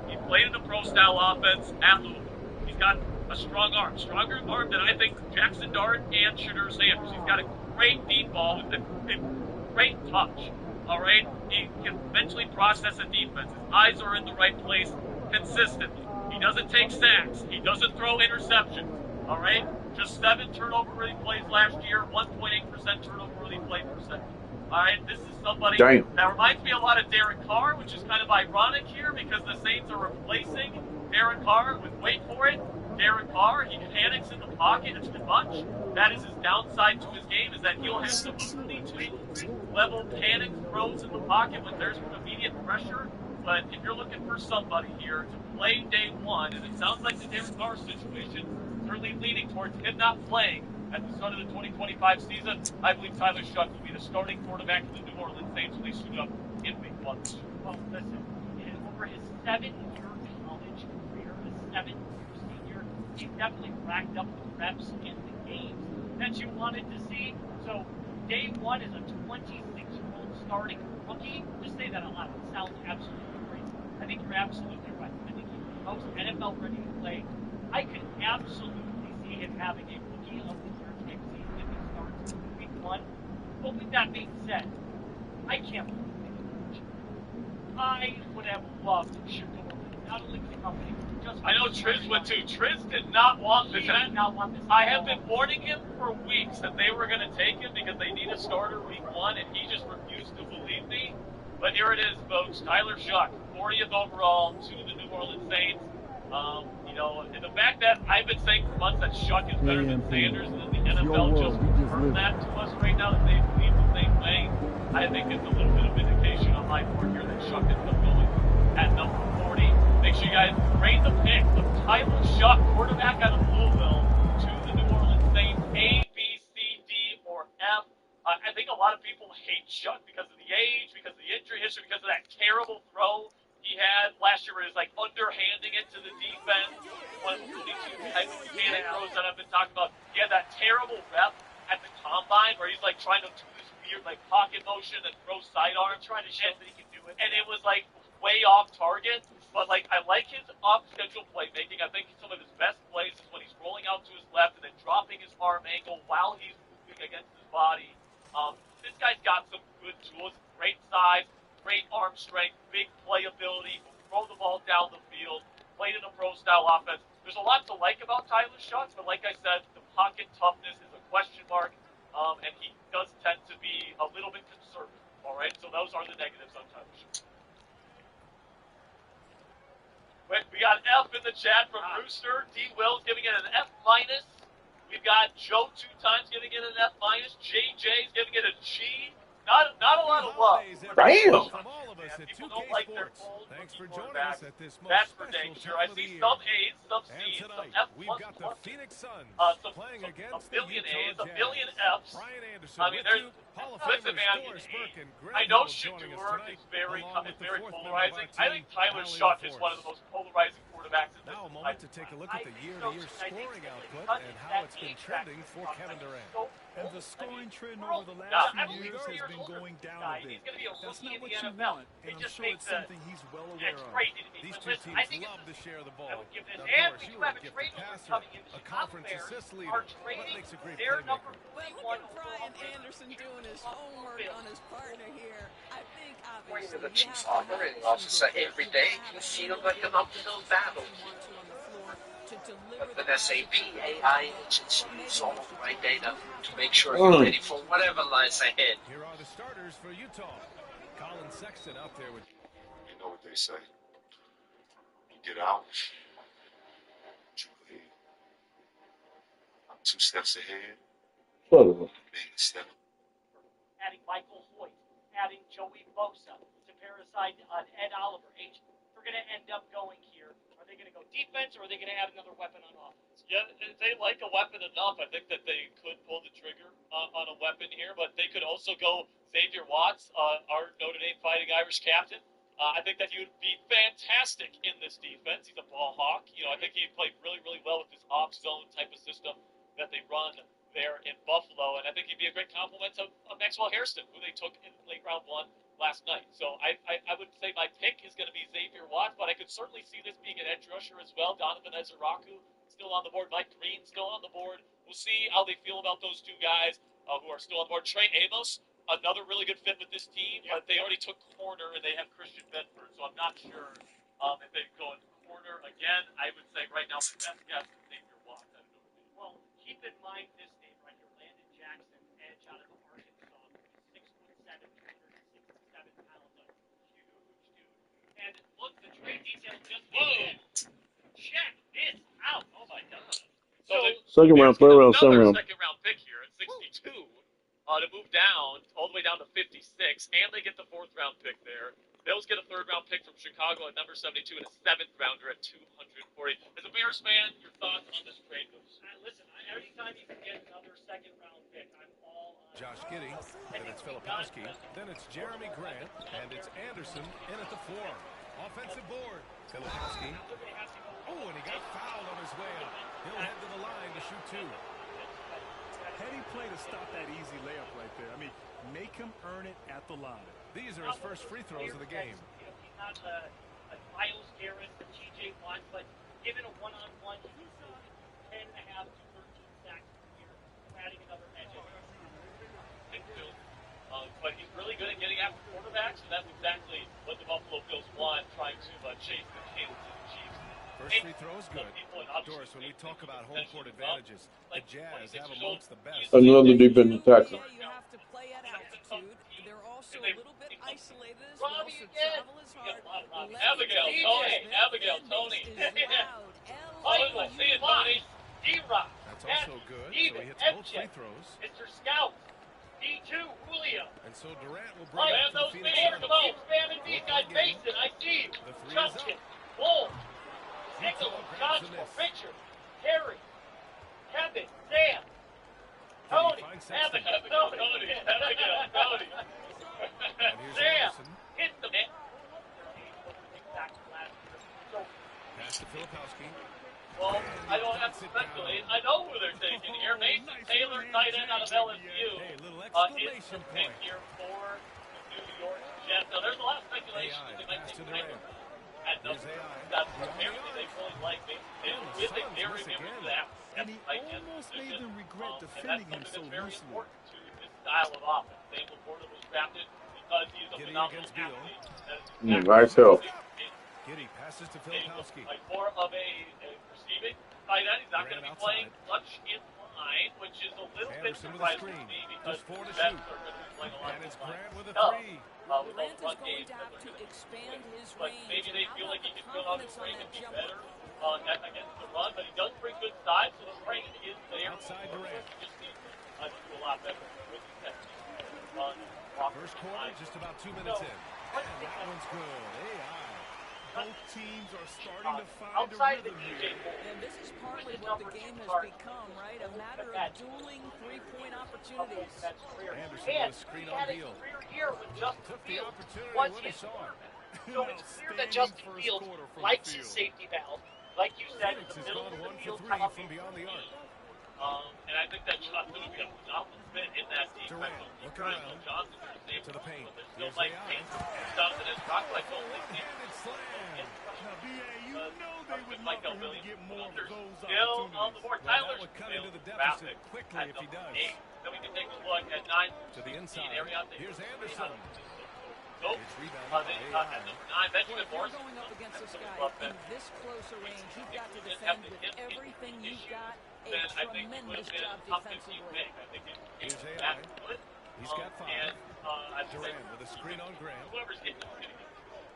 He played in a pro-style offense at Louisville. He's got a strong arm, stronger arm than I think Jackson Dart and Shadur Sanders. He's got a great deep ball with a great touch. All right, he can eventually process a defense. His eyes are in the right place consistently. He doesn't take sacks. He doesn't throw interceptions. All right, just 7 turnover-worthy plays last year, 1.8% turnover-worthy play percentage. All right, this is somebody that reminds me a lot of Derek Carr, which is kind of ironic here because the Saints are replacing Derek Carr with, wait for it, Derek Carr. He panics in the pocket too much. That is his downside to his game, is that he'll have the ability to level panic throws in the pocket when there's immediate pressure. But if you're looking for somebody here to play day one, and it sounds like the Derek Carr situation certainly leaning towards him not playing at the start of the 2025 season, I believe Tyler Shuck will be the starting quarterback of the New Orleans Saints when they suit up in Week 1. Well, listen, over his 7-year college career, a 7-year senior, he's definitely racked up the reps in the games that you wanted to see. So day one is a 26-year-old starting rookie. Just say that out loud. It sounds absolutely crazy. I think you're absolutely right. I think he's the most NFL ready to play. I could absolutely see him having a rookie of the year type season if he starts Week 1. But with that being said, I can't believe it. I would have loved Shadur, not only with the company, but just. I know Triz would too. Triz did not want this. I have been warning him for weeks that they were going to take him because they need a starter Week 1, and he just refused to believe me. But here it is, folks. Tyler Shuck, 40th overall to the New Orleans Saints. And the fact that I've been saying for months that Shuck is better than Sanders, and the NFL just confirmed that to us right now that they believe the same way. I think it's a little bit of vindication on my part here that Shuck ends up going at number 40. Make sure you guys rate the pick of Tyler Shuck, quarterback out of Louisville, to the New Orleans Saints, A, B, C, D, or F. I think a lot of people hate Shuck because of the age, because of the injury history, because of that terrible throw he had last year where he was like underhanding it to the defense. One of the 22 type of mechanic throws that I've been talking about. He had that terrible rep at the combine where he's like trying to do this weird like pocket motion and throw sidearm, trying to show that he can do it. And it was like way off target. But like I like his off-schedule playmaking. I think some of his best plays is when he's rolling out to his left and then dropping his arm angle while he's moving against his body. This guy's got some good tools, great size, great arm strength, big playability, will throw the ball down the field, played in a pro-style offense. There's a lot to like about Tyler Shuck, but like I said, the pocket toughness is a question mark, and he does tend to be a little bit conservative, all right? So those are the negatives on Tyler Shuck. We got F in the chat from Rooster. D. Wills giving it an F-. We've got Joe 2 times giving it an F-. JJ's giving it a G. Not a lot of love. Damn. People don't like their old rookie quarterbacks. That's for dang sure. I see some A's, some C's, some F++, some a billion A's, a billion F's. I mean, there's. Listen, man. I know Shadur is very polarizing. I think Tyler Shuck is one of the most polarizing quarterbacks in this. Now a moment to take a look at the year-to-year scoring output and how it's been trending for Kevin Durant. And the scoring trend over the last few years has been going down a bit. That's not what you want, and I'm sure it's something he's well aware of. These two teams love to share the ball. Now, of course, you are a gifted passer, a conference assist leader. What makes a great playmaker? Well, look at Brian Anderson doing his homework on his partner here. I think obviously the Chiefs operate officer every day can feel like an uphill battle. But the SAP AI is all my data to make sure you're ready for whatever lies ahead. Here are the starters for Utah. Colin Sexton out there with. You know what they say. You get out, you lead. I'm 2 steps ahead. Being a step adding Michael Hoyt, adding Joey Bosa to pair aside Ed Oliver. They're going to end up going here. Are they going to go defense, or are they going to add another weapon on offense? Yeah, they like a weapon enough. I think that they could pull the trigger on a weapon here, but they could also go Xavier Watts, our Notre Dame Fighting Irish captain. I think that he would be fantastic in this defense. He's a ball hawk. I think he'd play really, really well with this off zone type of system that they run there in Buffalo, and I think he'd be a great complement to Maxwell Hairston, who they took in late round 1 last night. So I would say my pick is going to be Xavier Watts, but I could certainly see this being an edge rusher as well. Donovan Ezeraku still on the board. Mike Green still on the board. We'll see how they feel about those two guys who are still on the board. Trey Amos, another really good fit with this team, but they already took corner and they have Christian Bedford, so I'm not sure if they'd go in corner again. I would say right now the best guess is Xavier Watts. Well, keep in mind this name right here, Landon Jackson, edge out of Arkansas, 6'7", 267 pounds, a huge dude. And look, the trade details just check this out. Oh my God. Second round, third round, second round. Second round pick here at 62 to move down all the way down to 56, and they get the 4th round pick there. Bills get a 3rd round pick from Chicago at number 72 and a 7th rounder at 240. As a Bears fan, your thoughts on this trade moves? Listen, every time you can get another 2nd round pick, I'm all on. Josh Giddey, then it's Filipowski, then it's Jeremy Grant, and it's Anderson in at the 4. Offensive board, Filipowski. Oh, and he got fouled on his way up. He'll head to the line to shoot 2. Heady play to stop that easy layup right there. I mean, make him earn it at the line. These are his first free throws of the game. He's not a Miles Garrett, a TJ Watt, but given a one-on-one, he's 10.5 to 13 sacks per year, adding another edge. But he's really good at getting after quarterbacks, and that's exactly what the Buffalo Bills want, trying to chase the Kansas City Chiefs. First free throw is good. Doris, when we talk about home court advantages, the Jazz have amongst the best. Another defensive tackle. You have to play at altitude. They're also a little bit isolated as well, so travel is hard. Abigail, Tony. Oh, see it, Tony. D-Rock. That's also good. So he hits both free throws. Mr. Scout. D2, Julio. And so Durant will bring it to the Phoenix Suns. Come on, spam and beat guys. Mason, I see. Justin, Wolf, Nicholas, Joshua, Richard, Terry, Kevin, Sam, Tony, Abigail, Tony. Sam, hit the man. Pass to Filipowski. Well, I don't have to speculate. I know who they're taking here. Mason Taylor, tight end out of LSU. Hey, a little exclamation point here for the New York Jets. Now, there's a lot of speculation that they might take Taylor at number 2. That's apparently they really like Mason Taylor. With a very memorable that. And he almost made them regret defending him so very loosely. important to this style of offense. Dave Laporta was drafted because he's a phenomenal athlete. Nice help. Giddey passes to Filipowski. Like more of a receiving tight end. He's not going to be playing much in line, which is a little bit surprising to me because the Jets are going to be playing a lot and it's of Grant with a 3. Grant is going to have to expand his but range. maybe they feel like he can fill out his range and be better against the run, but he does bring good size, so the range is there. Outside Durant. He just needs to do a lot better with his technique. First quarter, just about 2 minutes in. And that one's good. AI. Both teams are starting to find Outside a rhythm the DJ here. And this is partly what the game has become, right? A matter of dueling three-point opportunities. Anderson with a screen on Beal. Here with Justin Took the Fields opportunity was when he his saw it. So it's clear that Justin Fields likes his safety valve. Like you said, in Phoenix the has middle gone of the 1 field, for 3 from beyond the arc. And I think that Justin would be a phenomenal fit in that defense. Durant, look around. Johnson To the paint. but there's still like stuff that is rock like don't think One-handed slam. Now, B.A., you know they would love like for him to Billy get more of those still on the opportunities. board. Well, that Tyler would cut still into the deficit quickly if he does. Then we can take a look at 9 To the inside. area. Here's Anderson. Nope. It's rebounded At by AI. number 9, Benjamin If you're Morris. going up against this guy in this close a range, you've got to defend with everything you've got. A Then I think he would tremendous have been job a top 15 defensively. pick. I think Here's he's AI. that good. He's got 5. And I think Durant with a screen on Grant. whoever's getting it.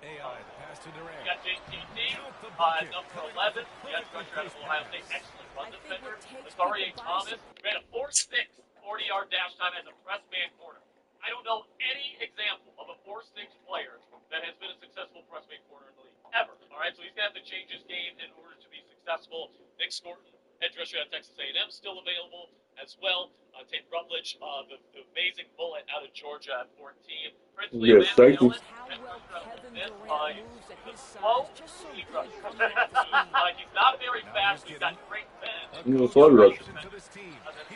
AI, the pass to We Durant. got JTT Count the at bucket. number 11. We got Rusher out of Ohio State. Excellent run I think defender. what takes Lasaria people by Thomas ran a 4.6 40-yard dash time as a press man corner. I don't know any example of a 4'6" player that has been a successful press make corner in the league ever. All right, so he's gonna have to change his game in order to be successful. Nick Scorton, edge rusher at Texas A&M, still available as well. Tate Rutledge, the amazing bullet out of Georgia at 14. Princely Yes, thank you. How well Kevin Durant moves at his size, just so good coming off the screen. He's not very fast. He's got great bend. You're a slow rusher. Then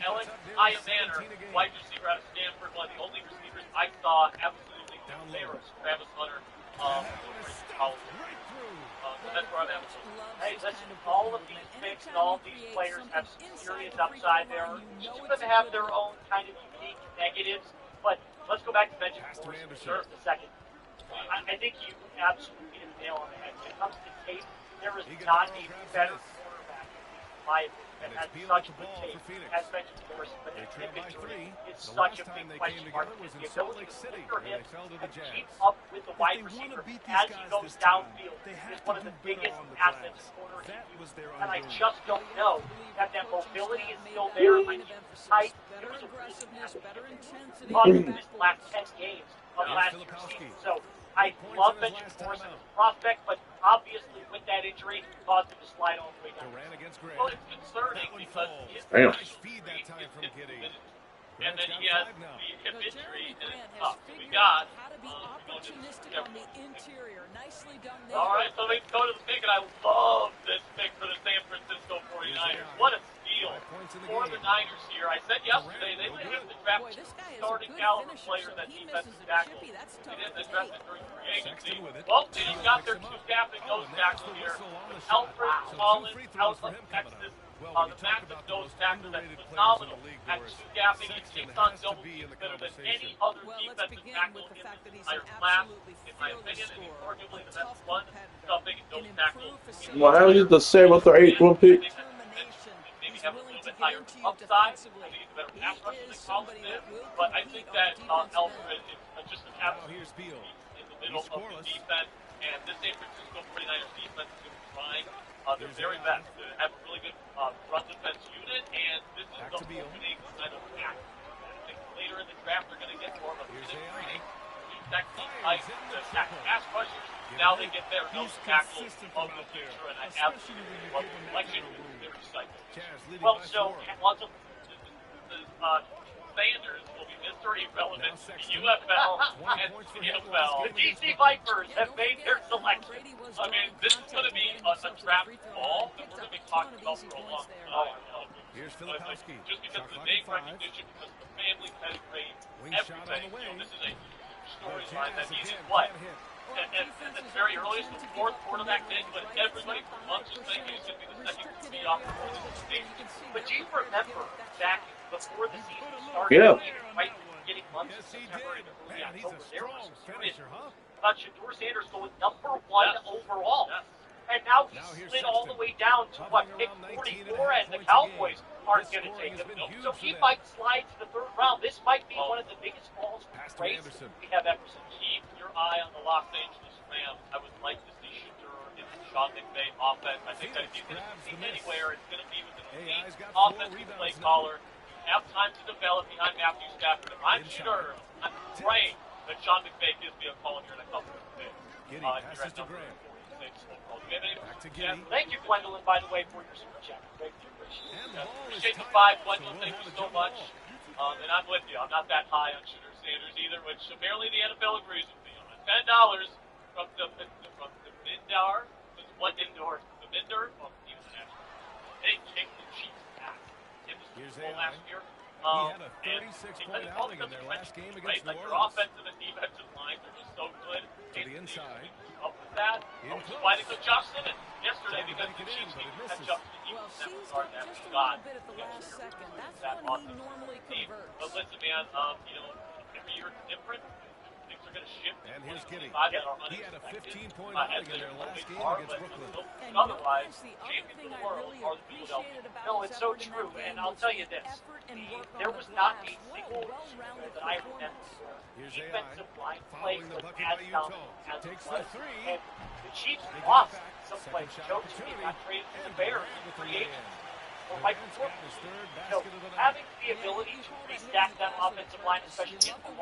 Ellen Manor, wide receiver out of Stanford, one of the only receivers I saw absolutely embarrass Travis Hunter. That's where I'm at. Hey, listen, all of these picks and all of these players have serious upside there. Each of them have their own kind of unique negatives, but let's go back to Benjamin Morris for just a second. I think you absolutely hit the nail on the head. When it comes to tape, there is not a better quarterback, in my opinion, that has such good tape as Benjamin Morris, but his hip injury is such a big question mark. The ability to lift your hips and keep up with the wide receiver as he goes downfield is one of the biggest assets in corner can use. And I just don't know that mobility is still there. I keep tight. There was a reason in his last 10 games of last year's season. So I love Benjamin Morris as a prospect, but obviously with that injury, caused him to slide all the way down. Well, it's concerning because his and then he has the hip injury, and it's tough. So we got all right, so we go to the pick, and I love this pick for the San Francisco 49ers. What a steal for the Niners here. I said yesterday they would have to draft starting caliber player that defensive tackle. They didn't address it during free agency. Well, they got their two gapping nose tackle here with Alfred Collins out of Texas. The massive nose tackle that's phenomenal at two gapping. He takes on double teams better than any other defensive tackle in this entire class. In my opinion, and he's arguably the best one stuffing nose tackle. Well, how is the 7th or 8th one pick? Maybe have a little bit higher upside. I think he's a better pass rusher than Collins is, but I think that Alfred is just an absolute beast in the middle of the defense, and this San Francisco 49ers defense is going to be trying their very best to have a really good run defense unit, and this is the opening kind of act. I think later in the draft they're going to get more of a minute reading. Technique type to attack pass rushers. Now they get their nose tackle of the future, and I absolutely love the selection. They're excited. Well, so lots of Sanders will be Mr. Irrelevant to the UFL and CFL. The DC Vipers have made their selection. I mean, this is going to be a draft ball that we're going to be talking about for a long time. Just because of the name recognition, because of the family pedigree, everything. This is a storyline that he's in play. And it's very early, it's the fourth quarterback pick, but everybody for months was thinking he's going to be the second QB off the board in the state. But do you remember back before the season started, right, getting months in September and early October, there was serious about Shedeur Sanders going number 1 overall. And now he's slid all the way down to, pick 44, and the Cowboys aren't going to take him. So he might slide to the third round. This might be one of the biggest falls race we have ever seen. Keep your eye on the Los Angeles Rams. I would like to see Shedeur in the Sean McVay offense. I think that if he's going to see anywhere, it's going to be with an elite offensive play caller. Have time to develop behind Matthew Stafford. I'm sure, I'm praying that Sean McVay gives me a call here in a couple of days. Here at number 46. Thank you, Gwendolyn, by the way, for your super chat. Greatly appreciate it. Appreciate the 5, Gwendolyn. Thank you so much. And I'm with you. I'm not that high on Shedeur Sanders either, which apparently the NFL agrees with me on. $10 from the Mindar. What indoor? The Mindar? Well, he was an actual. They kicked the Chiefs' ass in the Super Bowl last year. He had a 36-point outing in their last game against New Orleans. Their offensive and defensive lines are just so good. To the inside. Up with that. Which is why they took Josh Simmons yesterday, because the Chiefs had Justin Houston that was hard to have shot. That awesome team. But listen, man, every year it's different. Things are going to shift. And here's Giddy. He had a 15-point outing in their last game against Brooklyn. Otherwise, champions of the world are the Philadelphia. No, it's so true. And I'll tell you this. There was not a single Super that I remember defensive line play was as dominant as it was. And the Chiefs lost some plays. Joe Jimmy got traded to the Bears in free agency. or right before having the ability to restack that offensive line, especially if it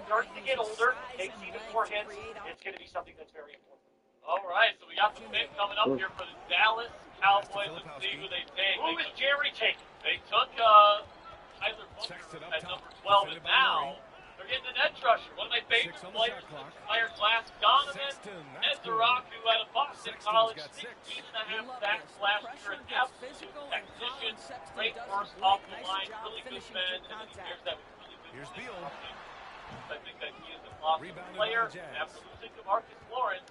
starts to get older, takes even more hits, it's going to be something that's very important. All right, so we got the pick coming up here for the Dallas Cowboys. Let's see who they take. Who is Jerry taking? They took Tyler Bunker at number 12, and now they're getting an edge rusher. One of my favorite players in this entire class, Donovan Ezeraku out of Boston College, 16.5 sacks last year, an absolute technician, great burst off the line, really good man, and here's that really good Beal. I think that he is an awesome player. After losing to Marcus Lawrence,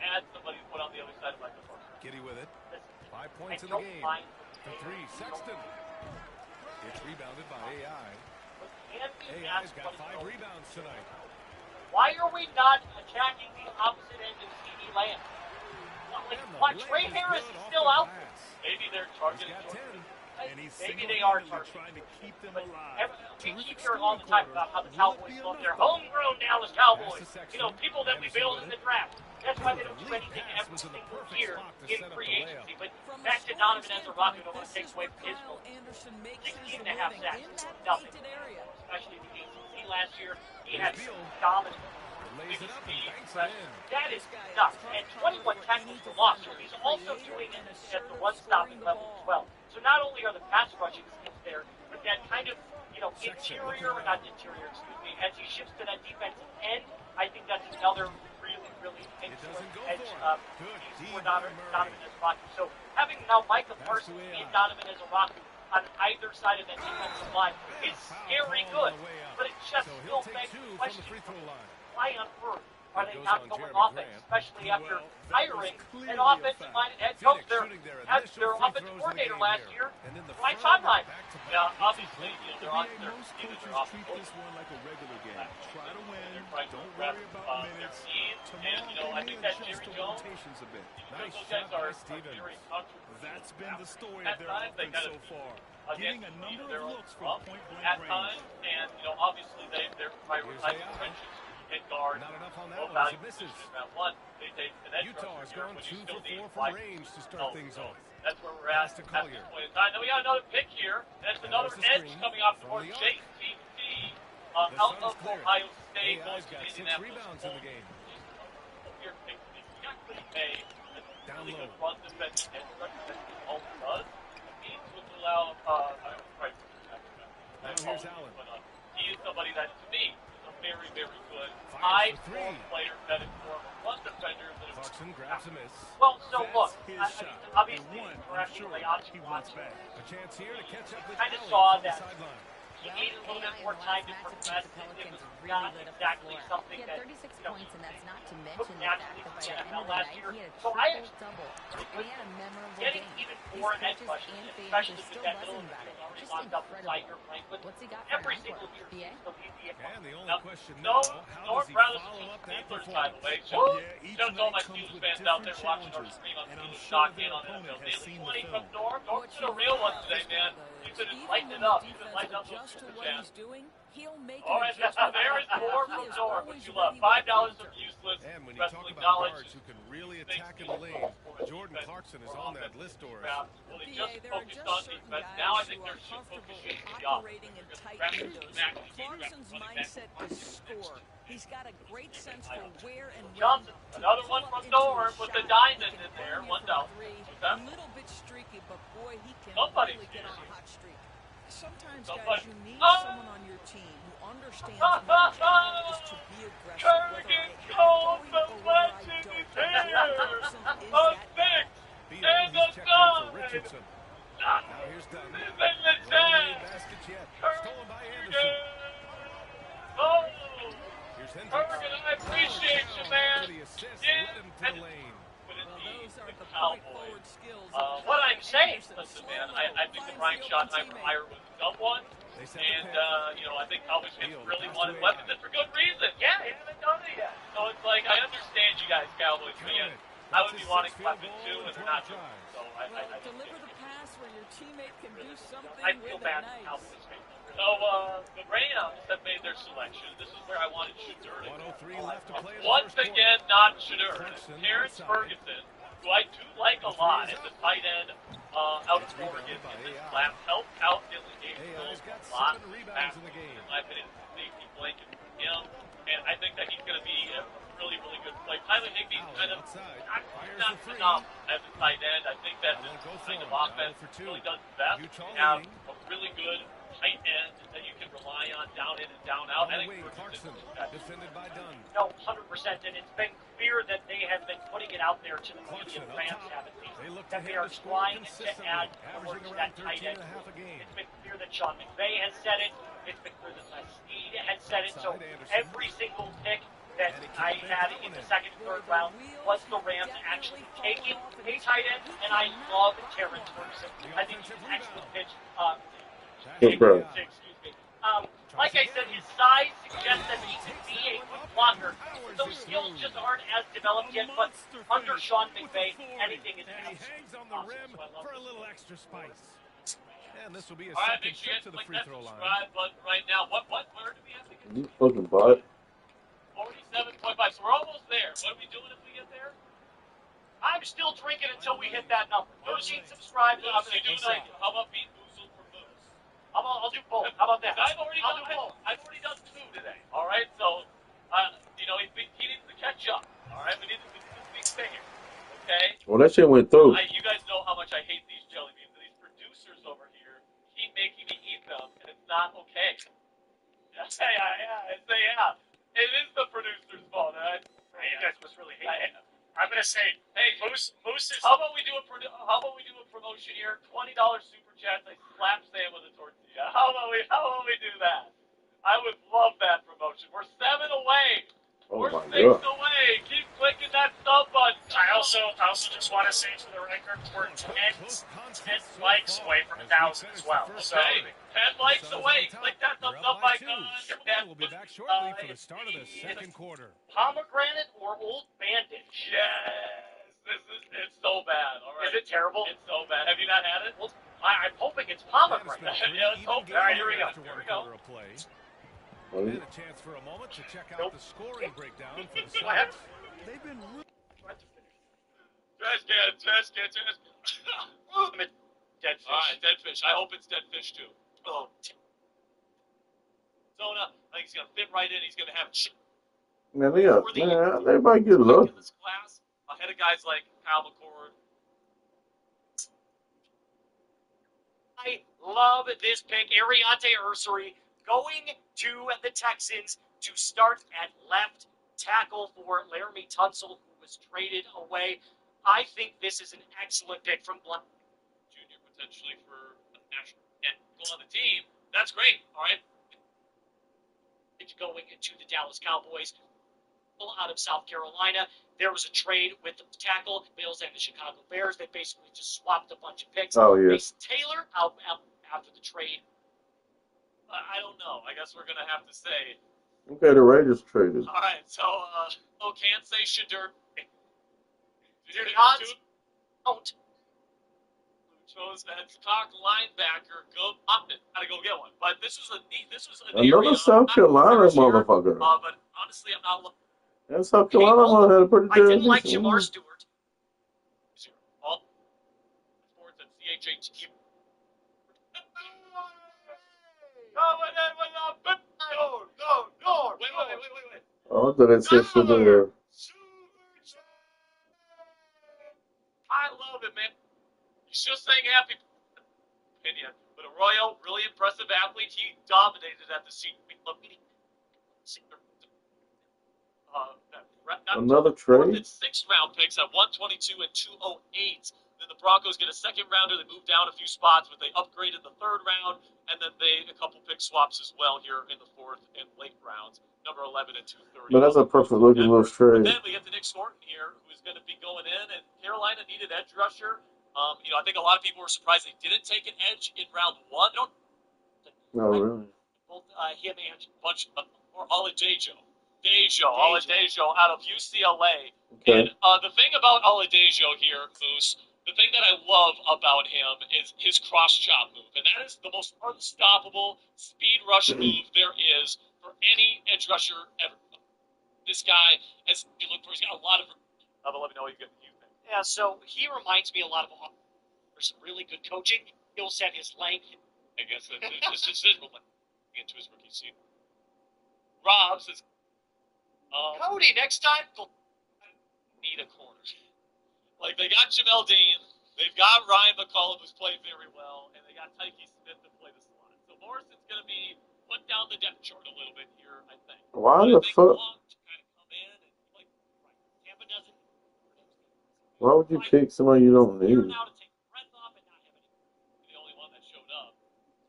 add somebody to put on the other side of Michael Parsons. Giddy with it. 5 points in the game. For 3, Sexton. It's rebounded by AI. AI's got 5 rebounds tonight. Why are we not attacking the opposite end of CD Lamb? Why Trey Harris is still out there? Maybe they're targeting Jordan. Maybe they are trying to keep them alive. We keep hearing all the time about how the Cowboys love their homegrown Dallas Cowboys. You know, people that we build in the draft. That's why they don't do anything every single year in free agency. But back to Donovan Ezeraku, don't want to take away from his goal. 16.5 sacks, nothing. Especially in the ACC last year, he had dominant. That is nuts. And 21 tackles for loss. So he's also doing it at the run-stopping level as well. So not only are the pass rushing skills there, but that kind of, interior, or not interior, excuse me, as he shifts to that defensive end, I think that's another really edge for Donovan Ezeraku. So having now Micah Parsons and Donovan Ezeraku on either side of that defensive line is scary good, but it just still begs the question, why on earth are they not going offense, especially after hiring an offensive line head coach, their offensive coordinator last year, Ryan Sondheim? Yeah, obviously, they're on their Treat this one like a regular game. Try to win. Don't worry about minutes. Tomorrow I think that Jerry Jones, a bit. Nice Those guys shot by are Stevens. very That's been the story at of their times, offense so far. Getting a number of looks from point-blank at range. times, and obviously they're prioritizing trenches and guard. Not enough on that Low one as value it misses. position at one. They take an edge Utah has rusher gone when 2 you still for need 4 from life. range to start things off. That's where we're at to this Collier. point in time. Then we got another pick here. That's another there's the edge screen coming off from for the arc. JTT The out sun of is clear. Ohio State. AI's got 6 Indianapolis rebounds in the game. Here, we got Chris May. Down Really low. good run defense and rusher that he always does. It means would allow, Here's Allen. But he is somebody that, to me, is a very, very good high-form player that is more of a run defender than a Clarkson grabs a miss. Well, so look, His shot. obviously, And one, we're I'm actually sure Leonti he wants watching. back. A chance here to catch up with Kind of Allen saw from the that sideline. he needed a little bit more time to progress. It was not exactly something He that, had 36 points, and that's not to took mention the naturally fact from that the by the end NFL of the last night, year. he had a So I triple-double, and he had a memorable getting game. even These more edge coaches rushes, and fans especially are with still that middle buzzing about it. already Just locked up with incredible. Tiger playing with What's he got for every an single encore? year. BA? He'll be the And the only Now, question no, now, how North does he Brothers follow up that Steelers, performance? by the way. So, Yeah, each shout out to all my night comes Steelers with fans out there different watching our challenges, stream on and I'm Steelers sure Stock their in on opponent NFL has Daily. seen the 20 film. from Norm. Norm's been a real one today, man. You could have lightened it up. You could have lightened up those super chats. All right, there is more from Norm, which you love. $5 of useless And when you talk wrestling about knowledge. guards who can really attack in the lane, Jordan Clarkson is on that list, Doris. Well, they just focused on defense. Now I think they're focusing on the offense. Clarkson's mindset is score. He's got a great sense for where and when. Johnson, another one from Norm with the diamond in there. $1. A little bit streaky, but boy, he can Somebody's really get on a hot streak. Sometimes, Somebody- guys, you need Oh! someone on your team who understands my job is to be aggressive, whether I have Cold, going the or whether I legend don't. is Jordan here. Clarkson is A that six Beal, and he's a checked in for nine. Richardson. Now here's Dunn. In the No away ten. basket yet. Stolen by Anderson. Oh, Here's Hendricks. Bergen, I appreciate you, man. The assist Yeah. led him to the lane. But it needs Those are the the Cowboys. point-forward skills. What I'm saying, listen, man, I think the Brian Schottenheimer was a dumb one. They set And, the pace. I think Cowboys fans Beal, really pass wanted to weapons, AI. and for good reason. Yeah, he hasn't done it yet. So it's like, I understand you guys, Cowboys fans. I would be wanting weapons too, and they're not doing it. So I Deliver the pass where your teammate can do something I feel with bad a for knife. Cowboys fans. So, the Rams have made their selection. This is where I wanted Shedeur to go. 1:03 left to play in the Once first quarter. again, not Shedeur. Clarkson Terrence outside. Ferguson who I do like a lot as a tight end out of Oregon in this class, helped out Dylan Gabriel a lot this past season, in my opinion. It's a safety blanket for him, and I think that he's going to be a really, really good player. Tyler Higbee's kind of not phenomenal as a tight end. I think that this kind of offense really does best to have a really good tight end that you can rely on down in and down out. I think defended by Dunn. No, 100%, and it's been clear that they have been putting it out there to the media, the fans have at least, that they are trying to add more to that tight end. It's been clear that Sean McVay has said it. It's been clear that Les Snead has said it. So every single pick that I had in the second and third round was the Rams actually taking a tight end, and I love Terrence Ferguson. I think he's an excellent pitch. Excuse me. Like I said, his size suggests that he can be a good blocker. Those skills just aren't as developed yet, but under Sean McVay, anything is possible. So I love for a little extra spice. And this will be a All right, second make sure trip to you the free throw line. subscribe button right now. Where do we have to get? You fucking bot. 47.5. So we're almost there. What are we doing if we get there? I'm still drinking until we hit that number. 13 subscribers. I'm going to do like, how about being boozled for Moose? I'll do both. How about that? I'll do both. I've already done 2 today. All right, so he needs to catch up. All right, we need this big thing here. Okay. Well, that shit went through. You guys know how much I hate these jelly beans. These producers over here keep making me eat them, and it's not okay. Yeah. It is the producer's fault. You guys must really hate it. I'm gonna say, hey, Moose is. How about we do a promotion here? $20 super chat. I slap Sam with a tortilla. How about we do that? I would love that promotion. We're 7 away. Oh We're my 6 God. away. Keep clicking that sub button. I also just want to say for the record, we're 10 likes away from 1,000 as well. So 10 likes away. Click that thumbs up icon. We'll be back shortly for the start of the second quarter. Pomegranate or Old Bandage? Yes. It's so bad. All right. Is it terrible? It's so bad. Have you not had it? Well, I'm hoping it's pomegranate. Yeah, let's hope. All right, here we go. And a chance for a moment to check out the scoring breakdown for the Suns. They've been Trash can. Dead fish. All right, dead fish. I hope it's dead fish too. Oh. Zona, I think he's gonna fit right in. He's gonna have. Man, they might get lucky. This class ahead of guys like Kyle McCord. I love this pick, Ariante Ursary going to the Texans to start at left tackle for Laramie Tunsil, who was traded away. I think this is an excellent pick from Blunt Jr. potentially for the national and go on the team. That's great. All right. It's going to the Dallas Cowboys. Out of South Carolina, there was a trade with the tackle, Bills and the Chicago Bears. They basically just swapped a bunch of picks. Oh, yeah. Mason Taylor out after the trade. I don't know. I guess we're going to have to say. Okay, the Raiders traded. All right, so, can't say Shadur. The odds don't. Chose that stock linebacker. Gotta go get one. But this was a Another South Carolina motherfucker. But honestly, I'm not looking. And South Carolina had a pretty good. I didn't like Jamar Stewart. All sports and CHH. No. Wait. Oh, I thought it said for the. I love it, man. He's just saying happy opinion. But Arroyo, really impressive athlete. He dominated at the senior. Another trade? 4th and 6th round picks at 122 and 208. Then the Broncos get a second rounder. They moved down a few spots, but they upgraded the 3rd round, and then a couple pick swaps as well here in the 4th and late rounds, number 11 and 230. But that's a perfect looking little trade. But then we get the Nick Thornton here, who is going to be going in, and Carolina needed edge rusher. I think a lot of people were surprised they didn't take an edge in round 1. Oh, really? Both him and Oladejo. Oladejo out of UCLA. Okay. And the thing about Oladejo here, Moose, the thing that I love about him is his cross chop move. And that is the most unstoppable speed rush move there is for any edge rusher ever. This guy, as you look for, he's got a lot of. Let me know what you think. Yeah, so he reminds me a lot of some really good coaching. He'll set his length. I guess it's just his into his rookie season. Rob says, Cody, next time, need a corner. Like, they got Jamel Dean, they've got Ryan McCollum, who's played very well, and they got Tyke Smith to play the slot. So Morrison's going to be put down the depth chart a little bit here, I think. Why the fuck? Why would you pick somebody you don't need?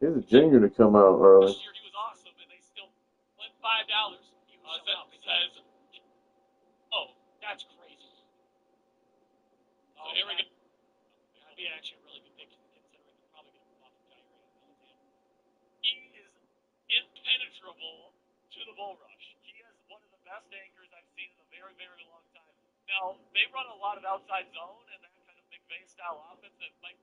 He's a junior to come out early. Last year he was awesome, and they still went $5. Says, oh, that's crazy. So here we go. That'd be actually a really good pick considering they're probably going to move off of Kyrie. He is impenetrable to the bull rush. He is one of the best anchors I've seen in a very, very long time. Now, they run a lot of outside zone and that kind of McVay style offense that Matt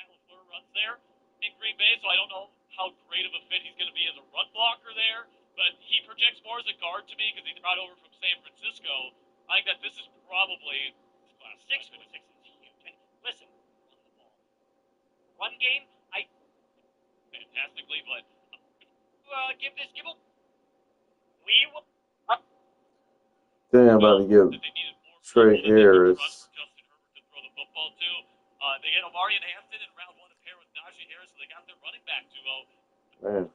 LaFleur runs there in Green Bay, so I don't know how great of a fit he's going to be as a run blocker there, but he projects more as a guard to me because he's brought over from San Francisco. I think that this is probably class 6 for the 6 is huge. And listen, run the ball. Run game, fantastically, but give him. We will. Damn, about to get Trey Harris. Justin Herbert to throw the football to. They get Omarion Hampton in round 1 to pair with Najee Harris, so they got their running back duo. Man.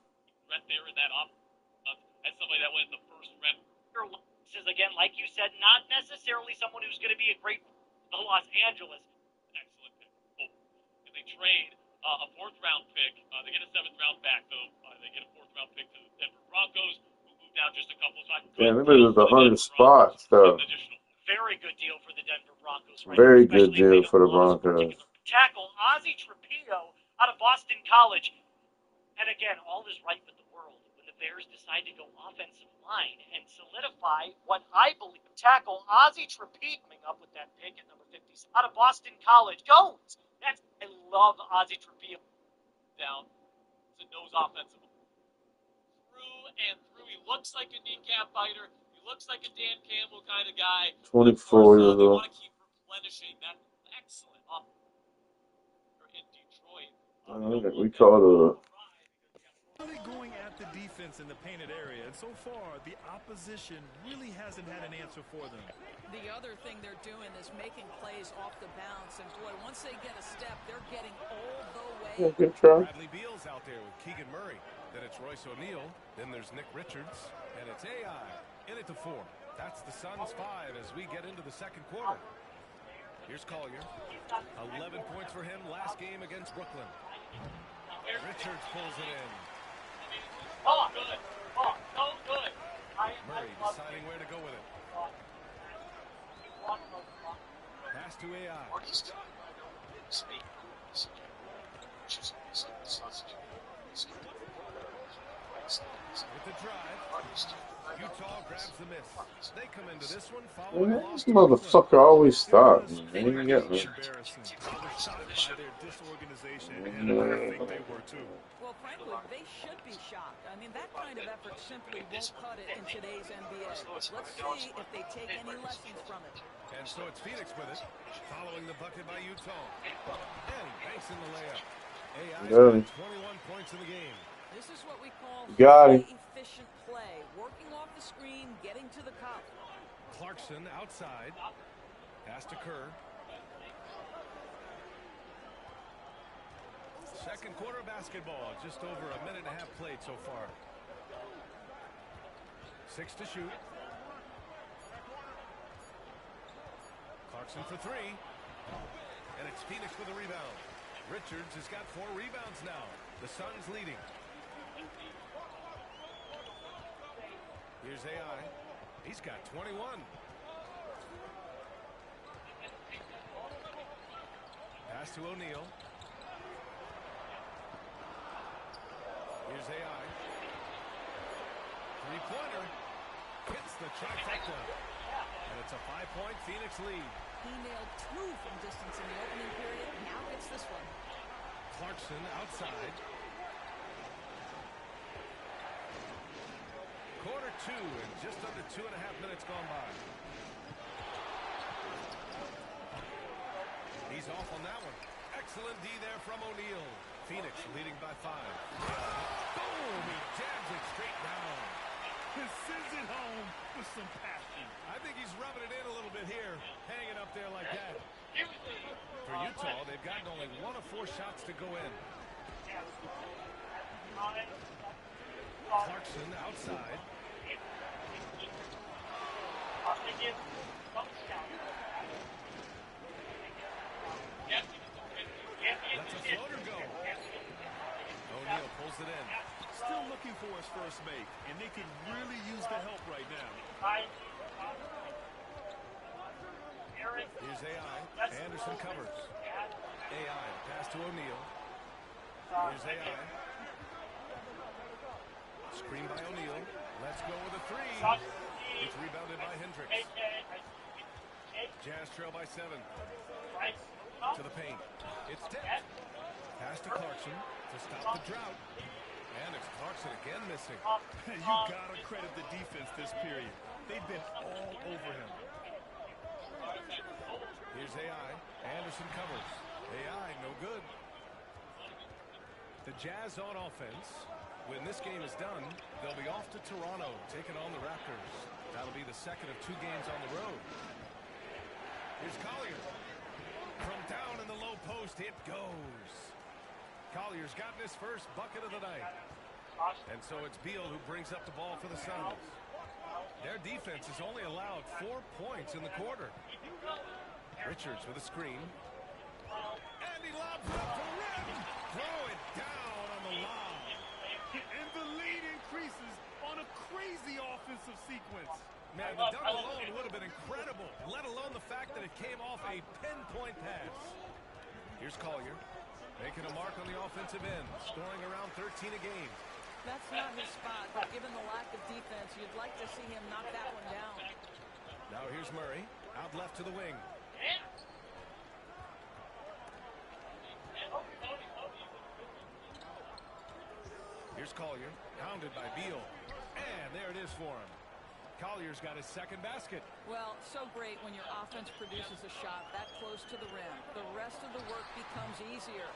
Right there in that as somebody that went in the first round. This is, again, like you said, not necessarily someone who's going to be a great for Los Angeles. Excellent pick. Oh, and they trade a 4th-round pick. They get a 7th-round back, though. They get a 4th-round pick to the Denver Broncos, who moved down just a couple of times. Damn, they moved 100 spots, though. Very good deal for the Denver Broncos. Right? Very good deal for the Broncos. Tackle Ozzie Trapillo out of Boston College. And again, all is right with the world when the Bears decide to go offensive line and solidify what I believe tackle Ozzie Trapillo coming up with that pick at number 50 out of Boston College. Jones. I love Ozzie Trapillo. Down. It's a nose offensive. Through and through. He looks like a kneecap fighter. He looks like a Dan Campbell kind of guy. 24 years They old. want to keep replenishing that excellent in Detroit. We called it Really going at the defense in the painted area, and so far the opposition really hasn't had an answer for them. The other thing they're doing is making plays off the bounce, and boy, once they get a step, they're getting all the way. Yeah, good try. Bradley Beal's out there with Keegan Murray. Then it's Royce O'Neal. Then there's Nick Richards, and it's AI in it to 4. That's the Suns' 5 as we get into the second quarter. Here's Collier. 11 points for him last game against Brooklyn. Richards pulls it in. Oh, good. Oh, so good. Murray deciding where to go with it. Pass to AI. With the drive, Utah grabs the miss. They come into this one following a loss. This motherfucker always stops. Man, you got me. Their disorganization, and I think they were too. Well, frankly, they should be shocked. I mean, that kind of effort simply won't cut it in today's NBA. Let's see if they take any lessons from it. And so it's Phoenix with it, following the bucket by Utah. And he banks in the layup. AI's got 21 points in the game. This is what we call efficient play. Working off the screen, getting to the cup. Clarkson outside. Pass to Kerr. Second quarter basketball. Just over a minute and a half played so far. 6 to shoot. Clarkson for 3. And it's Phoenix with a rebound. Richards has got 4 rebounds now. The Suns leading. Here's AI. He's got 21. Pass to O'Neal. Here's AI. Three-pointer. Hits the trifecta. And it's a 5-point Phoenix lead. He nailed 2 from distance in the opening period. Now gets this one. Clarkson outside. Quarter 2 and just under 2.5 minutes gone by. He's off on that one. Excellent D there from O'Neal. Phoenix leading by 5. Boom! He jabs it straight down. He sends it home with some passion. I think he's rubbing it in a little bit here, hanging up there like that. For Utah, they've gotten only 1 of 4 shots to go in. Clarkson outside. Lets a floater go. O'Neal pulls it in. Still looking for his first make, and they could really use the help right now. Here's AI. Anderson covers. AI, pass to O'Neal. Here's AI. Screen by O'Neal. Let's go with a 3. It's rebounded by Hendricks. Jazz trail by 7. To the paint. It's tipped. Pass to Clarkson to stop the drought. And it's Clarkson again missing. You gotta credit the defense this period. They've been all over him. Here's AI. Anderson covers. AI, no good. The Jazz on offense. When this game is done, they'll be off to Toronto, taking on the Raptors. That'll be the second of 2 games on the road. Here's Collier. From down in the low post, it goes. Collier's gotten his first bucket of the night. And so it's Beal who brings up the ball for the Suns. Their defense has only allowed 4 points in the quarter. Richards with a screen. And he lobs it up to rim. Throw it down on the lob. And the lead increases on a crazy offensive sequence. Man, the dunk alone would have been incredible, let alone the fact that it came off a pinpoint pass. Here's Collier, making a mark on the offensive end, scoring around 13 a game. That's not his spot, but given the lack of defense, you'd like to see him knock that one down. Now here's Murray, out left to the wing. Here's Collier, pounded by Beal. And there it is for him. Collier's got his second basket. Well, so great when your offense produces a shot that close to the rim. The rest of the work becomes easier.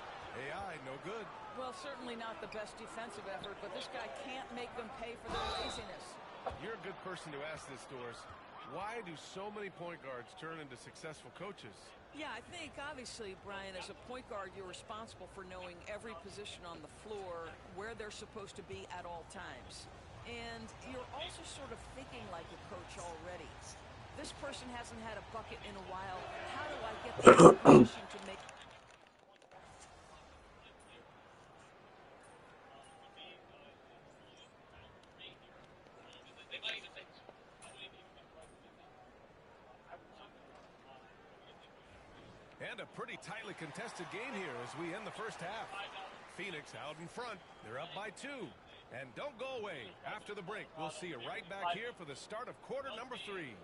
AI, no good. Well, certainly not the best defensive effort, but this guy can't make them pay for their laziness. You're a good person to ask this, Doris. Why do so many point guards turn into successful coaches? Yeah, I think, obviously, Brian, as a point guard, you're responsible for knowing every position on the floor, where they're supposed to be at all times. And you're also sort of thinking like a coach already. This person hasn't had a bucket in a while. How do I get them in a position to make... And a pretty tightly contested game here as we end the first half. Phoenix out in front. They're up by 2. And don't go away. After the break, we'll see you right back here for the start of quarter number 3.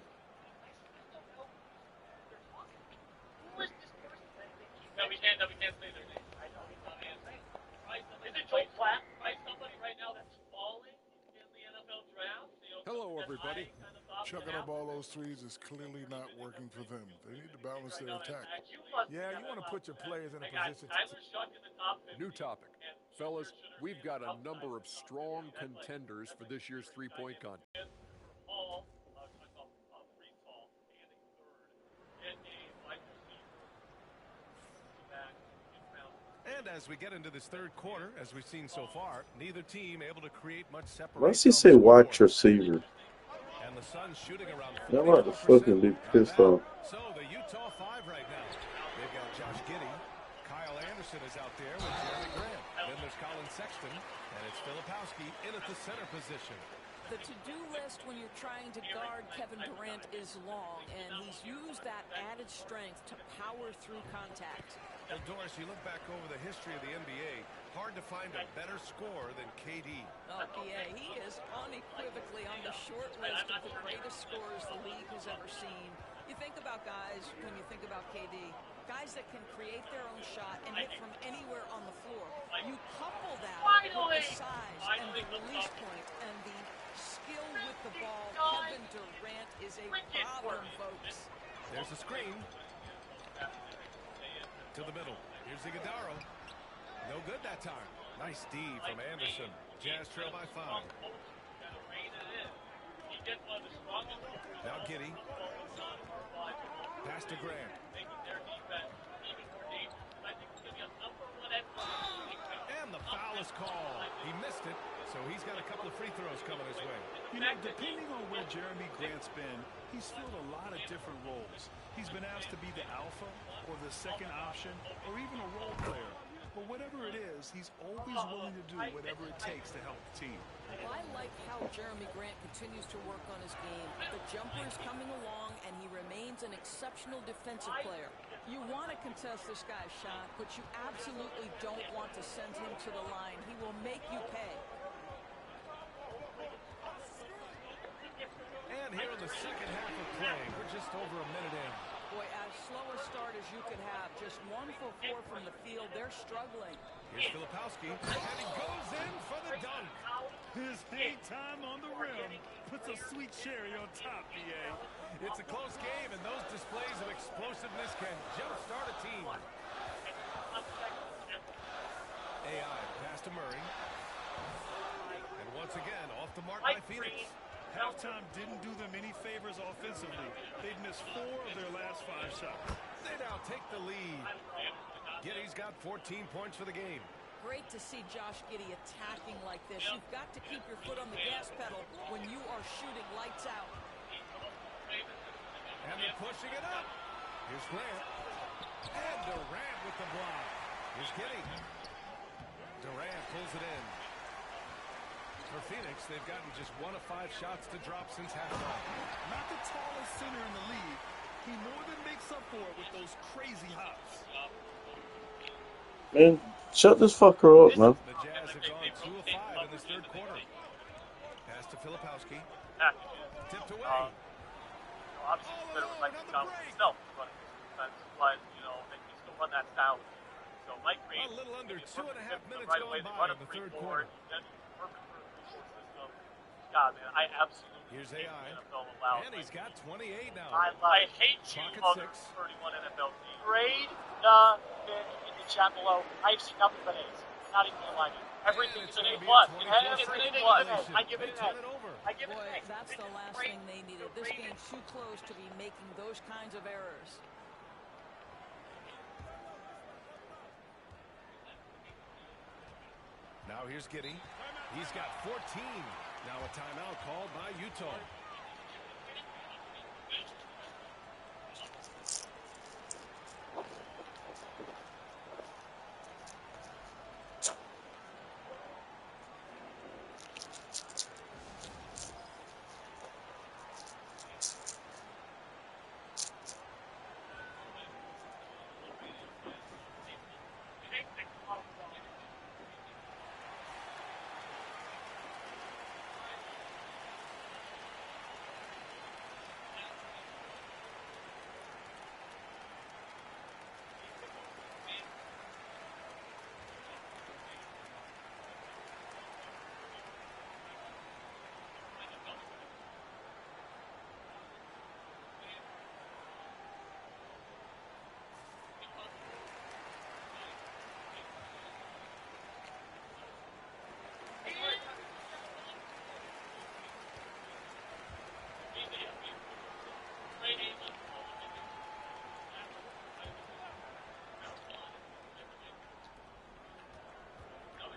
No, we can't say their name. I know. Is it Joe Platt, right? Somebody right now that's falling in the NFL draft? Hello, everybody. Chucking up all those threes is clearly not working for them. They need to balance their attack. Yeah, you want to put your players in a position to... New topic. Fellas, we've got a number of strong contenders for this year's three-point contest. And as we get into this third quarter, as we've seen so far, neither team able to create much separation. Why does he say watch receiver? And the Suns shooting around Y'all about to fucking be pissed off. So the Utah 5 right now. They've got Josh Giddey. Kyle Anderson is out there with Jeremy Grant. Then there's Colin Sexton. And it's Filipowski in at the center position. The to-do list when you're trying to guard Kevin Durant is long, and he's used that added strength to power through contact. Well, Doris, you look back over the history of the NBA, hard to find a better scorer than KD. Oh, yeah, he is unequivocally on the short list of the greatest scorers the league has ever seen. You think about guys, when you think about KD, guys that can create their own shot and hit from anywhere on the floor. You couple that with the size and the release point and the skill with the ball. Kevin Durant is a problem, folks. There's a screen. To the middle. Here's Iguodala. No good that time. Nice D from Anderson. Jazz trail by 5. Now Giddey. Pass to Grant. And the foul is called. He missed it, so he's got a couple of free throws coming his way. You know, depending on where Jeremy Grant's been, he's filled a lot of different roles. He's been asked to be the alpha or the second option or even a role player. But whatever it is, he's always willing to do whatever it takes to help the team. I like how Jeremy Grant continues to work on his game. The jumper is coming along, and he remains an exceptional defensive player. You want to contest this guy's shot, but you absolutely don't want to send him to the line. He will make you pay. And here in the second half of play, we're just over a minute in. Boy, as slow a start as you could have. Just 1 for 4 from the field. They're struggling. Here's Filipowski, and he goes in for the dunk. His hang time on the rim puts a sweet cherry on top, BA. It's a close game, and those displays of explosiveness can jumpstart a team. AI pass to Murray. And once again, off the mark by Phoenix. Halftime didn't do them any favors offensively. They've missed 4 of their last 5 shots. They now take the lead. Giddey's got 14 points for the game. Great to see Josh Giddey attacking like this. You've got to keep your foot on the gas pedal when you are shooting lights out. And they're pushing it up. Here's Grant. And Durant with the block. Here's Giddey. Durant pulls it in. For Phoenix, they've gotten just 1 of 5 shots to drop since halftime. Not the tallest center in the league. He more than makes up for it with those crazy hops. Man, shut this fucker up, man. The Jazz have gone 2 of 5 in this third quarter. Pass to Filipowski. Tipped away. Obviously, he would like to come himself running defense, but, they can still run that style. So, Mike Green, a little under 2.5 minutes right away, going they run by a in the free third forward. quarter. Perfect for a three-point system. God, man, I absolutely Here's hate AI. the NFL allows. And he's got 28 now. I hate you, Clock at other 6. 31 NFL teams. Grade the pick in the chat below. I've seen nothing but A's. Not even gonna lie to you. Everything is an A+. It's an A+. I give it an A. I give it an A. That's the last thing they needed. This game's too close to be making those kinds of errors. Now here's Giddey. He's got 14. Now a timeout called by Utah.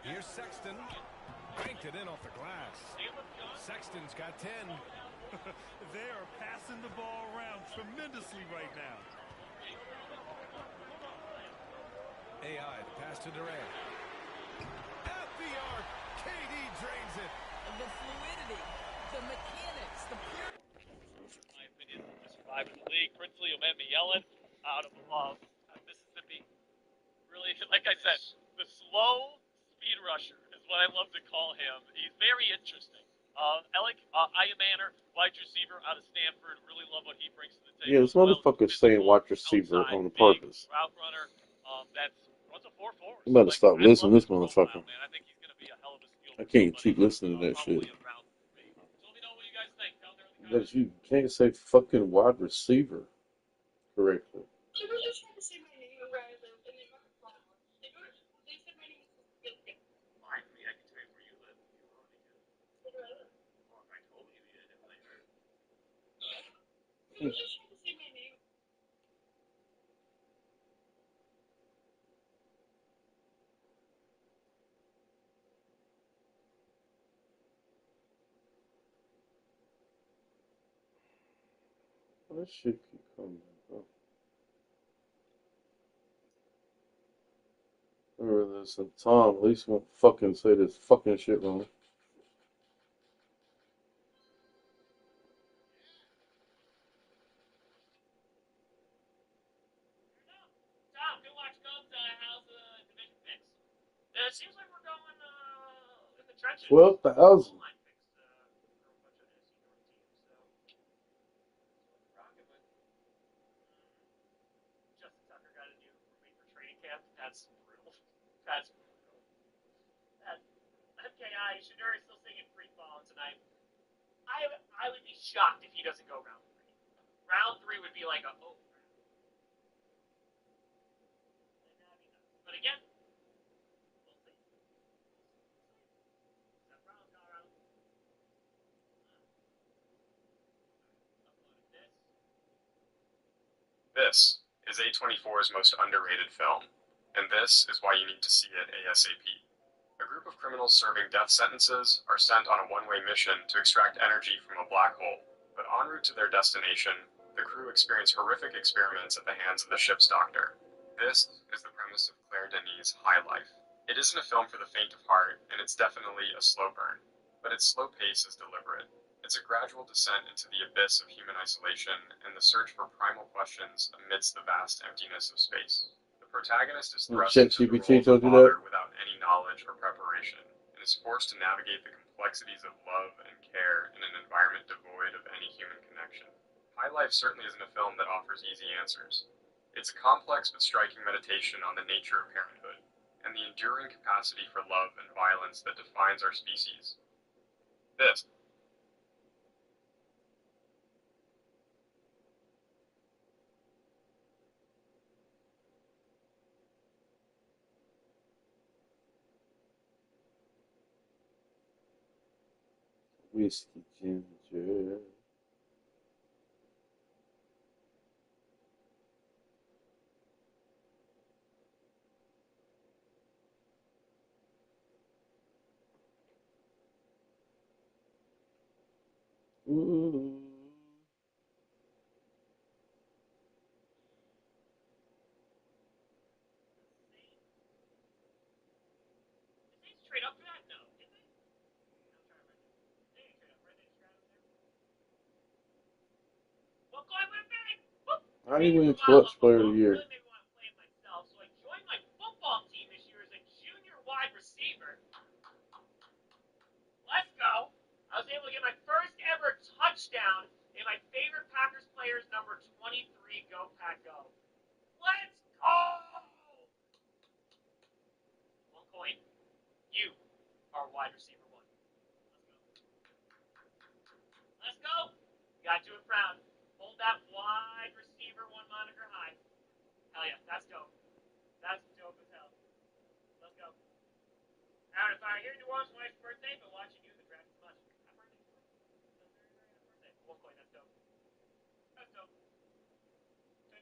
Here's Sexton. Banked it in off the glass. Sexton's got 10. They are passing the ball around tremendously right now. AI, the pass to Durant. At the arc, KD drains it. The fluidity, the mechanics, the pure... In my opinion, to survive in the league. Princely will make me yelling out of Mississippi. Really, like I said, the slow speed rusher is what I love to call him. He's very interesting. Manor, wide receiver out of Stanford. Really love what he brings to the table. Yeah, this motherfucker's saying wide receiver on purpose. Route runner. Runs a 4.4. You better stop listening to this motherfucker. I think he's going to be a hell of a skill. I can't keep listening to that shit. So let me know what you guys think down there in the That you can't say fucking wide receiver correctly. You were just trying to say my name right. That shit keep coming up. Remember this, and Tom at least won't fucking say this fucking shit wrong. Tom, go watch Cubs House division picks. It seems like we're going in the trenches. 12,000. Justin Tucker got a new roommate for training camp. That's brutal. That's brutal. MKI, Shaduri is still singing Free Fall tonight. I would be shocked if he doesn't go round 3. Round 3 would be like a oh. But again, we'll see. Seth Brown's Colorado. This is A24's most underrated film, and this is why you need to see it ASAP. A group of criminals serving death sentences are sent on a one-way mission to extract energy from a black hole, but en route to their destination, the crew experience horrific experiments at the hands of the ship's doctor. This is the premise of Claire Denis' High Life. It isn't a film for the faint of heart, and it's definitely a slow burn, but its slow pace is deliberate. It's a gradual descent into the abyss of human isolation and the search for primal questions amidst the vast emptiness of space. The protagonist is thrust into the role of a father without any knowledge or preparation, and is forced to navigate the complexities of love and care in an environment devoid of any human connection. High Life certainly isn't a film that offers easy answers. It's a complex but striking meditation on the nature of parenthood, and the enduring capacity for love and violence that defines our species. This Whiskey ginger. Ooh. Trade up for that? No, did they? I'm trying to remember. They didn't trade up, right? They just grabbed him there. Well, going with bang. I didn't win Clutch Player of the Year. Maybe want to play it myself, so I joined my football team this year as a junior wide receiver. Let's go. I was able to get my first ever touchdown in my favorite Packers player's number 23. Go Pack Go. Let's go. One coin. You are wide receiver 1. Let's go. You got to do it proud. Hold that wide receiver 1 moniker high. Hell yeah, that's dope. That's dope as hell. Let's go. Aaron, if I hear New Orleans wife's birthday, but watching you, the draft is much. Happy birthday. That's very, very happy birthday. One coin, that's dope. That's dope. I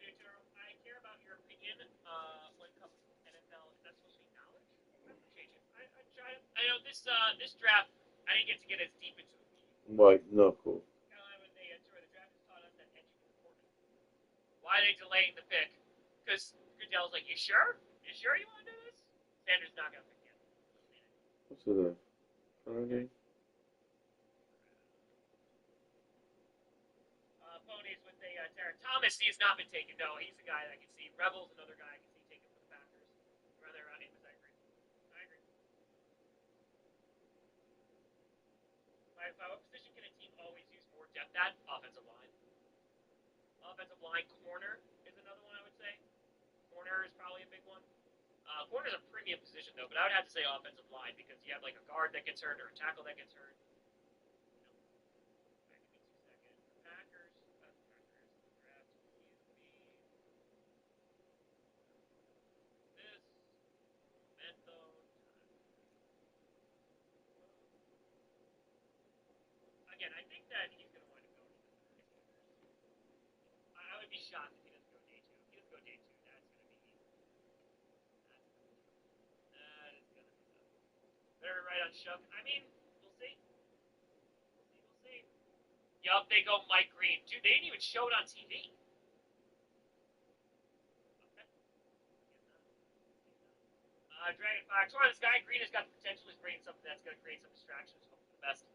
care about your opinion when it comes to NFL. Is that supposed to be knowledge? I appreciate you. I try to. I know this draft, I didn't get to get as deep into it. White knuckle. When they the draft has taught us that edge is important. Why are they delaying the pick? Because Goodell's like, you sure? You sure you want to do this? Sanders not gonna pick yet. What's it? Friday? Ponies with a Terrence Thomas. He has not been taken. No, he's the guy that I can see. Rebels, another guy I can see taken for the Packers. Rather around Amos, I agree. What position can a team always use more depth at? Offensive line. Offensive line. Corner is another one I would say. Corner is probably a big one. Corner is a premium position though, but I would have to say offensive line because you have like a guard that gets hurt or a tackle that gets hurt. Packers. Draft this. Mento. Again, I think that he's going to wind up going. would be shocked if he doesn't go day 2. If he doesn't go day 2, that's going to be easy. That is going to be tough. Very right on Shook. I mean, we'll see. We'll see. Yup, they go Mike Green. Dude, they didn't even show it on TV. Dragon Fox. Or this guy Green has got the potential. He's bringing something that's going to create some distractions. Hope for the best.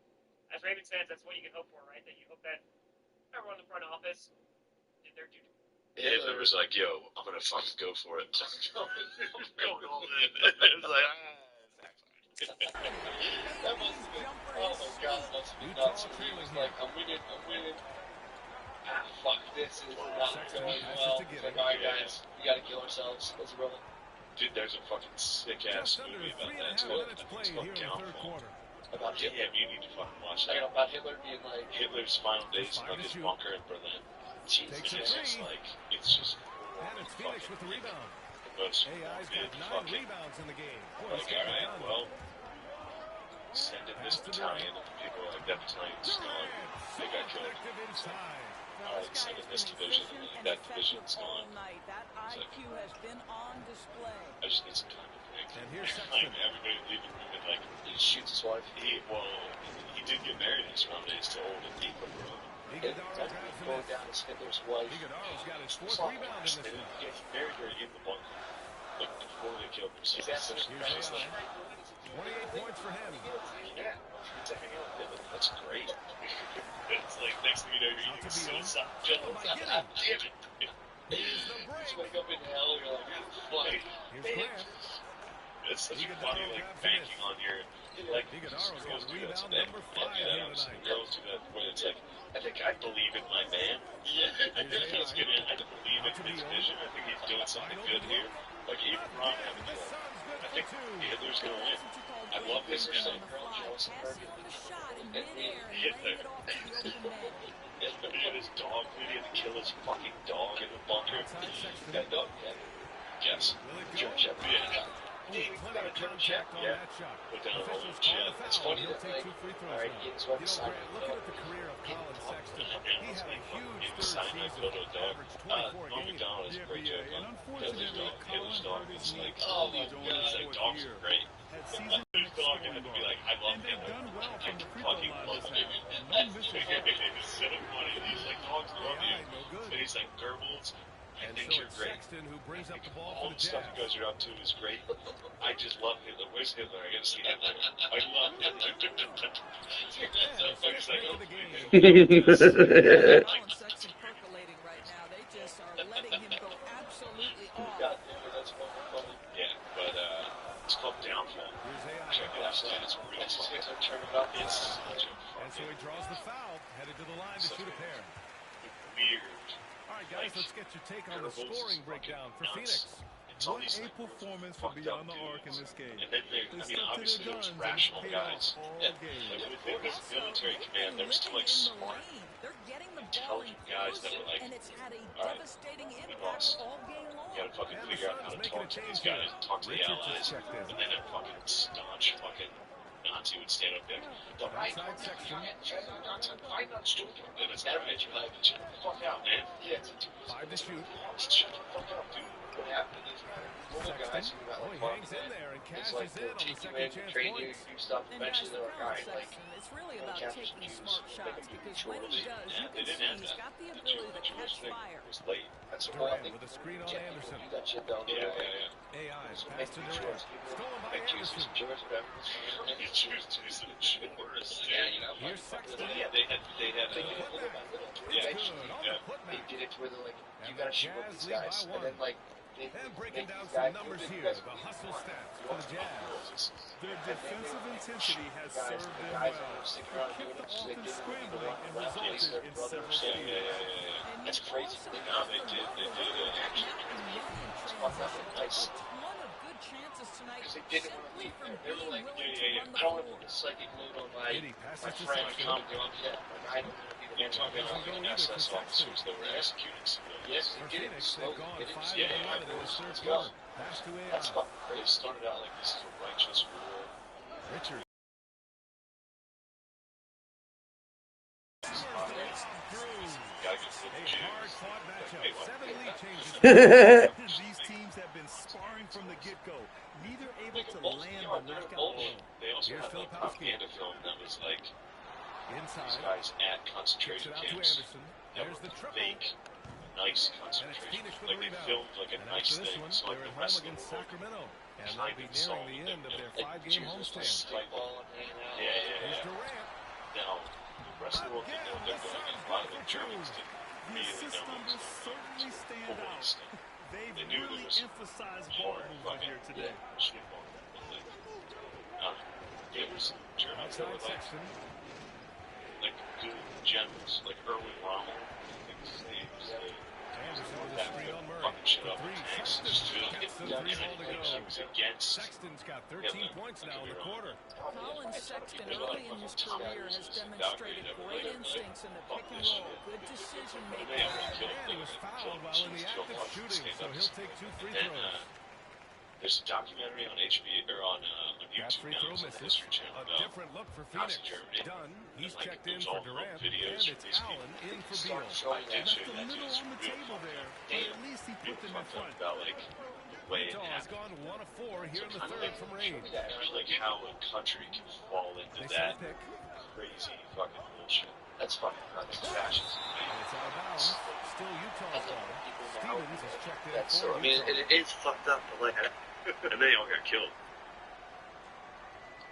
As Ravens fans, that's what you can hope for, right? That you hope that everyone in the front office did their due. Hitler was like, "Yo, I'm gonna fucking go for it." I'm going all in. It was like, That must have been, oh my god, that must have been nuts. He was like, I'm winning. Fuck, this is not going well. He's like, alright guys, we gotta kill ourselves. Let's roll. dude, there's a fucking sick ass movie about that. It's called Downfall. About Hitler. Yeah, you need to fucking watch that. About Hitler being like Hitler's final days in like his bunker in Berlin. Jesus, it's just like, it's just And it's Phoenix with the rebound. the most AI's morbid got 9 fucking, rebounds in the game. like, alright, well, send in this battalion of people like that battalion's gone. They got killed. Alright, send in this division, and that division's gone. That IQ has been on display. I just need some time to think. And here's Like, everybody leave the room and like, he shoots his wife. he did get married in his final days to old and deep, bro. Going down as Hitler's wife. Iguodala's got his 4th rebound in this one. Yeah, he married her in the bunker, like before they killed him. So That's it's just like, 28 points for him. yeah, to hang out with him. That's great. It's like next thing you know, you're eating suicide. God damn it. You wake up in hell, you're like, fuck. It's such a funny, like, banking on your, like, girls do that today. Girls do that where it's like, I think I believe in my man. Yeah, I think he's gonna, I believe in his vision. I think he's doing something good here. Like, even Ron having to, I think Hitler's gonna win. I love this guy. Hitler. And his dog, he had to kill his fucking dog in the bunker. That dog, yeah. Yes. German Shepherd, yeah. Got a German Shepherd, yeah. Put down a whole shit. It's funny that, like, alright, Ian's one side of the dog. Norm MacDonald is a great joke on Hitler's dog. It's like, oh my god, it's like, dogs are great. His dog had to be like, I love Hitler. I fucking love him. It's so funny. He's like, dogs love you. And he's like, Goebbels, I think you're great. All the stuff he goes up to is great. I just love Hitler. Where's Hitler? I gotta see Hitler. I love Hitler. So he's like, okay. Sexton percolating right now. They just are letting him go absolutely off. Yeah, but it's called Downfall. Check it out. It's real fun. It's such a And so he draws the foul, headed to the line to shoot a pair. Weird. All right, guys, let's get your take on the scoring breakdown for Phoenix. What a performance from beyond the arc in this game. And then obviously there was rational guys. Like within this military command, there was still like smart, intelligent guys that were like, alright, we lost. We gotta fucking figure out how to talk to these guys and talk to the allies. And then a fucking staunch fucking Nazi would stand up there. The right, I'm not stupid. And it's that bitch, you're like, shut the fuck out, man. Yeah, it's a 5 to shoot. Shut the fuck up, dude. What happened is little guys who got like hangs in there and cashes like they'll take you in, train you, do stuff, eventually they're like, alright, like, it's really about taking smart shots because when he does, you can see he's got the ability to catch fire. It was late. That's Durant with a screen on Anderson. do that shit down there. AI pass to Durant. Stolen by Anderson. You choose to use some chores. Yeah, you know. Here's Sexton. Yeah, they had They did it where they're like, you gotta shoot with these guys, and then like, and breaking down some numbers here, the hustle stats for the Jazz. Their defensive intensity has served them well. They kept the offense scrambling and resulted in several steals. That's crazy. No, they did Nice. Because they didn't want to leave there. They were like, I don't want to put the psychic load on my friend. Calm down. Yeah, I don't want to be the You're talking about the SS officers that were executing civilians. Yes, they did it slowly. They didn't Yeah, let's go. That's fucking crazy. It started out like this is a righteous war. Richard. These teams have been sparring from the get-go. Neither able to land the knockout blow. They also had like propaganda film that was like these guys at concentration camps that were fake, nice concentration. Like they filmed like a nice thing, so like the rest of the world kind of saw what they were doing. Like Jesus was like, yeah. Now the rest of the world didn't know what they were doing, and a lot of the Germans didn't really know what was going on. It was holy stuff. They knew there was more fucking shit going on. There were some Germans that were like good generals, like Erwin Rommel. I think his name was fucking shit up with tanks. He was against Sexton's got 13 points now in the quarter. Colin Sexton early in his career has demonstrated great instincts in the pick and roll, good decision making. And he was fouled while in the act of shooting, so he'll take 2 free throws. There's a documentary on HBO or on YouTube now. It's on the History Channel about different look for Phoenix. Germany. Done. He's like, checked in there's for all Durant, videos and from it's these Allen people. in for They Beal. start showing Left that the middle on the table there, but at least he put them in front. About like the way it Utah has happened. gone 1 of 4 here in the third from Reed. Like how a country can fall into that crazy fucking bullshit. That's fucking nuts. Fascism. And it's out of bounds. Still Utah's ball. Stevens has checked in That's for so. I mean, Utah. it is fucked up, but like, and they all got killed.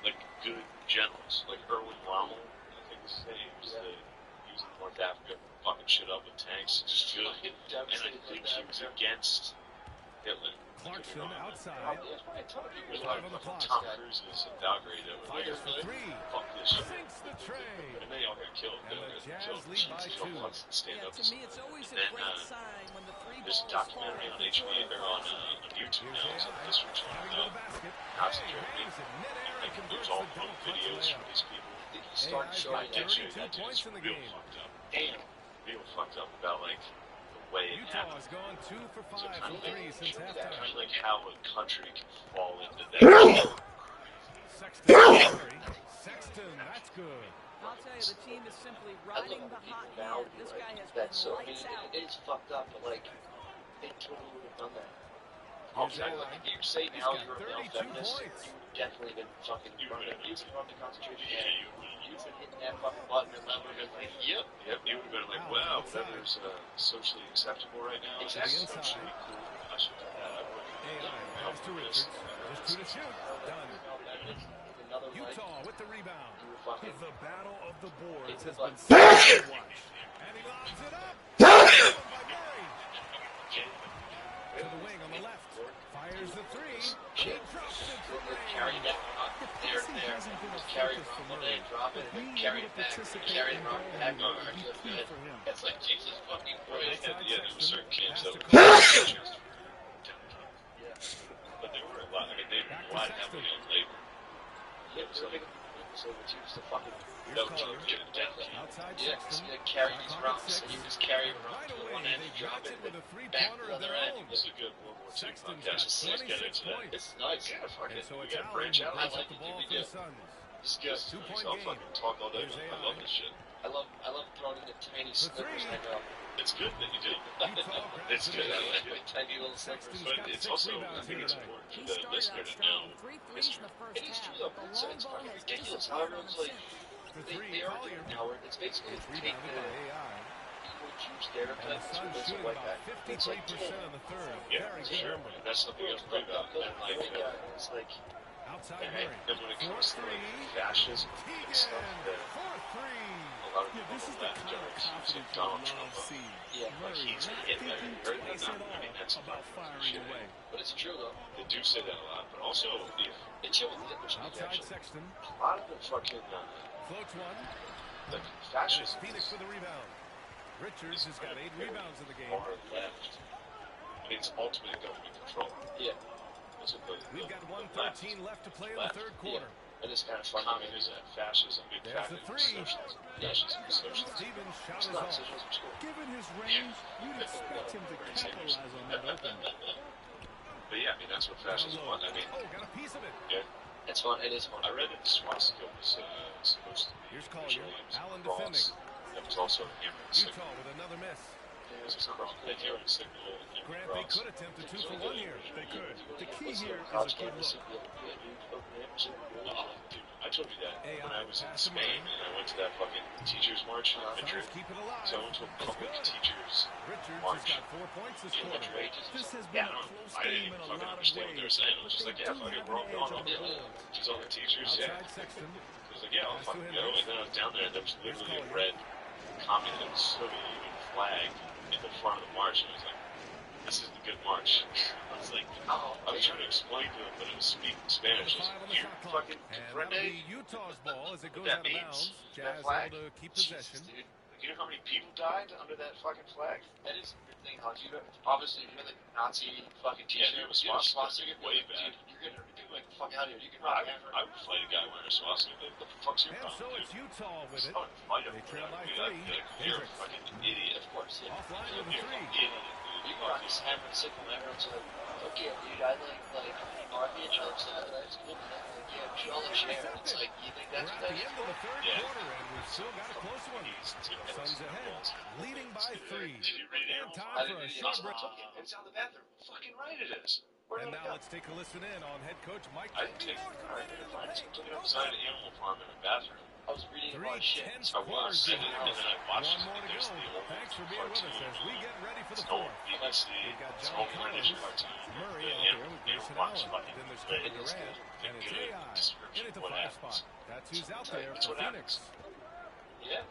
Like good generals, like Erwin Rommel. I think his name was he was in North Africa, fucking shit up with tanks. Just good. And I think he was against Hitler. Clarkson outside. There's a lot of Tom Cruises in Belgrade that were like, fuck this shit. Sinks the tray. And they all got killed. And the Jazz lead by 2. Stand up. To me, it's always a great sign when the 3 there's a documentary on HBO or on YouTube now. It's on the History Channel about Nazi Germany. And there's all home videos from these people. He started showing that shit. That dude's real fucked up. Damn. Real fucked up about like way it Utah has gone 2 for 5 from 3 since halftime. Like how a country can fall into that. Sexton, that's good. I'll tell you, the team is simply riding the hot hand. This guy has been lights out. It is fucked up, but like they totally would have done that. If you say now you're a male feminist, you would definitely been fucking running. You would run the concentration camp. You would have hitting that fucking button and lever and like, yep. You would have been like, wow, whatever's socially acceptable right now is socially cool. I should do that. I would. Pass to Richards. Just 2 to shoot. Done. Utah with the rebound. The battle of the boards has been so to watch. And he lobs it up. To the wing on the left. Fires the 3. He drops it from range. The passing hasn't been a focus for Murray, but being able to participate in ball handling will be key for him. It's like Jesus fucking Christ at the end of certain camps that but there were a lot. I mean, they relied heavily on labor. So it's used to fucking no team get it down. Yeah, just carry these rocks, and you just carry them around to one end and drop it back to the other end. This is a good World War II podcast. Just see us get into that. It's nice. Yeah, fuck it. We got to branch out. I like it. We do. It's good. I'll fucking talk all day. I love this shit. I love throwing in the tiny slippers I know. It's good that you do. It's good. I like it. Tiny little slippers. But it's also, I think it's important for the listener to know. It is true though. It's fucking ridiculous how everyone's like, they are doing Howard. It's basically take the huge stereotype and turn this like that. It's like, yeah, sure. And that's something else to think about. And like, it's like, and when it comes to like fascism and stuff, that a lot of people that generations like Donald Trump, like he's Hitler, and not, I mean, that's about shit. But it's true though. They do say that a lot, but also if it's with Hitler speak actually, a lot of the fucking like fascists. Phoenix for the rebound. Richards has got 8 rebounds in the game. Far left. I mean, it's ultimate government control. Yeah. We've got 1:13 left to play in the third quarter. And it's kind of communism, fascism, big fascism, socialism, socialism. Stevens shot is off. Given his range, you'd expect him to capitalize on that opening. But yeah, I mean, that's what fascism was. I mean, got a piece of it. Yeah. It's fun. It is fun. I read that the swastika was supposed to be. Here's Collier. Allen defending. That was also a hammer signal. Utah with another miss. It was a hammer signal. Grant, they could attempt a 2 for 1 here. They could. The key here is a good look. Dude, I told you that AI when I was in pass to Spain Murray. and I went to that fucking teachers march in Madrid. Keep it alive. So I went to a public teachers Richards march has got 4 points this in quarter. Madrid. This has been a close I game didn't in a fucking lot of understand what they were ways. saying. It was just But like, they yeah, do fucking, have we're all an going edge on on the it. board. She's on the teachers, yeah. Outside Sexton. I was like, yeah, I'll Pass to fucking Hendricks. go. And then I was down there and there was literally a red communist Soviet flag in the front of the march. And I was like, this is the good march. I was like, I was trying to explain to them, but it was speaking Spanish. I was like, you fucking And that'll be Utah's ball as it goes out of bounds. Jazz able to keep possession. Dude. You know how many people died under that fucking flag? That is the thing, how you obviously you're the Nazi fucking t-shirt. Yeah, it was swastika. Way bad. Dude, you're gonna get like the fuck out of here. You can I would fight a guy wearing a swastika. What the fuck's your And problem, so it's dude? Utah with it. I would fight him. They trail by Dude, 3. I'd be like, you're a Hendricks. fucking idiot. of course, yeah. Offline with a You're 3. an idiot, dude. You got this hammer and sickle, and everyone's like, okay, dude, I like Barbie and jokes, that's cool, man. Like, yeah, we should all like share. It's like, you think that's We're what at that the is? end of the third quarter, and we've still got a close one. Suns ahead, leading by 3. And time for a short break. It's out the bathroom. Fucking right it is. And now let's take a listen in on head coach Mike. I didn't take it outside an animal farm in a bathroom. I was reading a 3 lot of shit. tense I was. quarters. And then I watched One more to there's go. the old Thanks for being with us cartoon. as we get ready for the It's no fourth. BSC. We've got It's John home British Collins, cartoon. Murray The out there animal with Grayson farm's Allen. fucking Then there's great. Kevin It's Durant, good. and it's Good AI. description In at of the what 5 happens. spot. That's who's out That's there what for Phoenix. Yeah.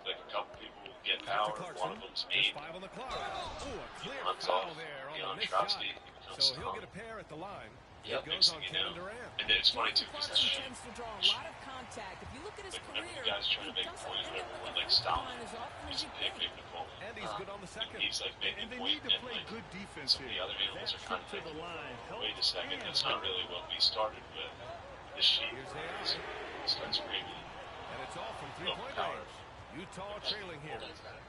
Like a couple people get Back to power. Clarkson. One of them's There's made. 5 on the clock. Ooh, a clear Runs foul off. there on Leon the missed shot. Trotsky. So he'll get a pair at the line. Yep. It goes on Next thing you Kevin know. Durant. And then it's funny too because Clarkson tends to draw a lot of contact. If you look at his like career, whenever the guys trying to make doesn't points, end up whatever, with like the Stalin, line as often as he's you a big, think. big Nicole. And he's good on the second. He's like making And they point, need to and play like good defense some of here. the other animals That are trying trip to to the line helped wait a second, and that's not hurt. really what we started with. The sheep Here's AI. starts screaming. And it's all from Little three-point power. range. Utah trailing here.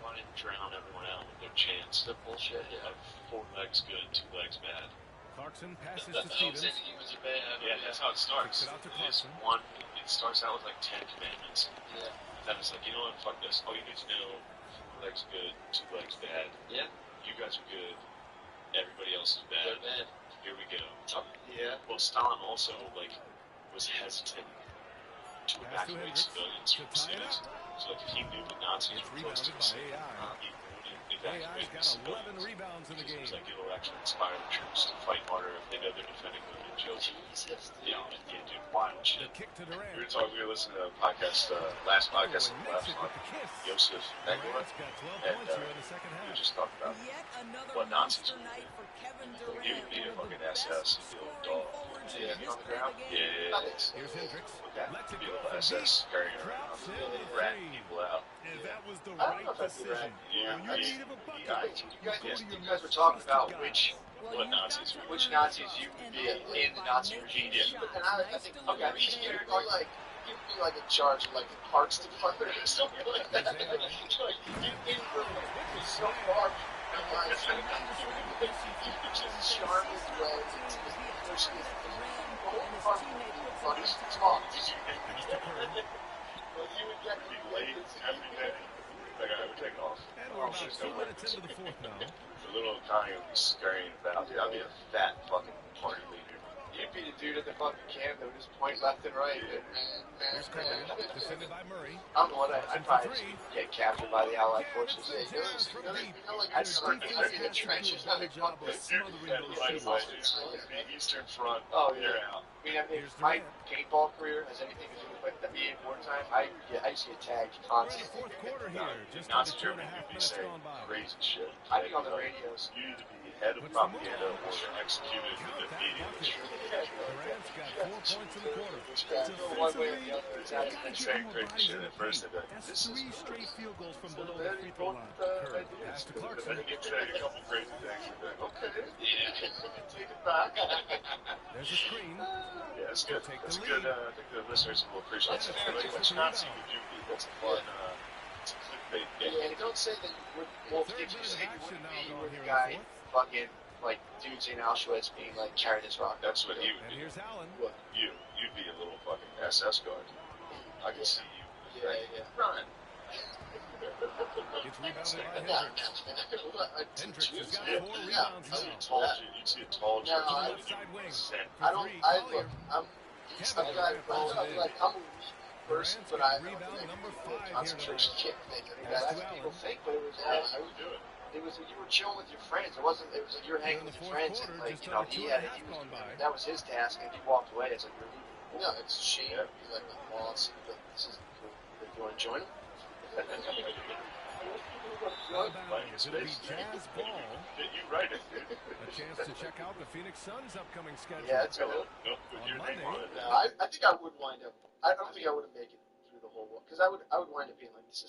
Want to drown everyone out with their chance. The bullshit. They have 4 legs good, 2 legs bad. Clarkson passes That's to what I'm Stevens. saying, he was a bad. Yeah, that's how it starts. Kicks it out to It's Clarkson. one. It starts out with like 10 commandments. Yeah. Then it's like, you know what? Fuck this. All you need to know: 4 legs good, 2 legs bad. Yeah. You guys are good. Everybody else is They're bad. bad. Here we go. Yeah. Well, Stalin also like was hesitant to Pass to evacuate Hendricks civilians to from tie it cities. up. So like, if he knew the Nazis It's were close to rebounded the by city, AI. he wouldn't AI's evacuate the got 11 civilians. rebounds in the game. It's like it'll actually inspire the troops to fight harder if they know they're defending women and children. Jesus. Yeah, yeah, dude, wild The shit. kick to We Durant. were listening to a podcast, last podcast Oh, of and the makes last it month, with the kiss. Joseph Mengele, Durant's got 12 and points here in the second we half. were just talking about Yet another what Nazis monster would night do. for Kevin He Durant, would be a one of fucking the best SS, he'd be a little scoring dog. forwards in Yeah, the on the history of ground? the game. Yeah. Here's Hendricks. That Lets could it be go a from little SS deep. carrying around, Drops in the ratting three. people out. And that was the I don't know right if that'd be decision. right. Yeah, When you're in need of a bucket, You guys were talking about which What Nazis? which Nazis you would be in the Nazi regime. Yeah. But then I think, okay, you'd be like in charge of like the parks department or something like that. Like, in so far from my Charlotte's way to push this whole department funny talk. Well, you would get Late every day. Like I would take off. And we're about 2 minutes into the fourth now. The little Connie would be scurrying about. I'd be a fat fucking party leader. You'd be the dude at the fucking camp that would just point left and right. Here's Curry, defended by Murray. I'm the one I'd probably just get captured by the Allied forces. Hey, I'd start in the trenches. I'd be job of smothering those shooters. The Eastern Front. Oh, You're yeah. out. I mean, if my paintball career has anything to do with like the VA wartime, I used to get tagged We're in the constantly. fourth quarter here. Just Nazi under 2.5 Germany would be minutes saying gone by. crazy shit. I'd be on the radios. You need to be head of propaganda or executed immediately. Durant's got 4 points in the quarter. Go one way or the other. It's out of They're saying crazy shit at first. They're like, That's this is 3 straight field goals from below the very free throw important line. Curry, idea. pass to And Clarkson. then you say a couple crazy things. You're like, okay, yeah, take it back. There's a screen. Yeah, that's good. Take the That's lead. good. I think the listeners will appreciate that. Like, which Nazi would you be? That's a fun, it's a clickbait game. Yeah, and don't say that you would. Well, if you say you wouldn't be, you were the guy fucking like dudes in Auschwitz being like carrying this rock. That's what he would And be. here's Allen. What? You'd be a little fucking SS guard. I can see you. Yeah, yeah. Run. rebounded by Yeah, Hendricks. Hendricks has got 4 yeah. rebounds I now. told you. You see a tall To the jersey. left side wing. I don't. I look. I'm. Kevin I'm a weak person, but I don't rebound think number I 5 here concentration tonight. kick thing. I mean, Pass that's to what people Allen. think, but it was. I would do it. It was you were chilling with your friends. It wasn't. It was like you were hanging with your friends, and like you know he had it. That was his task, and if he walked away, it's like you're leaving. No, it's a shame. He's like the boss. But this is cool. If you want to join him. It'll be Jazz ball. A chance to check out the Phoenix Suns' upcoming schedule. Yeah, it's cool. On Monday. No, I think I would wind up. I don't think I would make it through the whole because I would wind up being like this is